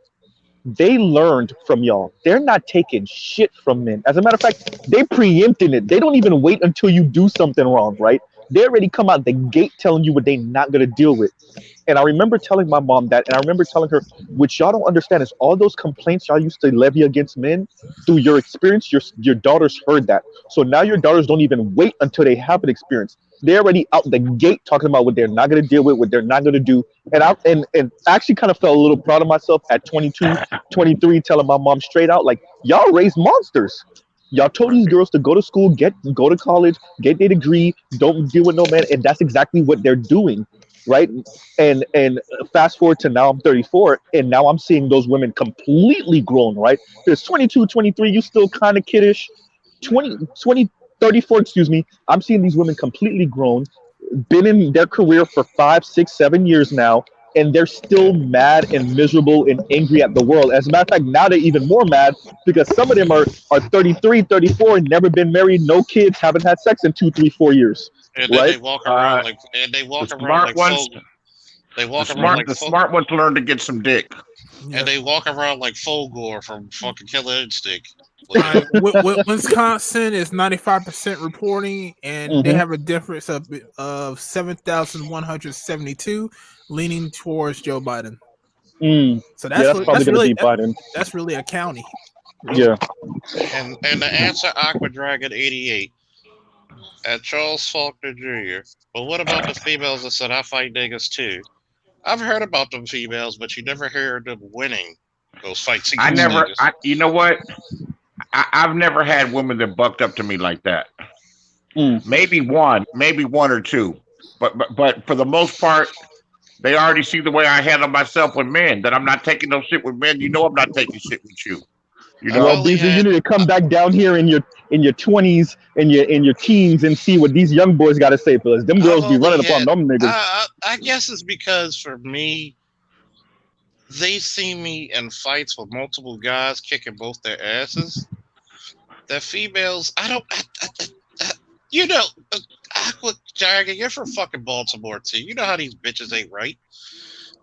they learned from y'all. They're not taking shit from men. As a matter of fact, they preempting it. They don't even wait until you do something wrong, right? They already come out the gate telling you what they're not going to deal with. And I remember telling my mom that, and I remember telling her, which y'all don't understand is all those complaints y'all used to levy against men, through your experience, your daughters heard that. So now your daughters don't even wait until they have an experience. They're already out the gate talking about what they're not going to deal with, what they're not going to do. And I actually kind of felt a little proud of myself at 22, 23, telling my mom straight out, like, y'all raised monsters. Y'all told these girls to go to school, go to college, get their degree, don't deal with no man, and that's exactly what they're doing, right? And fast forward to now, I'm 34, and now I'm seeing those women completely grown, right? Because 22, 23, you still kind of kiddish. 34, excuse me, I'm seeing these women completely grown, been in their career for 5, 6, 7 years now, and they're still mad and miserable and angry at the world. As a matter of fact, now they're even more mad because some of them are 33, 34, never been married, no kids, haven't had sex in 2, 3, 4 years. And then right? they walk around like, and they walk around like ones, folk. They walk around like the folk, smart ones learn to get some dick. and they walk around like Fulgore from fucking Killer Instinct. Wisconsin is 95% reporting, and they have a difference of 7,172, leaning towards Joe Biden. So that's really Biden. That's really a county. Yeah. And the answer, Aqua Dragon 88 at Charles Faulkner Jr. But what about the females that said I fight niggas too? I've heard about them females, but you never heard them winning those fights. You know what? I've never had women that bucked up to me like that. Maybe one or two, but for the most part, they already see the way I handle myself with men. That I'm not taking no shit with men. You know, I'm not taking shit with you. You know, well, BZ, you need to come back down here in your 20s and your teens and see what these young boys got to say for us. Them girls be running upon them niggas. I guess it's because for me, they see me in fights with multiple guys kicking both their asses. The females, you know, Aqua Dragon, you're from fucking Baltimore too. You know how these bitches ain't right.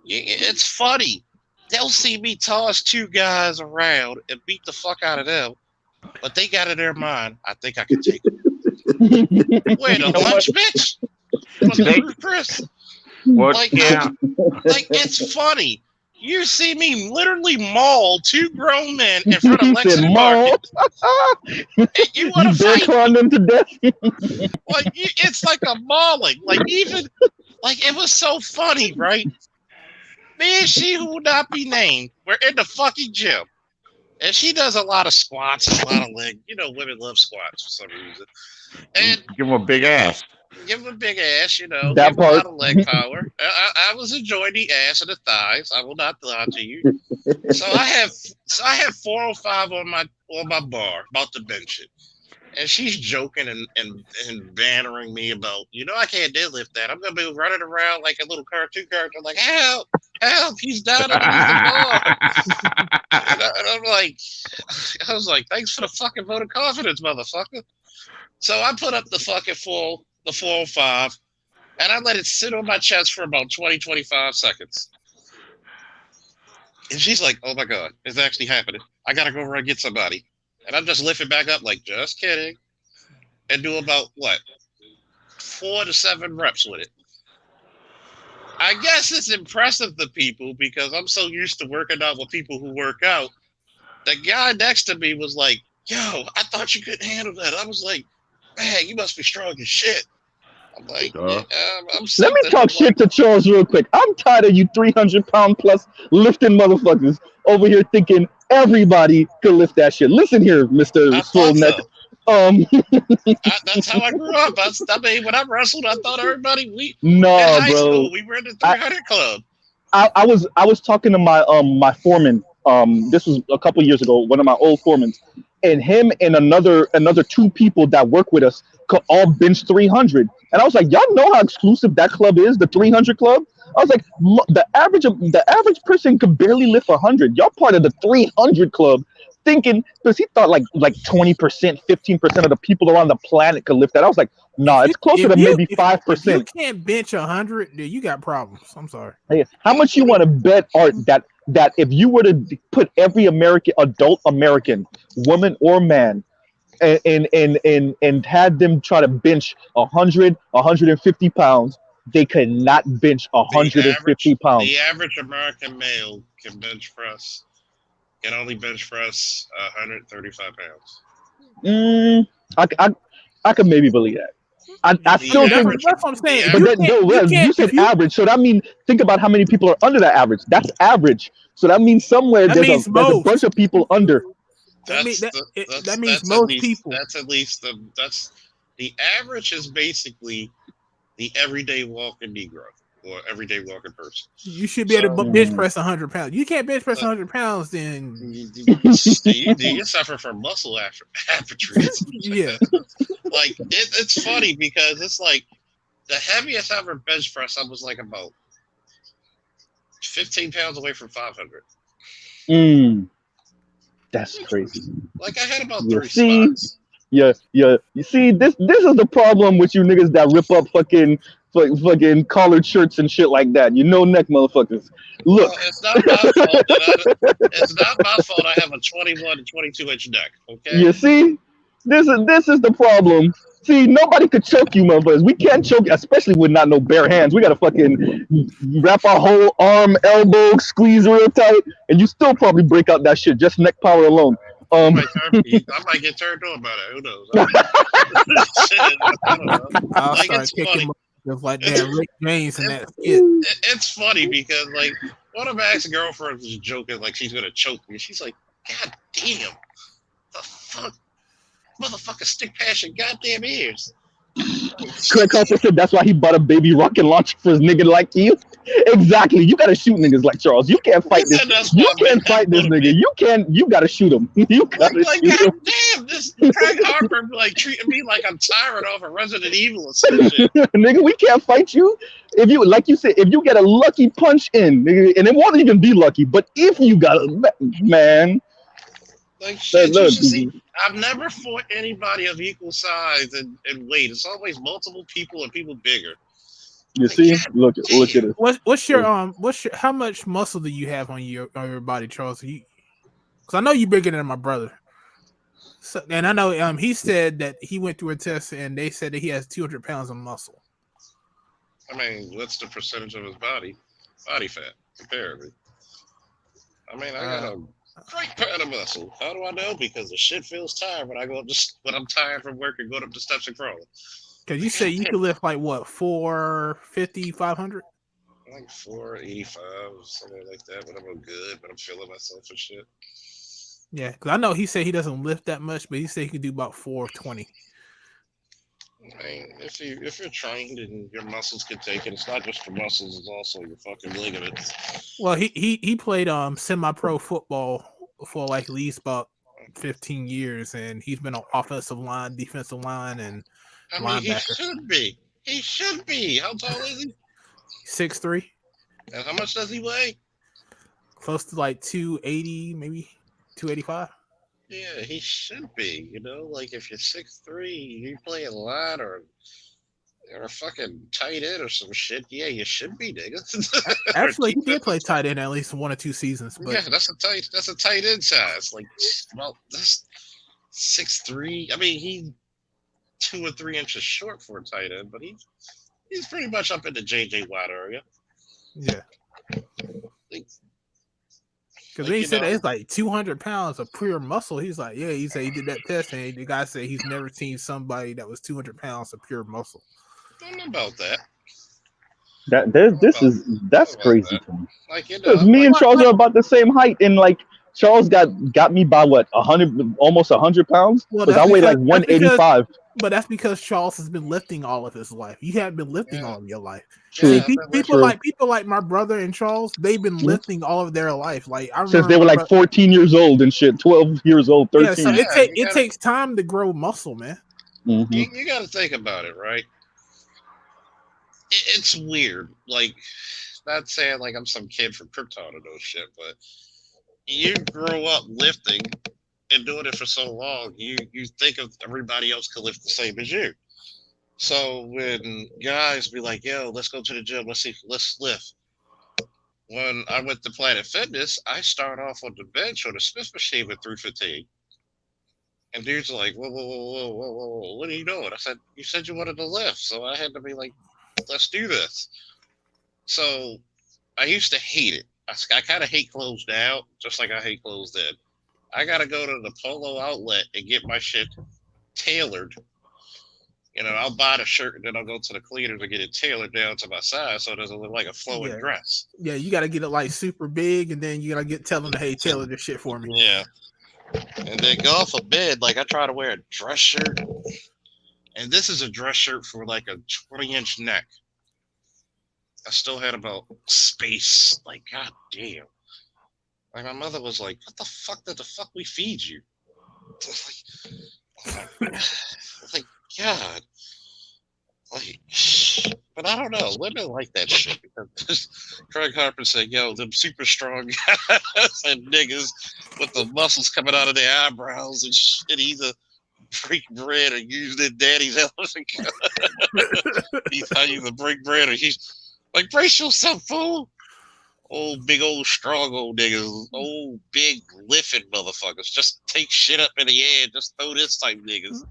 It's funny. They'll see me toss two guys around and beat the fuck out of them, but they got in their mind, I think I can take it. Wait, a lunch, bitch? Chris? Like, it's funny. You see me literally maul two grown men in front of Lexington Market. You want to fight them to death? Like, it's like a mauling. Like, even, like, it was so funny, right? Me and she who will not be named, we're in the fucking gym. And she does a lot of squats, a lot of leg. You know, women love squats for some reason. And give them a big ass. Give them a big ass, you know. That give part. them a lot of leg power. I was enjoying the ass and the thighs. I will not lie to you. So I have 405 on my bar, about to bench it. And she's joking and bantering me about, you know, I can't deadlift that. I'm gonna be running around like a little cartoon character, like, help, he's down underneath the bar. And I'm like, I was like, thanks for the fucking vote of confidence, motherfucker. So I put up the fucking the 405, and I let it sit on my chest for about 20, 25 seconds. And she's like, oh my God, it's actually happening. I gotta go over and get somebody. And I'm just lifting back up like, just kidding. And do about, 4 to 7 reps with it. I guess it's impressive to people because I'm so used to working out with people who work out. The guy next to me was like, yo, I thought you couldn't handle that. I was like, man, you must be strong as shit. I'm like, let me talk shit to Charles real quick. I'm tired of you 300-pound plus lifting motherfuckers over here thinking everybody could lift that shit. Listen here, Mr. Swole Neck. That's how I grew up. I mean, when I wrestled, I thought everybody in bro. high school, we were in the 300 club. I was talking to my my foreman. This was a couple years ago. One of my old foremans, and him and another 2 people that work with us could all bench 300. And I was like, y'all know how exclusive that club is, the 300 club. I was like, the average person could barely lift 100. Y'all part of the 300 club, thinking because he thought like 20%, 15% of the people around the planet could lift that. I was like, nah, it's closer to maybe 5%. If you can't bench 100, then you got problems. I'm sorry. Hey, how much you want to bet, Art, that if you were to put every adult American, woman or man, and had them try to bench 100, 150 pounds, they could not bench 150 pounds. The average American male can only bench press 135 pounds. I could maybe believe that. I still think that's what I'm saying. But you said average, so that means think about how many people are under that average. That's average. So that means somewhere there's a bunch of people under. That means most people. That's at least the average is basically the everyday walking Negro or everyday walking person. You should be able to bench press 100 pounds. You can't bench press 100 pounds, then you suffer from muscle atrophy. Yeah. Like it's funny because it's like the heaviest I ever bench press, I was like about 15 pounds away from 500. That's crazy. Like I had about 30 spots. Yeah. You see, this is the problem with you niggas that rip up fucking collared shirts and shit like that. You know, neck motherfuckers. Look, well, it's not my fault. It's not my fault. I have a 21 to 22 inch neck. Okay. You see, this is the problem. See, nobody could choke you, motherfuckers. We can't choke, especially with not no bare hands. We gotta fucking wrap our whole arm, elbow, squeeze real tight, and you still probably break out that shit just neck power alone. I might get turned on by that. Who knows? I'll start kicking like that Rick James and that skit. It's funny because like one of my ex-girlfriends was joking like she's gonna choke me. She's like, God damn, the fuck, motherfucker, stick past your goddamn ears. Craig Harper said that's why he bought a baby rocket launcher for his nigga like you. Exactly. You gotta shoot niggas like Charles. You can't fight this. You can't fight this nigga. You gotta shoot him. You gotta shoot him. Damn, this Craig Harper like treating me like I'm Tyrant off of Resident Evil or some shit. Nigga, we can't fight you. If you, like you said, if you get a lucky punch in, nigga, and it won't even be lucky, but if you got a man. Like shit, you should see. I've never fought anybody of equal size and weight. It's always multiple people and people bigger. You see, look at it. What's your how much muscle do you have on your body, Charles? Because I know you're bigger than my brother. So, and I know he said that he went through a test and they said that he has 200 pounds of muscle. I mean, what's the percentage of his body fat comparatively? I mean, I got a great pound of muscle. How do I know? Because the shit feels tired when when I'm tired from work and going up the steps and crawling. Because you say you could lift like what, 450, 500? Like 485, something like that. But I'm good, but I'm feeling myself and shit. Yeah, because I know he said he doesn't lift that much, but he said he can do about 420. I mean, if you're trained and your muscles can take it, it's not just your muscles, it's also your fucking ligaments. Well, he played semi-pro football for like at least about 15 years, and he's been on offensive line, defensive line, and linebacker. He should be. How tall is he? 6'3". And how much does he weigh? Close to like 280, maybe 285. Yeah, he should be. You know, like if you're 6'3", you play a line or a fucking tight end or some shit. Yeah, you should be, nigga. Actually, he did play tight end at least 1 or 2 seasons. But yeah, that's a tight end size. Like, well, that's 6'3". I mean, he's 2 or 3 inches short for a tight end, but he's pretty much up in the JJ Watt area. Yeah. Because he said it's like 200 pounds of pure muscle. He's like, yeah, he said he did that test, and the guy said he's never seen somebody that was 200 pounds of pure muscle. I don't know about that. That's crazy to me. Like, you know, because me and Charles are about the same height, and like Charles got me by what, 100, almost 100 pounds. Because I weigh like 185. But that's because Charles has been lifting all of his life. You haven't been lifting Yeah. all of your life. True. Yeah, See, I've been people lifting. like my brother and Charles, they've been lifting all of their life. Like I Since remember they were my like 14 years old and shit, 12 years old, yeah, so 13. Yeah, you it gotta takes time to grow muscle, man. Mhm. you got to think about it, right? It's weird. Like, not saying like I'm some kid from Krypton or no shit, but you grow up lifting and doing it for so long, you think of everybody else can lift the same as you. So when guys be like, "Yo, let's go to the gym. Let's lift." When I went to Planet Fitness, I started off on the bench on the Smith machine with 315. And dude's like, whoa, whoa, whoa, whoa, whoa, whoa, whoa, what are you doing? I said, you said you wanted to lift. So I had to be like, let's do this. So I used to hate it. I kind of hate clothes now, just like I hate clothes then. I got to go to the Polo outlet and get my shit tailored. You know, I'll buy the shirt and then I'll go to the cleaners and get it tailored down to my size so it doesn't look like a flowing Yeah. dress. Yeah, you got to get it like super big, and then you got to tell them to, hey, tailor this shit for me. Yeah. And then go off of bed, like I try to wear a dress shirt. And this is a dress shirt for like a 20-inch neck. I still had about space. Like, god damn. Like my mother was like, what the fuck we feed you? Like God. Like, but I don't know. Women like that shit because Craig Harper said, "Yo, them super strong guys and niggas with the muscles coming out of their eyebrows and shit either break bread or use their daddy's elephant gun. He's how you break bread or he's like, brace yourself, fool." Old big old strong old niggas, old big lifting motherfuckers. Just take shit up in the air and just throw this type niggas.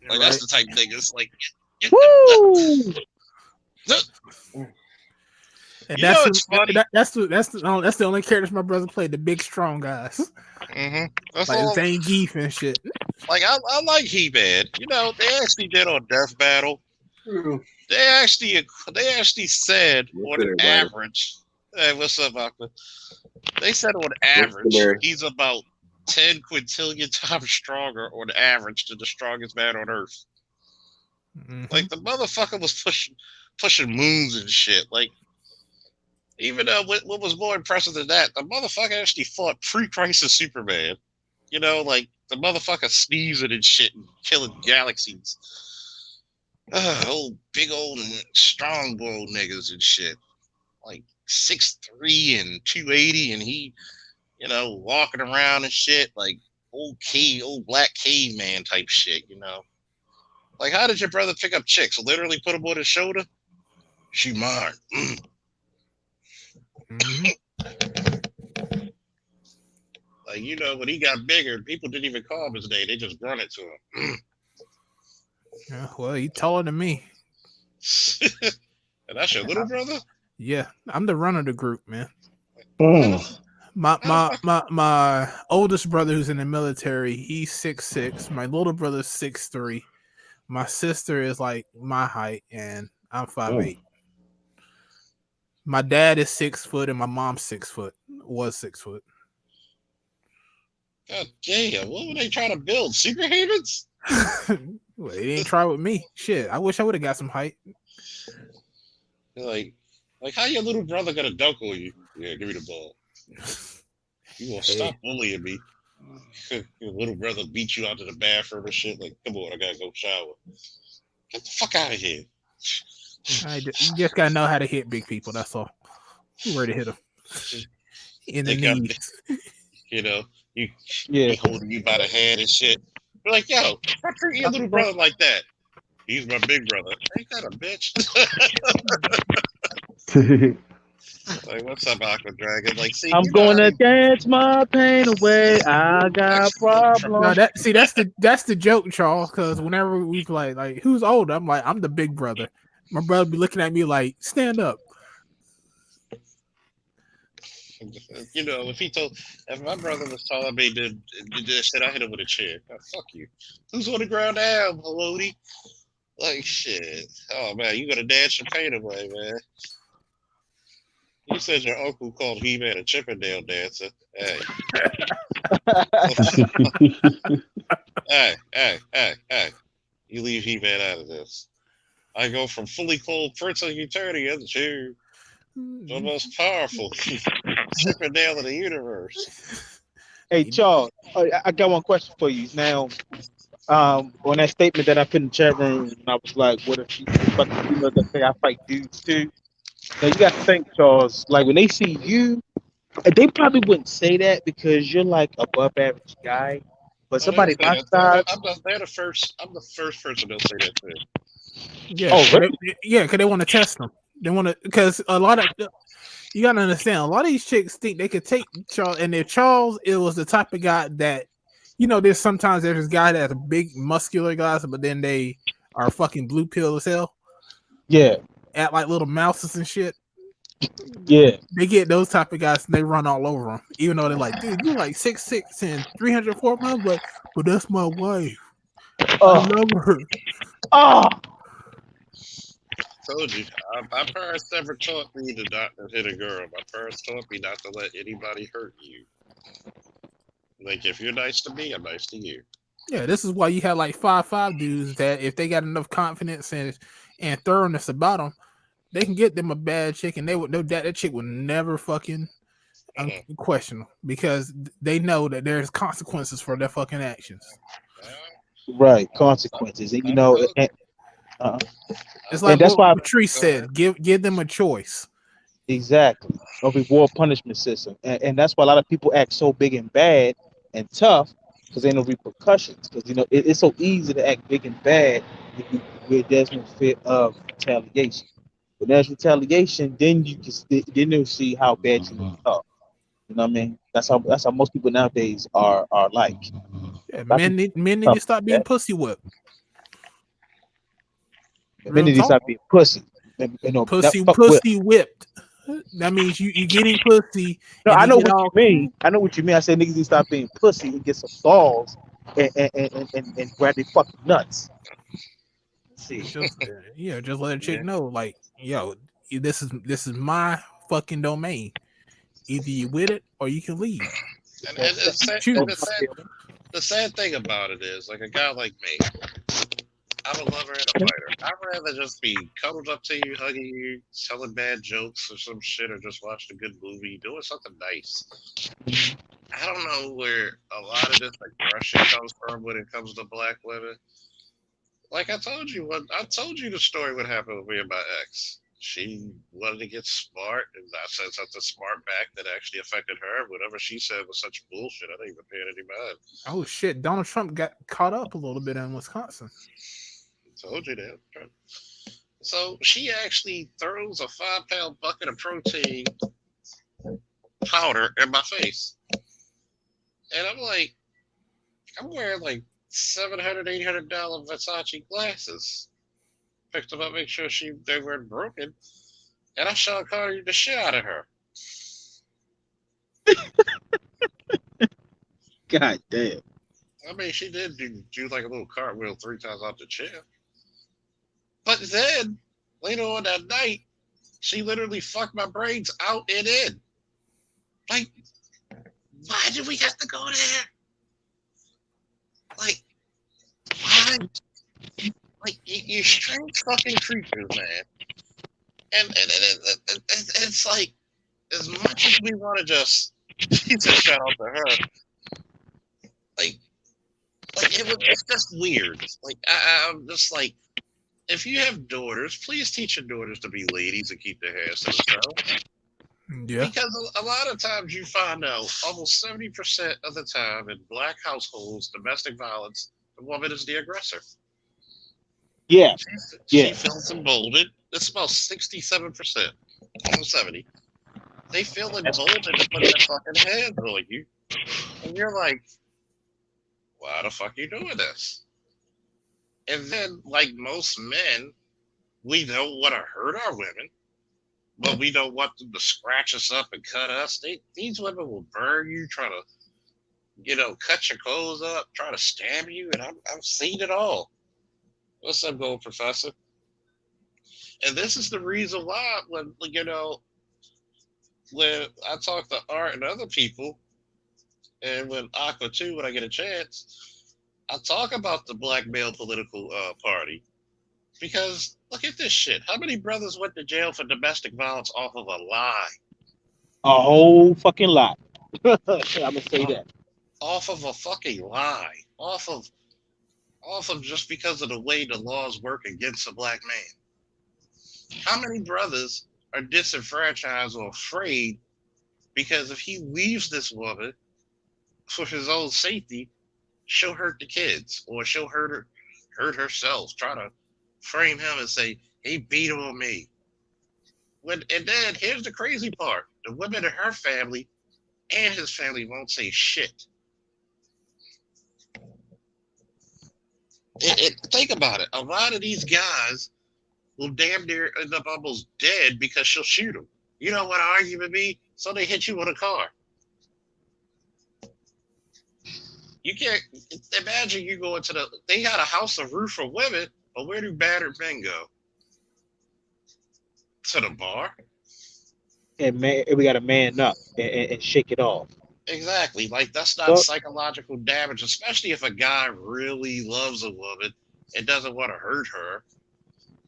Like that's the type niggas like. Woo! And You know, it's funny. that's the only characters my brother played, the big strong guys. Mm-hmm. That's Like all. Zane Geef and shit. Like I like He-Man. You know, they actually did on Death Battle. They actually said What's on up, everybody? average. Hey, what's up, Aqua? They said on average Larry? he's about 10 quintillion times stronger on average than the strongest man on Earth. Mhm. Like the motherfucker was pushing moons and shit. Like even what was more impressive than that, the motherfucker actually fought pre-crisis Superman. You know, like the motherfucker sneezing and shit and killing galaxies. Big old and strong boiled niggas and shit. Like 6'3" and 280, and he, you know, walking around and shit like old black caveman type shit, you know. Like, how did your brother pick up chicks? Literally put them on his shoulder? She mine. Mhm. Like, you know, when he got bigger, people didn't even call him his name. They just grunted to him. Yeah, well, he taller than me. And that's your little brother? Yeah, I'm the runner of the group, man. Mm. My oldest brother who's in the military, he's 6'6". My little brother's 6'3". My sister is like my height, and I'm 5'8". My dad is 6 foot, and my mom's 6 foot. Was 6 foot. God damn, what were they trying to build? Secret havens? Well, they didn't try with me. Shit, I wish I would have got some height. Like how your little brother gonna dunk on you? Yeah, give me the ball. You gonna stop bullying me? Your little brother beat you out to the bathroom and shit. Like, come on, I gotta go shower. Get the fuck out of here. You just gotta know how to hit big people. That's all. Where to hit them in the They got knees. You know, he Yeah. holding you by the hand and shit. You're like, yo, stop treating your little brother like that. He's my big brother. Ain't that a bitch? Like, what's up, Aqua Dragon? Like, see, I'm you know, going to dance my pain away. I got No, problems. that's the joke, Charles. Because whenever we play, like, who's older? I'm like, I'm the big brother. My brother be looking at me like, stand up. you know, if my brother was telling me to do this shit, I hit him with a chair. Oh, fuck you. Who's on the ground now, Haloti? Like, shit. Oh, man, you gotta dance your pain away, man. You said your uncle called He-Man a Chippendale dancer. Hey. hey. You leave He-Man out of this. I go from fully clothed Prince of Eternia to the most powerful super nail in the universe. Hey, Charles, I got one question for you. Now, on that statement that I put in the chat room, and I was like, what if she fucking female that say I fight dudes too? Now, you got to think, Charles, like when they see you, they probably wouldn't say that because you're like above average guy. But Oh, they'll somebody say my that. size, They're the first. I'm the first person they'll say that to. Yeah, Oh, really? because they want to test them. They want to, because a lot of you gotta understand, a lot of these chicks think they could take Charles, and if Charles, it was the type of guy that, there's sometimes there's this guy that's a big muscular guys, but then they are fucking blue pill as hell, yeah, act like little mouses and shit. yeah. They get those type of guys and they run all over them, even though they're like, dude, you're like 6'6" and 304 pounds, but that's my wife. I Oh, love her. oh, Told you. My parents never taught me to not hit a girl. My parents taught me not to let anybody hurt you. Like, if you're nice to me, I'm nice to you. Yeah, this is why you have like 5'5" dudes that if they got enough confidence and thoroughness about them, they can get them a bad chick, and they would know that chick would never fucking question them because they know that there's consequences for their fucking actions. right. Consequences, and you know, It's like and that's why what Tree said. Give them a choice. exactly a reward punishment system, and that's why a lot of people act so big and bad and tough because ain't no repercussions. Because it's so easy to act big and bad where there's no fear of retaliation. When there's retaliation, then then you'll see how bad you are. You know what I mean? That's how most people nowadays are like. Yeah, men need to stop being pussy whipped. Men need to stop being pussy. Pussy whipped. That means you getting pussy. No, I know what you mean. I know what you mean. I say niggas need to stop being pussy and get some balls and grab their fucking nuts. Just let a chick know, like, yo, this is my fucking domain. Either you with it or you can leave. And the sad thing about it is, like a guy like me, I'm a lover and a fighter. I'd rather just be cuddled up to you, hugging you, telling bad jokes or some shit, or just watching a good movie, doing something nice. I don't know where a lot of this aggression comes from when it comes to black women. Like I told you the story what happened with me and my ex. She wanted to get smart, and I said something smart back that actually affected her. Whatever she said was such bullshit. I didn't even pay any mind. Oh shit! Donald Trump got caught up a little bit in Wisconsin. Told you that. So she actually throws a 5-pound bucket of protein powder in my face. And I'm like, I'm wearing like $700, $800 Versace glasses. Picked them up, make sure they weren't broken. And I Sean Connery the shit out of her. God damn. I mean, she did do like a little cartwheel 3 times off the chair. But then, later on that night, she literally fucked my brains out and in. Like, why did we have to go there? Like, why? Like, you're strange fucking creatures, man. And it's like, as much as we want to just shout out to her, it's just weird. Like, I'm just like, if you have daughters, please teach your daughters to be ladies and keep their hands to themselves. Yeah. Because a lot of times you find out, almost 70% of the time in black households, domestic violence, the woman is the aggressor. Yeah. She feels emboldened. It's about 67%, almost 70. They feel emboldened to put their fucking hands on you. And you're like, why the fuck are you doing this? And then, like most men, we don't want to hurt our women, but we don't want them to scratch us up and cut us. These women will burn you, try to, cut your clothes up, try to stab you, and I've seen it all. What's up, Gold Professor? And this is the reason why when I talk to Art and other people, and when Aqua too, when I get a chance, I talk about the black male political party because look at this shit. How many brothers went to jail for domestic violence off of a lie? A whole fucking lot. I'm gonna say that. Off of a fucking lie. Off of just because of the way the laws work against a black man. How many brothers are disenfranchised or afraid because if he leaves this woman for his own safety, she'll hurt the kids or she'll hurt herself, try to frame him and say, he beat on me. And then here's the crazy part. The women in her family and his family won't say shit. Think about it. A lot of these guys will damn near end up almost dead because she'll shoot them. You know what argument be? So they hit you with a car. You can't imagine you go into they had a house of roof for women, but where do battered men go? To the bar. And man, we got to man up and shake it off. Exactly. Like that's not psychological damage, especially if a guy really loves a woman and doesn't want to hurt her.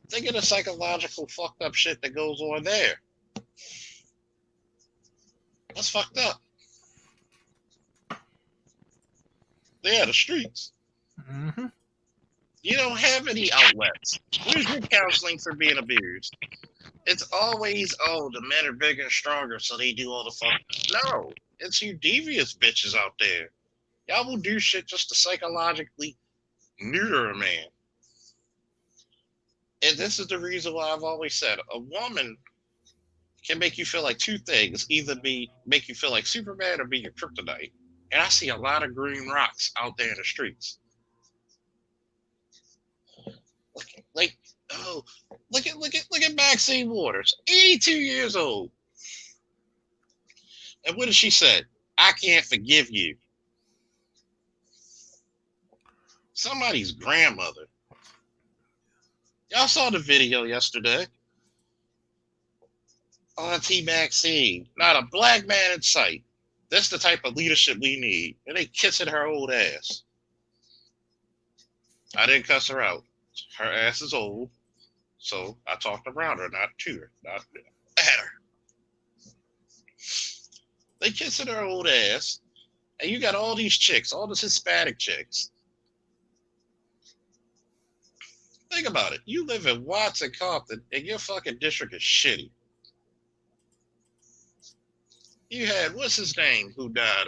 Think of the psychological fucked up shit that goes on there. That's fucked up. Yeah, the streets. Mm-hmm. You don't have any outlets. Where's your counseling for being abused? It's always, the men are bigger and stronger, so they do all the fuck. No, it's you devious bitches out there. Y'all will do shit just to psychologically neuter a man. And this is the reason why I've always said a woman can make you feel like two things: either make you feel like Superman or be your kryptonite. And I see a lot of green rocks out there in the streets. Look at Maxine Waters, 82 years old. And what did she say? I can't forgive you. Somebody's grandmother. Y'all saw the video yesterday. Auntie Maxine, not a black man in sight. That's the type of leadership we need. And they kissing her old ass. I didn't cuss her out. Her ass is old. So I talked around her, not to her, not at her. They kissing her old ass. And you got all these chicks, all these Hispanic chicks. Think about it. You live in Watts and Compton, and your fucking district is shitty. You had, what's his name, who died?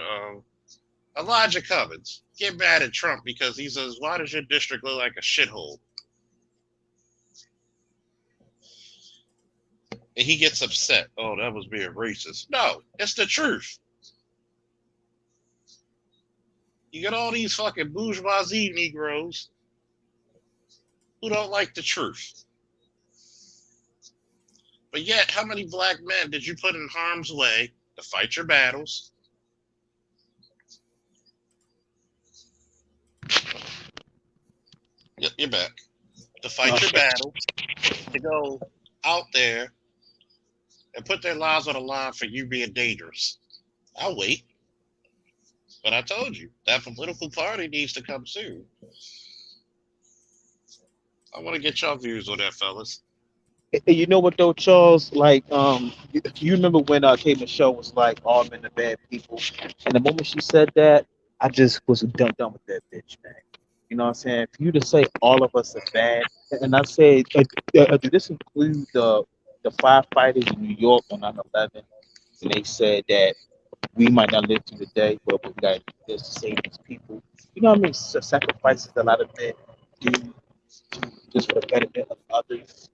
Elijah Cummings. Get mad at Trump because he says, why does your district look like a shithole? And he gets upset. Oh, that was being racist. No, it's the truth. You got all these fucking bourgeoisie Negroes who don't like the truth. But yet, how many black men did you put in harm's way to fight your battles? Yep, you're back. To fight your battles, to go out there and put their lives on the line for you being dangerous. I'll wait. But I told you, that political party needs to come soon. I want to get y'all views on that, fellas. You know what though, Charles? Like, you remember when K Michelle was like, "All men are bad people," and the moment she said that, I just was done with that bitch, man. You know what I'm saying? For you to say all of us are bad, and I said, did this include the firefighters in New York on 9/11? And they said that we might not live through the day, but we got to do this to save these people. You know what I mean? Sacrifices a lot of men do just for the benefit of others.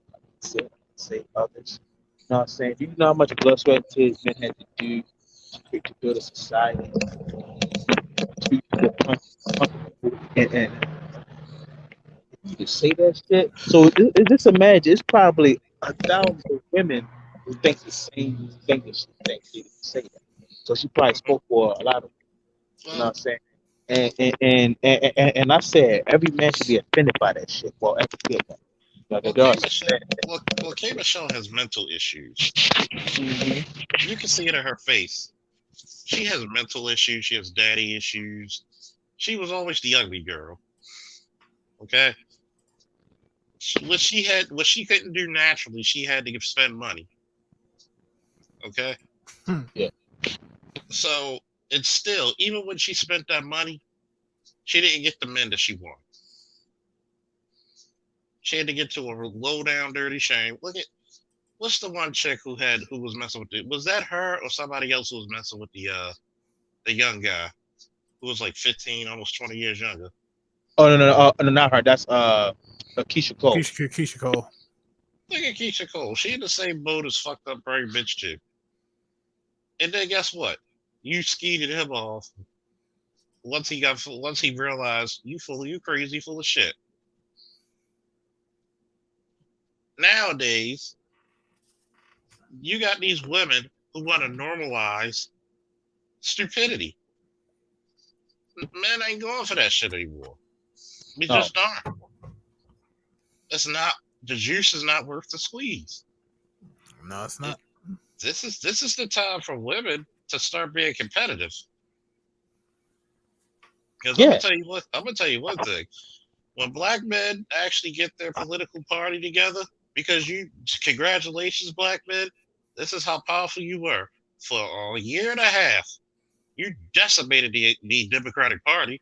Save others. You know what I'm saying? Do you know how much blood, sweat, and tears men had to do to build a society? And you just say that shit. So just imagine, it's probably 1,000 women who think the same thing that she thinks she didn't say that. So she probably spoke for a lot of them. You know what I'm saying? And I said every man should be offended by that shit. Well, every kid. Well, K Michelle has mental issues. Mm-hmm. You can see it in her face. She has mental issues. She has daddy issues. she was always the ugly girl. Okay, what she couldn't do naturally, she had to spend money. Okay, Yeah. so it's still, even when she spent that money, she didn't get the men that she wanted. She had to get to a low down dirty shame. Look at what's the one chick who was messing with it? Was that her or somebody else who was messing with the young guy who was like 15, almost 20 years younger? Oh no, not her. That's Keisha Cole. Keisha Cole. Look at Keisha Cole. She in the same boat as fucked up Barry bitch chick. And then guess what? You skeeted him off once he realized you crazy, full of shit. Nowadays, you got these women who want to normalize stupidity. Men ain't going for that shit anymore. We just aren't. It's not. The juice is not worth the squeeze. No, it's not. This is the time for women to start being competitive. Because I'm gonna tell you one thing. When black men actually get their political party together, because congratulations, black men, this is how powerful you were. For a year and a half, you decimated the Democratic Party.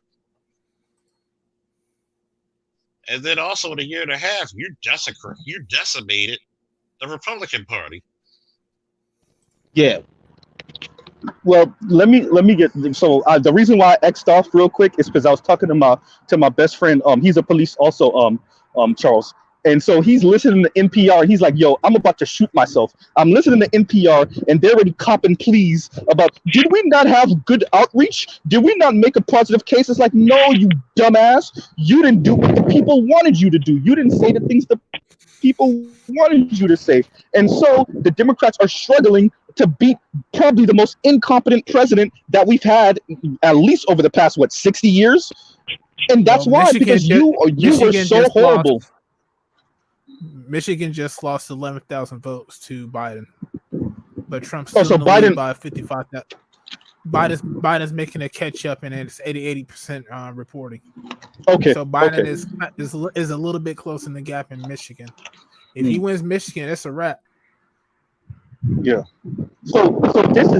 And then also in a year and a half, you decimated the Republican Party. Yeah. Well, let me get so the reason why I X'd off real quick is because I was talking to my best friend. He's a police also, Charles. And so he's listening to NPR and he's like, yo, I'm about to shoot myself. I'm listening to NPR and they're already copping pleas about, did we not have good outreach? Did we not make a positive case? It's like, no, you dumbass. You didn't do what the people wanted you to do. You didn't say the things the people wanted you to say. And so the Democrats are struggling to beat probably the most incompetent president that we've had at least over the past, 60 years? And that's why, because you were so horrible. Michigan just lost 11,000 votes to Biden, but Trump's so Biden by 55,000. Biden's making a catch up, and it's 80% reporting. Okay. So Biden is a little bit close in the gap in Michigan. If he wins Michigan, it's a wrap. Yeah. So this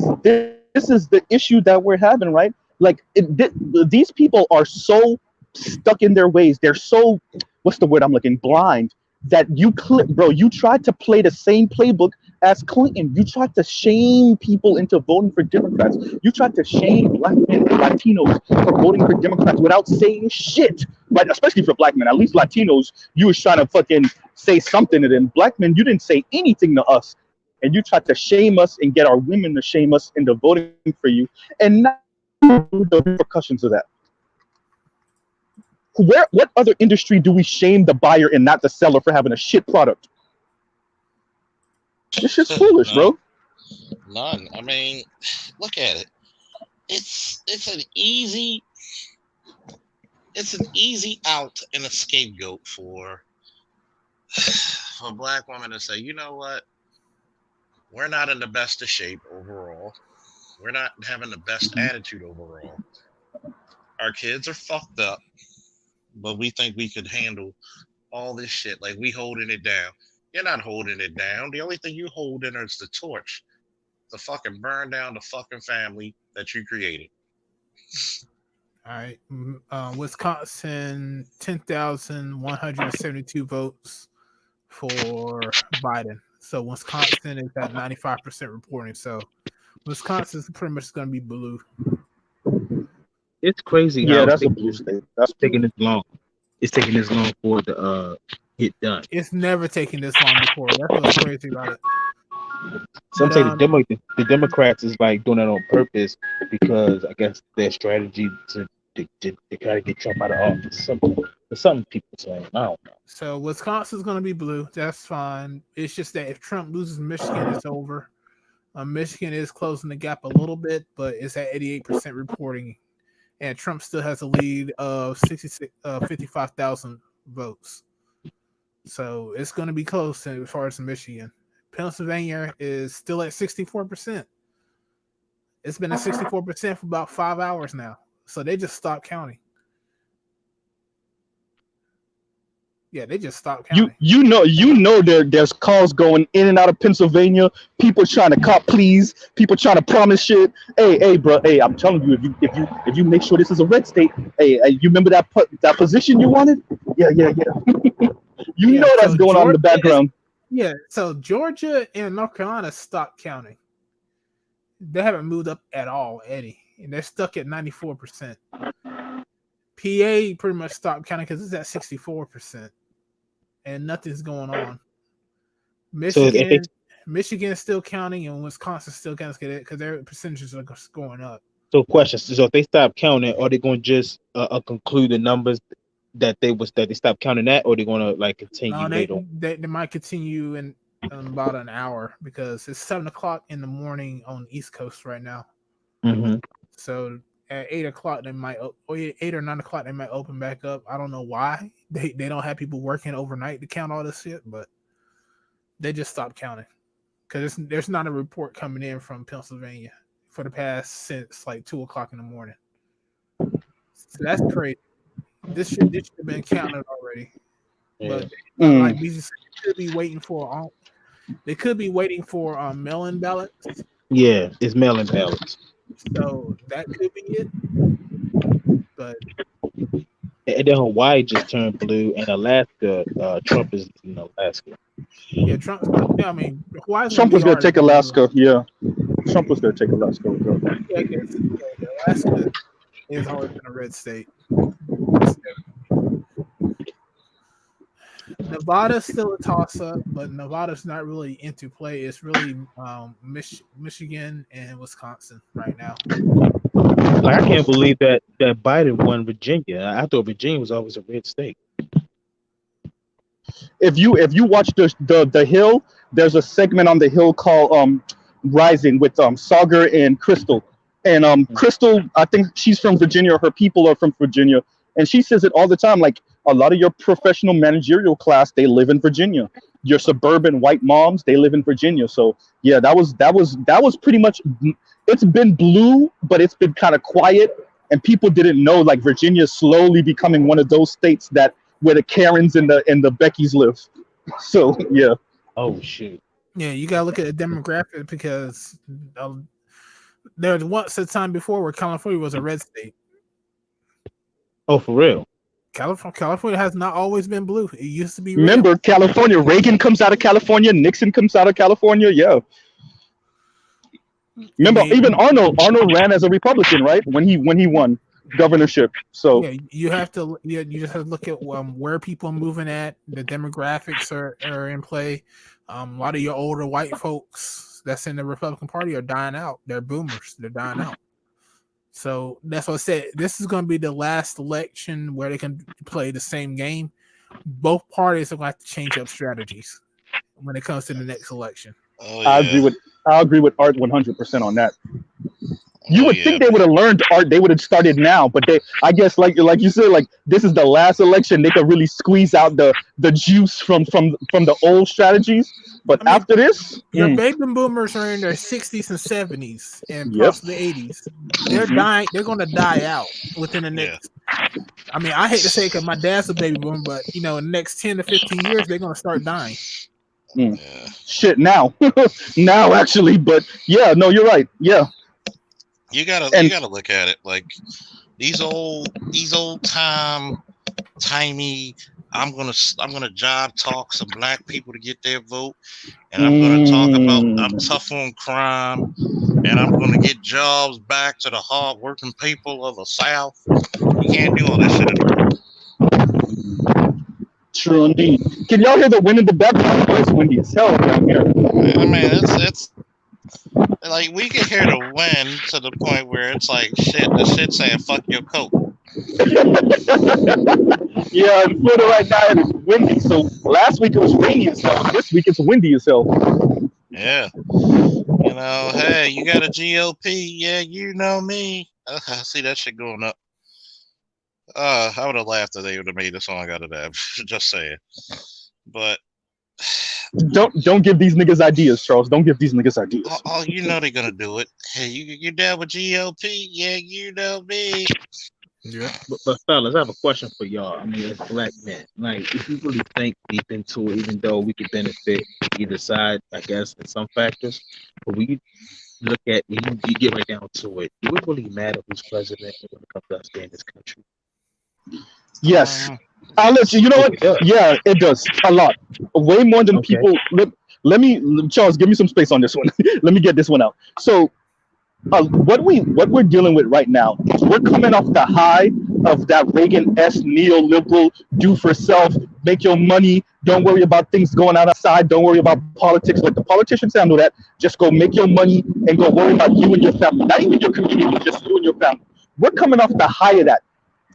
is the issue that we're having, right? Like these people are so stuck in their ways. They're so, what's the word I'm looking, blind, that you tried to play the same playbook as Clinton. You tried to shame people into voting for Democrats. You tried to shame black men and Latinos for voting for Democrats without saying shit, right? Especially for black men. At least Latinos, you was trying to fucking say something to them. Black men, you didn't say anything to us. And you tried to shame us and get our women to shame us into voting for you. And now the repercussions of that. What other industry do we shame the buyer and not the seller for having a shit product? This shit's foolish, bro. None. I mean, look at it. It's an easy out and a scapegoat for a black woman to say, you know what? We're not in the best of shape overall. We're not having the best attitude overall. Our kids are fucked up, but we think we could handle all this shit. Like, we holding it down. You're not holding it down. The only thing you holding is the torch to fucking burn down the fucking family that you created. All right. Wisconsin, 10,172 votes for Biden. So Wisconsin is at 95% reporting. So Wisconsin is pretty much going to be blue. It's crazy. Yeah, that's a blue state. That's taking this long. It's taking this long for it to get done. It's never taken this long before. That's what's crazy about it. Some say the Democrats is like doing it on purpose because I guess their strategy to try to get Trump out of office. Some people say, I don't know. So Wisconsin's going to be blue. That's fine. It's just that if Trump loses Michigan, it's over. Michigan is closing the gap a little bit, but it's at 88% reporting. And Trump still has a lead of 55,000 votes. So it's going to be close as far as Michigan. Pennsylvania is still at 64%. It's been at 64% for about 5 hours now. So they just stopped counting. Yeah, they just stopped counting. You know there's calls going in and out of Pennsylvania. People trying to cop pleas. People trying to promise shit. Hey, bro. Hey, I'm telling you, if you make sure this is a red state. Hey, you remember that position you wanted? Yeah. You know that's going on in the background. Yeah. So Georgia and North Carolina stopped counting. They haven't moved up at all, Eddie, and they're stuck at 94%. PA pretty much stopped counting because it's at 64%. And nothing's going on. Michigan's still counting, and Wisconsin's still counting because their percentages are going up. So, questions. So, if they stop counting, are they going to just conclude the numbers that they stopped counting at, or are they going to like continue? No, they might continue in about an hour because it's 7:00 in the morning on the East Coast right now. Mm-hmm. So at 8:00 they might, or 8 or 9 o'clock they might open back up. I don't know why they don't have people working overnight to count all this shit, but they just stopped counting because there's not a report coming in from Pennsylvania for the past since like 2:00 in the morning. So that's crazy. This should have been counted already, but like we just could be waiting for. They could be waiting for mail-in ballots. Yeah, it's mail-in ballots. So that could be it. But and then Hawaii just turned blue, and Alaska, Trump is in Alaska. Yeah, Trump. I mean, Trump was going to take Alaska. Yeah, Trump was going to take Alaska. Yeah, I guess. Yeah, Alaska is always been a red state. Nevada's still a toss-up, but Nevada's not really into play. It's really Michigan and Wisconsin right now. Like, I can't believe that Biden won Virginia. I thought Virginia was always a red state. If you watch the Hill, there's a segment on the Hill called Rising with Sagar and Crystal. And Crystal, I think she's from Virginia. Her people are from Virginia, and she says it all the time. Like, a lot of your professional managerial class, they live in Virginia. Your suburban white moms, they live in Virginia. So yeah, that was pretty much. It's been blue, but it's been kind of quiet, and people didn't know like Virginia is slowly becoming one of those states where the Karens and the Beckys live. So yeah. Oh shit. Yeah, you gotta look at the demographic because there was once a time before where California was a red state. Oh, for real? California has not always been blue. It used to be. Remember, California. Reagan comes out of California. Nixon comes out of California. Yeah. Remember, even Arnold ran as a Republican, right? When he won governorship. So yeah, you have to. Yeah, you just have to look at where people are moving at. The demographics are in play. A lot of your older white folks that's in the Republican Party are dying out. They're boomers. They're dying out. So that's what I said. This is going to be the last election where they can play the same game. Both parties are going to have to change up strategies when it comes to the next election. Oh, yeah. I agree with Art 100% on that. You would think they would have learned Art. They would have started now, but I guess like you said, like this is the last election. They could really squeeze out the juice from the old strategies. But after this, your baby boomers are in their 60s and 70s and possibly the 80s. They're dying. They're going to die out within the next. I mean, I hate to say it because my dad's a baby boomer, but in the next 10 to 15 years, they're going to start dying. Shit, now actually, but yeah, no, you're right. Yeah. You gotta look at it like these old timey. I'm gonna job talk some black people to get their vote, and I'm gonna talk about I'm tough on crime, and I'm gonna get jobs back to the hard working people of the South. You can't do all that shit anymore. True indeed. Can y'all hear the wind in the background? It's windy as hell down here. I mean, it's like we can hear the wind to the point where it's like shit. The shit saying "fuck your coat." Yeah, in Florida right now it's windy. So last week it was rainy as hell. This week it's windy as hell. Yeah. Hey, you got a GOP? Yeah, you know me. I see that shit going up. I would have laughed if they would have made a song out of that. Just saying. But don't give these niggas ideas, Charles. Don't give these niggas ideas. They're gonna do it. Hey, you down with GOP? Yeah, you know me. Yeah. But fellas, I have a question for y'all. I mean, as black men, like, if you really think deep into it, even though we could benefit either side, I guess, in some factors, but we look at you get right down to it. Do it really matter who's president when it comes to us being in this country? Yes. I'll let Yes. you. You know Oh, what? it does. Yeah, it does a lot. Way more than Okay. people. Let me, Charles, give me some space on this one. Let me get this one out. So what we're dealing with right now is we're coming off the high of that Reagan-esque neoliberal do for self, make your money, don't worry about things going on outside, don't worry about politics. Let the politicians handle that. Just go make your money and go worry about you and your family, not even your community, just you and your family. We're coming off the high of that,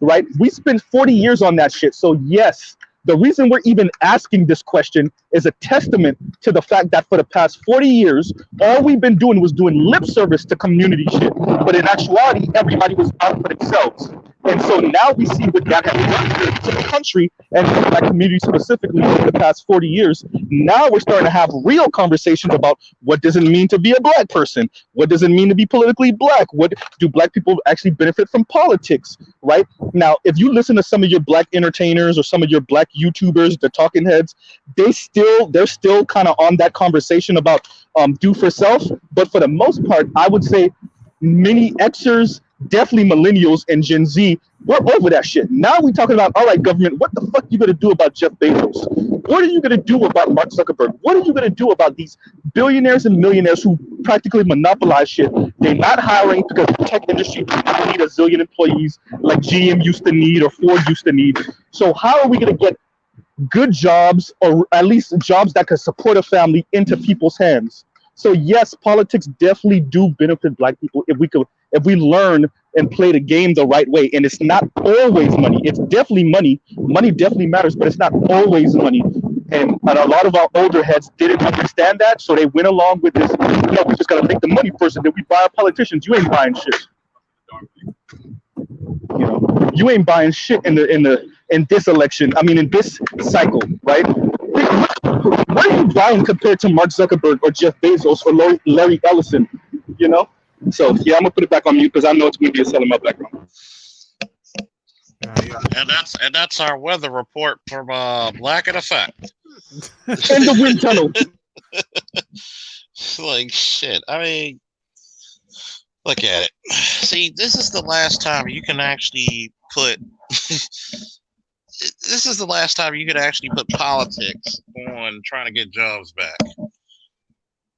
right? We spent 40 years on that shit. So yes, the reason we're even asking this question is a testament to the fact that for the past 40 years, all we've been doing was doing lip service to community shit. But in actuality, everybody was out for themselves. And so now we see what that has done to the country and to the black community specifically over the past 40 years. Now we're starting to have real conversations about what does it mean to be a black person? What does it mean to be politically black? What do black people actually benefit from politics? Right? Now, if you listen to some of your black entertainers or some of your black YouTubers, the talking heads, they're still kind of on that conversation about do for self. But for the most part, I would say many Xers, definitely millennials and Gen Z, we're over that shit. Now we're talking about, all right, government, what the fuck you gonna do about Jeff Bezos? What are you gonna do about Mark Zuckerberg? What are you gonna do about these billionaires and millionaires who practically monopolize shit? They're not hiring because the tech industry does not need a zillion employees like GM used to need or Ford used to need. So how are we gonna get good jobs, or at least jobs that could support a family, into people's hands? So yes, politics definitely do benefit black people if we learn and play the game the right way. And it's not always money. It's definitely money. Money definitely matters, but it's not always money. And a lot of our older heads didn't understand that, so they went along with this. No, we just gotta make the money first, and then we buy our politicians. You ain't buying shit. You know, you ain't buying shit in this election. I mean, in this cycle, right? What are you buying compared to Mark Zuckerberg or Jeff Bezos or Larry Ellison? You know. So yeah, I'm gonna put it back on mute because I know it's gonna be a selling my background. Yeah. And that's our weather report from Black in Effect. In the wind tunnel. Like shit. I mean, look at it. See, this is the last time you can actually put. This is the last time you could actually put politics on trying to get jobs back.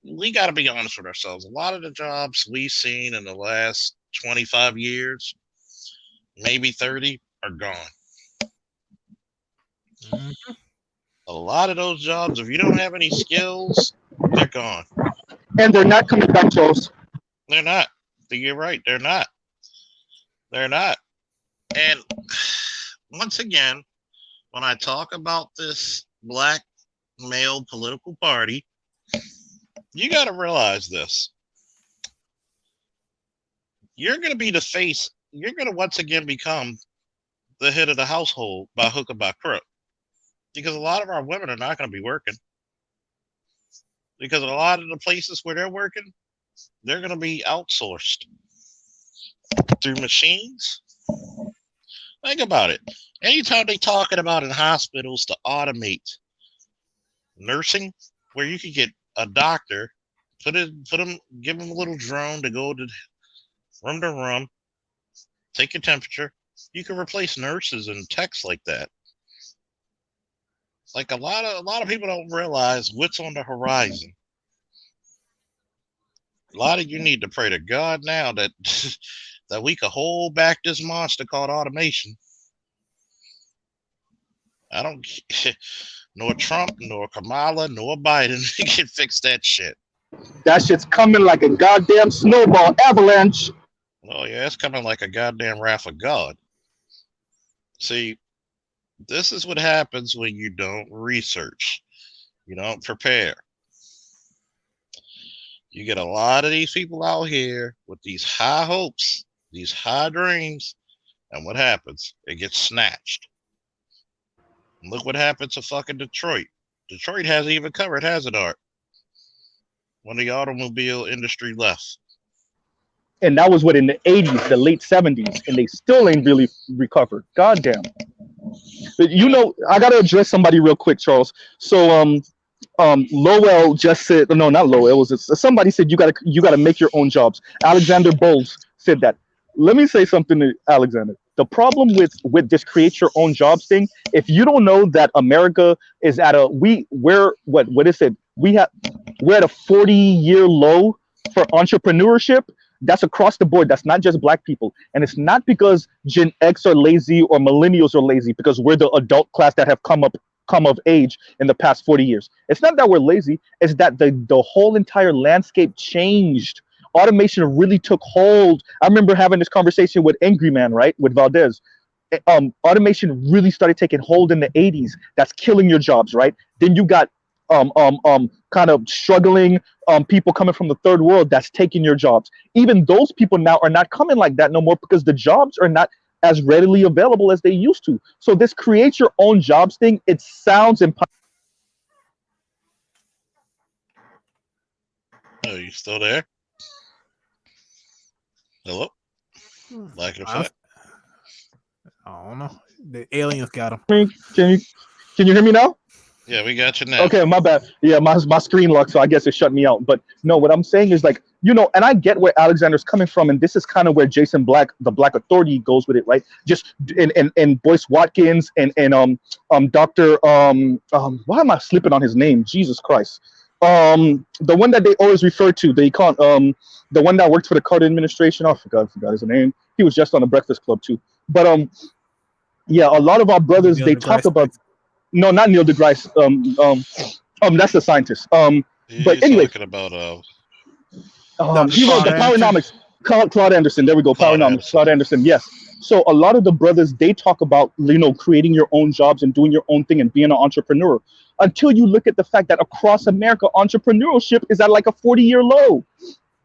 We got to be honest with ourselves. A lot of the jobs we've seen in the last 25 years, maybe 30, are gone. Mhm. A lot of those jobs, if you don't have any skills, they're gone. And they're not coming back, Charles. They're not. You're right. They're not. They're not. And once again, when I talk about this black male political party, you got to realize this. You're going to be the face. You're going to once again become the head of the household by hook or by crook. Because a lot of our women are not going to be working. Because a lot of the places where they're working, they're going to be outsourced through machines. Think about it. Anytime they talking about in hospitals to automate nursing, where you could get a doctor, give them a little drone to go to room, take your temperature. You can replace nurses and techs like that. Like a lot of people don't realize what's on the horizon. A lot of you need to pray to God now that that we could hold back this monster called automation. I don't nor Trump, nor Kamala, nor Biden can fix that shit. That shit's coming like a goddamn snowball avalanche. Oh yeah, it's coming like a goddamn wrath of God. See, this is what happens when you don't research. You don't prepare. You get a lot of these people out here with these high hopes, these high dreams, and what happens? It gets snatched. And look what happened to fucking Detroit. Detroit hasn't even covered, has it, Art? When the automobile industry left. And that was what in the 80s, the late 70s, and they still ain't really recovered. Goddamn. But you know, I gotta address somebody real quick, Charles. So Lowell just said, no, not Lowell. It was somebody said you gotta make your own jobs. Alexander Bowles said that. Let me say something to Alexander. The problem with this create your own jobs thing, if you don't know that America is at a we're what is it? We're at a 40-year low for entrepreneurship. That's across the board. That's not just black people. And it's not because Gen X are lazy or millennials are lazy, because we're the adult class that have come of age in the past 40 years. It's not that we're lazy, it's that the whole entire landscape changed. Automation really took hold. I remember having this conversation with Angry Man, right? With Valdez. Automation really started taking hold in the 80s. That's killing your jobs, right? Then you got kind of struggling people coming from the third world that's taking your jobs. Even those people now are not coming like that no more, because the jobs are not as readily available as they used to. So this create your own jobs thing, it sounds impossible. Oh, you still there? Hello? Lack of I effect. don't know. The aliens got him. Can you hear me now? Yeah, we got you now. Okay, my bad. Yeah, my screen locked, so I guess it shut me out. But no, what I'm saying is, like, you know, and I get where Alexander's coming from, and this is kind of where Jason Black, the Black Authority, goes with it, right? Just and Boyce Watkins and Dr. Why am I slipping on his name? Jesus Christ. The one that they always refer to, they call the one that worked for the Carter administration. I forgot his name. He was just on the Breakfast Club too. But yeah, a lot of our brothers, Neil they deGrasse talk about. No, not Neil deGrasse. That's the scientist. But anyway, talking about he wrote the Powernomics. Claude Anderson. There we go. Powernomics. Claude Anderson. Yes. So a lot of the brothers, they talk about, you know, creating your own jobs and doing your own thing and being an entrepreneur. Until you look at the fact that across America, entrepreneurship is at like a 40-year low,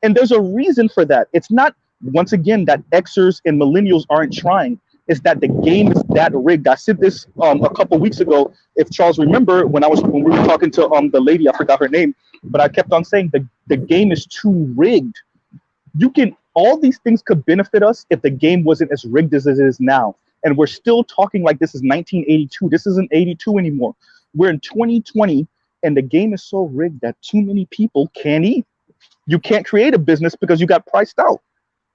and there's a reason for that. It's not, once again, that Xers and millennials aren't trying. Is that the game is that rigged? I said this a couple weeks ago. If Charles remember, when we were talking to the lady, I forgot her name, but I kept on saying the game is too rigged. All these things could benefit us if the game wasn't as rigged as it is now. And we're still talking like this is 1982. This isn't 82 anymore. We're in 2020, and the game is so rigged that too many people can't eat. You can't create a business because you got priced out,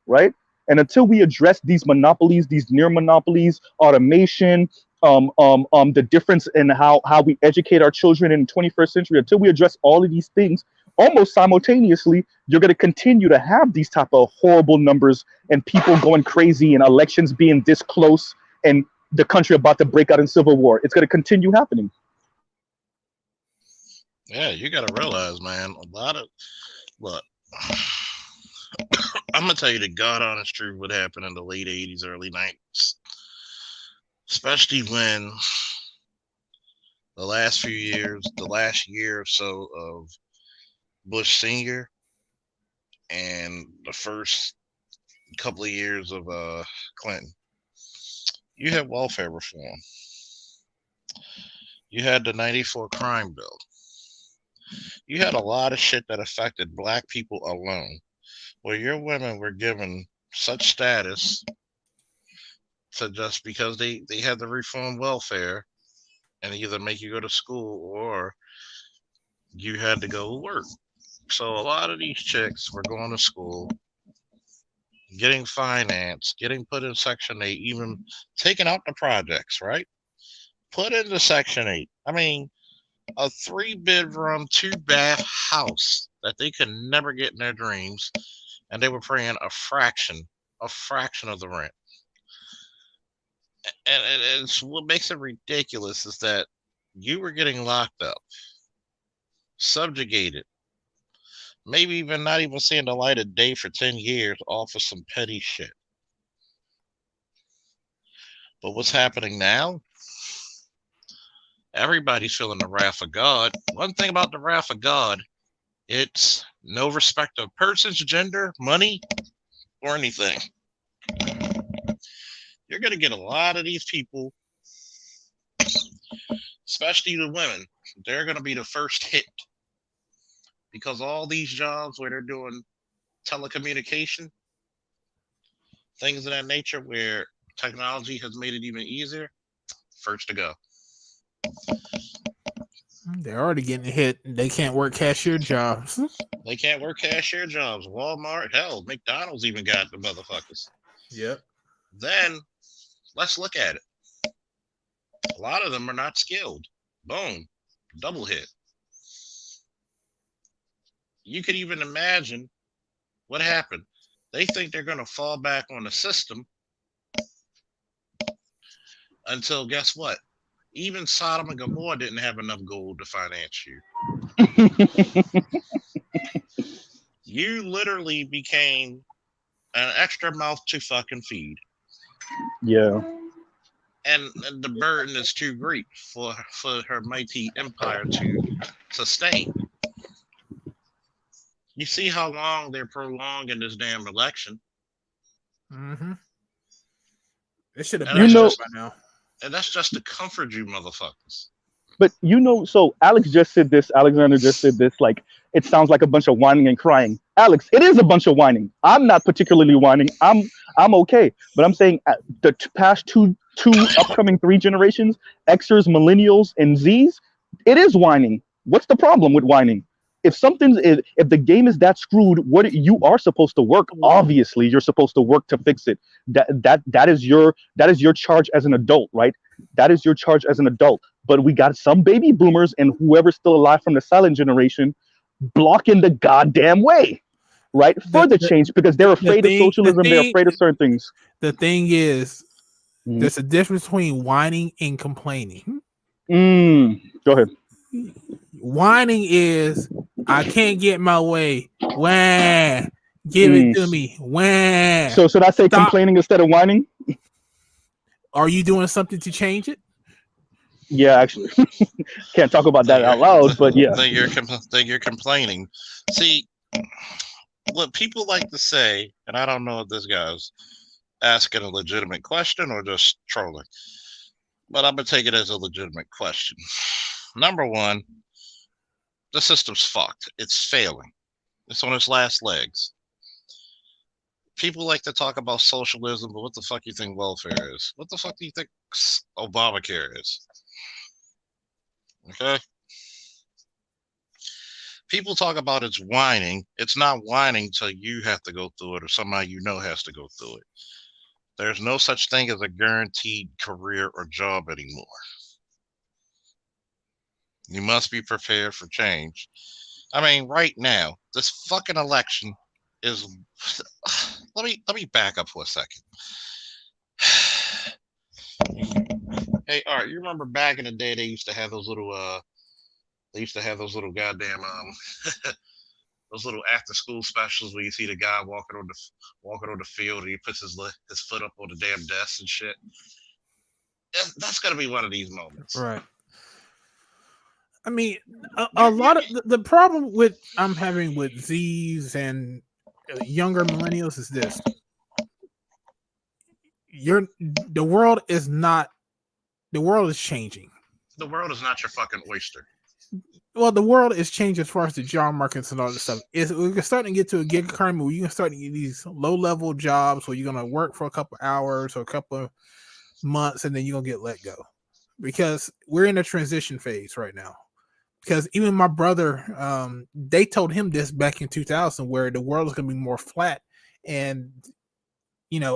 right? And until we address these monopolies, these near monopolies, automation, the difference in how we educate our children in the 21st century, until we address all of these things almost simultaneously, you're going to continue to have these type of horrible numbers and people going crazy and elections being this close and the country about to break out in civil war. It's going to continue happening. Yeah, you got to realize, man, look, I'm going to tell you the God honest truth what happened in the late 80s, early 90s. Especially when the last year or so of Bush Sr. and the first couple of years of Clinton, you had welfare reform. You had the 94 crime bill. You had a lot of shit that affected black people alone, where your women were given such status to just because they had the reform welfare and either make you go to school or you had to go work. So a lot of these chicks were going to school, getting financed, getting put in Section 8, even taking out the projects, right? Put into Section 8. I mean, a 3-bedroom, 2-bath house that they could never get in their dreams, and they were paying a fraction of the rent. And it's what makes it ridiculous is that you were getting locked up, subjugated, maybe even not even seeing the light of day for 10 years off of some petty shit. But what's happening now? Everybody's feeling the wrath of God. One thing about the wrath of God, it's no respect of persons, gender, money, or anything. You're going to get a lot of these people, especially the women, they're going to be the first hit. Because all these jobs where they're doing telecommunication, things of that nature where technology has made it even easier, first to go. They're already getting hit. They can't work cashier jobs. They can't work cashier jobs. Walmart, hell, McDonald's even got the motherfuckers. Yep. Then let's look at it. A lot of them are not skilled. Boom, double hit. You could even imagine what happened. They think they're going to fall back on the system until, guess what? Even Sodom and Gomorrah didn't have enough gold to finance you. You literally became an extra mouth to fucking feed. Yeah. And the burden is too great for her mighty empire to sustain. You see how long they're prolonging this damn election. Mm-hmm. It should have And been that's by now. And that's just to comfort you motherfuckers. But so Alexander just said this, like, it sounds like a bunch of whining and crying. Alex, it is a bunch of whining. I'm not particularly whining. I'm okay. But I'm saying the past two upcoming 3 generations, Xers, Millennials, and Zs, it is whining. What's the problem with whining? If the game is that screwed, you are supposed to work. Obviously, you're supposed to work to fix it. That is your charge as an adult, right? That is your charge as an adult. But we got some baby boomers and whoever's still alive from the silent generation blocking the goddamn way, right? For the change, because they're afraid of socialism. They're afraid of certain things. The thing is, there's a difference between whining and complaining. Go ahead. Whining is, I can't get my way. Wah, give it to me. Wah. So should I say complaining instead of whining? Are you doing something to change it? Yeah, actually, can't talk about that out loud, but yeah. Then you're complaining. See, what people like to say, and I don't know if this guy's asking a legitimate question or just trolling, but I'm gonna take it as a legitimate question. Number one, the system's fucked. It's failing. It's on its last legs. People like to talk about socialism, but what the fuck do you think welfare is? What the fuck do you think Obamacare is? Okay? People talk about it's whining. It's not whining till you have to go through it or somebody you know has to go through it. There's no such thing as a guaranteed career or job anymore. You must be prepared for change. I mean, right now, this fucking election is. Let me back up for a second. Hey, Art, you remember back in the day they used to have those little goddamn those little after school specials where you see the guy walking on the field and he puts his foot up on the damn desk and shit. That's gonna be one of these moments. Right. I mean, a lot of the problem with I'm having with Z's and younger millennials is this: the world is changing. The world is not your fucking oyster. Well, the world is changing as far as the job markets and all this stuff. We're starting to get to a gig economy where you can start to get these low-level jobs where you're going to work for a couple hours or a couple of months and then you're going to get let go. Because we're in a transition phase right now. Because even my brother, they told him this back in 2000 where the world is going to be more flat and,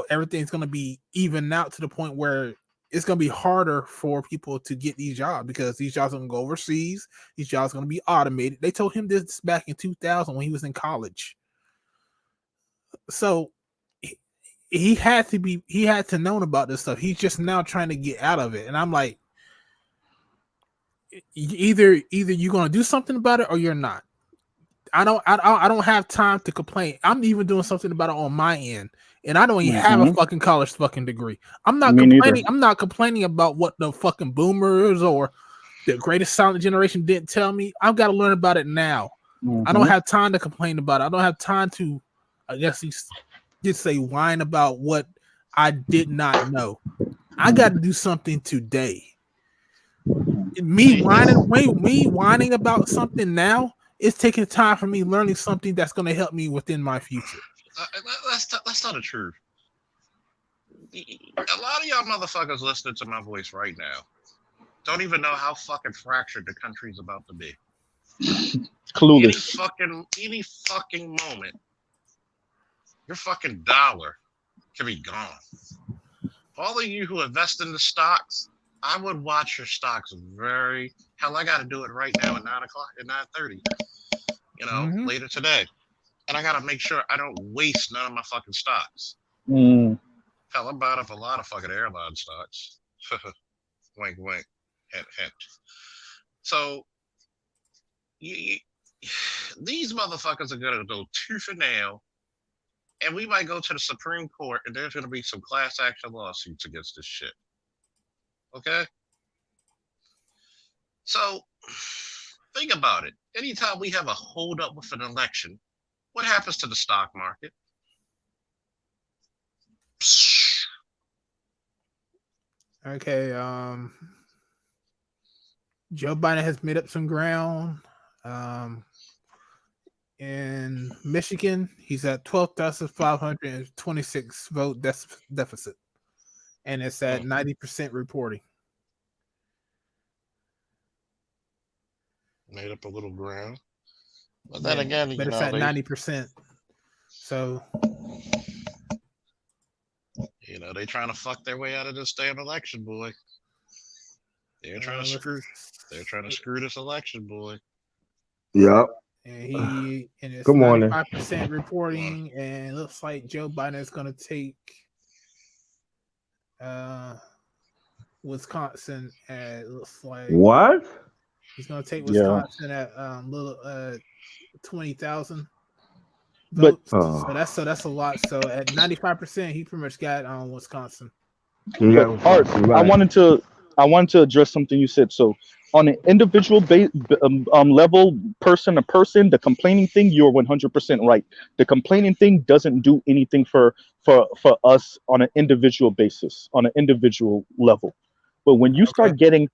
everything's going to be even out to the point where it's going to be harder for people to get these jobs because these jobs are going to go overseas. These jobs are going to be automated. They told him this back in 2000 when he was in college. So he had to know about this stuff. He's just now trying to get out of it. And I'm like, either you're going to do something about it or you're not. I don't have time to complain. I'm even doing something about it on my end. And I don't even have a fucking college fucking degree. I'm not complaining. Neither. I'm not complaining about what the fucking boomers or the greatest silent generation didn't tell me. I've got to learn about it now. I don't have time to complain about it. I don't have time to, I guess you just say whine about what I did not know. I got to do something today. Me whining about something now is taking time for me learning something that's going to help me within my future. That's not the truth. A lot of y'all motherfuckers listening to my voice right now don't even know how fucking fractured the country's about to be. Clueless. Any fucking moment, your fucking dollar can be gone. All of you who invest in the stocks, I would watch your stocks very. Hell, I got to do it right now at 9 o'clock, at 9:30. Later today, and I got to make sure I don't waste none of my fucking stocks. Mm. Hell, I'm buying up a lot of fucking airline stocks. Wink, wink, hint, hint. So, these motherfuckers are gonna go tooth and nail, and we might go to the Supreme Court, and there's gonna be some class action lawsuits against this shit. Okay? So, think about it. Anytime we have a hold up with an election, what happens to the stock market? Okay, Joe Biden has made up some ground. In Michigan, he's at 12,526 vote deficit, and it's at 90% reporting. Made up a little ground, but then again, but it's at 90%. So, they trying to fuck their way out of this damn election, boy. They're trying to screw. They're trying to screw this election, boy. Yep. And it's Good morning. 95% reporting, and it looks like Joe Biden is going to take Wisconsin. It looks like What? he's going to take Wisconsin at 20,000 But votes. So that's a lot. So at 95%, he pretty much got Wisconsin. Art, I wanted to address something you said. So on an individual level, person to person, the complaining thing, you're 100% right. The complaining thing doesn't do anything for us on an individual basis, on an individual level. But when you start getting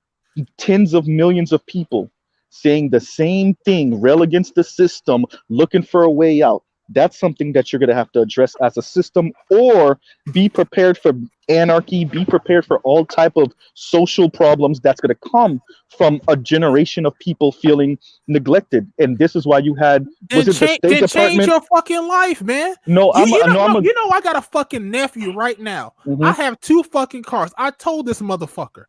tens of millions of people saying the same thing, rail against the system, looking for a way out, that's something that you're going to have to address as a system, or be prepared for anarchy, be prepared for all type of social problems that's going to come from a generation of people feeling neglected. And this is why you had, was it the State Department? Change your fucking life, man. No, I got a fucking nephew right now. Mhm. I have 2 fucking cars. I told this motherfucker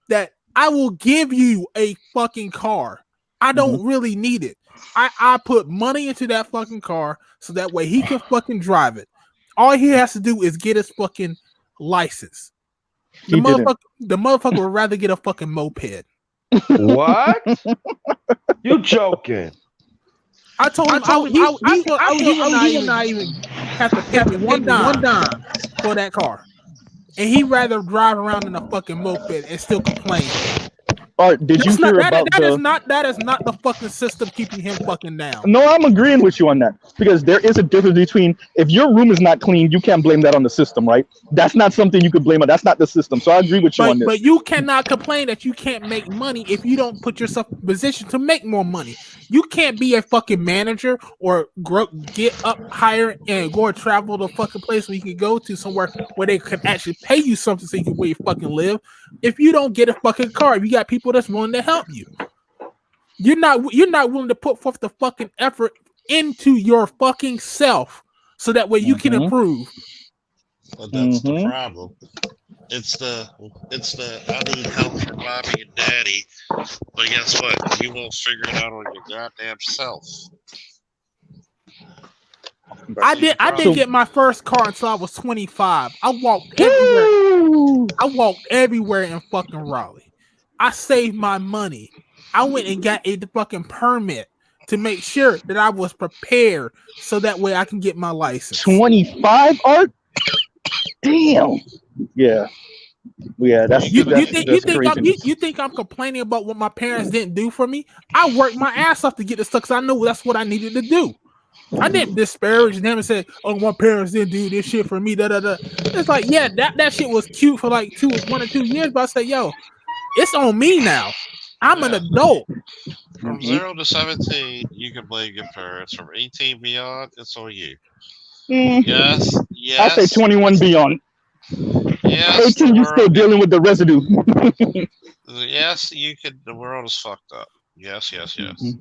that I will give you a fucking car. I don't really need it. I put money into that fucking car so that way he can fucking drive it. All he has to do is get his fucking license. The motherfucker would rather get a fucking moped. What? You joking? I told him he would not even have to pay me one dime for that car. And he'd rather drive around in a fucking moped and still complain. Art, did you hear about that is not the fucking system keeping him fucking down. No, I'm agreeing with you on that, because there is a difference between, if your room is not clean, you can't blame that on the system, right? That's not something you could blame on. That's not the system. So I agree with you on this. But you cannot complain that you can't make money if you don't put yourself in a position to make more money. You can't be a fucking manager or get up higher and go and travel to a fucking place where you can go to somewhere where they can actually pay you something so you can where you fucking live. If you don't get a fucking car, you got people that's willing to help you. You're not willing to put forth the fucking effort into your fucking self so that way you can improve. But that's the problem. It's the I need help from mommy and daddy. But guess what? You won't figure it out on your goddamn self. I didn't get my first car until I was 25. I walked everywhere. I walked everywhere in fucking Raleigh. I saved my money. I went and got a fucking permit to make sure that I was prepared so that way I can get my license. 25, Art? Damn. Yeah. That's you think I'm complaining about what my parents didn't do for me? I worked my ass off to get this stuff because I knew that's what I needed to do. I didn't disparage them and say, "Oh, my parents didn't do this shit for me." It's like, yeah, that shit was cute for like 1 or 2 years, but I said, "Yo, it's on me now. I'm an adult." From 0 to 17, you can blame your parents. From 18 beyond, it's on you. Yes. I say 21 beyond. Yes, 18, you're still dealing with the residue. Yes, you could. The world is fucked up. Yes. Mhm.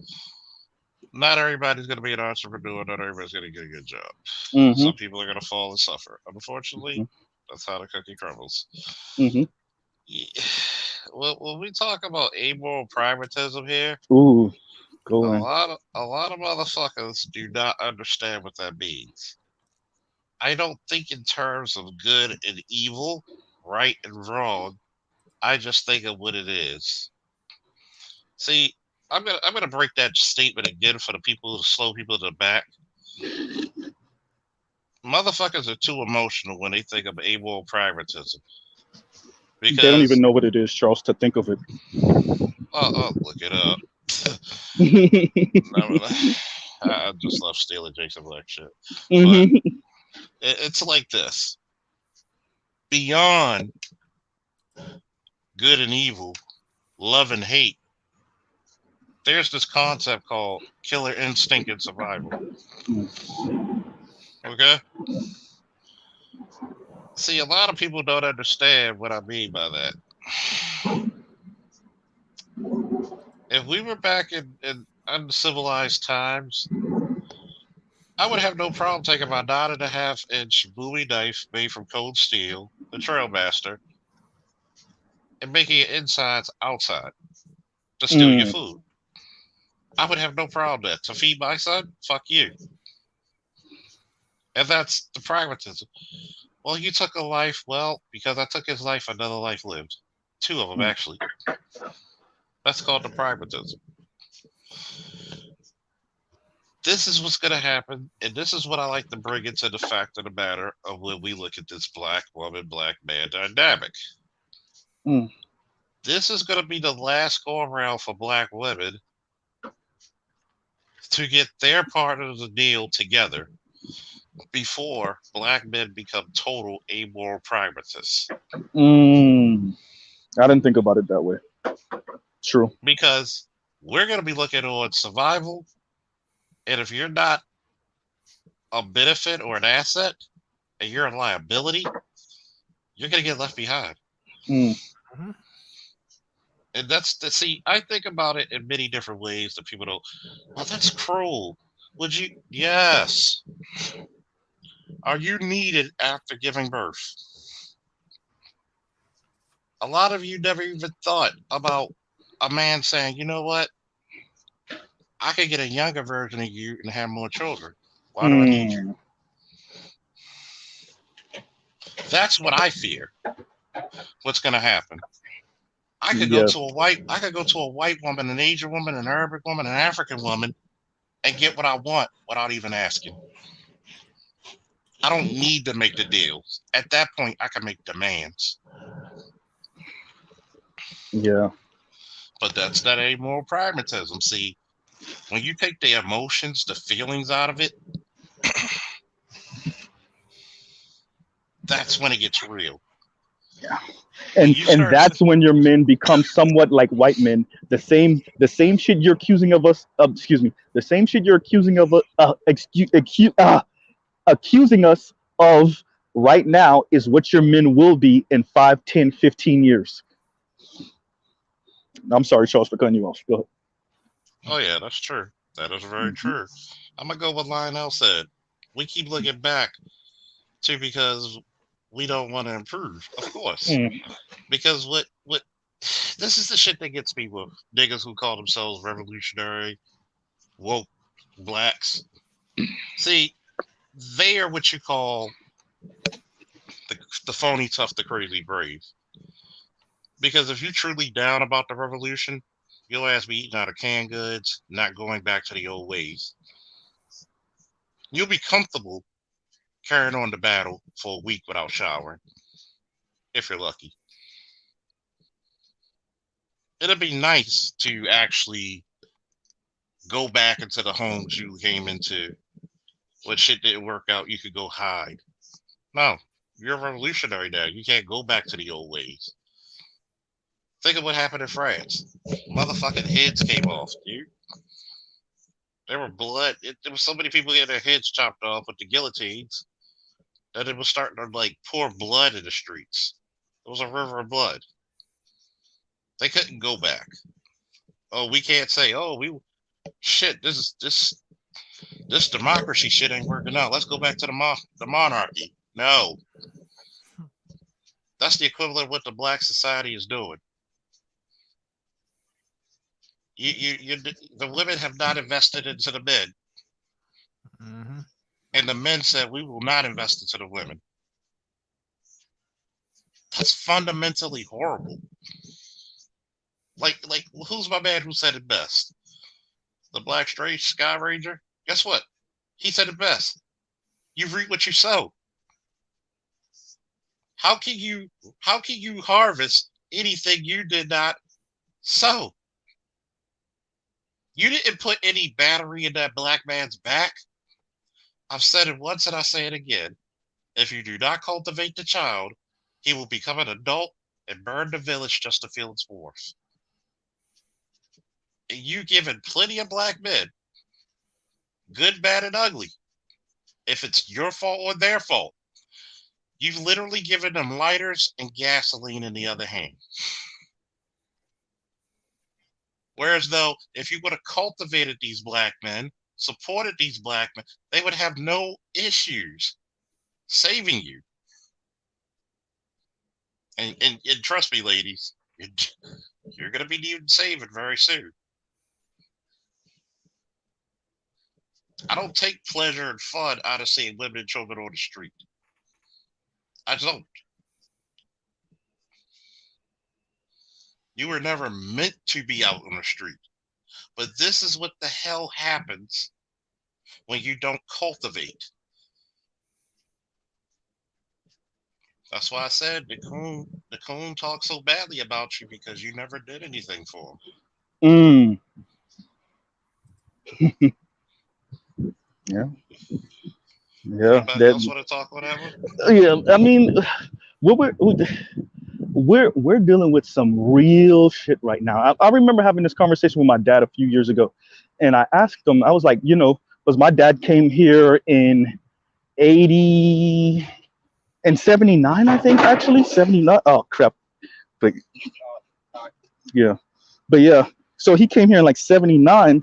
Not everybody's going to be an entrepreneur. Not everybody's going to get a good job. Mhm. Some people are going to fall and suffer. Unfortunately, that's how the cookie crumbles. Mhm. Yeah. Well, when we talk about amoral pragmatism here, Ooh, a go in. lot of motherfuckers do not understand what that means. I don't think in terms of good and evil, right and wrong. I just think of what it is. See, I'm gonna break that statement again for the slow people in the back. Motherfuckers are too emotional when they think of amoral pragmatism. They don't Because even know what it is, Charles, to think of it. look it up. I just love stealing Jason Black shit. But it's like this. Beyond good and evil, love and hate, there's this concept called killer instinct and survival. Okay? See, a lot of people don't understand what I mean by that. If we were back in uncivilized times, I would have no problem taking my 9.5-inch Bowie knife made from cold steel, the Trailmaster, and making it insides outside to steal your food. I would have no problem with that. To feed my son, fuck you. And that's the pragmatism. Well, you took a life. Well, because I took his life, another life lived. 2 of them, actually. That's called the pragmatism. This is what's going to happen, and this is what I like to bring into the fact of the matter of when we look at this black woman, black man dynamic. This is going to be the last go around for black women to get their part of the deal together before black men become total amoral pragmatists. I didn't think about it that way. True. Because we're going to be looking on survival, and if you're not a benefit or an asset, and you're a liability, you're going to get left behind. And see, I think about it in many different ways that people don't, well, that's cruel. Would you? Yes. Are you needed after giving birth? A lot of you never even thought about a man saying, you know what? I could get a younger version of you and have more children. Why do I need you? That's what I fear. What's going to happen? I could go to a white woman, an Asian woman, an Arabic woman, an African woman, and get what I want without even asking. I don't need to make the deals. At that point, I can make demands. Yeah. But that's not amoral pragmatism. See, when you take the emotions, the feelings out of it, that's when it gets real. Yeah. And that's when your men become somewhat like white men. The same shit you're accusing of us of, the same shit you're accusing of accusing us of right now is what your men will be in 5, 10, 15 years. I'm sorry, Charles, for cutting you off. Go ahead. Oh yeah, that's true. That is very true. I'm gonna go with Lionel said. We keep looking back too because we don't want to improve, of course. Because what this is the shit that gets me with niggas who call themselves revolutionary, woke blacks. See, they are what you call the phony tough, the crazy brave. Because if you're truly down about the revolution, your ass be eating out of canned goods, not going back to the old ways. You'll be comfortable carrying on the battle for a week without showering, if you're lucky. It'd be nice to actually go back into the homes you came into. When shit didn't work out, you could go hide. No, you're a revolutionary now. You can't go back to the old ways. Think of what happened in France. Motherfucking heads came off, dude. There were blood. There was so many people getting their heads chopped off with the guillotines and it was starting to like pour blood in the streets. It was a river of blood. They couldn't go back. Oh, we can't say, oh, shit, this democracy shit ain't working out. Let's go back to the monarchy. No. That's the equivalent of what the black society is doing. The women have not invested into the men. Mm-hmm. And the men said, we will not invest into the women. That's fundamentally horrible. Like, who's my man who said it best? The Black Stray Sky Ranger? Guess what? He said it best. You reap what you sow. How can you harvest anything you did not sow? You didn't put any battery in that black man's back. I've said it once and I say it again. If you do not cultivate the child, he will become an adult and burn the village just to feel its force. And you given plenty of black men, good, bad, and ugly. If it's your fault or their fault, you've literally given them lighters and gasoline in the other hand. Whereas though, if you would have cultivated these black men, supported these black men, they would have no issues saving you. And trust me, ladies, you're going to be needing saving very soon. I don't take pleasure and fun out of seeing women and children on the street. I don't. You were never meant to be out on the street. But this is what the hell happens when you don't cultivate. That's why I said the coon talks so badly about you because you never did anything for him. Yeah. Anybody else want to talk on that one? Yeah, I mean, we're dealing with some real shit right now. I remember having this conversation with my dad a few years ago, and I asked him, I was like, because my dad came here in 79, I think, actually 79. Oh crap! But yeah, so he came here in like 79,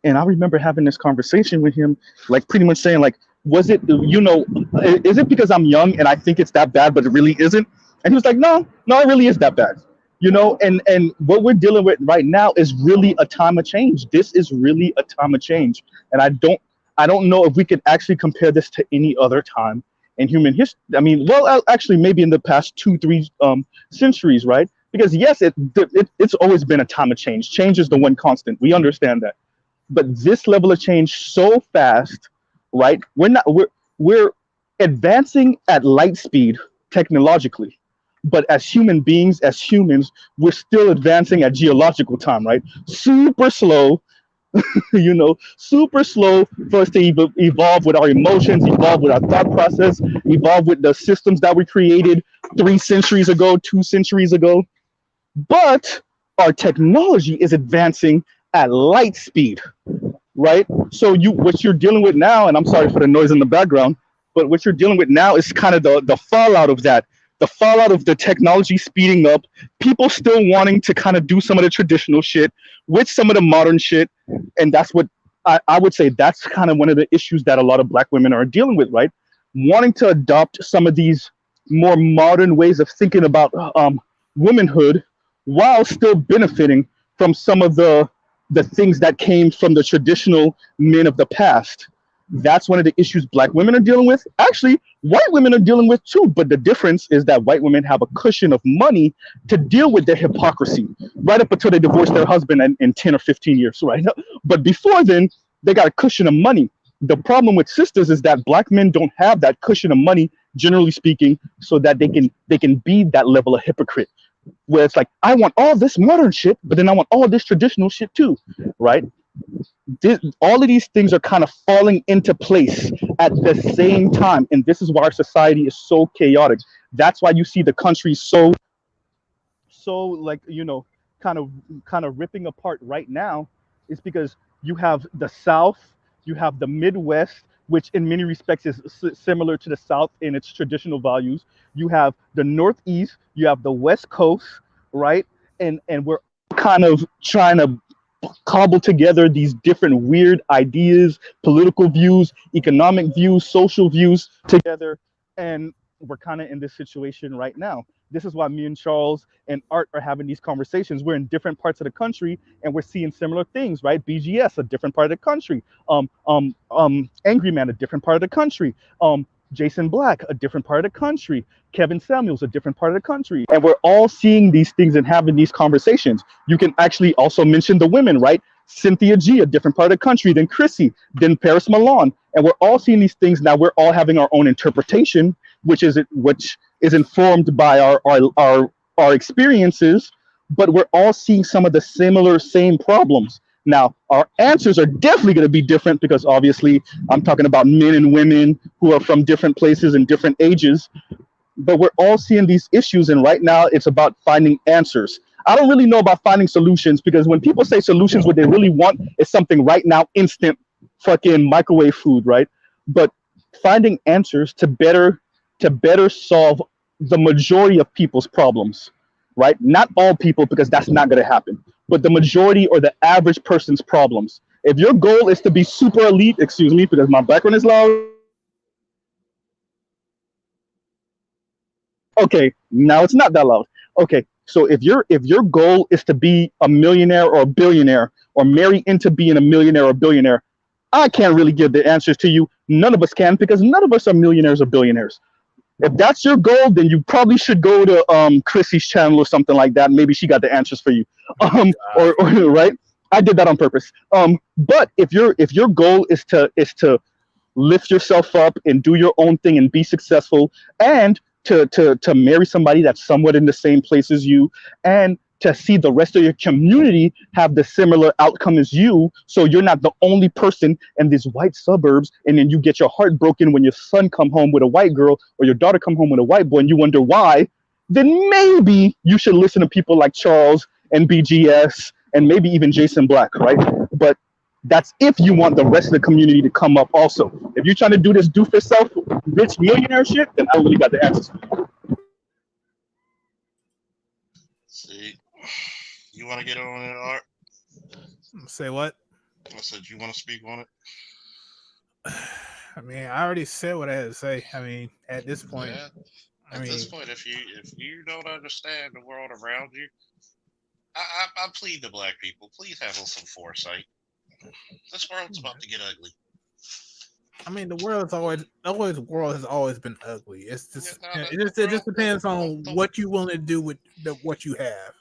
and I remember having this conversation with him, like pretty much saying like, was it, is it because I'm young and I think it's that bad, but it really isn't? And he was like, no, it really is that bad. And what we're dealing with right now is really a time of change. This is really a time of change. And I don't know if we could actually compare this to any other time in human history. I mean, well, actually maybe in the past 2-3 centuries, right? Because yes, it's always been a time of change. Change is the one constant. We understand that. But this level of change so fast, right? We're advancing at light speed technologically, but as human beings, as humans, we're still advancing at geological time, right? Super slow, super slow for us to evolve with our emotions, evolve with our thought process, evolve with the systems that we created 3 centuries ago, 2 centuries ago. But our technology is advancing at light speed, right? So what you're dealing with now, and I'm sorry for the noise in the background, but what you're dealing with now is kind of the fallout of that, the fallout of the technology speeding up, people still wanting to kind of do some of the traditional shit with some of the modern shit. And that's what I would say, that's kind of one of the issues that a lot of black women are dealing with, right? Wanting to adopt some of these more modern ways of thinking about womanhood while still benefiting from some of the things that came from the traditional men of the past. That's one of the issues black women are dealing with. Actually, white women are dealing with too, but the difference is that white women have a cushion of money to deal with their hypocrisy right up until they divorce their husband in 10 or 15 years, right? But before then, they got a cushion of money. The problem with sisters is that black men don't have that cushion of money, generally speaking, so that they can be that level of hypocrite, where it's like, I want all this modern shit, but then I want all this traditional shit too, right? All of these things are kind of falling into place at the same time, and this is why our society is so chaotic. That's why you see the country so like, kind of ripping apart right now. Is because you have the South, you have the Midwest, which in many respects is similar to the South in its traditional values. You have the Northeast, you have the West Coast, right? And we're kind of trying to cobble together these different weird ideas, political views, economic views, social views together. And we're kind of in this situation right now. This is why me and Charles and Art are having these conversations. We're in different parts of the country and we're seeing similar things, right? BGS, a different part of the country. Angry Man, a different part of the country. Jason Black, a different part of the country. Kevin Samuels, a different part of the country. And we're all seeing these things and having these conversations. You can actually also mention the women, right? Cynthia G, a different part of the country than Chrissy, than Paris Milan. And we're all seeing these things now. We're all having our own interpretation, which is informed by our experiences, but we're all seeing some of the same problems. Now, our answers are definitely going to be different because obviously I'm talking about men and women who are from different places and different ages, but we're all seeing these issues. And right now it's about finding answers. I don't really know about finding solutions because when people say solutions, what they really want is something right now, instant fucking microwave food, right? But finding answers to better solve the majority of people's problems, right? Not all people, because that's not going to happen, but the majority or the average person's problems. If your goal is to be super elite, excuse me, because my background is loud. Okay, now it's not that loud. Okay, so if your goal is to be a millionaire or a billionaire or marry into being a millionaire or billionaire, I can't really give the answers to you. None of us can because none of us are millionaires or billionaires. If that's your goal, then you probably should go to Chrissy's channel or something like that. Maybe she got the answers for you. Or right? I did that on purpose. But if your goal is to lift yourself up and do your own thing and be successful and to marry somebody that's somewhat in the same place as you and to see the rest of your community have the similar outcome as you, so you're not the only person in these white suburbs, and then you get your heart broken when your son come home with a white girl or your daughter come home with a white boy and you wonder why, then maybe you should listen to people like Charles and BGS and maybe even Jason Black, right? But that's if you want the rest of the community to come up also. If you're trying to do this do for self rich millionaire shit, then I don't really got the answers. See, you want to get on it, Art? Say what? I said you want to speak on it. I mean, I already said what I had to say. I mean, at this point, Yeah. At this point, if you don't understand the world around you, I plead to black people, please have some foresight. This world's about to get ugly. I mean, the world has always been ugly. It's just it just depends on what you willing to do with what you have.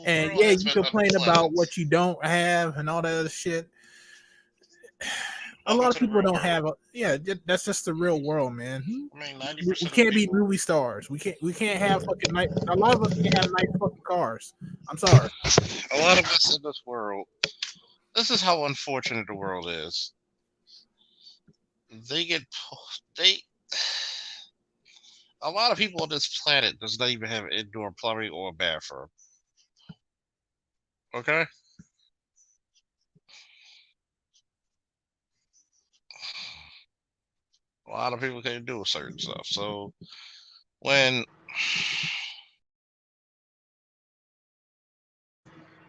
And yeah, you complain about what you don't have and all that other shit. A lot of people don't have. That's just the real world, man. I mean, 90% we can't be movie stars. We can't have fucking nice. A lot of us can't have nice fucking cars. I'm sorry. A lot of us in this world. This is how unfortunate the world is. A lot of people on this planet does not even have indoor plumbing or a bathroom. Okay? A lot of people can't do certain stuff. So when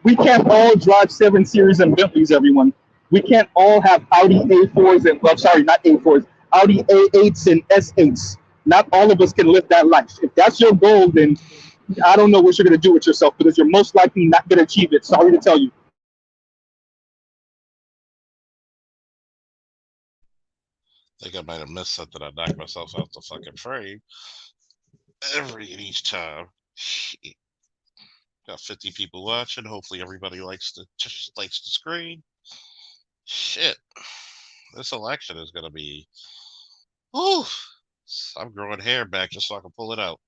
we can't all drive 7 Series and Bentleys, everyone. We can't all have Audi A4s and, well, sorry, not A4s, Audi A8s and S8s. Not all of us can live that life. If that's your goal, then I don't know what you're going to do with yourself because you're most likely not going to achieve it. Sorry to tell you. I think I might have missed something. I knocked myself out the fucking frame each time. Shit. Got 50 people watching. Hopefully everybody likes the screen. Shit. This election is gonna be. Whew. I'm growing hair back just so I can pull it out.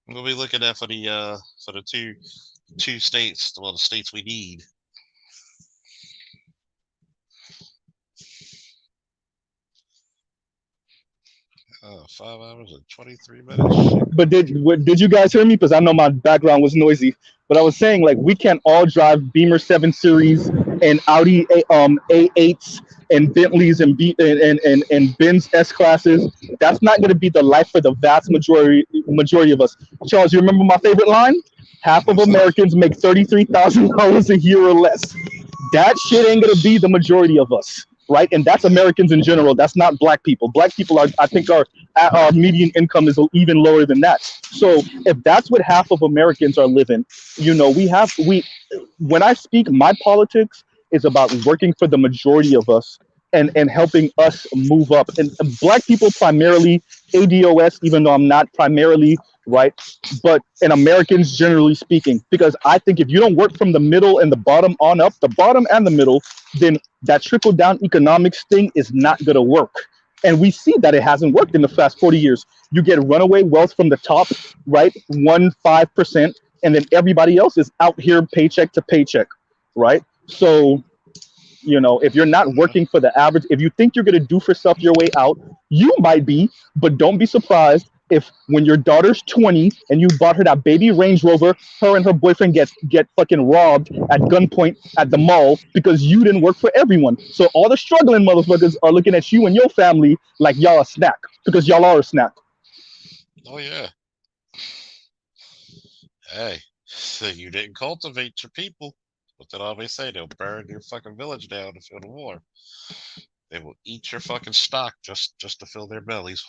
I'm gonna be looking at for the two states, well, the states we need. Oh, 5 hours and 23 minutes. Shit. But did you guys hear me? Because I know my background was noisy. But I was saying like we can't all drive Beamer 7 Series and Audi A8s and Bentleys and and Benz S classes. That's not going to be the life for the vast majority of us. Charles, you remember my favorite line? Half of What's that? Americans make $33,000 a year or less. That shit ain't gonna be the majority of us, right? And that's Americans in general. That's not black people. Black people are, I think, our median income is even lower than that. So if that's what half of Americans are living, we. When I speak, my politics is about working for the majority of us and helping us move up. And black people primarily, ADOS, even though I'm not primarily right, but in Americans generally speaking, because I think if you don't work from the middle and the bottom on up, the bottom and the middle, then that trickle down economics thing is not going to work. And we see that it hasn't worked in the past 40 years. You get runaway wealth from the top, right? 5%, and then everybody else is out here paycheck to paycheck, right? So, if you're not working for the average, if you think you're going to do for self your way out, you might be, but don't be surprised if when your daughter's 20 and you bought her that baby Range Rover, her and her boyfriend get fucking robbed at gunpoint at the mall because you didn't work for everyone. So all the struggling motherfuckers are looking at you and your family like y'all a snack because y'all are a snack. Oh yeah. Hey, so you didn't cultivate your people. What they always say, they'll burn your fucking village down to fill the war. They will eat your fucking stock just to fill their bellies.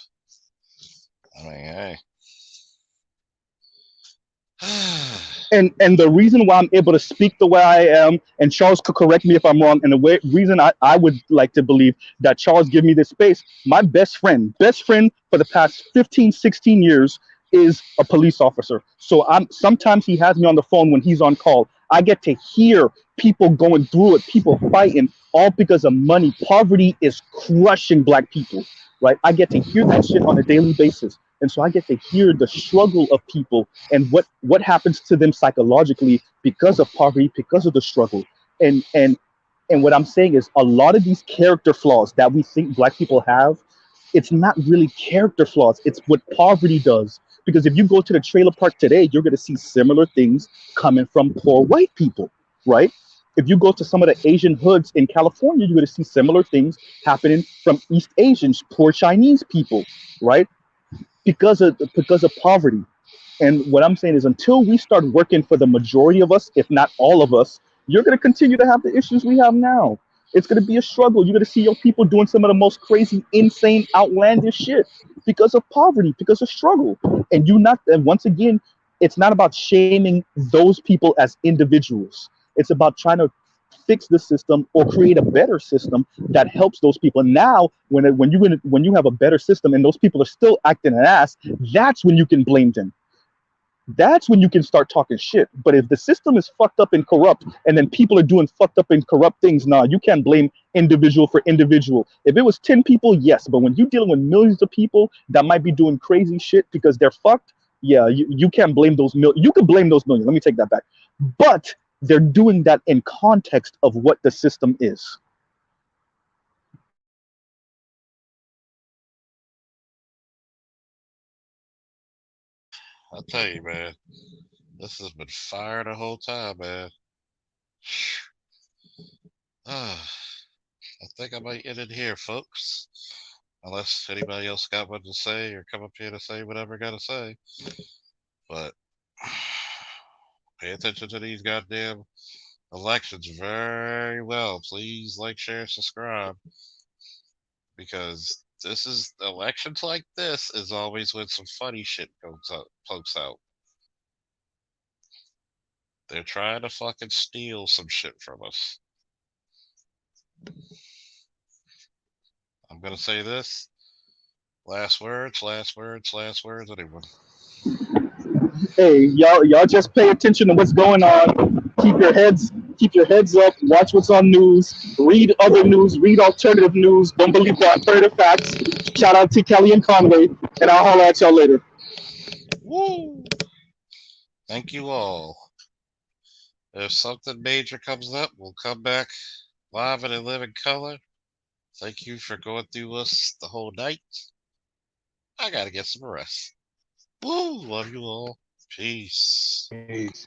I mean, hey. And the reason why I'm able to speak the way I am, and Charles could correct me if I'm wrong, and the reason I would like to believe that Charles give me this space, my best friend for the past 15, 16 years is a police officer. So sometimes he has me on the phone when he's on call. I get to hear people going through it, people fighting, all because of money. Poverty is crushing black people, right? I get to hear that shit on a daily basis. And so I get to hear the struggle of people and what happens to them psychologically because of poverty, because of the struggle. And what I'm saying is a lot of these character flaws that we think black people have, it's not really character flaws. It's what poverty does. Because if you go to the trailer park today, you're going to see similar things coming from poor white people, right? If you go to some of the Asian hoods in California, you're going to see similar things happening from East Asians, poor Chinese people, right? Because of poverty. And what I'm saying is until we start working for the majority of us, if not all of us, you're going to continue to have the issues we have now. It's going to be a struggle. You're going to see your people doing some of the most crazy, insane, outlandish shit because of poverty, because of struggle. And once again, it's not about shaming those people as individuals. It's about trying to fix the system or create a better system that helps those people. And now, when you have a better system and those people are still acting an ass, that's when you can blame them. That's when you can start talking shit. But if the system is fucked up and corrupt, and then people are doing fucked up and corrupt things, nah, you can't blame individual for individual. If it was 10 people, yes. But when you're dealing with millions of people that might be doing crazy shit because they're fucked, yeah, you can't blame those millions. You can blame those millions. Let me take that back. But they're doing that in context of what the system is. I'll tell you, man, this has been fire the whole time, man. I think I might end it here, folks. Unless anybody else got what to say or come up here to say whatever I gotta say. But pay attention to these goddamn elections very well. Please like, share, subscribe. Because this is elections like this is always when some funny shit pokes out. They're trying to fucking steal some shit from us. I'm gonna say this. Last words, anyone. Hey, y'all just pay attention to what's going on. Keep your heads up, watch what's on news, read other news, read alternative news. Don't believe the alternative facts. Shout out to Kelly and Conway, and I'll holler at y'all later. Woo! Thank you all. If something major comes up, we'll come back live and in living color. Thank you for going through us the whole night. I gotta get some rest. Woo, love you all. Peace. Peace.